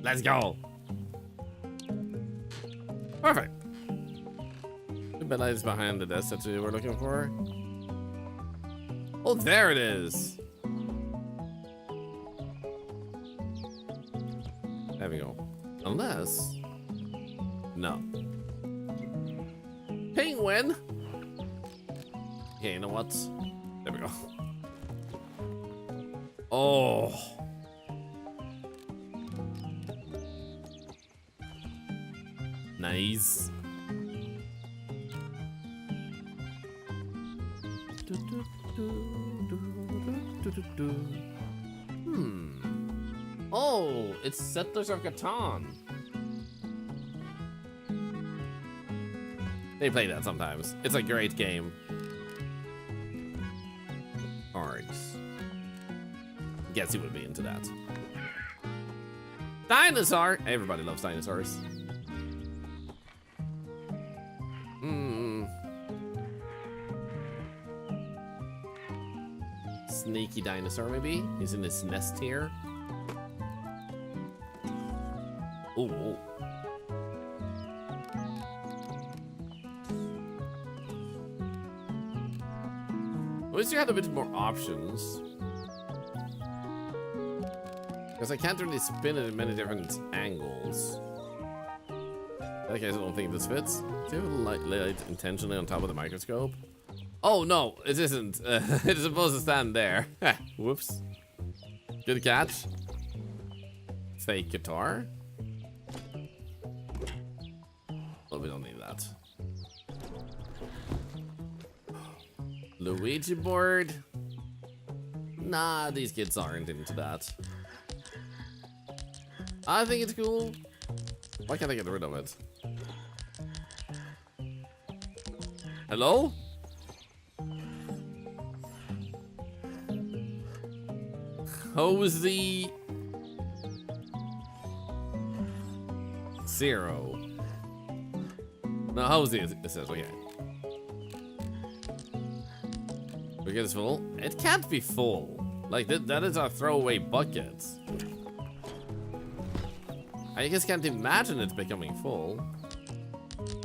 Let's go. Perfect. The bed light is behind the desk that we were looking for. Oh, there it is. There we go. Unless... No. Penguin! Okay, you know what? There we go. Oh. Nice. Oh, it's Settlers of Catan. They play that sometimes. It's a great game. Cards. Guess you would be into that. Dinosaur! Everybody loves dinosaurs. Sneaky dinosaur, maybe? He's in his nest here. Ooh. I wish you had a bit more options. Because I can't really spin it in many different angles. In that case, I don't think this fits. Do you have a light intentionally on top of the microscope? Oh no, it isn't. It's supposed to stand there. Whoops. Good catch. Fake guitar. Well, we don't need that. Luigi board. Nah, these kids aren't into that. I think it's cool. Why can't I get rid of it? Hello? Hozy 0. No, Hozy it says, okay. Bucket is full. It can't be full. Like that is our throwaway bucket. I just can't imagine it becoming full.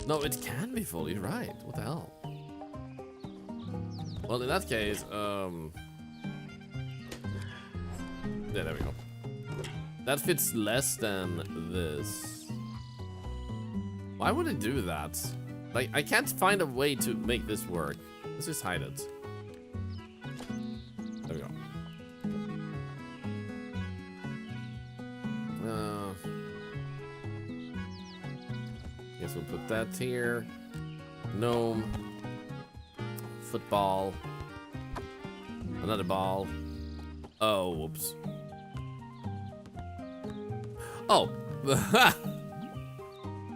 No, it can be full, you're right. What the hell? Well, in that case, yeah, there we go. That fits less than this. Why would it do that? Like, I can't find a way to make this work. Let's just hide it. There we go. Guess we'll put that here. Gnome. Football. Another ball. Oh, whoops. Oh.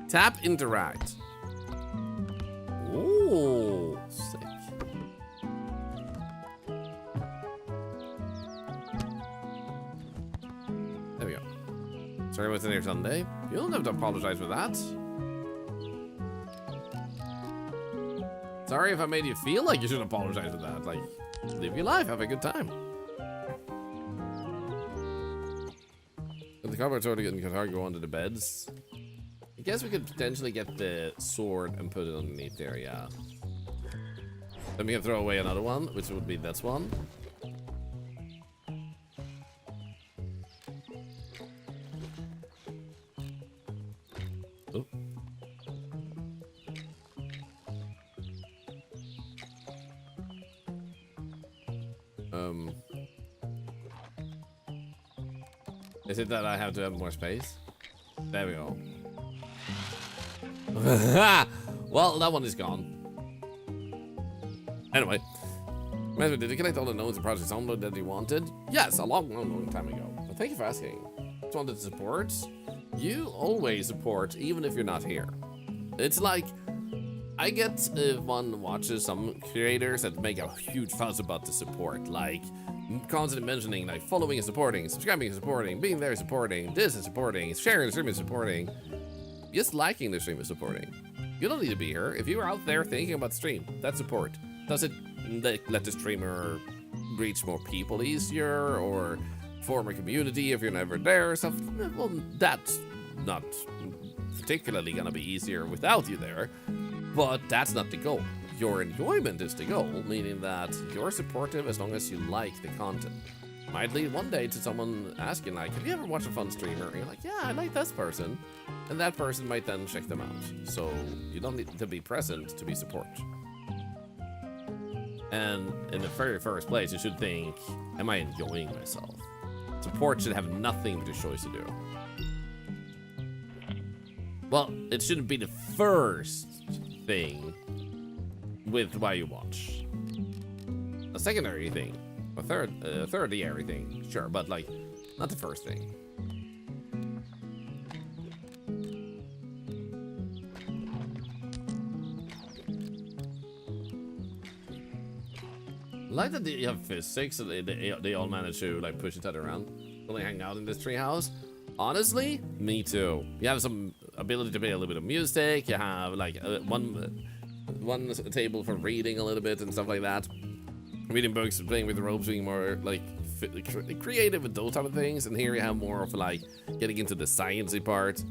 Tap interact. Ooh, sick. There we go. Sorry, what's in here Sunday? You don't have to apologize for that. Sorry if I made you feel like you should apologize for that. Like, live your life, have a good time. The cupboard's already getting guitar go under the beds. I guess we could potentially get the sword and put it underneath there, yeah. Then we can throw away another one, which would be this one. Oh. Is it that I have to have more space? There we go. Well, that one is gone. Anyway. Did you collect all the nodes and projects download that you wanted? Yes, a long time ago. But thank you for asking. Just wanted to support. You always support, even if you're not here. It's like, I get one watches some creators that make a huge fuss about the support. Like, constantly mentioning like following and supporting, subscribing and supporting, being there supporting, this is supporting, sharing the stream is supporting, just liking the stream is supporting. You don't need to be here. If you're out there thinking about the stream, that's support. Does it let the streamer reach more people easier or form a community if you're never there or stuff? Well, that's not particularly gonna be easier without you there, but that's not the goal. Your enjoyment is the goal, meaning that you're supportive as long as you like the content. Might lead one day to someone asking like, have you ever watched a fun streamer? And you're like, yeah, I like this person. And that person might then check them out. So you don't need to be present to be support. And in the very first place, you should think, am I enjoying myself? Support should have nothing but a choice to do. Well, it shouldn't be the first thing with why you watch. A secondary thing, a third-tier thing, sure, but like, not the first thing. I like that you have physics, so they all manage to like push each other around. Really hang out in this treehouse. Honestly, me too. You have some ability to play a little bit of music. You have like one table for reading a little bit and stuff like that. Reading books, playing with the ropes, being more like creative with those type of things. And here you have more of like getting into the sciencey part.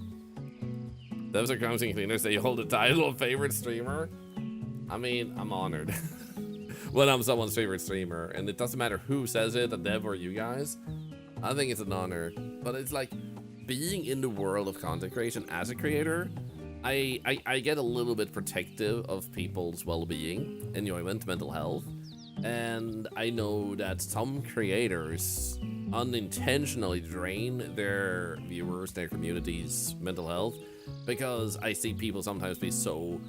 Those are Crumbsing Cleaners. They hold the title of favorite streamer. I mean, I'm honored when I'm someone's favorite streamer, and it doesn't matter who says it, a dev or you guys. I think it's an honor, but it's like being in the world of content creation as a creator. I get a little bit protective of people's well-being, enjoyment, mental health, and I know that some creators unintentionally drain their viewers, their community's mental health, because I see people sometimes be so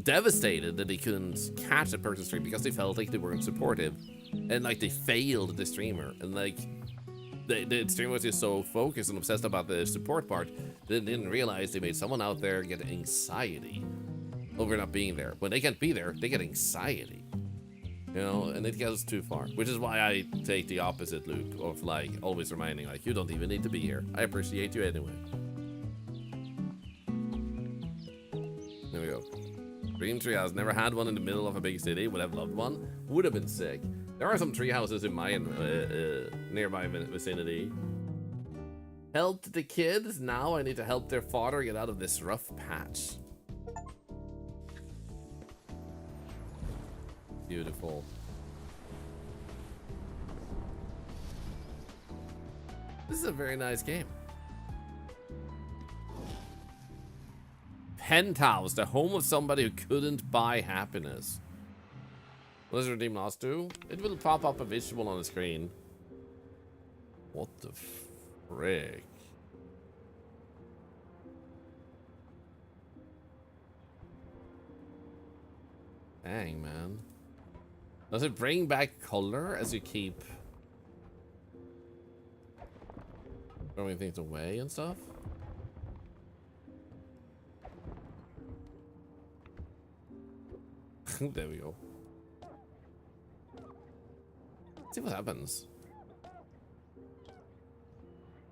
devastated that they couldn't catch a person's stream because they felt like they weren't supportive, and like they failed the streamer, and like the streamer was just so focused and obsessed about the support part that they didn't realize they made someone out there get anxiety over not being there. When they can't be there, they get anxiety, you know, and it goes too far, which is why I take the opposite loop of like always reminding like, you don't even need to be here, I appreciate you anyway. There we go. Dream treehouse. Never had one in the middle of a big city. Would have loved one. Would have been sick. There are some tree houses in my nearby vicinity. Helped the kids. Now I need to help their father get out of this rough patch. Beautiful. This is a very nice game. Penthouse, the home of somebody who couldn't buy happiness. What does Redeem Lost do? It will pop up a visual on the screen. What the frick? Dang, man. Does it bring back color as you keep throwing things away and stuff? There we go. Let's see what happens.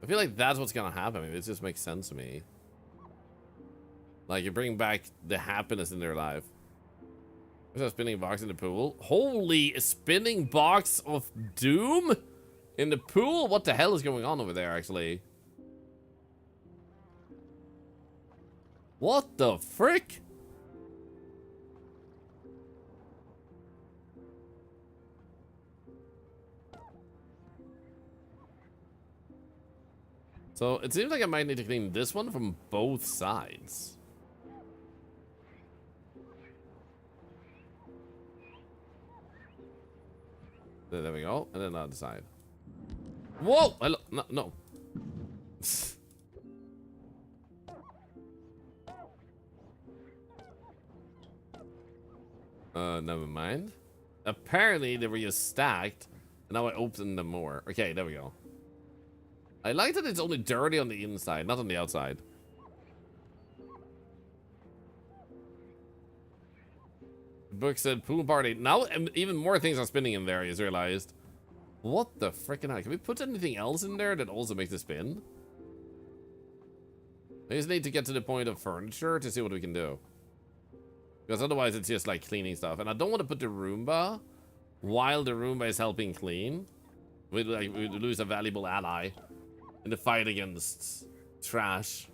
I feel like that's what's gonna happen. It just makes sense to me. Like, you bring back the happiness in their life. There's a spinning box in the pool. Holy, a spinning box of doom in the pool? What the hell is going on over there, actually? What the frick? So it seems like I might need to clean this one from both sides. There we go, and then the other side. Whoa! Hello, no. Never mind. Apparently they were just stacked, and now I opened them more. Okay, there we go. I like that it's only dirty on the inside, not on the outside. The book said pool party. Now even more things are spinning in there, I just realized. What the frickin' hell? Can we put anything else in there that also makes it spin? I just need to get to the point of furniture to see what we can do. Because otherwise it's just like cleaning stuff. And I don't want to put the Roomba while the Roomba is helping clean. We'd lose a valuable ally in the fight against trash.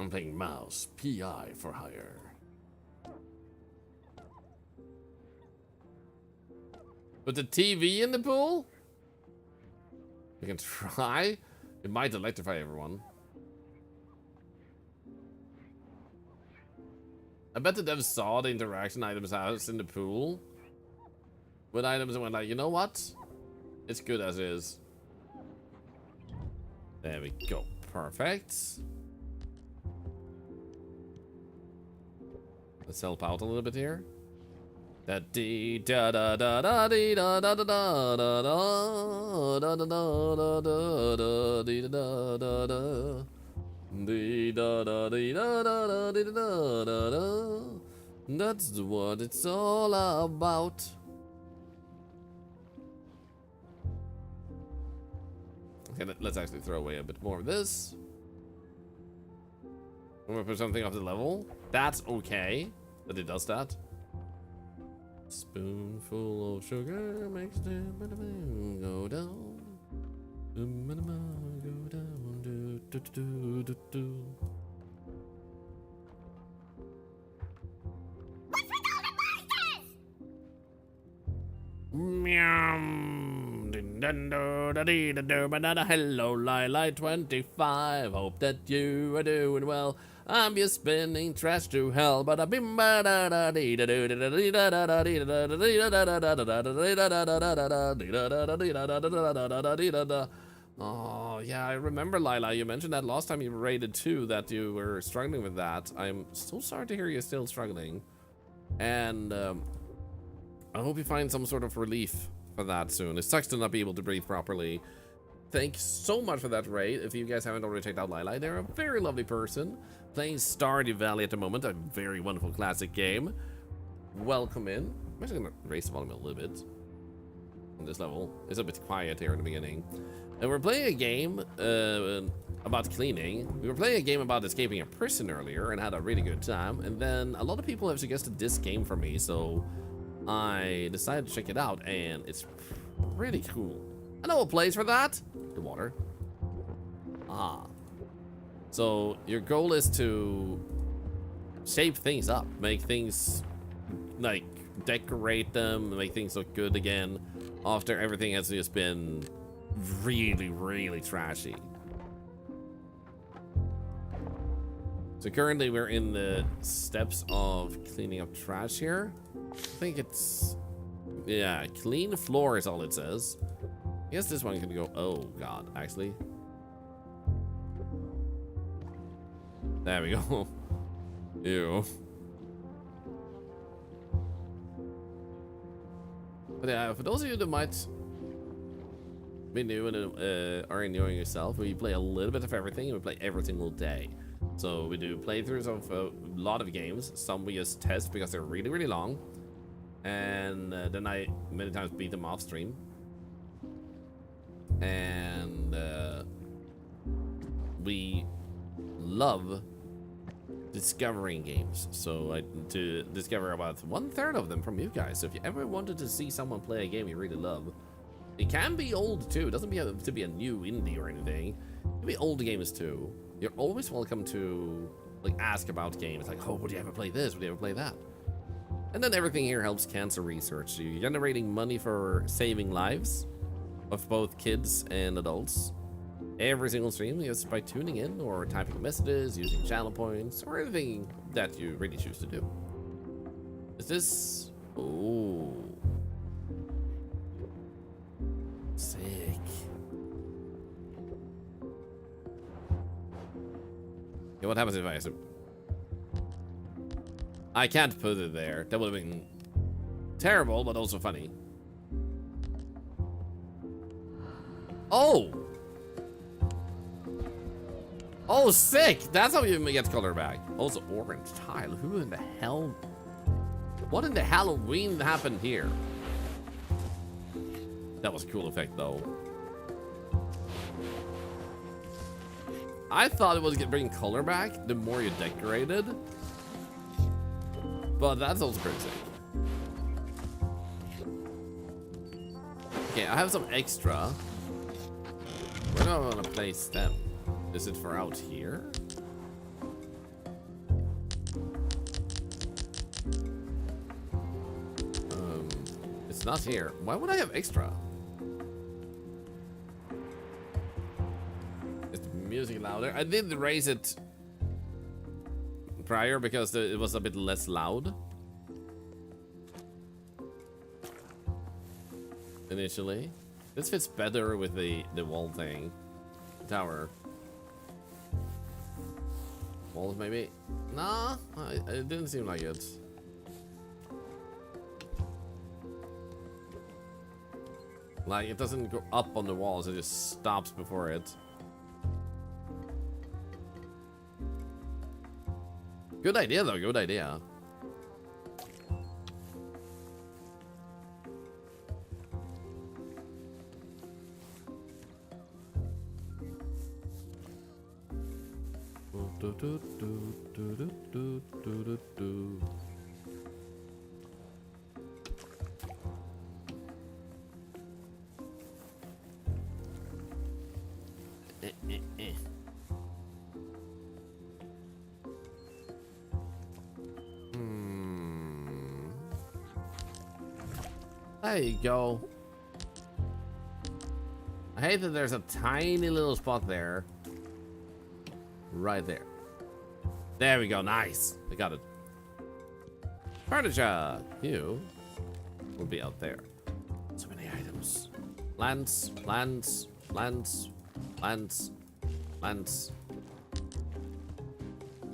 I'm playing mouse, PI for hire. Put the TV in the pool? We can try. It might electrify everyone. I bet the devs saw the interaction items house in the pool with items and went like, you know what? It's good as is. There we go. Perfect. Let's help out a little bit here. Da dee da da da da dee da da da da da da da da da da da dee da da da dee da da dee da da da dee da da da. That's what it's all about. Okay, let's actually throw away a bit more of this. I'm gonna put something off the level. That's okay that it does that. Spoonful of sugar makes the go down. Go down. Do, do, do, do, do. What's with all the monsters? Meow. Hello, Lili25. Hope that you are doing well. I'm just spinning trash to hell, but I've been oh yeah, I remember Lila. You mentioned that last time you raided 2 that you were struggling with that. I'm so sorry to hear you're still struggling, and I hope you find some sort of relief for that soon. It sucks to not be able to breathe properly. Thanks so much for that raid. If you guys haven't already checked out Lila, they're a very lovely person. Playing Stardew Valley at the moment, a very wonderful classic game. Welcome in. I'm actually gonna raise the volume a little bit on this level. It's a bit quiet here in the beginning. And we're playing a game about cleaning. We were playing a game about escaping a prison earlier and had a really good time. And then a lot of people have suggested this game for me, so I decided to check it out, and it's really cool. I know a place for that. The water. Ah. So your goal is to shape things up, make things like decorate them, make things look good again after everything has just been really, really trashy. So currently we're in the steps of cleaning up trash here. I think it's, yeah, clean floor is all it says. I guess this one can go, oh god, actually. There we go. Ew. But yeah, for those of you that might be new and are enjoying yourself, we play a little bit of everything, and we play every single day. So we do playthroughs of a lot of games. Some we just test because they're really, really long. And then I many times beat them off stream. And we love discovering games, so to discover about 1/3 of them from you guys. So if you ever wanted to see someone play a game you really love, it can be old too. It doesn't have to be a new indie or anything. It can be old games too. You're always welcome to like ask about games, like, oh, would you ever play this? Would you ever play that? And then everything here helps cancer research. So you're generating money for saving lives of both kids and adults. Every single stream, just by tuning in or typing messages, using channel points, or anything that you really choose to do. Is this... oh. Sick. Yeah, what happens if I... I can't put it there. That would have been terrible, but also funny. Oh! Oh, sick! That's how you get color back. Also, orange tile. Who in the hell? What in the Halloween happened here? That was a cool effect, though. I thought it was bringing color back the more you decorated. But that's also pretty sick. Okay, I have some extra. Where do I want to place them? Is it for out here? It's not here. Why would I have extra? Is the music louder? I did raise it prior because it was a bit less loud initially. This fits better with the wall thing. Tower. Walls maybe? Nah, it didn't seem like it. Like, it doesn't go up on the walls, it just stops before it. Good idea, though, good idea. There you go. I hate that there's a tiny little spot there. Right there. There we go. Nice. I got it. Furniture. You will be out there. So many items. Plants. Plants. Plants. Plants. Plants.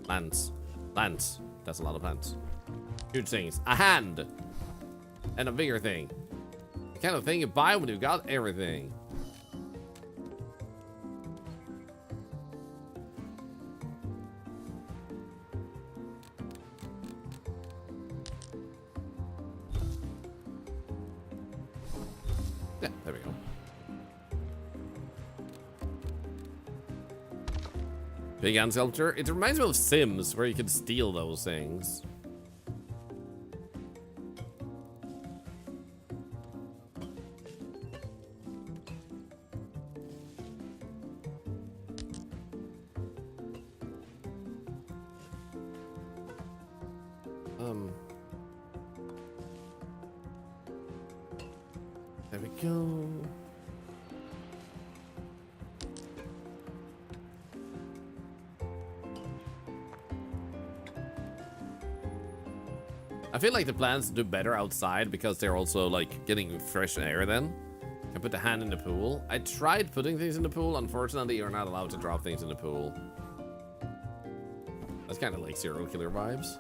Plants. Plants. That's a lot of plants. Huge things. A hand. And a bigger thing. The kind of thing you buy when you got everything. Yeah, there we go. Big hand sculpture. It reminds me of Sims, where you can steal those things. There we go. I feel like the plants do better outside because they're also like getting fresh air then. Can put the hand in the pool. I tried putting things in the pool. Unfortunately, you're not allowed to drop things in the pool. That's kind of like serial killer vibes.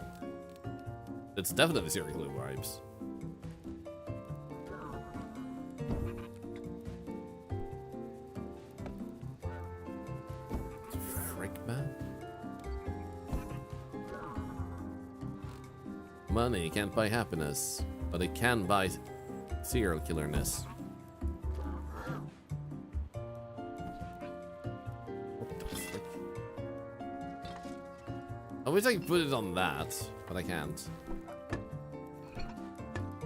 It's definitely serial killer vibes. Frick, man. Money can't buy happiness, but it can buy serial killerness. What the frick? I wish I could put it on that, but I can't.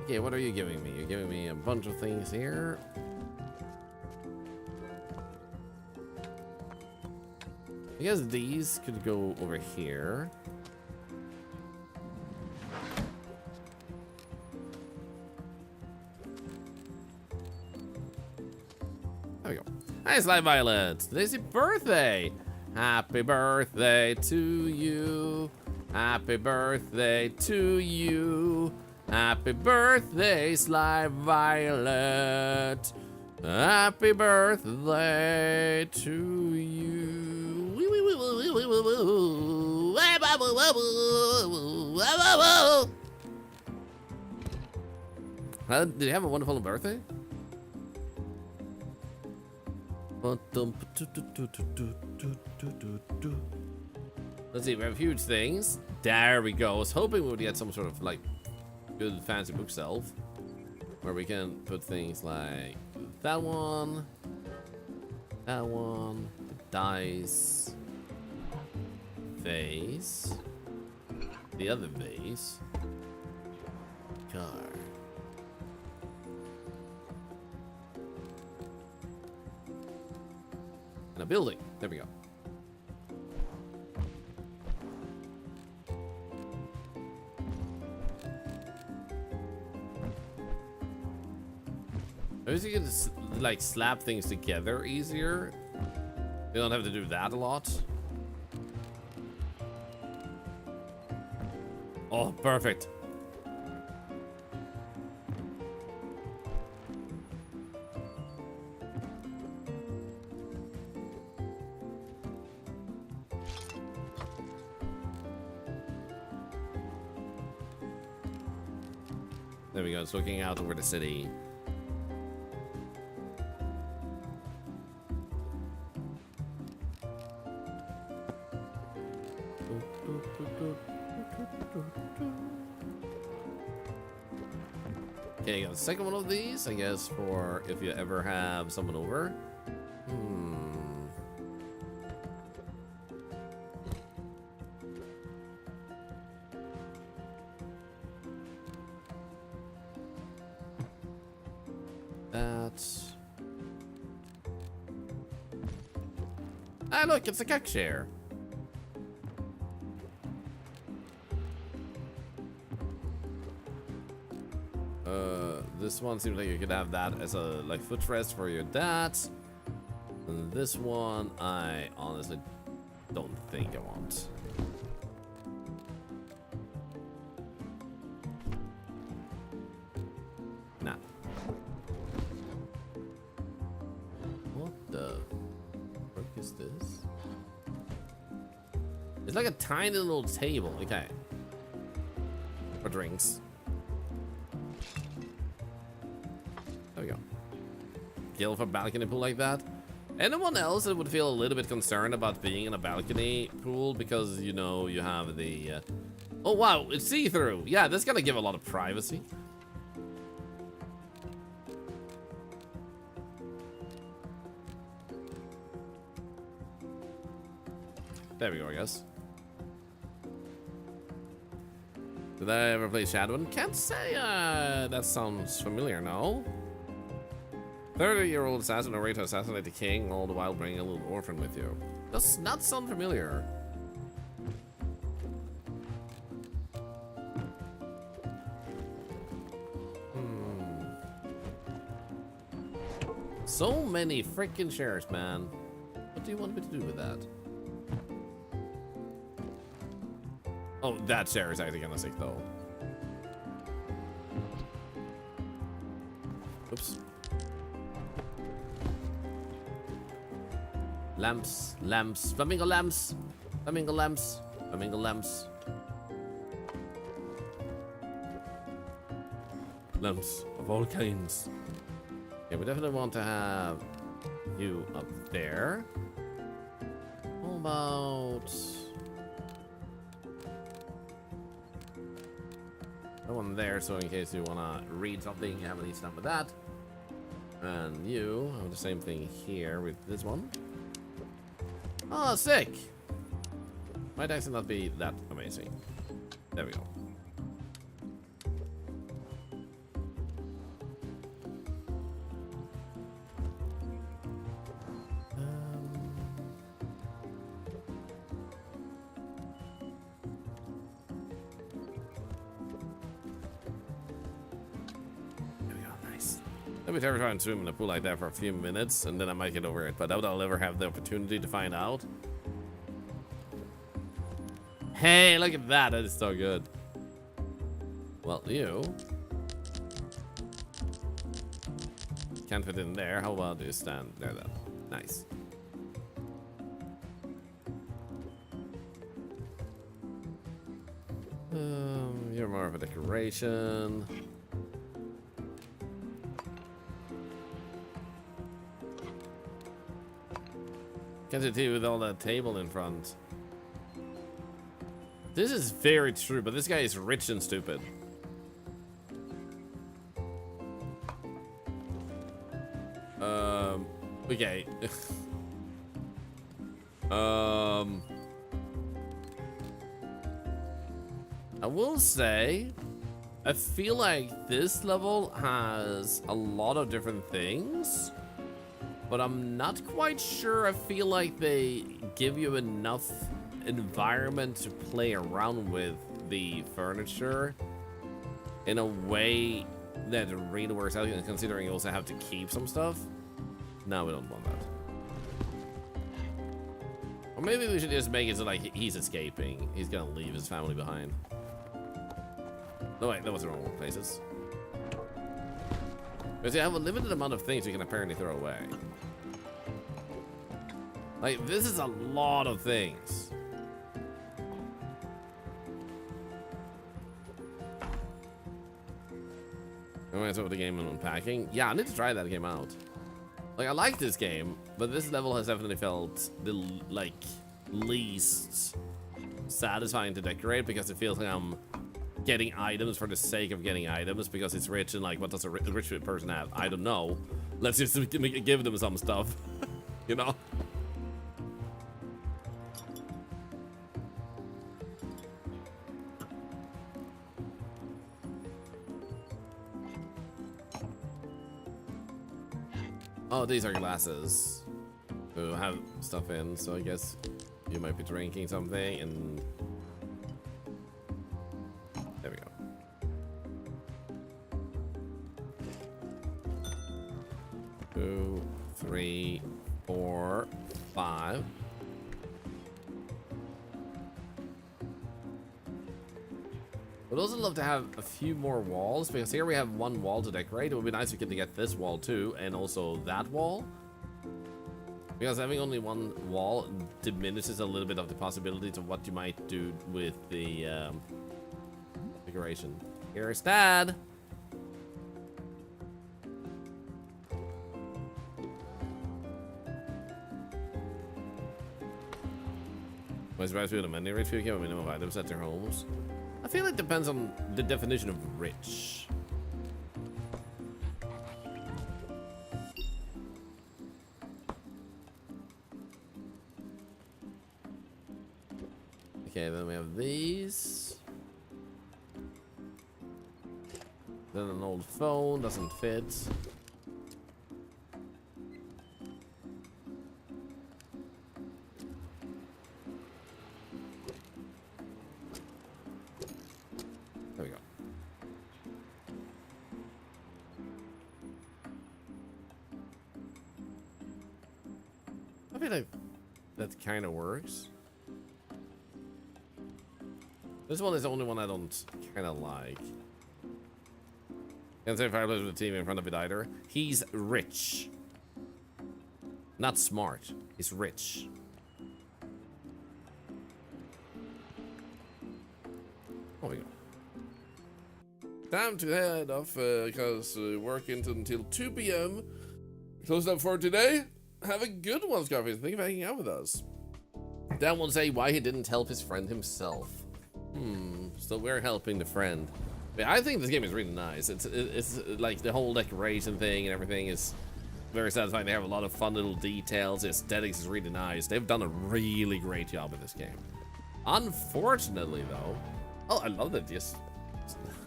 Okay, what are you giving me? You're giving me a bunch of things here. I guess these could go over here. There we go. Nice live Violet. Today's your birthday. Happy birthday to you. Happy birthday to you. Happy birthday, Sly Violet. Happy birthday to you. Did you have a wonderful birthday? Let's see, we have huge things. There we go. I was hoping we would get some sort of like good fancy bookshelf where we can put things like that one, dice, vase, the other vase, car. And a building. There we go. I wish you could just, like, slap things together easier. You don't have to do that a lot. Oh, perfect. There we go. It's looking out over the city. Okay, got the second one of these, I guess, for if you ever have someone over. That's... Ah, look, it's a cock chair. This one seems like you could have that as a like footrest for your dad. And this one, I honestly don't think I want. Nah. What the frick is this? It's like a tiny little table. Okay. For drinks. There we go. Kill for balcony pool like that. Anyone else that would feel a little bit concerned about being in a balcony pool because, you know, you have the... Oh, wow, it's see-through. Yeah, that's gonna give a lot of privacy. There we go, I guess. Did I ever play Shadowrun? Can't say that sounds familiar, no? 30-year-old assassin arrayed to assassinate the king, all the while bringing a little orphan with you. Does not sound familiar. So many freaking shares, man. What do you want me to do with that? Oh, that share is actually kind of sick, though. Oops. Lamps, lamps, flamingo lamps, flamingo lamps, flamingo lamps. Lamps of all kinds. Yeah, we definitely want to have you up there. How about... that one there, so in case you want to read something, you have any stuff with that. And you have the same thing here with this one. Oh, sick! Might actually not be that amazing. There we go. There we go, nice. Let me ever try and swim in a pool like that for a few minutes, and then I might get over it, but I doubt I'll ever have the opportunity to find out. Hey, look at that. That is so good. Well, you can't fit in there. How about you stand there then? Nice. You're more of a decoration. Can't you see with all that table in front? This is very true, but this guy is rich and stupid. Okay. I will say, I feel like this level has a lot of different things, but I'm not quite sure. I feel like they give you enough environment to play around with the furniture in a way that really works out, considering you also have to keep some stuff. No, we don't want that. Or maybe we should just make it so like he's escaping. He's gonna leave his family behind. No, wait, that was the wrong places. Because you have a limited amount of things you can apparently throw away. Like, this is a lot of things. I'm gonna start with the game and unpacking. Yeah, I need to try that game out. Like, I like this game, but this level has definitely felt the, like, least satisfying to decorate because it feels like I'm getting items for the sake of getting items because it's rich and, like, what does a rich person have? I don't know. Let's just give them some stuff, you know? Oh, these are glasses to have stuff in, so I guess you might be drinking something, and there we go. 2, 3, 4, 5. Would also love to have a few more walls, because here we have one wall to decorate. It would be nice if we could get this wall too, and also that wall. Because having only one wall diminishes a little bit of the possibilities of what you might do with the decoration. Here's Dad! Was surprised we had a many rich people have a minimum of items at their homes. I feel it depends on the definition of rich. Okay, then we have these. Then an old phone doesn't fit. There we go. I feel like that kind of works. This one is the only one I don't kind of like. Can't say fireplace with a TV in front of it either. He's rich. Not smart. He's rich. There we go. Time to head off because working until 2 p.m. Close up for today. Have a good one, Scarface. Thank you for hanging out with us. Dan will say why he didn't help his friend himself. So we're helping the friend. But I think this game is really nice. It's like the whole decoration thing and everything is very satisfying. They have a lot of fun little details. The aesthetics is really nice. They've done a really great job with this game. Unfortunately, though, oh, I love that. Yes,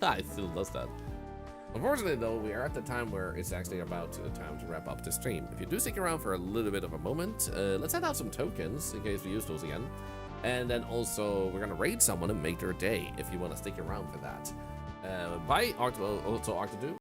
it still does that. Unfortunately, though, we are at the time where it's actually about time to wrap up the stream. If you do stick around for a little bit of a moment, let's hand out some tokens in case we use those again. And then also, we're going to raid someone and make their day if you want to stick around for that. Bye, also Octadu.